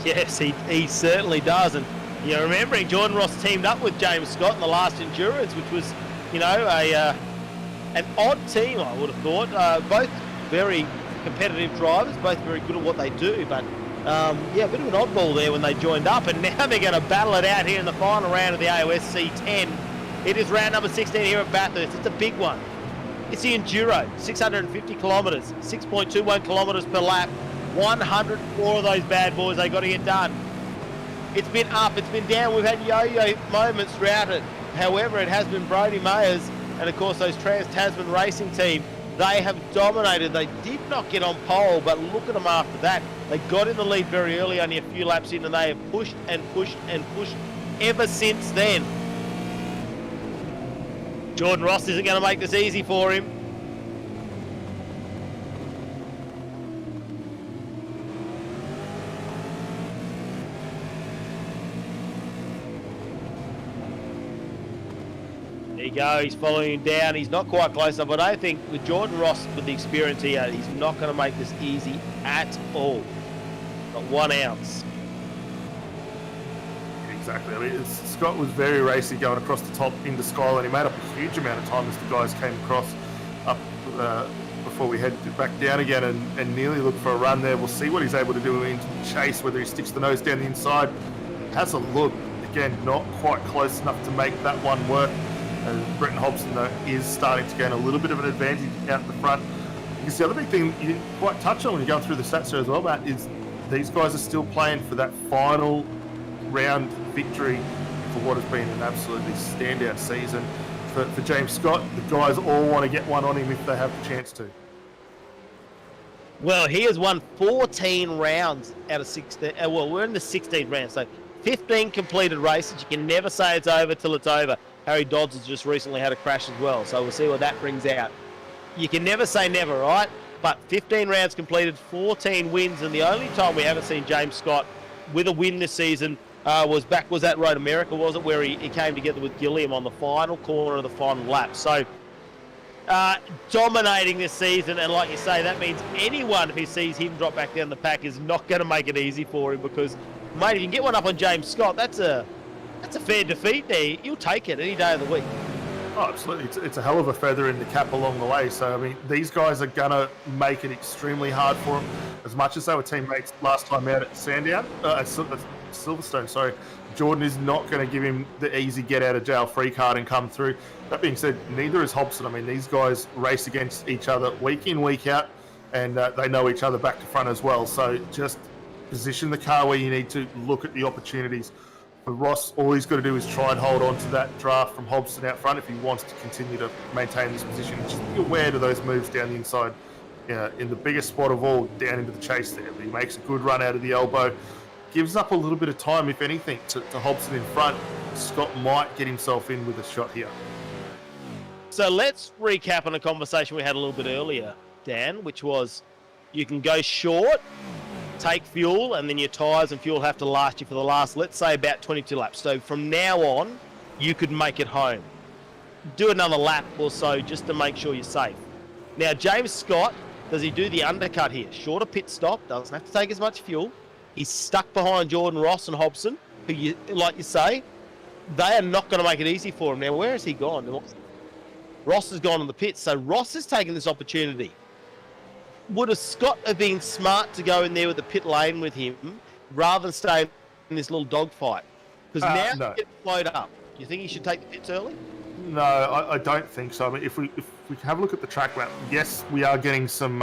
[SPEAKER 4] Yes, he certainly does. And you know, remembering Jordan Ross teamed up with James Scott in the last endurance, which was, you know, an odd team, I would have thought. Both very competitive drivers, both very good at what they do, but yeah, a bit of an oddball there when they joined up, and now they're going to battle it out here in the final round of the AOSC10. It is round number 16 here at Bathurst. It's a big one. It's the Enduro, 650 kilometres, 6.21 kilometres per lap, 104 of those bad boys they got to get done. It's been up, it's been down. We've had yo-yo moments throughout it. However, it has been Brody Mayers and, of course, those Trans-Tasman racing team. They have dominated. They did not get on pole, but look at them after that. They got in the lead very early, only a few laps in, and they have pushed and pushed and pushed ever since then. Jordan Ross isn't going to make this easy for him. There you go, he's following him down. He's not quite close enough. I don't think with Jordan Ross, with the experience he had, he's not going to make this easy at all. Not 1 ounce.
[SPEAKER 2] Exactly. I mean, Scott was very racy going across the top into Skyline. He made up a huge amount of time as the guys came across up before we head back down again and nearly look for a run there. We'll see what he's able to do into the chase, whether he sticks the nose down the inside. Has a look. Again, not quite close enough to make that one work. Brenton Hobson, though, is starting to gain a little bit of an advantage out the front. Because the other big thing you didn't quite touch on when you're going through the stats there as well, Matt, is these guys are still playing for that final round victory for what has been an absolutely standout season for James Scott. The guys all want to get one on him if they have the chance to.
[SPEAKER 4] Well, he has won 14 rounds out of 16. Well, we're in the 16th round, so 15 completed races. You can never say it's over till it's over. Harry Dodds has just recently had a crash as well, so we'll see what that brings out. You can never say never, right? But 15 rounds completed, 14 wins, and the only time we haven't seen James Scott with a win this season was at Road America, was it, where he came together with Gilliam on the final corner of the final lap. So Dominating this season, and like you say, that means anyone who sees him drop back down the pack is not going to make it easy for him because, mate, if you can get one up on James Scott, that's a fair defeat there. You'll take it any day of the week.
[SPEAKER 2] Oh, absolutely. It's a hell of a feather in the cap along the way. So, I mean, these guys are going to make it extremely hard for them. As much as they were teammates last time out at Sandown, at Silverstone, sorry, Jordan is not going to give him the easy get-out-of-jail free card and come through. That being said, neither is Hobson. I mean, these guys race against each other week in, week out, and they know each other back to front as well. So just position the car where you need to, look at the opportunities. For Ross, all he's got to do is try and hold on to that draft from Hobson out front if he wants to continue to maintain this position. Just be aware of those moves down the inside. In the biggest spot of all, down into the chase there. But he makes a good run out of the elbow. Gives up a little bit of time, if anything, to Hobson in front. Scott might get himself in with a shot here.
[SPEAKER 4] So let's recap on a conversation we had a little bit earlier, Dan, which was you can go short, take fuel, and then your tyres and fuel have to last you for the last, let's say, about 22 laps. So from now on, you could make it home. Do another lap or so just to make sure you're safe. Now, James Scott, does he do the undercut here? Shorter pit stop, doesn't have to take as much fuel. He's stuck behind Jordan, Ross and Hobson, who, like you say, they are not going to make it easy for him. Now, where has he gone? Ross has gone on the pits, so Ross has taken this opportunity. Would a Scott have been smart to go in there with the pit lane with him rather than stay in this little dogfight? Because now
[SPEAKER 2] no.
[SPEAKER 4] he gets slowed up. Do you think he should take the pits early?
[SPEAKER 2] No, I don't think so. I mean, if we have a look at the track map, yes, we are getting some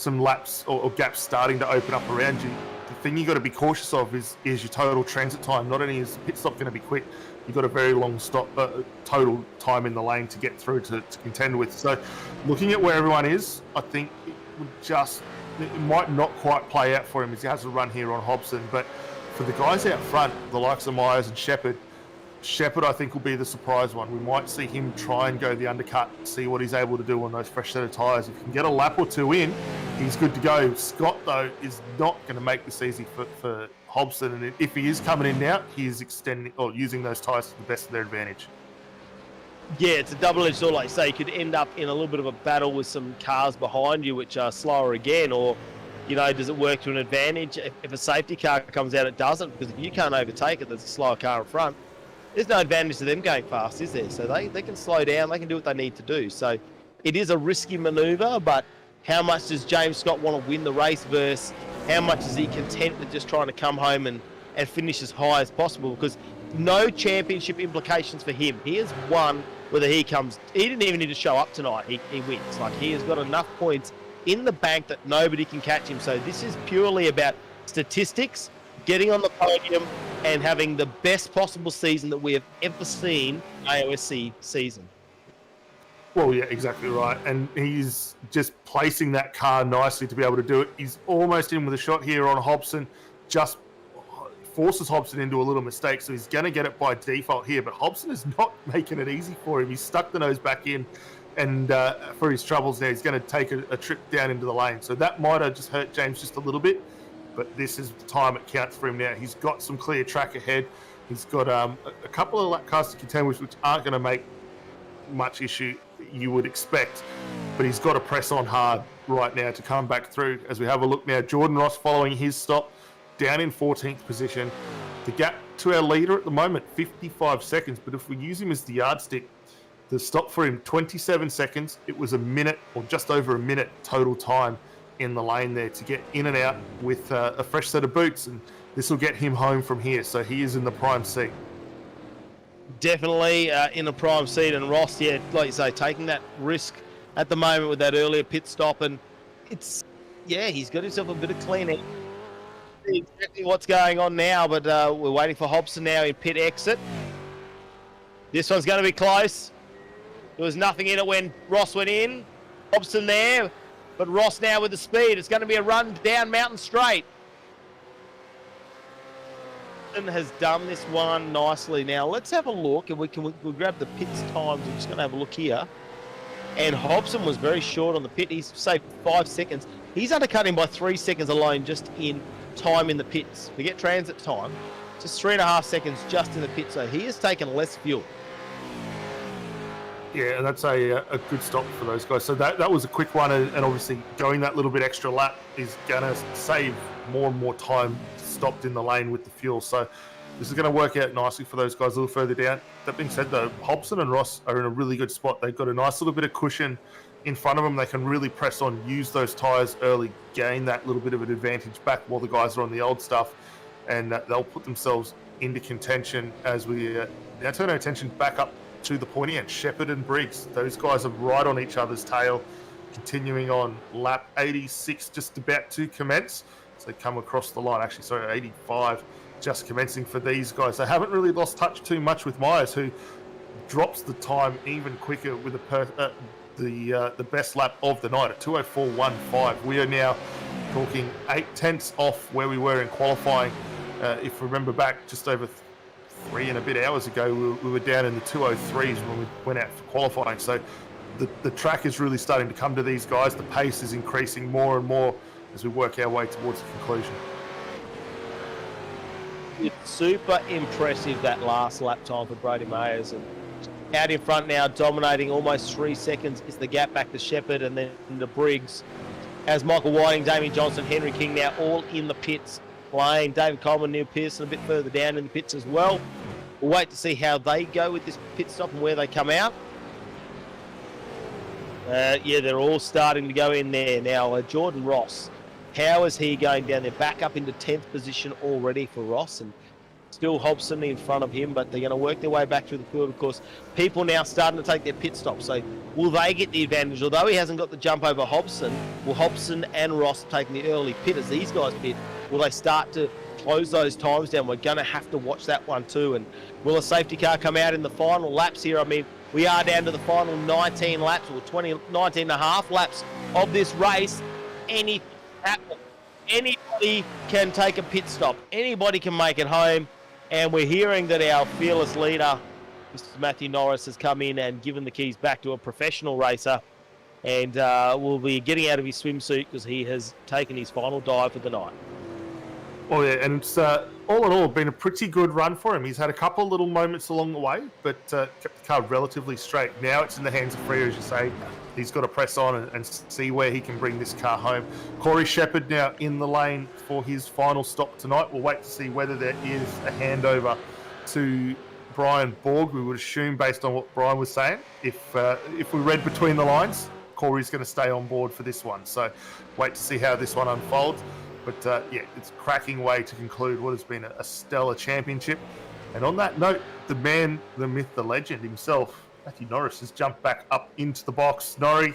[SPEAKER 2] laps or gaps starting to open up around you. The thing you got to be cautious of is your total transit time. Not only is the pit stop going to be quick, you've got a very long total time in the lane to get through to contend with. So, looking at where everyone is, I think it might not quite play out for him as he has a run here on Hobson. But for the guys out front, the likes of Myers and Checkered, I think will be the surprise one. We might see him try and go the undercut, see what he's able to do on those fresh set of tyres. If he can get a lap or two in, he's good to go. Scott, though, is not going to make this easy for Hobson. And if he is coming in now, he is extending or using those tyres to the best of their advantage.
[SPEAKER 4] Yeah, it's a double-edged sword, like you say. You could end up in a little bit of a battle with some cars behind you, which are slower again, or, does it work to an advantage? If a safety car comes out, it doesn't, because if you can't overtake it, there's a slower car in front. There's no advantage to them going fast, is there? So they can slow down, they can do what they need to do. So it is a risky manoeuvre, but how much does James Scott want to win the race versus how much is he content with just trying to come home and finish as high as possible? Because no championship implications for him. He has won whether he didn't even need to show up tonight, he wins. Like, he has got enough points in the bank that nobody can catch him. So this is purely about statistics, getting on the podium, and having the best possible season that we have ever seen AOSC season.
[SPEAKER 2] Well, yeah, exactly right. And he's just placing that car nicely to be able to do it. He's almost in with a shot here on Hobson, just forces Hobson into a little mistake, so he's going to get it by default here. But Hobson is not making it easy for him. He's stuck the nose back in, and for his troubles now, he's going to take a trip down into the lane. So that might have just hurt James just a little bit. But this is the time it counts for him now. He's got some clear track ahead. He's got a couple of lap cars to contend with, which aren't going to make much issue, you would expect. But he's got to press on hard right now to come back through. As we have a look now, Jordan Ross following his stop, down in 14th position. The gap to our leader at the moment, 55 seconds. But if we use him as the yardstick, the stop for him, 27 seconds. It was a minute or just over a minute total time in the lane there to get in and out with a fresh set of boots, and this will get him home from here. So he is in the prime seat.
[SPEAKER 4] Definitely in the prime seat, and Ross, yeah, like you say, taking that risk at the moment with that earlier pit stop, and he's got himself a bit of clean air. Exactly what's going on now, but we're waiting for Hobson now in pit exit. This one's going to be close. There was nothing in it when Ross went in. Hobson there. But Ross now with the speed. It's going to be a run down Mountain Straight. Has done this one nicely. Now let's have a look, and we'll grab the pits times. I'm just going to have a look here. And Hobson was very short on the pit. He's saved 5 seconds. He's undercut him by 3 seconds alone just in time in the pits. Forget transit time. Just 3.5 seconds just in the pit. So he has taken less fuel.
[SPEAKER 2] Yeah, and that's a good stop for those guys. So that was a quick one, and obviously going that little bit extra lap is going to save more and more time stopped in the lane with the fuel. So this is going to work out nicely for those guys a little further down. That being said, though, Hobson and Ross are in a really good spot. They've got a nice little bit of cushion in front of them. They can really press on, use those tyres early, gain that little bit of an advantage back while the guys are on the old stuff, and they'll put themselves into contention as we now turn our attention back up to the pointy end. Checkered and Briggs, those guys are right on each other's tail, continuing on. Lap 86 just about to commence. So they come across the line. Actually, sorry, 85 just commencing for these guys. They haven't really lost touch too much with Myers, who drops the time even quicker with the best lap of the night at 2:04.15. We are now talking 8/10 off where we were in qualifying. If we remember back just over 3 and a bit hours ago, we were down in the 2:03s when we went out for qualifying. So the track is really starting to come to these guys. The pace is increasing more and more as we work our way towards the conclusion.
[SPEAKER 4] It's super impressive, that last lap time for Brody Myers. And out in front now, dominating almost 3 seconds is the gap back to Checkered and then to Briggs. As Michael Whiting, Damien Johnson, Henry King now all in the pits playing. David Coleman, Neil Pearson a bit further down in the pits as well. We'll wait to see how they go with this pit stop and where they come out. Yeah, they're all starting to go in there now. Jordan Ross, how is he going down there? Back up into 10th position already for Ross, and still Hobson in front of him, but they're going to work their way back through the field. Of course, people now starting to take their pit stops. So will they get the advantage? Although he hasn't got the jump over Hobson, will Hobson and Ross taking the early pit as these guys pit? Will they start to close those times down? We're going to have to watch that one too. And will a safety car come out in the final laps here? I mean, we are down to the final 19 laps, or 19 and a half laps of this race. Anything happen. Anybody can take a pit stop. Anybody can make it home. And we're hearing that our fearless leader, Mr. Matthew Norris, has come in and given the keys back to a professional racer, and will be getting out of his swimsuit because he has taken his final dive for the night.
[SPEAKER 2] Oh yeah, and it's all in all been a pretty good run for him. He's had a couple of little moments along the way, but kept the car relatively straight. Now it's in the hands of Free, as you say. He's got to press on and see where he can bring this car home. Corey Checkered now in the lane for his final stop tonight. We'll wait to see whether there is a handover to Brian Borg. We would assume, based on what Brian was saying, if we read between the lines, Corey's going to stay on board for this one. So wait to see how this one unfolds. But yeah, it's a cracking way to conclude what has been a stellar championship. And on that note, the man, the myth, the legend himself, Matthew Norris, has jumped back up into the box. Norrie,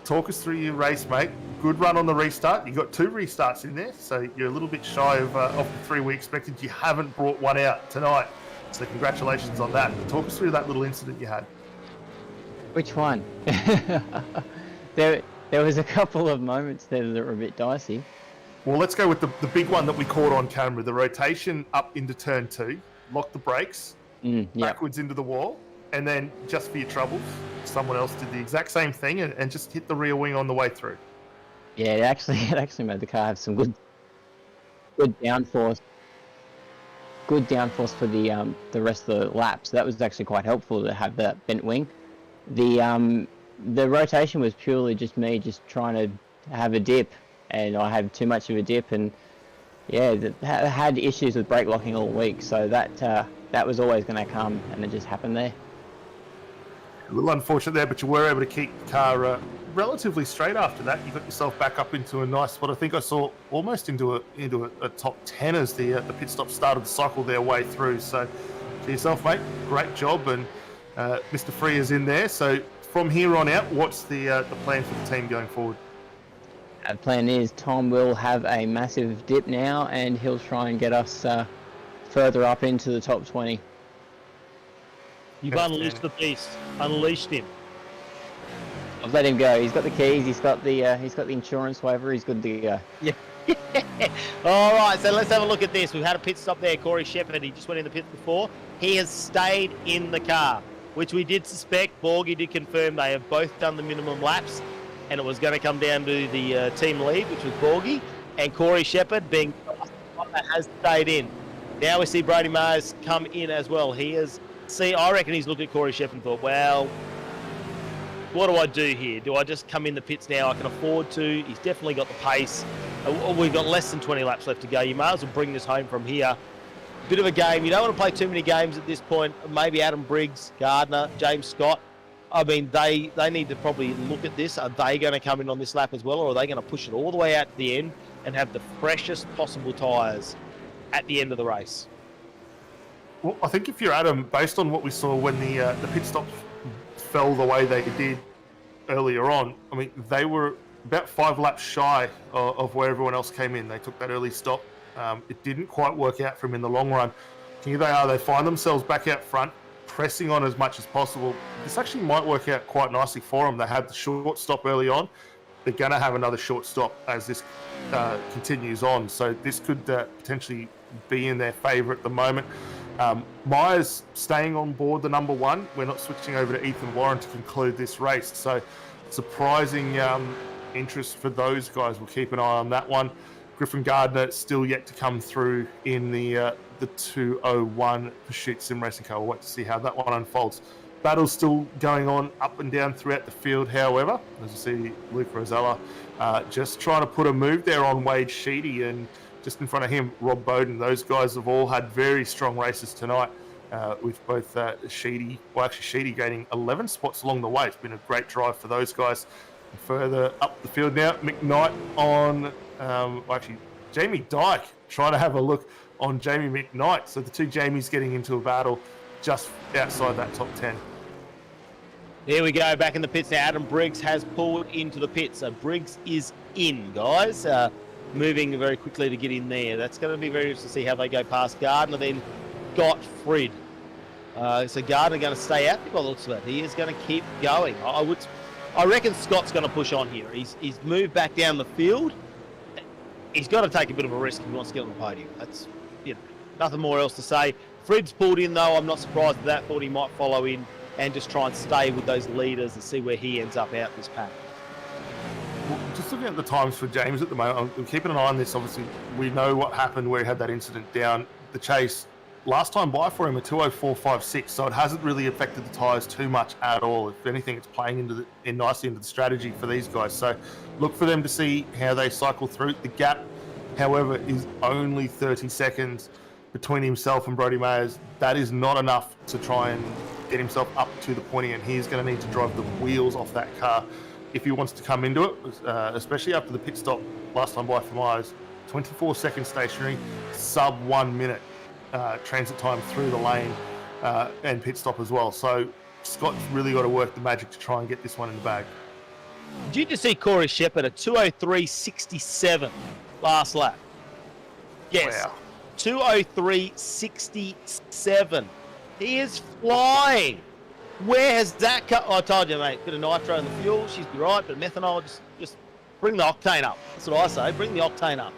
[SPEAKER 2] talk us through your race, mate. Good run on the restart. You got 2 restarts in there, so you're a little bit shy of the 3 we expected. You haven't brought one out tonight, so congratulations on that. Talk us through that little incident you had.
[SPEAKER 3] Which one? There was a couple of moments there that were a bit dicey.
[SPEAKER 2] Well, let's go with the big one that we caught on camera. The rotation up into turn 2, lock the brakes, backwards into the wall, and then just for your troubles, someone else did the exact same thing and just hit the rear wing on the way through. Yeah,
[SPEAKER 3] it actually made the car have some good downforce. Good downforce for the rest of the laps. So that was actually quite helpful to have that bent wing. The rotation was purely just me just trying to have a dip, and I had too much of a dip, and yeah, had issues with brake locking all week. So that was always going to come, and it just happened there.
[SPEAKER 2] A little unfortunate there, but you were able to keep the car relatively straight after that. You got yourself back up into a nice spot. I think I saw almost into a top 10 as the pit stop started to cycle their way through. So to yourself, mate, great job, and Mr. Free is in there. So from here on out, what's the plan for the team going forward?
[SPEAKER 3] The plan is Tom will have a massive dip now, and he'll try and get us further up into the top 20.
[SPEAKER 4] You've unleashed the beast. Unleashed him.
[SPEAKER 3] I've let him go. He's got the keys. He's got the insurance waiver. He's good to go.
[SPEAKER 4] Yeah. All right, so let's have a look at this. We've had a pit stop there. Corey Checkered, he just went in the pits before. He has stayed in the car, which we did suspect. Borgie did confirm they have both done the minimum laps, and it was going to come down to the team lead, which was Borgie, and Corey Checkered being the one that has stayed in. Now we see Brody Myers come in as well. He has See, I reckon he's looked at Corey Shepard and thought, well, what do I do here? Do I just come in the pits now? I can afford to. He's definitely got the pace. We've got less than 20 laps left to go. You may as well bring this home from here. Bit of a game. You don't want to play too many games at this point. Maybe Adam Briggs, Gardner, James Scott. I mean, they need to probably look at this. Are they going to come in on this lap as well, or are they going to push it all the way out to the end and have the freshest possible tyres at the end of the race?
[SPEAKER 2] Well, I think if you're Adam, based on what we saw when the pit stops fell the way they did earlier on, I mean, they were about 5 laps shy of where everyone else came in. They took that early stop. It didn't quite work out for them in the long run. Here they are. They find themselves back out front, pressing on as much as possible. This actually might work out quite nicely for them. They had the short stop early on. They're going to have another short stop as this continues on. So this could potentially be in their favour at the moment. Myers staying on board the number 1. We're not switching over to Ethan Warren to conclude this race. So surprising interest for those guys. We'll keep an eye on that one. Griffin Gardner still yet to come through in the 201 Pursuit Sim Racing Car. We'll wait to see how that one unfolds. Battle's still going on up and down throughout the field, however. As you see, Luke Rosella just trying to put a move there on Wade Sheedy, and just in front of him, Rob Bowden. Those guys have all had very strong races tonight, with both Sheedy gaining 11 spots along the way. It's been a great drive for those guys. And further up the field now, McKnight on... Jamie Dyke trying to have a look on Jamie McKnight. So the two Jamies getting into a battle just outside that top 10.
[SPEAKER 4] There we go, back in the pits now. Adam Briggs has pulled into the pits. So Briggs is in, guys. Moving very quickly to get in there. That's going to be very interesting to see how they go past Gardner, then Gottfried. So Gardner going to stay out there by the looks of it. He is going to keep going. I reckon Scott's going to push on here. He's moved back down the field. He's got to take a bit of a risk if he wants to get on the podium. That's, nothing more else to say. Fred's pulled in, though. I'm not surprised at that. Thought he might follow in and just try and stay with those leaders and see where he ends up out this pack.
[SPEAKER 2] Well, just looking at the times for James at the moment, I'm keeping an eye on this. Obviously, we know what happened where he had that incident down the chase. Last time by for him, a 2:04.56, so it hasn't really affected the tyres too much at all. If anything, it's playing nicely into the strategy for these guys. So look for them to see how they cycle through. The gap, however, is only 30 seconds between himself and Brodie Mayers. That is not enough to try and get himself up to the pointy, and he's going to need to drive the wheels off that car if he wants to come into it, especially after the pit stop last time by for Myers. 24 seconds stationary, sub 1 minute transit time through the lane and pit stop as well. So Scott's really got to work the magic to try and get this one in the bag.
[SPEAKER 4] Did you just see Corey Shepard at 2:03.67 last lap? Yes.
[SPEAKER 2] Wow.
[SPEAKER 4] 2:03.67. He is flying. Where has that come? I told you, mate. Bit of nitro in the fuel. She's right, but methanol, just bring the octane up. That's what I say. Bring the octane up.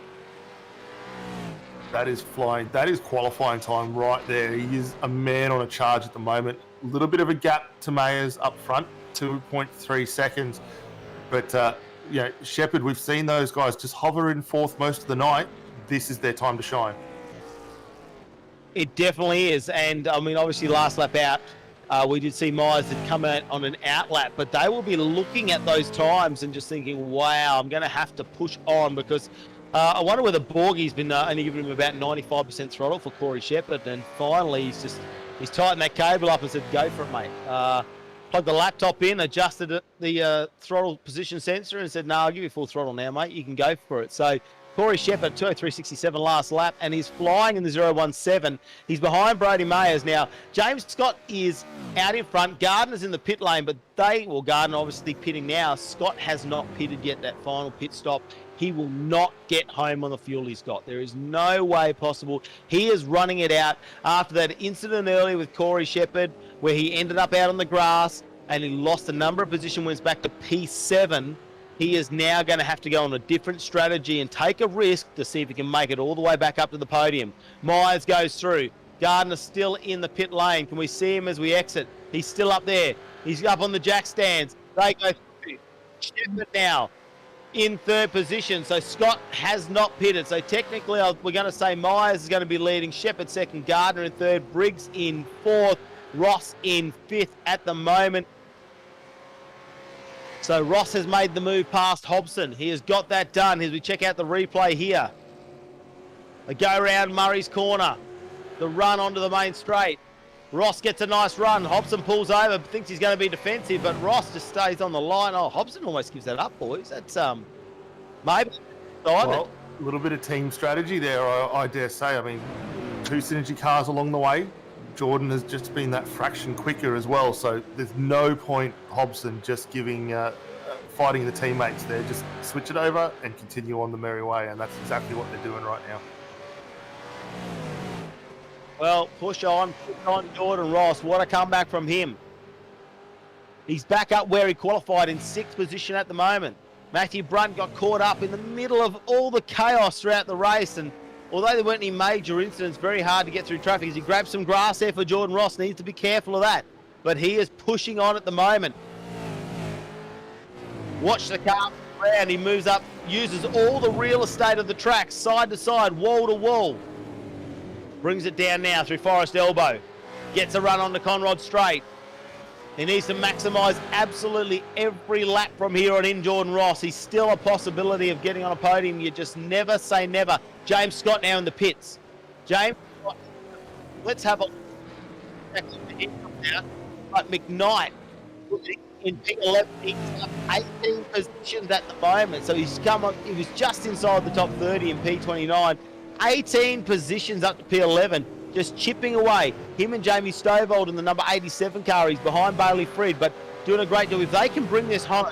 [SPEAKER 2] That is flying. That is qualifying time right there. He is a man on a charge at the moment. A little bit of a gap to Mayers up front, 2.3 seconds. But, Shepard, we've seen those guys just hover in fourth most of the night. This is their time to shine.
[SPEAKER 4] It definitely is. And, I mean, obviously last lap out, we did see Myers had come out on an out lap, but they will be looking at those times and just thinking, wow, I'm going to have to push on because I wonder whether Borgie's been only giving him about 95% throttle for Corey Shepard, and finally he's tightened that cable up and said, go for it, mate. Plugged the laptop in, adjusted the throttle position sensor and said, no, I'll give you full throttle now, mate. You can go for it. So Corey Shepard, 2:03.67 last lap, and he's flying in the 0:17. He's behind Brodie Mayers now. James Scott is out in front. Gardner's in the pit lane, but Gardner obviously pitting now. Scott has not pitted yet, that final pit stop. He will not get home on the fuel he's got. There is no way possible. He is running it out after that incident earlier with Corey Shepard, where he ended up out on the grass and he lost a number of position wins back to P7. He is now going to have to go on a different strategy and take a risk to see if he can make it all the way back up to the podium. Myers goes through. Gardner's still in the pit lane. Can we see him as we exit? He's still up there. He's up on the jack stands. They go through. Shepard now in third position. So Scott has not pitted. So technically we're going to say Myers is going to be leading. Shepard second. Gardner in third. Briggs in fourth. Ross in 5th at the moment. So Ross has made the move past Hobson. He has got that done as we check out the replay here. A go around Murray's corner. The run onto the main straight. Ross gets a nice run. Hobson pulls over, thinks he's going to be defensive, but Ross just stays on the line. Oh, Hobson almost gives that up, boys. That's, maybe.
[SPEAKER 2] Well, a little bit of team strategy there, I dare say. I mean, 2 synergy cars along the way. Jordan has just been that fraction quicker as well, so there's no point Hobson just giving, fighting the teammates there. Just switch it over and continue on the merry way, and that's exactly what they're doing right now.
[SPEAKER 4] Well, push on Jordan Ross. What a comeback from him. He's back up where he qualified in 6th position at the moment. Matthew Brunt got caught up in the middle of all the chaos throughout the race, and although there weren't any major incidents, very hard to get through traffic as he grabbed some grass there for Jordan Ross. Needs to be careful of that, but he is pushing on at the moment. Watch the car around. He moves up, uses all the real estate of the track, side to side, wall to wall. Brings it down now through Forest Elbow. Gets a run on the Conrod Straight. He needs to maximise absolutely every lap from here on in Jordan Ross. He's still a possibility of getting on a podium. You just never say never. James Scott now in the pits. James, let's have a look. But McKnight in P11, he's up 18 positions at the moment. So he's come on, he was just inside the top 30 in P29. 18 positions up to P11, just chipping away. Him and Jamie Stovold in the number 87 car. He's behind Bailey Frid, but doing a great job. If they can bring this home,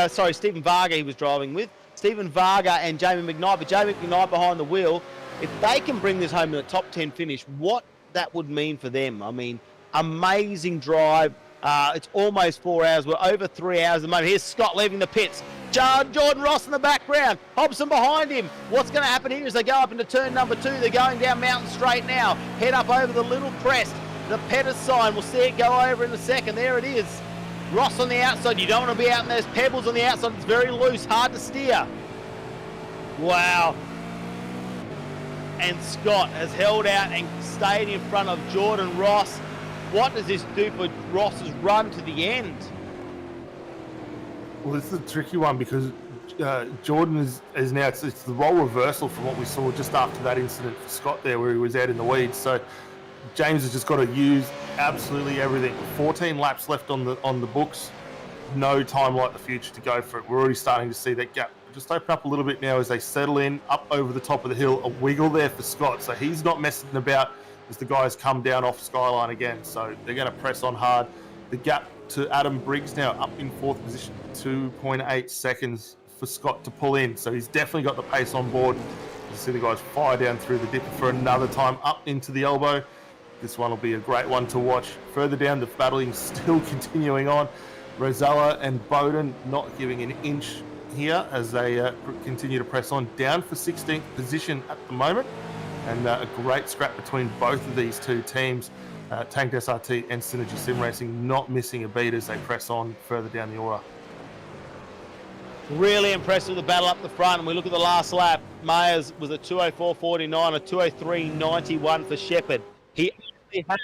[SPEAKER 4] Stephen Varga he was driving with. Stephen Varga and Jamie McKnight, but Jamie McKnight behind the wheel. If they can bring this home in a top 10 finish, what that would mean for them. I mean, amazing drive. It's almost 4 hours. We're over 3 hours at the moment. Here's Scott leaving the pits. Jordan Ross in the background. Hobson behind him. What's going to happen here as they go up into turn number 2? They're going down Mountain Straight now. Head up over the little crest. The Pettis sign. We'll see it go over in a second. There it is. Ross on the outside. You don't want to be out in those pebbles on the outside. It's very loose. Hard to steer. Wow. And Scott has held out and stayed in front of Jordan Ross. What does this do for Ross's run to the end?
[SPEAKER 2] Well, this is a tricky one because Jordan is now, it's the role reversal from what we saw just after that incident for Scott there where he was out in the weeds. So James has just got to use absolutely everything. 14 laps left on the books. No time like the future to go for it. We're already starting to see that gap just open up a little bit now as they settle in up over the top of the hill. A wiggle there for Scott. So he's not messing about as the guys come down off Skyline again. So they're going to press on hard. The gap to Adam Briggs now up in 4th position, 2.8 seconds for Scott to pull in. So he's definitely got the pace on board. You see the guys fire down through the dipper for another time up into the elbow. This one will be a great one to watch. Further down, the battling still continuing on. Rosella and Bowden not giving an inch here as they continue to press on. Down for 16th position at the moment. And a great scrap between both of these two teams. Tanked SRT and Synergy Sim Racing not missing a beat as they press on further down the order.
[SPEAKER 4] Really impressive with the battle up the front. And we look at the last lap. Mayers was a 2:04.49, a 2:03.91 for Checkered. He only had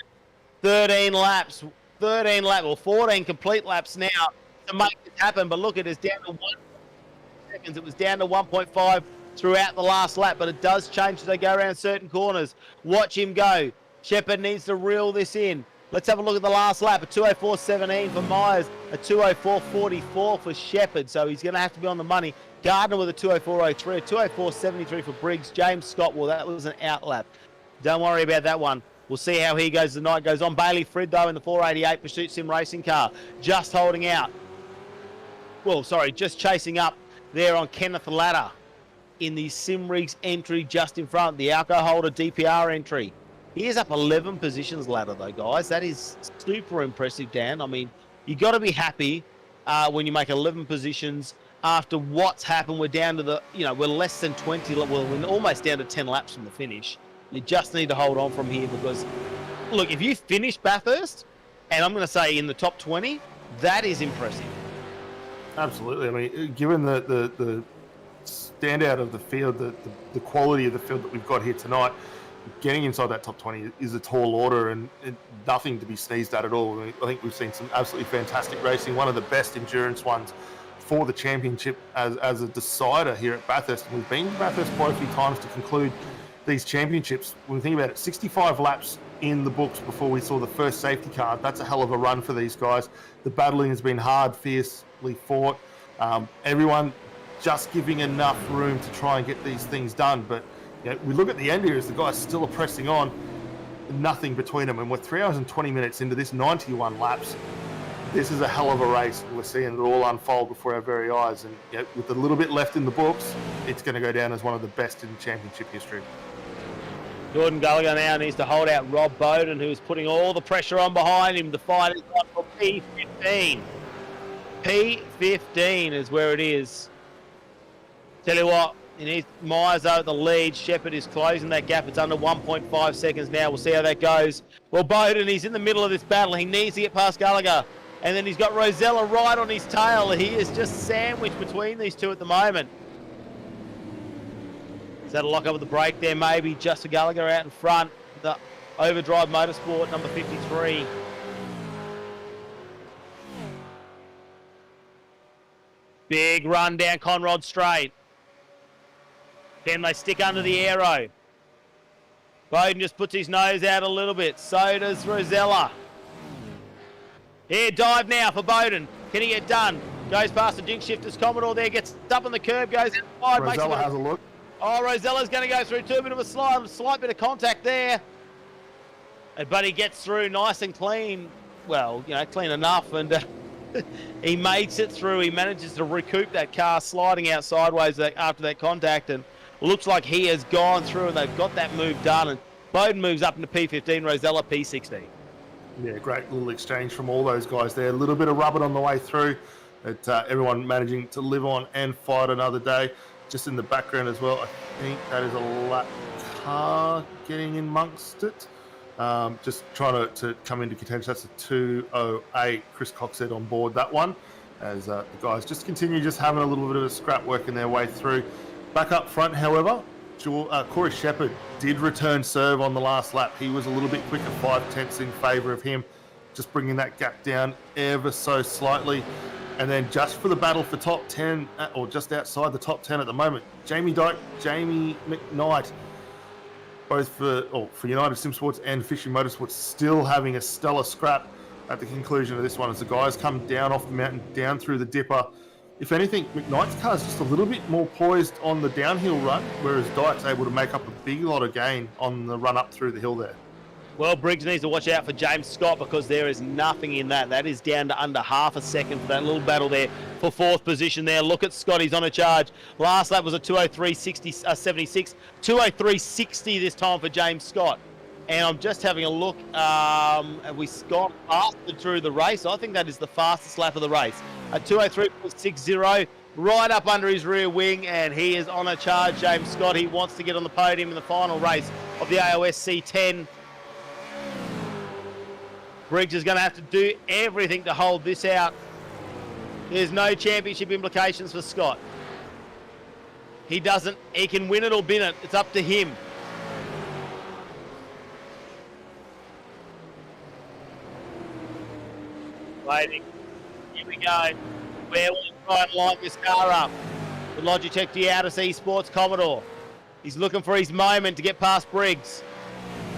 [SPEAKER 4] 13 laps, or 14 complete laps now to make this happen. But look, it is down to 1 seconds. It was down to 1.5 throughout the last lap, but it does change as they go around certain corners. Watch him go. Checkered needs to reel this in. Let's have a look at the last lap. A 2:04.17 for Myers, a 2:04.44 for Checkered. So he's going to have to be on the money. Gardner with a 2:04.03, a 2:04.73 for Briggs. James Scott, well, that was an out lap. Don't worry about that one. We'll see how he goes as the night goes on. Bailey Frid, though, in the 488 Pursuit Sim Racing car, just holding out. Well, sorry, just chasing up there on Kenneth Ladder in the Simrigs entry just in front, the Alco Holder DPR entry. He is up 11 positions ladder though, guys. That is super impressive, Dan. I mean, you got to be happy when you make 11 positions after what's happened. We're down to the, we're less than 20, well, we're almost down to 10 laps from the finish. You just need to hold on from here because, look, if you finish Bathurst, and I'm going to say in the top 20, that is impressive.
[SPEAKER 2] Absolutely. I mean, given the standout of the field, the quality of the field that we've got here tonight, getting inside that top 20 is a tall order and nothing to be sneezed at all. I think we've seen some absolutely fantastic racing, one of the best endurance ones for the championship as a decider here at Bathurst. And we've been to Bathurst quite a few times to conclude these championships. When we think about it, 65 laps in the books before we saw the first safety car. That's a hell of a run for these guys. The battling has been hard, fiercely fought. Everyone just giving enough room to try and get these things done. But you know, we look at the end here as the guys still are pressing on, nothing between them. And we're 3 hours and 20 minutes into this 91 laps. This is a hell of a race. We're seeing it all unfold before our very eyes. And you know, with a little bit left in the books, it's going to go down as one of the best in championship history.
[SPEAKER 4] Jordan Gallagher now needs to hold out Rob Bowden, who's putting all the pressure on behind him. The fight is on for P15. P15 is where it is. Tell you what, he needs Myers out the lead. Shepherd is closing that gap. It's under 1.5 seconds now. We'll see how that goes. Well, Bowden, he's in the middle of this battle. He needs to get past Gallagher. And then he's got Rosella right on his tail. He is just sandwiched between these two at the moment. Is that a lock up with the break there? Maybe just a Gallagher out in front. The Overdrive Motorsport, number 53. Big run down Conrod Straight. Then they stick under the aero. Bowden just puts his nose out a little bit. So does Rosella. Here, dive now for Bowden. Can he get done? Goes past the Jinx Shifters. Commodore there, gets up on the curb, goes inside.
[SPEAKER 2] Rosella has a look.
[SPEAKER 4] Oh, Rosella's going to go through too. A bit of a slight bit of contact there. But he gets through nice and clean. Well, you know, clean enough. And he makes it through. He manages to recoup that car sliding out sideways after that contact. And looks like he has gone through and they've got that move done. And Bowden moves up into P15, Rosella P16.
[SPEAKER 2] Yeah, great little exchange from all those guys there. A little bit of rubbing on the way through. But everyone managing to live on and fight another day. Just in the background as well, I think that is a lap car getting in amongst it. Just trying to come into contention. That's a 2:08. Chris Coxhead on board that one. As the guys just continue just having a little bit of a scrap working their way through. Back up front, however, Corey Shepherd did return serve on the last lap. He was a little bit quicker, 5/10 in favour of him. Just bringing that gap down ever so slightly. And then just for the battle for top 10, or just outside the top 10 at the moment, Jamie Dyke, Jamie McKnight, both for United Sim Sports and Fishing Motorsports, still having a stellar scrap at the conclusion of this one as the guys come down off the mountain, down through the dipper. If anything, McKnight's car is just a little bit more poised on the downhill run, whereas Dyke's able to make up a big lot of gain on the run up through the hill there.
[SPEAKER 4] Well, Briggs needs to watch out for James Scott because there is nothing in that. That is down to under half a second for that little battle there for fourth position there. Look at Scott, he's on a charge. Last lap was a 2:03.76, 2:03.60 this time for James Scott. And I'm just having a look. We Scott faster through the race. I think that is the fastest lap of the race. A 2:03.60, right up under his rear wing, and he is on a charge, James Scott. He wants to get on the podium in the final race of the AOSC10. Briggs is going to have to do everything to hold this out. There's no championship implications for Scott. He can win it or bin it. It's up to him. Waiting. Here we go. Where will he try and line this car up? The Logitech the AOSC Sports Commodore. He's looking for his moment to get past Briggs.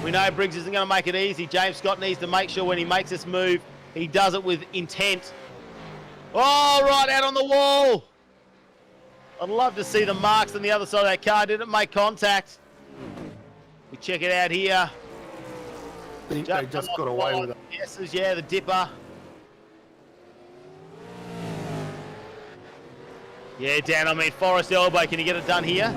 [SPEAKER 4] We know Briggs isn't going to make it easy. James Scott needs to make sure when he makes this move, he does it with intent. Oh, right out on the wall. I'd love to see the marks on the other side of that car. Didn't make contact. We check it out here.
[SPEAKER 2] I think they just got away with it.
[SPEAKER 4] Yes, yeah, the dipper. Yeah, Dan, Forrest Elbow, can you get it done here?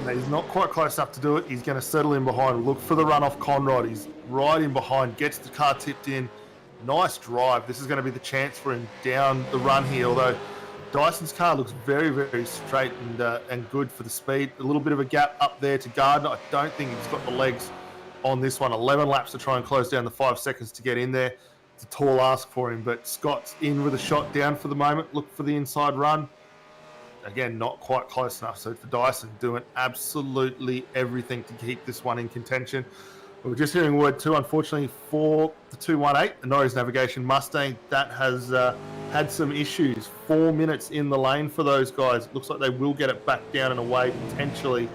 [SPEAKER 2] He's not quite close enough to do it. He's going to settle in behind, look for the run off Conrod. He's right in behind, gets the car tipped in. Nice drive. This is going to be the chance for him down the run here, although Dyson's car looks very, very straight and good for the speed. A little bit of a gap up there to Gardner. I don't think he's got the legs on this one. 11 laps to try and close down the 5 seconds to get in there. It's a tall ask for him, but Scott's in with a shot down for the moment. Look for the inside run. again, not quite close enough. So for Dyson, doing absolutely everything to keep this one in contention. We were just hearing word too, unfortunately, for the 218, the Norris Navigation Mustang, that has had some issues. 4 minutes in the lane for those guys. Looks like they will get it back down and away potentially,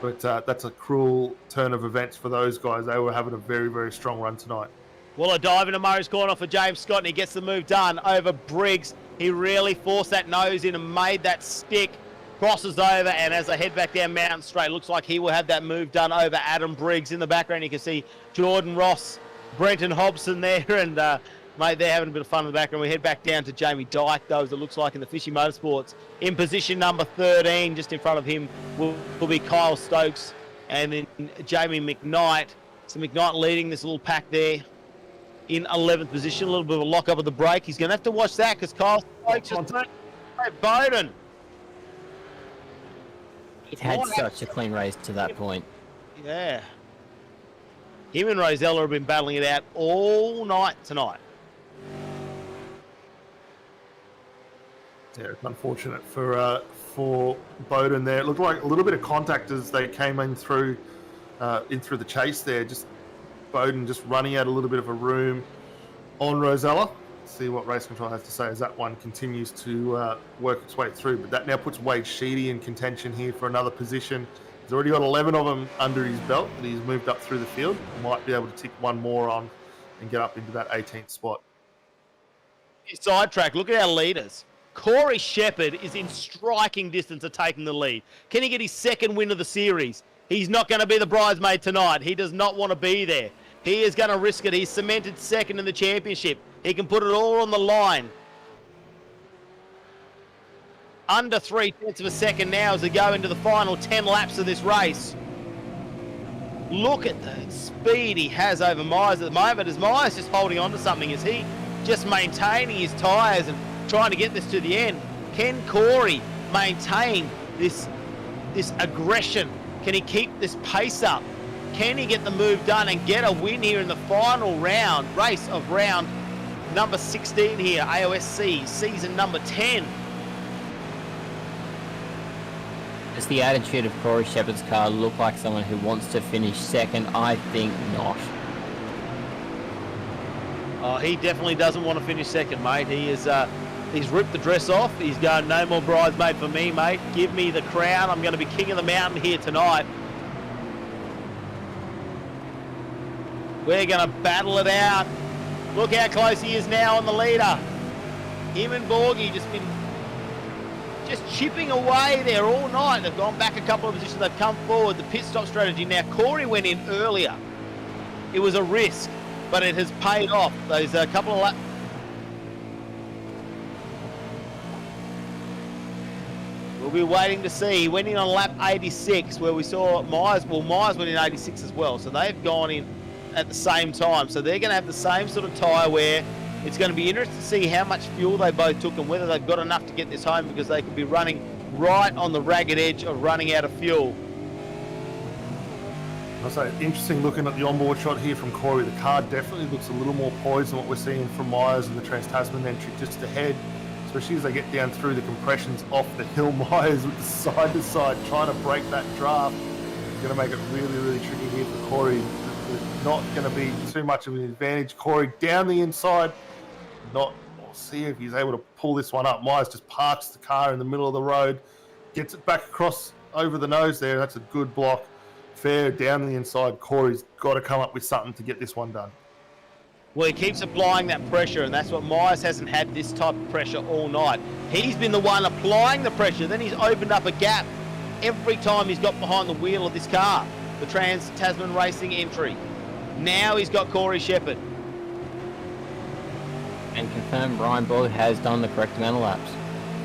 [SPEAKER 2] but that's a cruel turn of events for those guys. They were having a very, very strong run tonight.
[SPEAKER 4] Well, a dive into Murray's corner for James Scott, and he gets the move done over Briggs. He really forced that nose in and made that stick. Crosses over, and as they head back down Mountain Straight, looks like he will have that move done over Adam Briggs. In the background, you can see Jordan Ross, Brenton Hobson there, and mate, they're having a bit of fun in the background. We head back down to Jamie Dyke, those it looks like in the Fishy Motorsports. In position number 13, just in front of him will be Kyle Stokes, and then Jamie McKnight. So McKnight leading this little pack there in 11th position. A little bit of a lock up of the brake. He's going to have to watch that because Kyle Stokes just Bowden.
[SPEAKER 3] It had such a clean race to that point.
[SPEAKER 4] Yeah. Him and Rosella have been battling it out all night tonight.
[SPEAKER 2] Yeah, it's unfortunate for Bowden there. It looked like a little bit of contact as they came in through the chase there. Just Bowden just running out a little bit of a room on Rosella. See what Race Control has to say as that one continues to work its way through. But that now puts Wade Sheedy in contention here for another position. He's already got 11 of them under his belt, and he's moved up through the field. Might be able to tick one more on and get up into that 18th spot.
[SPEAKER 4] Sidetrack, look at our leaders. Corey Shepherd is in striking distance of taking the lead. Can he get his second win of the series? He's not going to be the bridesmaid tonight. He does not want to be there. He is going to risk it. He's cemented second in the championship. He can put it all on the line. Under 3/10 of a second now as we go into the final 10 laps of this race. Look at the speed he has over Myers at the moment. Is Myers just holding on to something? Is he just maintaining his tyres and trying to get this to the end? Can Corey maintain this aggression? Can he keep this pace up? Can he get the move done and get a win here in the final race of round number 16 here, AOSC, season number 10?
[SPEAKER 3] Does the attitude of Corey Shepherd's car look like someone who wants to finish second? I think not.
[SPEAKER 4] Oh, he definitely doesn't want to finish second, mate. He is, he's ripped the dress off. He's going, no more bridesmaid for me, mate. Give me the crown. I'm going to be king of the mountain here tonight. We're going to battle it out. Look how close he is now on the leader. Him and Borgie just chipping away there all night. They've gone back a couple of positions. They've come forward. The pit stop strategy. Now, Corey went in earlier. It was a risk, but it has paid off. Those couple of laps. We'll be waiting to see. He went in on lap 86 where we saw Myers. Well, Myers went in 86 as well. So they've gone in at the same time. So they're going to have the same sort of tyre wear. It's going to be interesting to see how much fuel they both took and whether they've got enough to get this home, because they could be running right on the ragged edge of running out of fuel.
[SPEAKER 2] I'll say, interesting looking at the onboard shot here from Corey. The car definitely looks a little more poised than what we're seeing from Myers in the Trans-Tasman entry just ahead, especially as they get down through the compressions off the hill. Myers with the side-to-side trying to break that draft. It's going to make it really, really tricky here for Corey. There's not going to be too much of an advantage. Corey down the inside. We'll see if he's able to pull this one up. Myers just parks the car in the middle of the road, gets it back across over the nose there. That's a good block. Fair down the inside. Corey's got to come up with something to get this one done.
[SPEAKER 4] Well, he keeps applying that pressure, and that's what Myers hasn't had, this type of pressure all night. He's been the one applying the pressure. Then he's opened up a gap every time he's got behind the wheel of this car, the Trans-Tasman Racing entry. Now he's got Corey Shepherd.
[SPEAKER 3] And confirmed Brian Boyd has done the correct amount of laps.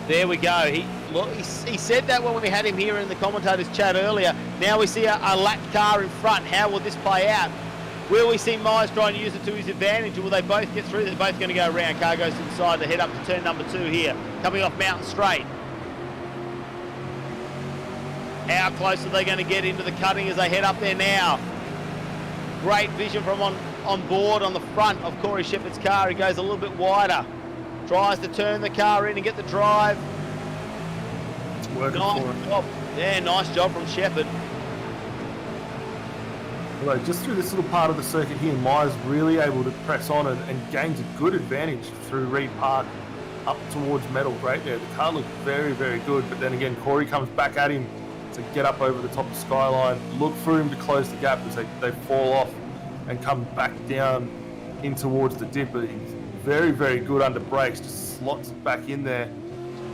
[SPEAKER 4] There we go. He said that when we had him here in the commentators chat earlier. Now we see a lap car in front. How will this play out? Will we see Myers trying to use it to his advantage, or will they both get through? They're both going to go around. Car goes inside to head up to turn number 2 here, coming off Mountain Straight. How close are they going to get into the cutting as they head up there now? Great vision from on board on the front of Corey Shepherd's car. He goes a little bit wider. Tries to turn the car in and get the drive.
[SPEAKER 2] working
[SPEAKER 4] Nice
[SPEAKER 2] for him.
[SPEAKER 4] job. Yeah, nice job from Shepherd.
[SPEAKER 2] Although just through this little part of the circuit here, Myers really able to press on and gains a good advantage through Reed Park up towards Metal. Great there. The car looked very, very good, but then again, Corey comes back at him to get up over the top of the skyline, look for him to close the gap as they fall off and come back down in towards the dip. But he's very, very good under brakes, just slots it back in there.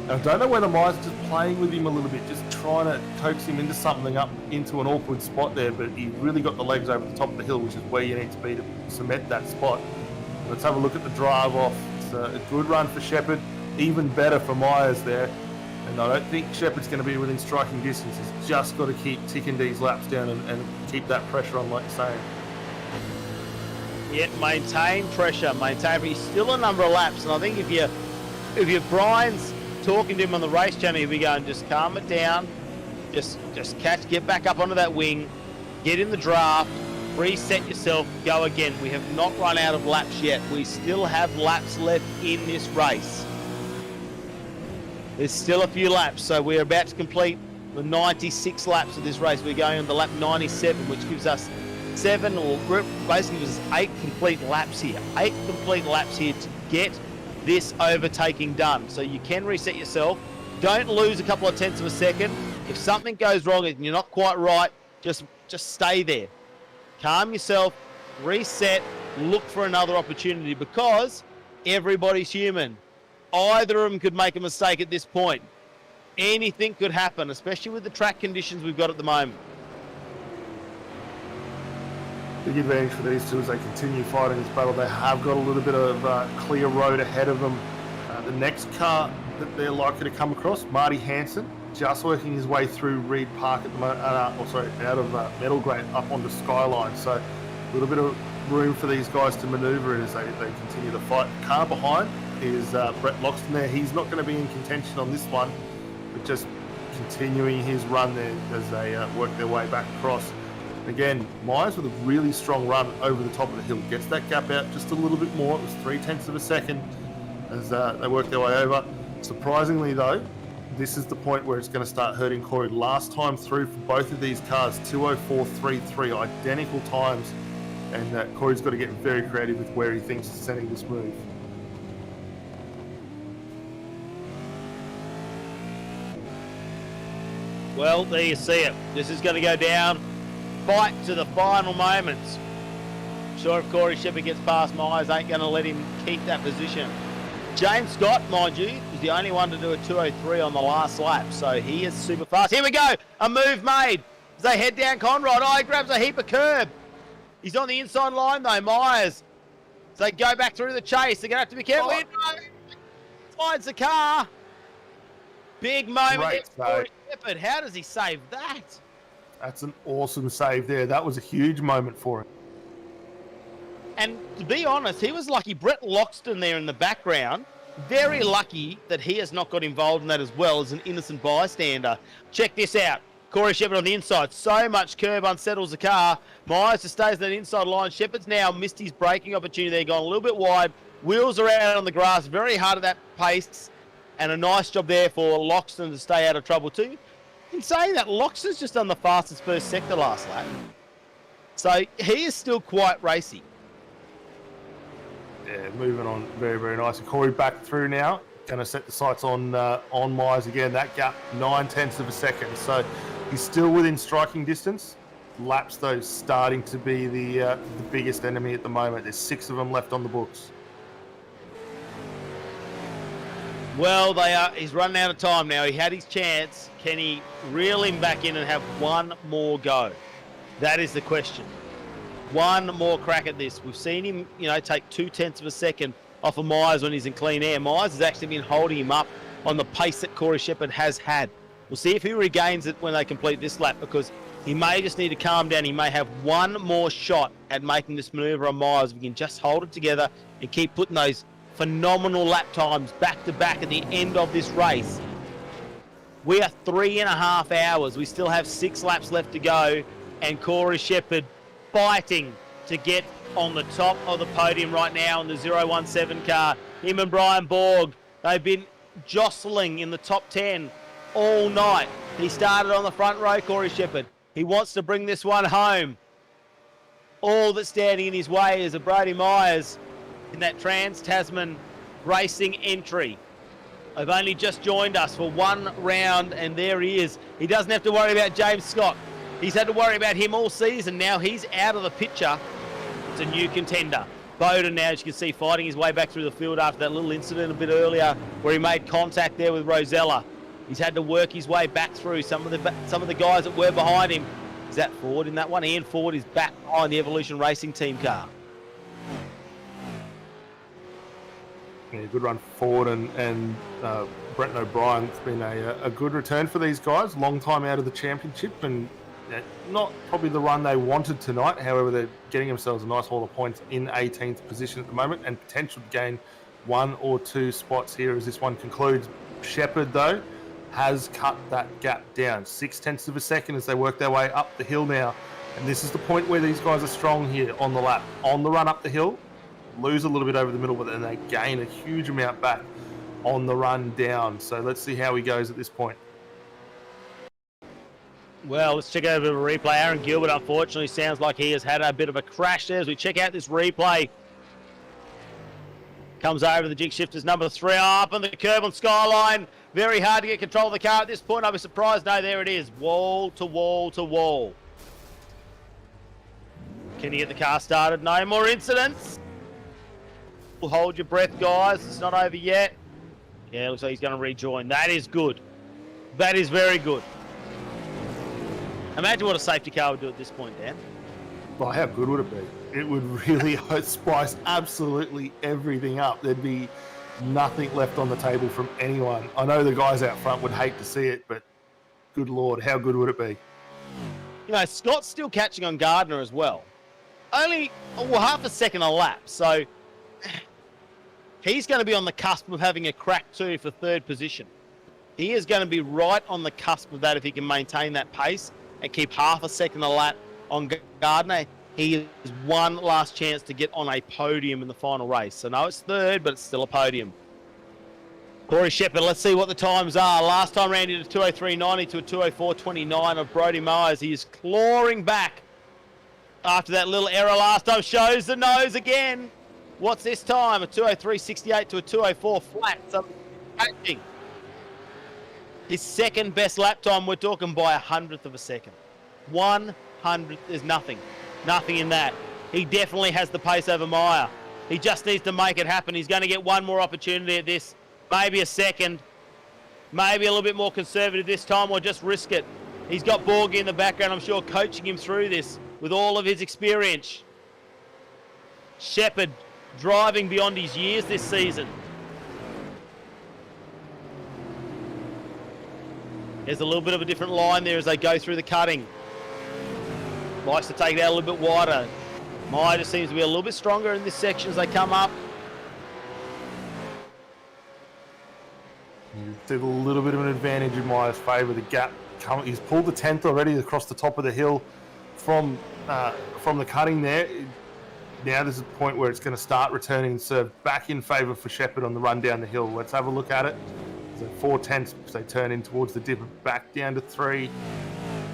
[SPEAKER 2] And I don't know whether Myers is just playing with him a little bit, just trying to coax him into something up into an awkward spot there, but he really got the legs over the top of the hill, which is where you need to be to cement that spot. Let's have a look at the drive off. It's a good run for Shepherd, even better for Myers there. And I don't think Shepherd's going to be within striking distance. He's just got to keep ticking these laps down and keep that pressure on, like you're saying.
[SPEAKER 4] Yeah, maintain pressure, he's still a number of laps, and I think if you Brian's talking to him on the race channel, he'll be going, just calm it down, just get back up onto that wing, get in the draft, reset yourself, go again. We have not run out of laps yet. We still have laps left in this race. There's still a few laps, so we're about to complete the 96 laps of this race. We're going on to lap 97, which gives us basically gives us 8 complete laps here. 8 complete laps here to get this overtaking done. So you can reset yourself. Don't lose a couple of tenths of a second. If something goes wrong and you're not quite right, just stay there. Calm yourself, reset, look for another opportunity, because everybody's human. Either of them could make a mistake at this point. Anything could happen, especially with the track conditions we've got at the moment.
[SPEAKER 2] Big advantage for these two as they continue fighting this battle. They have got a little bit of clear road ahead of them. The next car that they're likely to come across, Marty Hansen, just working his way through Reed Park at the moment, out of Metal Grade up onto Skyline. So a little bit of room for these guys to manoeuvre as they continue to fight. The car behind is Brett Loxton there. He's not going to be in contention on this one, but just continuing his run there as they work their way back across. Again, Myers with a really strong run over the top of the hill. Gets that gap out just a little bit more. It was 0.3 of a second as they work their way over. Surprisingly though, this is the point where it's going to start hurting Corey. Last time through for both of these cars, 2:04.33, identical times. And Corey's got to get very creative with where he thinks he's sending this move.
[SPEAKER 4] Well, there you see it. This is going to go down. Fight to the final moments. Sure, if Corey Shepherd gets past Myers, ain't going to let him keep that position. James Scott, mind you, was the only one to do a 2:03 on the last lap, so he is super fast. Here we go, a move made as they head down Conrod. Oh, he grabs a heap of curb. He's on the inside line though, Myers. So they go back through the chase. They're going to have to be careful. Slides the car. Big moment
[SPEAKER 2] Great
[SPEAKER 4] there for Corey Shepherd. How does he save that?
[SPEAKER 2] That's an awesome save there. That was a huge moment for him.
[SPEAKER 4] And to be honest, he was lucky. Brett Loxton there in the background, very lucky that he has not got involved in that as well as an innocent bystander. Check this out. Corey Shepherd on the inside. So much curb unsettles the car. Myers just stays on that inside line. Shepherd's now missed his braking opportunity there, gone a little bit wide. Wheels are out on the grass, very hard at that pace. And a nice job there for Loxton to stay out of trouble too. In saying that, Loxton's just done the fastest first sector last lap. So he is still quite racy.
[SPEAKER 2] Yeah, moving on very, very nice. And Corey back through now. Going to set the sights on Myers again. That gap, 0.9 of a second. So he's still within striking distance. Laps, though, starting to be the biggest enemy at the moment. There's 6 of them left on the books.
[SPEAKER 4] Well, he's running out of time now. He had his chance. Can he reel him back in and have one more go? That is the question. One more crack at this. We've seen him, take 0.2 of a second off of Myers when he's in clean air. Myers has actually been holding him up on the pace that Corey Shepherd has had. We'll see if he regains it when they complete this lap, because he may just need to calm down. He may have one more shot at making this manoeuvre on Myers. If we can just hold it together and keep putting those phenomenal lap times back to back at the end of this race. We are 3.5 hours. We still have 6 laps left to go, and Corey Shepherd fighting to get on the top of the podium right now in the 017 car. Him and Brian Borg, they've been jostling in the top 10 all night. He started on the front row, Corey Shepard. He wants to bring this one home. All that's standing in his way is a Brody Myers in that Trans-Tasman Racing entry. They've only just joined us for one round, and there he is. He doesn't have to worry about James Scott. He's had to worry about him all season. Now he's out of the picture. It's a new contender. Bowden now, as you can see, fighting his way back through the field after that little incident a bit earlier where he made contact there with Rosella. He's had to work his way back through some of the guys that were behind him. Is that Ford in that one? Ian Ford is back behind the Evolution Racing team car.
[SPEAKER 2] Yeah, good run forward, and Brenton O'Brien. It's been a good return for these guys. Long time out of the championship, and not probably the run they wanted tonight. However, they're getting themselves a nice haul of points in 18th position at the moment, and potential to gain 1 or 2 spots here as this one concludes. Shepard, though, has cut that gap down 0.6 of a second as they work their way up the hill now. And this is the point where these guys are strong here on the lap. On the run up the hill, lose a little bit over the middle, but then they gain a huge amount back on the run down. So let's see how he goes at this point.
[SPEAKER 4] Well, let's check out a bit of a replay. Aaron Gilbert, unfortunately, sounds like he has had a bit of a crash there as we check out this replay. Comes over the Jinx Shifters, number 3, up on the curb on Skyline. Very hard to get control of the car at this point. I'd be surprised. No, there it is. Wall to wall to wall. Can you get the car started? No more incidents. Hold your breath, guys. It's not over yet. Yeah, looks like he's going to rejoin. That is good. That is very good. Imagine what a safety car would do at this point, Dan.
[SPEAKER 2] Well, how good would it be? It would really spice absolutely everything up. There'd be nothing left on the table from anyone. I know the guys out front would hate to see it, but good Lord, how good would it be?
[SPEAKER 4] You know, Scott's still catching on Gardner as well. Only half a second a lap, so he's going to be on the cusp of having a crack too for 3rd position. He is going to be right on the cusp of that if he can maintain that pace and keep half a second a lap on Gardner. He has one last chance to get on a podium in the final race. So no, it's 3rd, but it's still a podium. Corey Shepard, let's see what the times are. Last time round he did a 2:03.90 to a 2:04.29 of Brody Myers. He is clawing back after that little error last time. Shows the nose again. What's this time? A 2:03.68 to a 2:04 flat. So catching. His 2nd best lap time, we're talking by 100th of a second. 100th, there's nothing. Nothing in that. He definitely has the pace over Meyer. He just needs to make it happen. He's going to get one more opportunity at this. Maybe a second. Maybe a little bit more conservative this time, or just risk it. He's got Borgie in the background, I'm sure, coaching him through this with all of his experience. Shepard driving beyond his years this season. There's a little bit of a different line there as they go through the cutting. Likes to take it out a little bit wider. Meyer just seems to be a little bit stronger in this section as they come up.
[SPEAKER 2] You see a little bit of an advantage in Meyer's favour. The gap, he's pulled the 10th already across the top of the hill from the cutting there. Now there's a point where it's going to start returning serve back in favour for Shepard on the run down the hill. Let's have a look at it. So 4/10 they turn in towards the dip, back down to 3.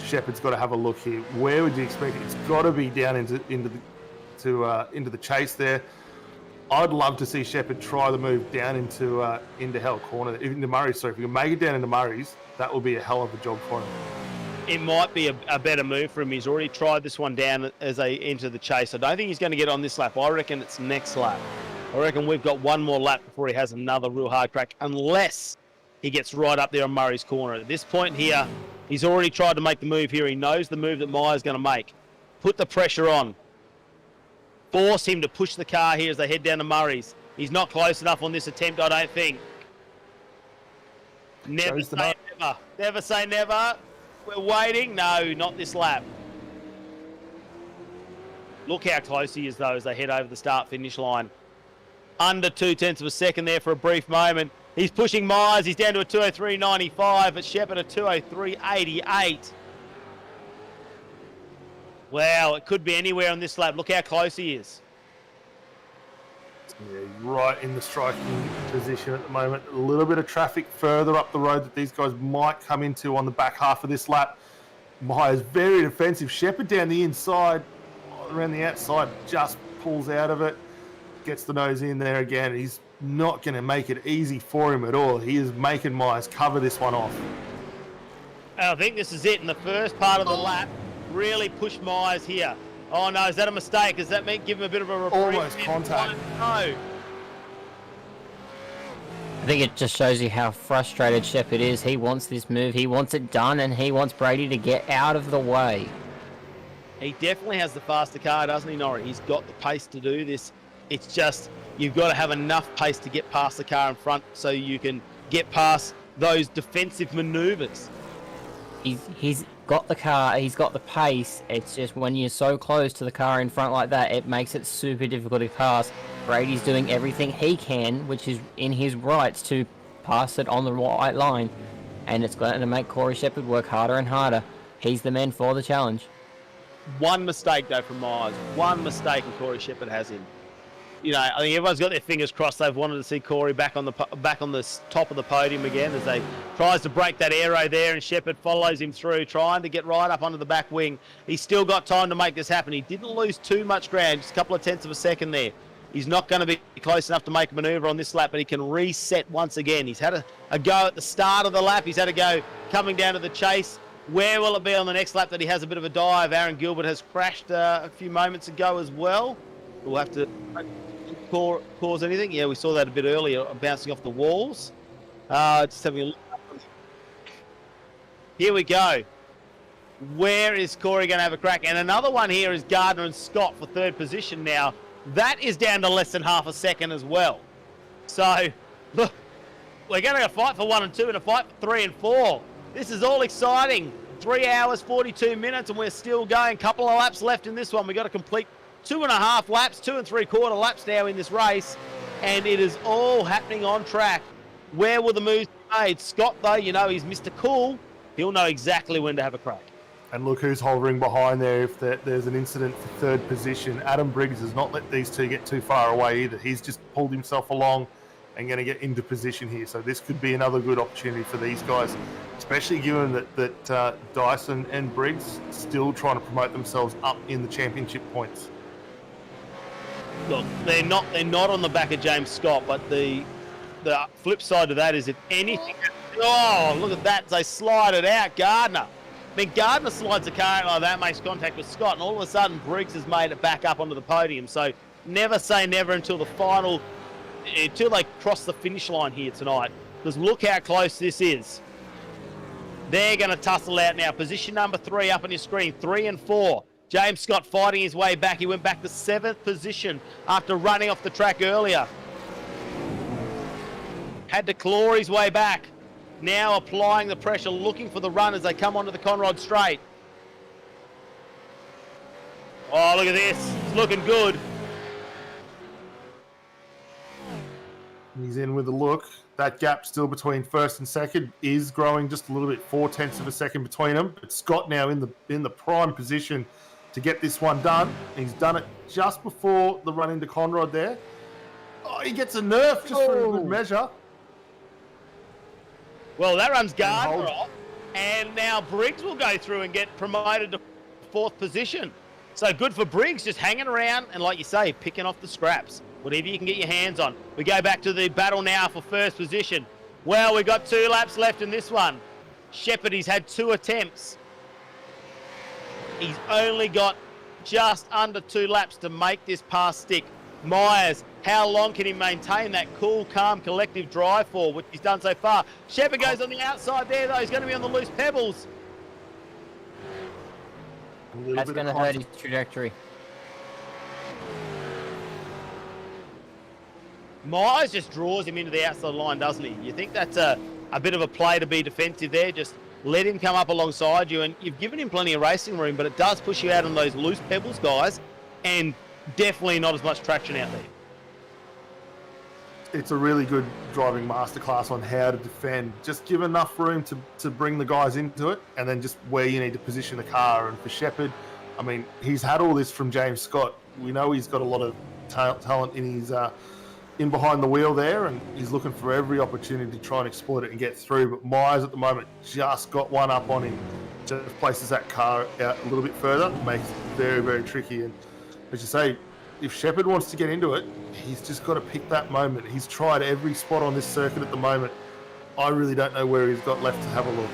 [SPEAKER 2] Shepard's got to have a look here. Where would you expect it? It's got to be down into the chase there. I'd love to see Shepard try the move down into Hell Corner, into Murray's. So if you can make it down into Murray's, that will be a hell of a job for him.
[SPEAKER 4] It might be a better move for him. He's already tried this one down as they enter the chase. I don't think he's going to get on this lap. I reckon it's next lap. I reckon we've got one more lap before he has another real hard crack, unless he gets right up there on Murray's corner. At this point here, he's already tried to make the move here. He knows the move that Meyer's going to make. Put the pressure on. Force him to push the car here as they head down to Murray's. He's not close enough on this attempt, I don't think. Never say never. Never say never. We're waiting. No, not this lap. Look how close he is, though, as they head over the start-finish line. Under 0.2 of a second there for a brief moment. He's pushing Myers. He's down to a 2:03.95, but Shepard a 2:03.88. Wow, it could be anywhere on this lap. Look how close he is.
[SPEAKER 2] Yeah, right in the striking position at the moment. A little bit of traffic further up the road that these guys might come into on the back half of this lap. Myers very defensive. Shepard down the inside, around the outside, just pulls out of it, gets the nose in there again. He's not going to make it easy for him at all. He is making Myers cover this one off.
[SPEAKER 4] I think this is it in the first part of the lap. Really push Myers here. Oh no, is that a mistake? Does that mean give him a bit of a reprieve?
[SPEAKER 2] Almost contact.
[SPEAKER 4] No.
[SPEAKER 3] I think it just shows you how frustrated Shepard is. He wants this move, he wants it done, and he wants Brady to get out of the way.
[SPEAKER 4] He definitely has the faster car, doesn't he, Norrie? He's got the pace to do this. It's just, you've got to have enough pace to get past the car in front so you can get past those defensive manoeuvres.
[SPEAKER 3] He's got the car, he's got the pace. It's just when you're so close to the car in front like that, it makes it super difficult to pass. Brady's doing everything he can, which is in his rights, to pass it on the right line. And it's going to make Corey Shepard work harder and harder. He's the man for the challenge.
[SPEAKER 4] One mistake, though, from Myers. One mistake, and Corey Shepard has him. You know, I think everyone's got their fingers crossed. They've wanted to see Corey back on the top of the podium again as they tries to break that aero there, and Shepard follows him through, trying to get right up onto the back wing. He's still got time to make this happen. He didn't lose too much ground, just a couple of tenths of a second there. He's not going to be close enough to make a manoeuvre on this lap, but he can reset once again. He's had a go at the start of the lap. He's had a go coming down to the chase. Where will it be on the next lap that he has a bit of a dive? Aaron Gilbert has crashed a few moments ago as well. We'll have to cause anything. Yeah, we saw that a bit earlier, bouncing off the walls. Just having a look. Here we go. Where is Corey going to have a crack? And another one here is Gardner and Scott for third position now. That is down to less than half a second as well. So, look, we're going to fight for 1 and 2 and a fight for 3 and 4. This is all exciting. 3 hours, 42 minutes, and we're still going. Couple of laps left in this one. We've got to complete 2.5 laps, 2 3/4 laps now in this race, and it is all happening on track. Where will the moves be made? Scott, though, you know, he's Mr. Cool. He'll know exactly when to have a crack.
[SPEAKER 2] And look who's hovering behind there if there's an incident for third position. Adam Briggs has not let these two get too far away either. He's just pulled himself along and going to get into position here. So this could be another good opportunity for these guys, especially given that Dyson and Briggs still trying to promote themselves up in the championship points.
[SPEAKER 4] Look, they're not on the back of James Scott, but the flip side of that is if anything... Oh, look at that. They slide it out. Gardner. I mean, Gardner slides a car out like that, makes contact with Scott, and all of a sudden Briggs has made it back up onto the podium. So never say never until the final, until they cross the finish line here tonight. Because look how close this is. They're going to tussle out now. Position number 3 up on your screen, 3 and 4. James Scott fighting his way back. He went back to 7th position after running off the track earlier. Had to claw his way back. Now applying the pressure, looking for the run as they come onto the Conrod straight. Oh, look at this. It's looking good.
[SPEAKER 2] He's in with a look. That gap still between first and second is growing just a little bit, 0.4 of a second between them. But Scott now in the prime position to get this one done. He's done it just before the run into Conrod there. Oh, he gets a nerf just for a good measure.
[SPEAKER 4] Well, that runs Gardner off, and now Briggs will go through and get promoted to 4th position. So good for Briggs, just hanging around and, like you say, picking off the scraps, whatever you can get your hands on. We go back to the battle now for first position. Well, we've got 2 laps left in this one. Shepard, he's had 2 attempts. He's only got just under 2 laps to make this pass stick. Myers, how long can he maintain that cool, calm, collective drive for, which he's done so far? Shepard goes on the outside there, though. He's going to be on the loose pebbles.
[SPEAKER 3] That's going to hurt his trajectory.
[SPEAKER 4] Myers just draws him into the outside line, doesn't he? You think that's a bit of a play to be defensive there? Just let him come up alongside you, and you've given him plenty of racing room, but it does push you out on those loose pebbles, guys, and definitely not as much traction out there.
[SPEAKER 2] It's a really good driving masterclass on how to defend. Just give enough room to bring the guys into it, and then just where you need to position the car. And for Shepard, I mean, he's had all this from James Scott. We know he's got a lot of talent in his in behind the wheel there, and he's looking for every opportunity to try and exploit it and get through. But Myers at the moment just got one up on him, just places that car out a little bit further, makes it very, very tricky. And as you say, if Checkered wants to get into it, he's just got to pick that moment. He's tried every spot on this circuit at the moment. I really don't know where he's got left to have a look.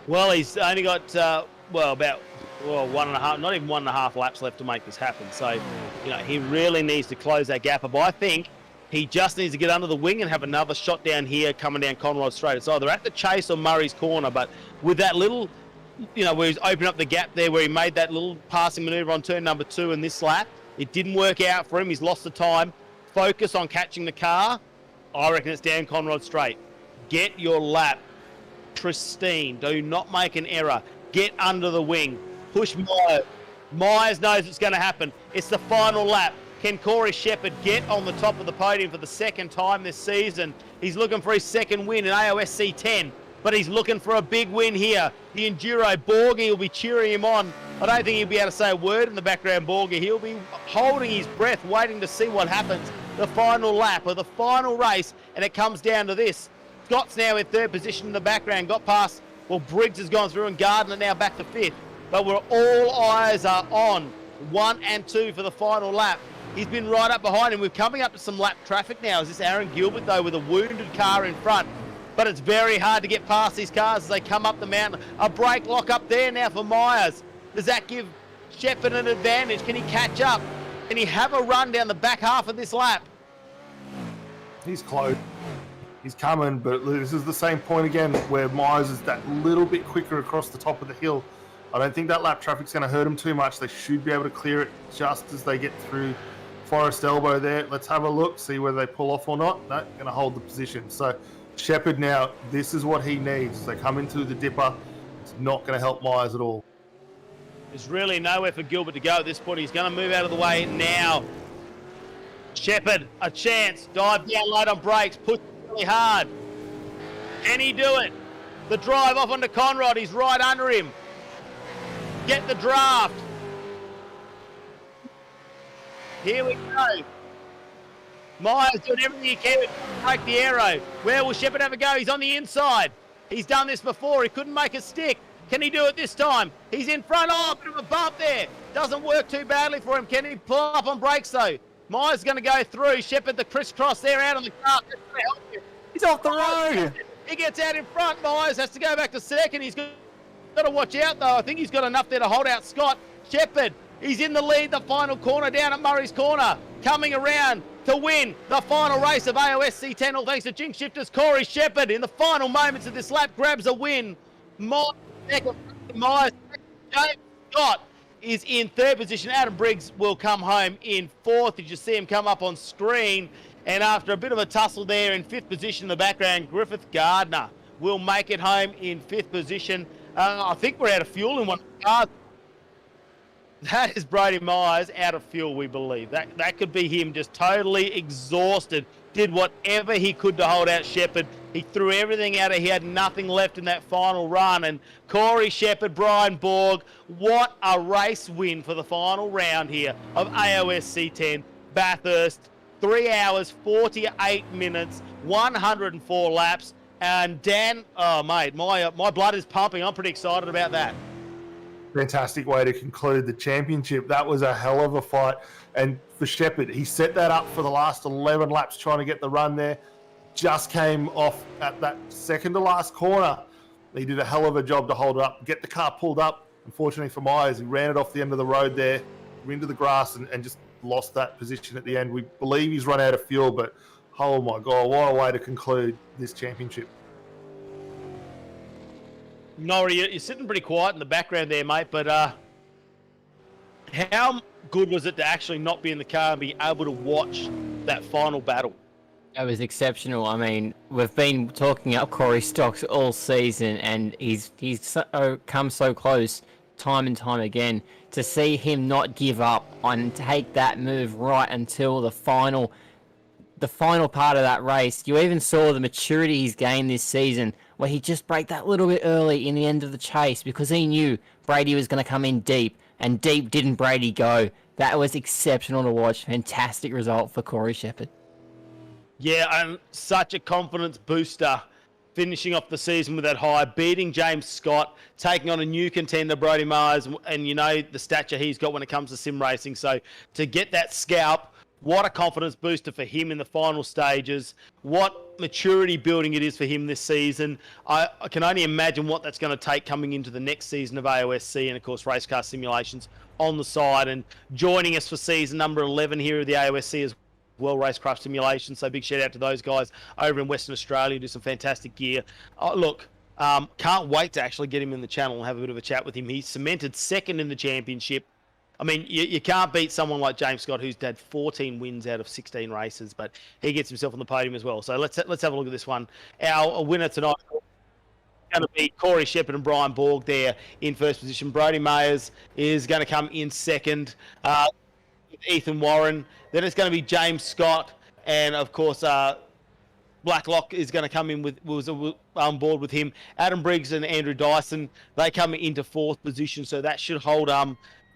[SPEAKER 4] Well, he's only got, about 1.5, not even 1.5 laps left to make this happen. So, he really needs to close that gap up. I think he just needs to get under the wing and have another shot down here coming down Conrod Straight. It's either at the chase or Murray's corner, but with that little, where he's opened up the gap there, where he made that little passing manoeuvre on turn number 2 in this lap, it didn't work out for him. He's lost the time. Focus on catching the car. I reckon it's down Conrod Straight. Get your lap pristine. Do not make an error. Get under the wing. Push Myers. Myers knows it's going to happen. It's the final lap. Can Corey Checkered get on the top of the podium for the second time this season? He's looking for his second win in AOSC10, but he's looking for a big win here. The Enduro, Borgie will be cheering him on. I don't think he'll be able to say a word in the background, Borgie. He'll be holding his breath, waiting to see what happens. The final lap of the final race, and it comes down to this. Scott's now in 3rd position in the background, got past, Briggs has gone through, and Gardner now back to 5th. But where all eyes are on 1 and 2 for the final lap. He's been right up behind him. We're coming up to some lap traffic now. Is this Aaron Gilbert, though, with a wounded car in front? But it's very hard to get past these cars as they come up the mountain. A brake lock up there now for Myers. Does that give Checkered an advantage? Can he catch up? Can he have a run down the back half of this lap?
[SPEAKER 2] He's close. He's coming, but this is the same point again where Myers is that little bit quicker across the top of the hill. I don't think that lap traffic's going to hurt him too much. They should be able to clear it just as they get through Forest Elbow there. Let's have a look, see whether they pull off or not. No, going to hold the position. So Checkered now, this is what he needs. As they come into the dipper, it's not going to help Myers at all.
[SPEAKER 4] There's really nowhere for Gilbert to go at this point. He's going to move out of the way now. Checkered, a chance. Dive down late on brakes. Push really hard. Can he do it? The drive off onto Conrod. He's right under him. Get the draft. Here we go. Myers doing everything he can to break the aero. Where will Checkered have a go? He's on the inside. He's done this before. He couldn't make a stick. Can he do it this time? He's in front. Oh, a bit of a bump there. Doesn't work too badly for him. Can he pull up on brakes though? Myers is going to go through. Checkered the crisscross there out on the car. That's going to help you.
[SPEAKER 5] He's off the road.
[SPEAKER 4] He gets out in front. Myers has to go back to second. He's got to watch out though. I think he's got enough there to hold out Scott. Checkered, he's in the lead. The final corner down at Murray's Corner. Coming around to win the final race of AOSC10. All thanks to Jinx Shifters. Corey Checkered in the final moments of this lap grabs a win. Myers, James Scott is in 3rd position. Adam Briggs will come home in 4th. Did you see him come up on screen? And after a bit of a tussle there in 5th position in the background, Griffith Gardner will make it home in 5th position. I think we're out of fuel in one of the cars. That is Brady Myers out of fuel, we believe. That could be him just totally exhausted. Did whatever he could to hold out Checkered. He threw everything at it. He had nothing left in that final run. And Corey Checkered, Brian Borg, what a race win for the final round here of AOSC10 Bathurst. 3 hours, 48 minutes, 104 laps. And Dan, oh mate, my blood is pumping. I'm pretty excited about that.
[SPEAKER 2] Fantastic way to conclude the championship. That was a hell of a fight. And for Checkered, he set that up for the last 11 laps trying to get the run there. Just came off at that second to last corner. He did a hell of a job to hold it up, get the car pulled up. Unfortunately for Myers, he ran it off the end of the road there, into the grass, and just lost that position at the end. We believe he's run out of fuel, but oh my God, what a way to conclude this championship.
[SPEAKER 4] Norrie, you're sitting pretty quiet in the background there, mate, but how good was it to actually not be in the car and be able to watch that final battle?
[SPEAKER 3] It was exceptional. I mean, we've been talking up Corey Stocks all season, and he's come so close time and time again. To see him not give up and take that move right until the final part of that race. You even saw the maturity he's gained this season, where he just braked that little bit early in the end of the chase because he knew Brady was going to come in deep, and deep didn't Brady go. That was exceptional to watch. Fantastic result for Corey Checkered.
[SPEAKER 4] Yeah, and such a confidence booster, finishing off the season with that high, beating James Scott, taking on a new contender, Brodie Myers, and you know the stature he's got when it comes to sim racing. So to get that scalp, what a confidence booster for him in the final stages. What maturity building it is for him this season. I can only imagine what that's going to take coming into the next season of AOSC and, of course, race car simulations on the side. And joining us for season number 11 here at the AOSC as well, Racecraft Simulation. So big shout out to those guys over in Western Australia, do some fantastic gear. Look, can't wait to actually get him in the channel and have a bit of a chat with him. He's cemented second in the championship. I mean, you can't beat someone like James Scott, who's had 14 wins out of 16 races, but he gets himself on the podium as well. So let's have a look at this one. Our winner tonight is going to be Corey Shepard and Brian Borg there in first position. Brodie Myers is going to come in second. Ethan Warren. Then it's going to be James Scott, and of course Blacklock is going to come in was on board with him. Adam Briggs and Andrew Dyson, they come into fourth position, so that should hold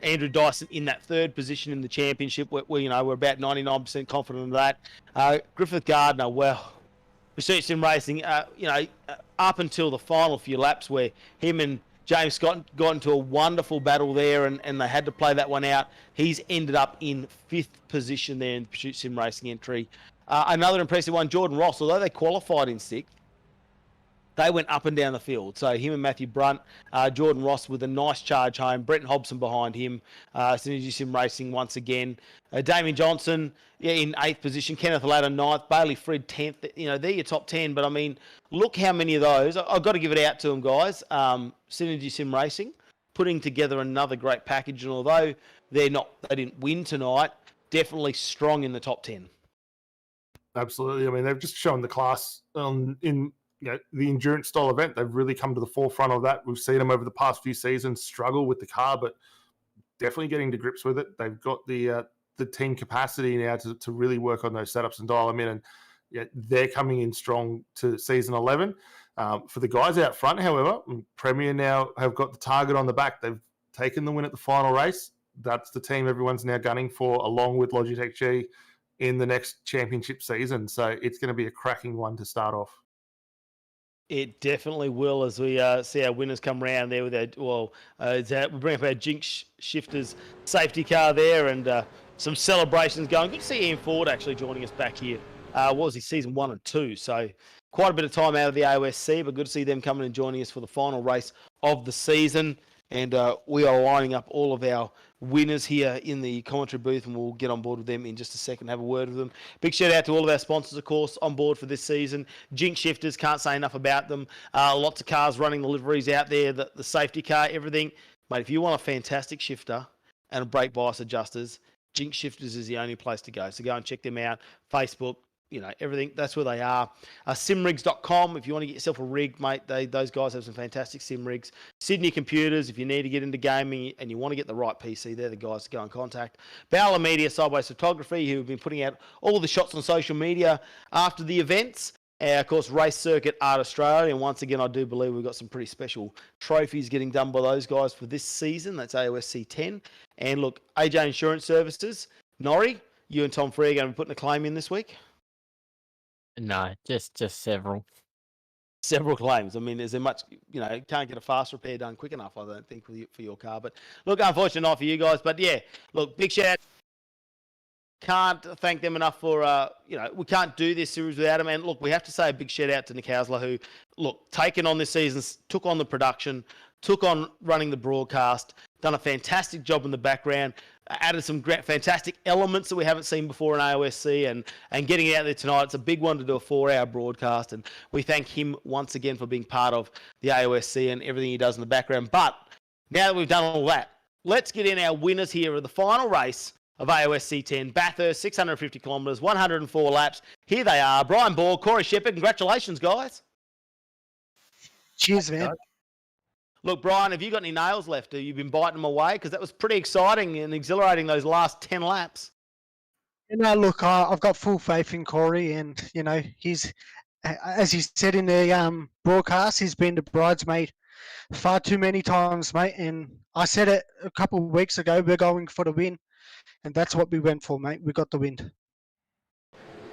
[SPEAKER 4] Andrew Dyson in that third position in the championship. We're about 99% confident of that. Griffith Gardner, well, Pursuit Sim Racing, up until the final few laps where him and James Scott got into a wonderful battle there, and they had to play that one out. He's ended up in fifth position there in the Pursuit Sim Racing entry. Another impressive one, Jordan Ross, although they qualified in sixth, they went up and down the field. So him and Matthew Brunt, Jordan Ross with a nice charge home. Brenton Hobson behind him. Synergy Sim Racing once again. Damien Johnson in 8th position. Kenneth Ladd 9th. Bailey Frid 10th. They're your top 10. But, I mean, look how many of those. I've got to give it out to them, guys. Synergy Sim Racing putting together another great package. And although they didn't win tonight, definitely strong in the top 10.
[SPEAKER 2] Absolutely. I mean, they've just shown the class in the endurance style event. They've really come to the forefront of that. We've seen them over the past few seasons struggle with the car, but definitely getting to grips with it. They've got the team capacity now to really work on those setups and dial them in. And they're coming in strong to season 11. For the guys out front, however, Premier now have got the target on the back. They've taken the win at the final race. That's the team everyone's now gunning for, along with Logitech G in the next championship season. So it's going to be a cracking one to start off.
[SPEAKER 4] It definitely will, as we see our winners come round there with we bring up our Jinx Shifters safety car there, and some celebrations going. Good to see Ian Ford actually joining us back here. What was he, season 1 and 2? So quite a bit of time out of the AOSC, but good to see them coming and joining us for the final race of the season. And we are lining up all of our winners here in the commentary booth, and we'll get on board with them in just a second, have a word with them. Big shout out to all of our sponsors, of course, on board for this season. Jinx Shifters, can't say enough about them. Lots of cars running the liveries out there, the safety car, everything. Mate, if you want a fantastic shifter and a brake bias adjusters, Jinx Shifters is the only place to go. So go and check them out. Facebook, everything. That's where they are. Simrigs.com, if you want to get yourself a rig, mate, those guys have some fantastic sim rigs. Sydney Computers, if you need to get into gaming and you want to get the right PC, they're the guys to go and contact. Bowler Media, Sideways Photography, who have been putting out all the shots on social media after the events. And of course, Race Circuit Art Australia. And once again, I do believe we've got some pretty special trophies getting done by those guys for this season. That's AOSC10. And look, AJ Insurance Services, Norrie, you and Tom Free are going to be putting a claim in this week?
[SPEAKER 3] No, just several.
[SPEAKER 4] Several claims. I mean, is there much, can't get a fast repair done quick enough, I don't think, for your car. But look, unfortunately not for you guys. But yeah, look, big shout out. Can't thank them enough for, we can't do this series without them. And look, we have to say a big shout out to Nick Hausler, who, look, taken on this season, took on the production, took on running the broadcast, done a fantastic job in the background, added some great, fantastic elements that we haven't seen before in AOSC, and getting it out there tonight. It's a big one to do a 4-hour broadcast, and we thank him once again for being part of the AOSC and everything he does in the background. But now that we've done all that, let's get in our winners here of the final race of AOSC 10, Bathurst, 650 kilometres, 104 laps. Here they are, Brian Borg, Corey Shepard. Congratulations, guys.
[SPEAKER 5] Cheers, man.
[SPEAKER 4] Look, Brian, have you got any nails left? Have you been biting them away? Because that was pretty exciting and exhilarating, those last 10 laps.
[SPEAKER 5] Look, I've got full faith in Corey, and, he's, as he said in the broadcast, he's been the bridesmaid far too many times, mate. And I said it a couple of weeks ago, we're going for the win. And that's what we went for, mate. We got the win.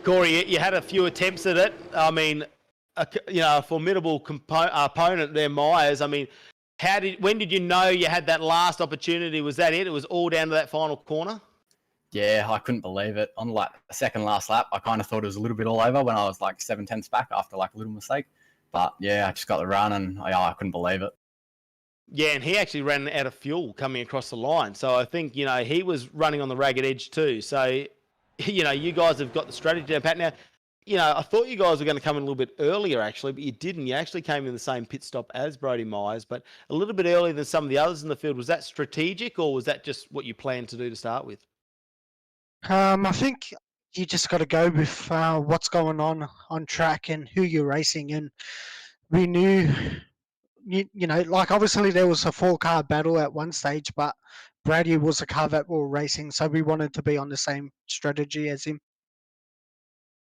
[SPEAKER 1] Corey, you had a few attempts at it. I mean, a formidable opponent there, Myers. I mean, when did you know you had that last opportunity? Was that it? It was all down to that final corner?
[SPEAKER 6] Yeah, I couldn't believe it. On like the second last lap, I kind of thought it was a little bit all over when I was like 7/10 back after like a little mistake. But yeah, I just got the run and I couldn't believe it.
[SPEAKER 1] Yeah, and he actually ran out of fuel coming across the line. So I think, he was running on the ragged edge too. So, you guys have got the strategy down pat. Now, I thought you guys were going to come in a little bit earlier actually, but you didn't. You actually came in the same pit stop as Brodie Myers, but a little bit earlier than some of the others in the field. Was that strategic or was that just what you planned to do to start with?
[SPEAKER 5] I think you just got to go with what's going on track and who you're racing. And we knew, like obviously there was a 4-car battle at one stage, but Brady was a car that we were racing, so we wanted to be on the same strategy as him.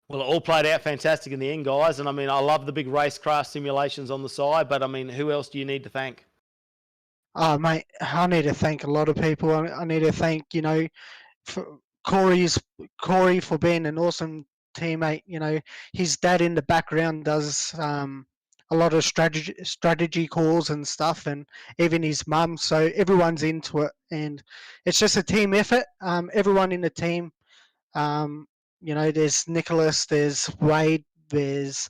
[SPEAKER 1] Well, it all played out fantastic in the end, guys. And I mean, I love the big racecraft simulations on the side, but I mean, who else do you need to thank?
[SPEAKER 5] Mate, I need to thank a lot of people. I need to thank, for Corey for being an awesome teammate. His dad in the background does a lot of strategy calls and stuff, and even his mum. So everyone's into it, and it's just a team effort. Everyone in the team. There's Nicholas, there's Wade, there's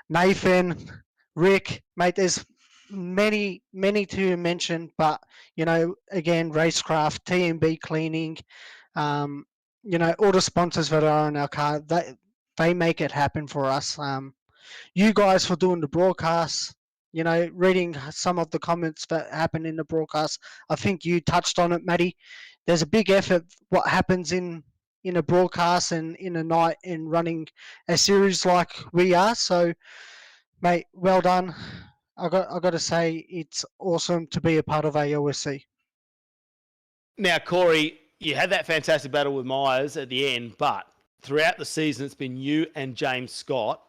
[SPEAKER 5] Nathan, Rick, mate. There's many to mention, but again, Racecraft, TMB Cleaning, all the sponsors that are on our car, they make it happen for us. You guys for doing the broadcast, reading some of the comments that happen in the broadcast. I think you touched on it, Matty. There's a big effort what happens in a broadcast and in a night in running a series like we are. So, mate, well done. I got to say it's awesome to be a part of AOSC.
[SPEAKER 1] Now, Corey, you had that fantastic battle with Myers at the end, but throughout the season, it's been you and James Scott.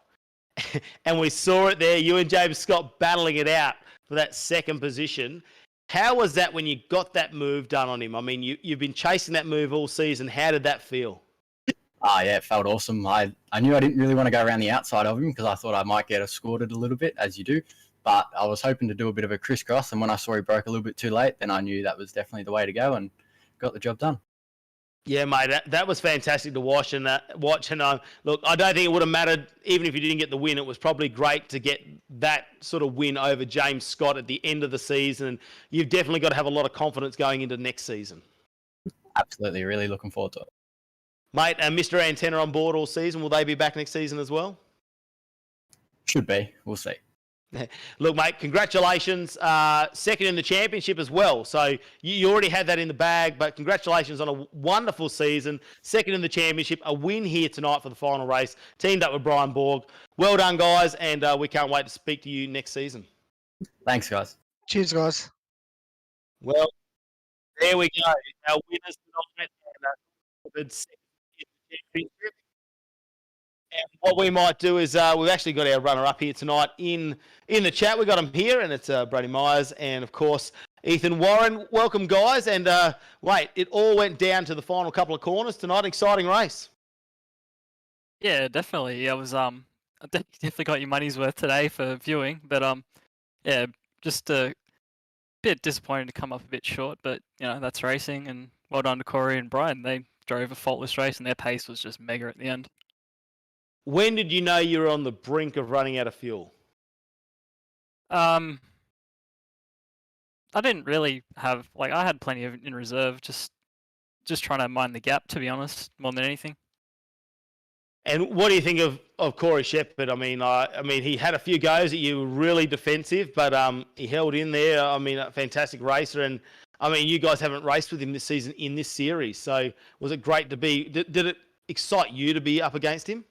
[SPEAKER 1] And we saw it there, you and James Scott battling it out for that second position. How was that when you got that move done on him? I mean, you've been chasing that move all season. How did that feel?
[SPEAKER 6] Yeah, it felt awesome. I knew I didn't really want to go around the outside of him because I thought I might get escorted a little bit, as you do. But I was hoping to do a bit of a crisscross, and when I saw he broke a little bit too late, then I knew that was definitely the way to go and got the job done.
[SPEAKER 1] Yeah, mate, that was fantastic to watch. And look, I don't think it would have mattered even if you didn't get the win. It was probably great to get that sort of win over James Scott at the end of the season. And you've definitely got to have a lot of confidence going into next season.
[SPEAKER 6] Absolutely, really looking forward to it.
[SPEAKER 1] Mate, and Mr. Antenna on board all season. Will they be back next season as well?
[SPEAKER 6] Should be. We'll see.
[SPEAKER 1] Look, mate, congratulations. Second in the championship as well. So you already had that in the bag, but congratulations on a wonderful season. Second in the championship, a win here tonight for the final race. Teamed up with Brian Borg. Well done, guys, and we can't wait to speak to you next season.
[SPEAKER 6] Thanks, guys.
[SPEAKER 5] Cheers, guys.
[SPEAKER 1] Well, there we go. Our winners tonight. And, second in the championship. And what we might do is we've actually got our runner-up here tonight in the chat. We've got him here, and it's Brodie Myers and, of course, Ethan Warren. Welcome, guys. And, wait, it all went down to the final couple of corners tonight. Exciting race.
[SPEAKER 7] Yeah, definitely. I was I definitely got your money's worth today for viewing. But, yeah, just a bit disappointed to come up a bit short. But, that's racing. And well done to Corey and Brian. They drove a faultless race, and their pace was just mega at the end.
[SPEAKER 1] When did you know you were on the brink of running out of fuel?
[SPEAKER 7] I didn't really have I had plenty of in reserve, just trying to mind the gap, to be honest, more than anything.
[SPEAKER 1] And what do you think of Corey Shepherd? I mean, he had a few goes at you, really defensive, but he held in there. I mean, a fantastic racer, and I mean, you guys haven't raced with him this season in this series, so was it great to be? Did it excite you to be up against him?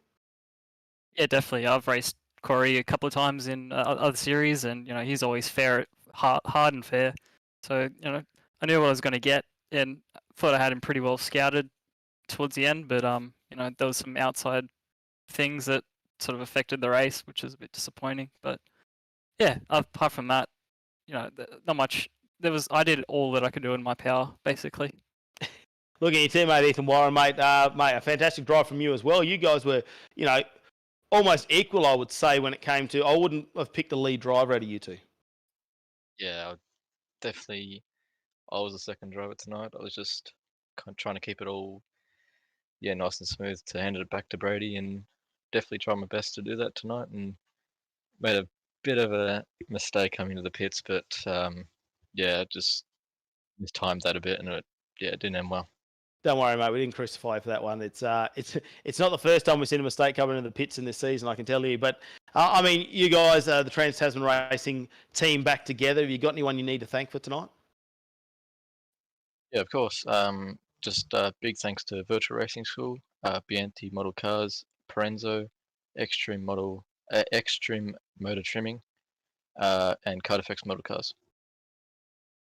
[SPEAKER 7] Yeah, definitely. I've raced Corey a couple of times in other series, and he's always fair, hard and fair. So I knew what I was going to get, and thought I had him pretty well scouted towards the end. But there was some outside things that sort of affected the race, which was a bit disappointing. But yeah, apart from that, not much. I did all that I could do in my power, basically.
[SPEAKER 1] Looking at your teammate Ethan Warren, mate, a fantastic drive from you as well. You guys were, almost equal, I would say, when it came to. I wouldn't have picked the lead driver out of you two.
[SPEAKER 8] Yeah, definitely. I was the second driver tonight. I was just kind of trying to keep it all, nice and smooth to hand it back to Brady, and definitely try my best to do that tonight. And made a bit of a mistake coming to the pits, but just mistimed that a bit, and it didn't end well.
[SPEAKER 1] Don't worry, mate. We didn't crucify you for that one. It's not the first time we've seen a mistake coming into the pits in this season, I can tell you. But you guys, the Trans-Tasman Racing team, back together. Have you got anyone you need to thank for tonight?
[SPEAKER 8] Yeah, of course. Just big thanks to Virtual Racing School, Bianti Model Cars, Parenzo, Extreme Motor Trimming, and Cartefex Model Cars.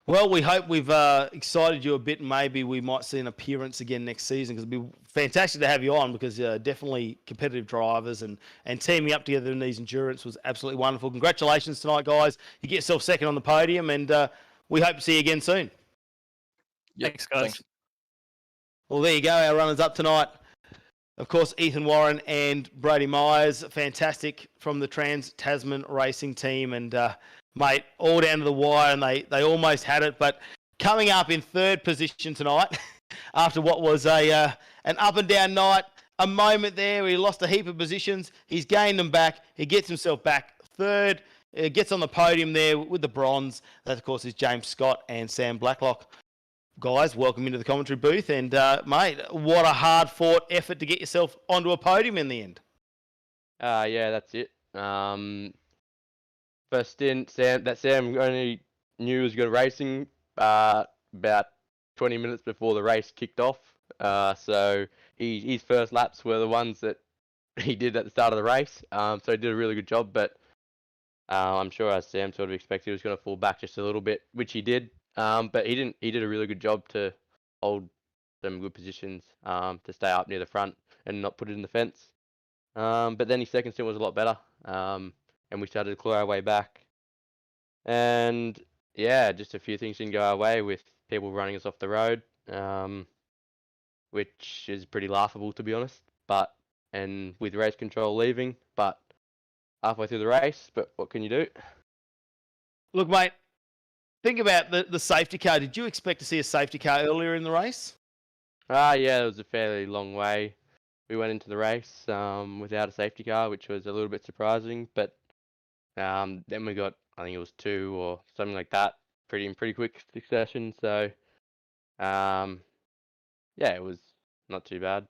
[SPEAKER 1] Well, we hope we've excited you a bit, and maybe we might see an appearance again next season, because it'd be fantastic to have you on, because definitely competitive drivers, and teaming up together in these endurance was absolutely wonderful. Congratulations tonight, guys. You get yourself second on the podium, and we hope to see you again soon.
[SPEAKER 8] Yep,
[SPEAKER 7] Thanks, guys.
[SPEAKER 8] thanks.
[SPEAKER 1] Well, there you go, our runners up tonight. Of course, Ethan Warren and Brady Myers, fantastic from the Trans-Tasman Racing team, and mate, all down to the wire, and they almost had it. But coming up in third position tonight, after what was an up and down night, a moment there where he lost a heap of positions, he's gained them back. He gets himself back third, gets on the podium there with the bronze. That, of course, is James Scott and Sam Blacklock. Guys, welcome into the commentary booth, and mate, what a hard-fought effort to get yourself onto a podium in the end.
[SPEAKER 9] Yeah, that's it. First stint, Sam only knew he was good at racing about 20 minutes before the race kicked off. So his first laps were the ones that he did at the start of the race. So he did a really good job, but I'm sure, as Sam sort of expected, he was going to fall back just a little bit, which he did. But he didn't. He did a really good job to hold some good positions, to stay up near the front and not put it in the fence. But then his second stint was a lot better, and we started to claw our way back. And yeah, just a few things didn't go our way, with people running us off the road, which is pretty laughable, to be honest. And with race control leaving, but halfway through the race. But what can you do?
[SPEAKER 1] Look, mate, think about the safety car. Did you expect to see a safety car earlier in the race?
[SPEAKER 9] Yeah, it was a fairly long way. We went into the race without a safety car, which was a little bit surprising. But then we got, I think it was 2 or something like that, in pretty quick succession. So yeah, it was not too bad.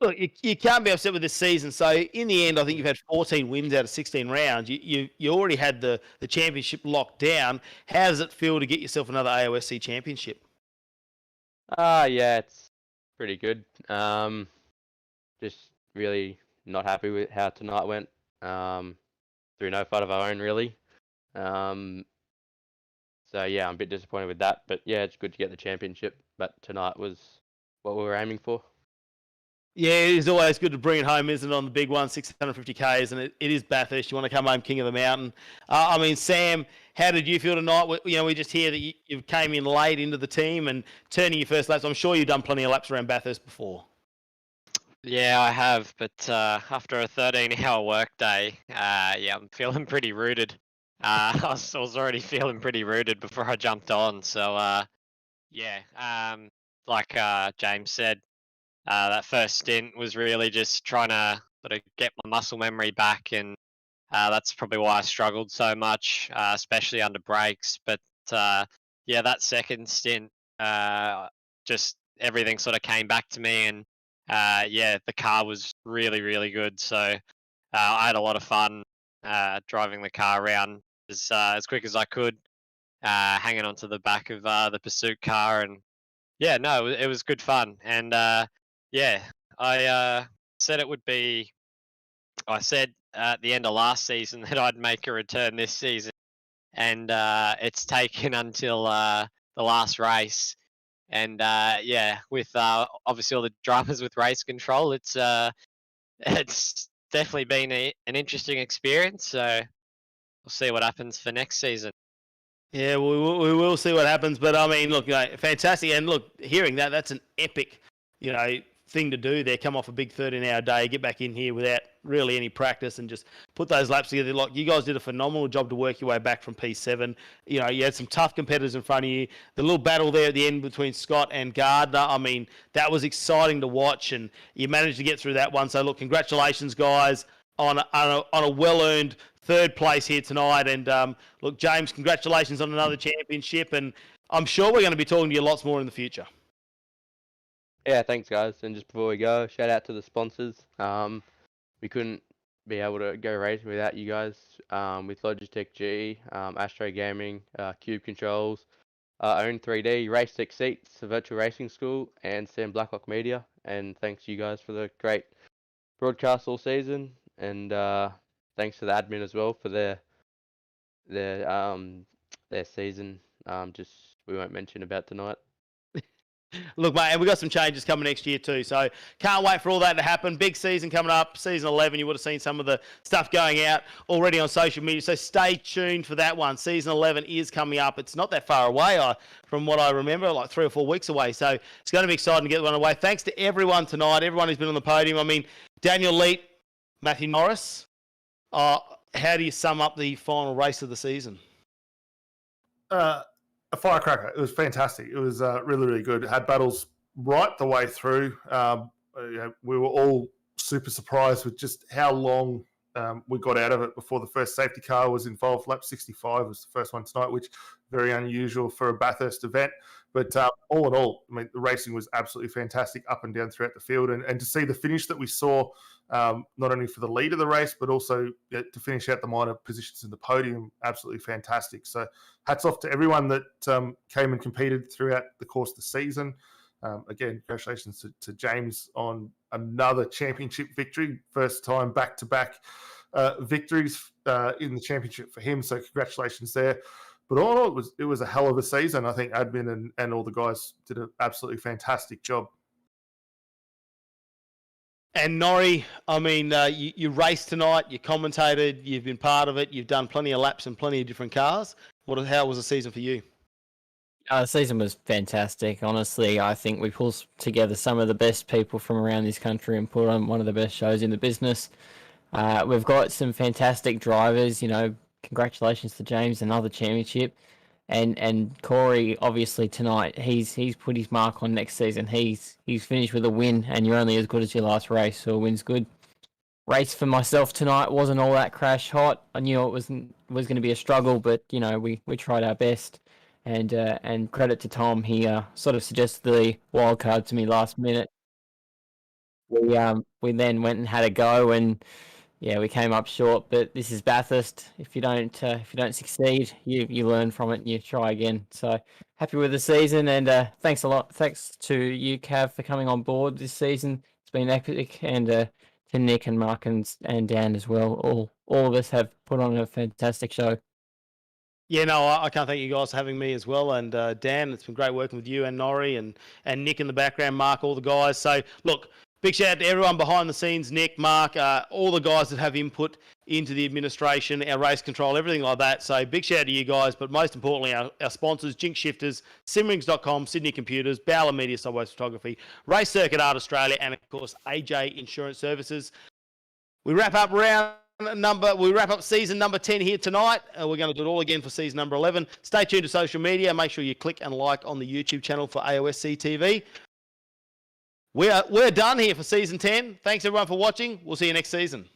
[SPEAKER 1] Look, you can't be upset with this season. So in the end, I think you've had 14 wins out of 16 rounds. You already had the championship locked down. How does it feel to get yourself another AOSC championship?
[SPEAKER 9] Yeah, it's pretty good. Just really not happy with how tonight went. Through no fault of our own, really. So yeah, I'm a bit disappointed with that. But yeah, it's good to get the championship. But tonight was what we were aiming for.
[SPEAKER 1] Yeah, it is always good to bring it home, isn't it, on the big one, 650 Ks, and it is Bathurst. You want to come home king of the mountain. Sam, how did you feel tonight? We just hear that you came in late into the team and turning your first laps. I'm sure you've done plenty of laps around Bathurst before.
[SPEAKER 10] Yeah, I have, but after a 13-hour workday, I'm feeling pretty rooted. I was already feeling pretty rooted before I jumped on, so like James said, that first stint was really just trying to sort of get my muscle memory back, and that's probably why I struggled so much, especially under brakes. But that second stint, just everything sort of came back to me, and the car was really, really good. So I had a lot of fun driving the car around as quick as I could, hanging onto the back of the pursuit car, and it was good fun. And I said it would be. I said at the end of last season that I'd make a return this season, and it's taken until the last race. And with obviously all the dramas with race control, it's definitely been an interesting experience. So we'll see what happens for next season.
[SPEAKER 1] Yeah, we will see what happens. But I mean, look, fantastic. And look, hearing that, that's an epic, thing to do there. Come off a big 13-hour day, get back in here without really any practice and just put those laps together. Like, you guys did a phenomenal job to work your way back from P7. You had some tough competitors in front of you. The little battle there at the end between Scott and Gardner, I mean, that was exciting to watch, and you managed to get through that one. So, look, congratulations, guys, on a well-earned third place here tonight. And, look, James, congratulations on another championship, and I'm sure we're going to be talking to you lots more in the future.
[SPEAKER 9] Yeah, thanks guys. And just before we go, shout out to the sponsors. We couldn't be able to go racing without you guys. With Logitech G, Astro Gaming, Cube Controls, Own 3D, Race Tech Seats, the Virtual Racing School, and Sam Blacklock Media. And thanks to you guys for the great broadcast all season. And thanks to the admin as well for their season. Just we won't mention about tonight.
[SPEAKER 1] Look, mate, and we've got some changes coming next year too, so can't wait for all that to happen. Big season coming up, season 11. You would have seen some of the stuff going out already on social media, so stay tuned for that one. Season 11 is coming up. It's not that far away, from what I remember, like 3 or 4 weeks away, so it's going to be exciting to get one away. Thanks to everyone tonight, everyone who's been on the podium. I mean, Daniel Leet, Matthew Norris, how do you sum up the final race of the season?
[SPEAKER 2] A firecracker. It was fantastic. It was really, really good. It had battles right the way through. We were all super surprised with just how long we got out of it before the first safety car was involved. Lap 65 was the first one tonight, which very unusual for a Bathurst event. But all in all, I mean, the racing was absolutely fantastic up and down throughout the field. And to see the finish that we saw, not only for the lead of the race, but also to finish out the minor positions in the podium, absolutely fantastic. So hats off to everyone that came and competed throughout the course of the season. Again, congratulations to James on another championship victory. First time back-to-back victories in the championship for him. So congratulations there. But all in all, it was a hell of a season. I think admin and all the guys did an absolutely fantastic job.
[SPEAKER 1] And Norrie, I mean, you raced tonight, you commentated, you've been part of it, you've done plenty of laps and plenty of different cars. How was the season for you?
[SPEAKER 3] The season was fantastic. Honestly, I think we pulled together some of the best people from around this country and put on one of the best shows in the business. We've got some fantastic drivers, congratulations to James, another championship. And Corey, obviously tonight, he's put his mark on next season. He's finished with a win, and you're only as good as your last race, so a win's good. Race for myself tonight wasn't all that crash hot. I knew it was going to be a struggle, but we tried our best. And credit to Tom, he sort of suggested the wild card to me last minute. We then went and had a go, and yeah, we came up short. But this is Bathurst. If you don't succeed, you learn from it and you try again. So happy with the season, and thanks a lot. Thanks to you, Cav, for coming on board this season. It's been epic, and to Nick and Mark and Dan as well. All of us have put on a fantastic show.
[SPEAKER 1] Yeah, no, I can't thank you guys for having me as well. And Dan, it's been great working with you and Norrie and Nick in the background, Mark, all the guys. So, look, big shout out to everyone behind the scenes, Nick, Mark, all the guys that have input into the administration, our race control, everything like that. So, big shout out to you guys, but most importantly, our sponsors, Jinx Shifters, Simrings.com, Sydney Computers, Bowler Media, Sideways Photography, Race Circuit Art Australia, and, of course, AJ Insurance Services. We wrap up season number 10 here tonight. We're going to do it all again for season number 11. Stay tuned to social media. Make sure you click and like on the YouTube channel for AOSC TV. We're done here for season 10. Thanks everyone for watching. We'll see you next season.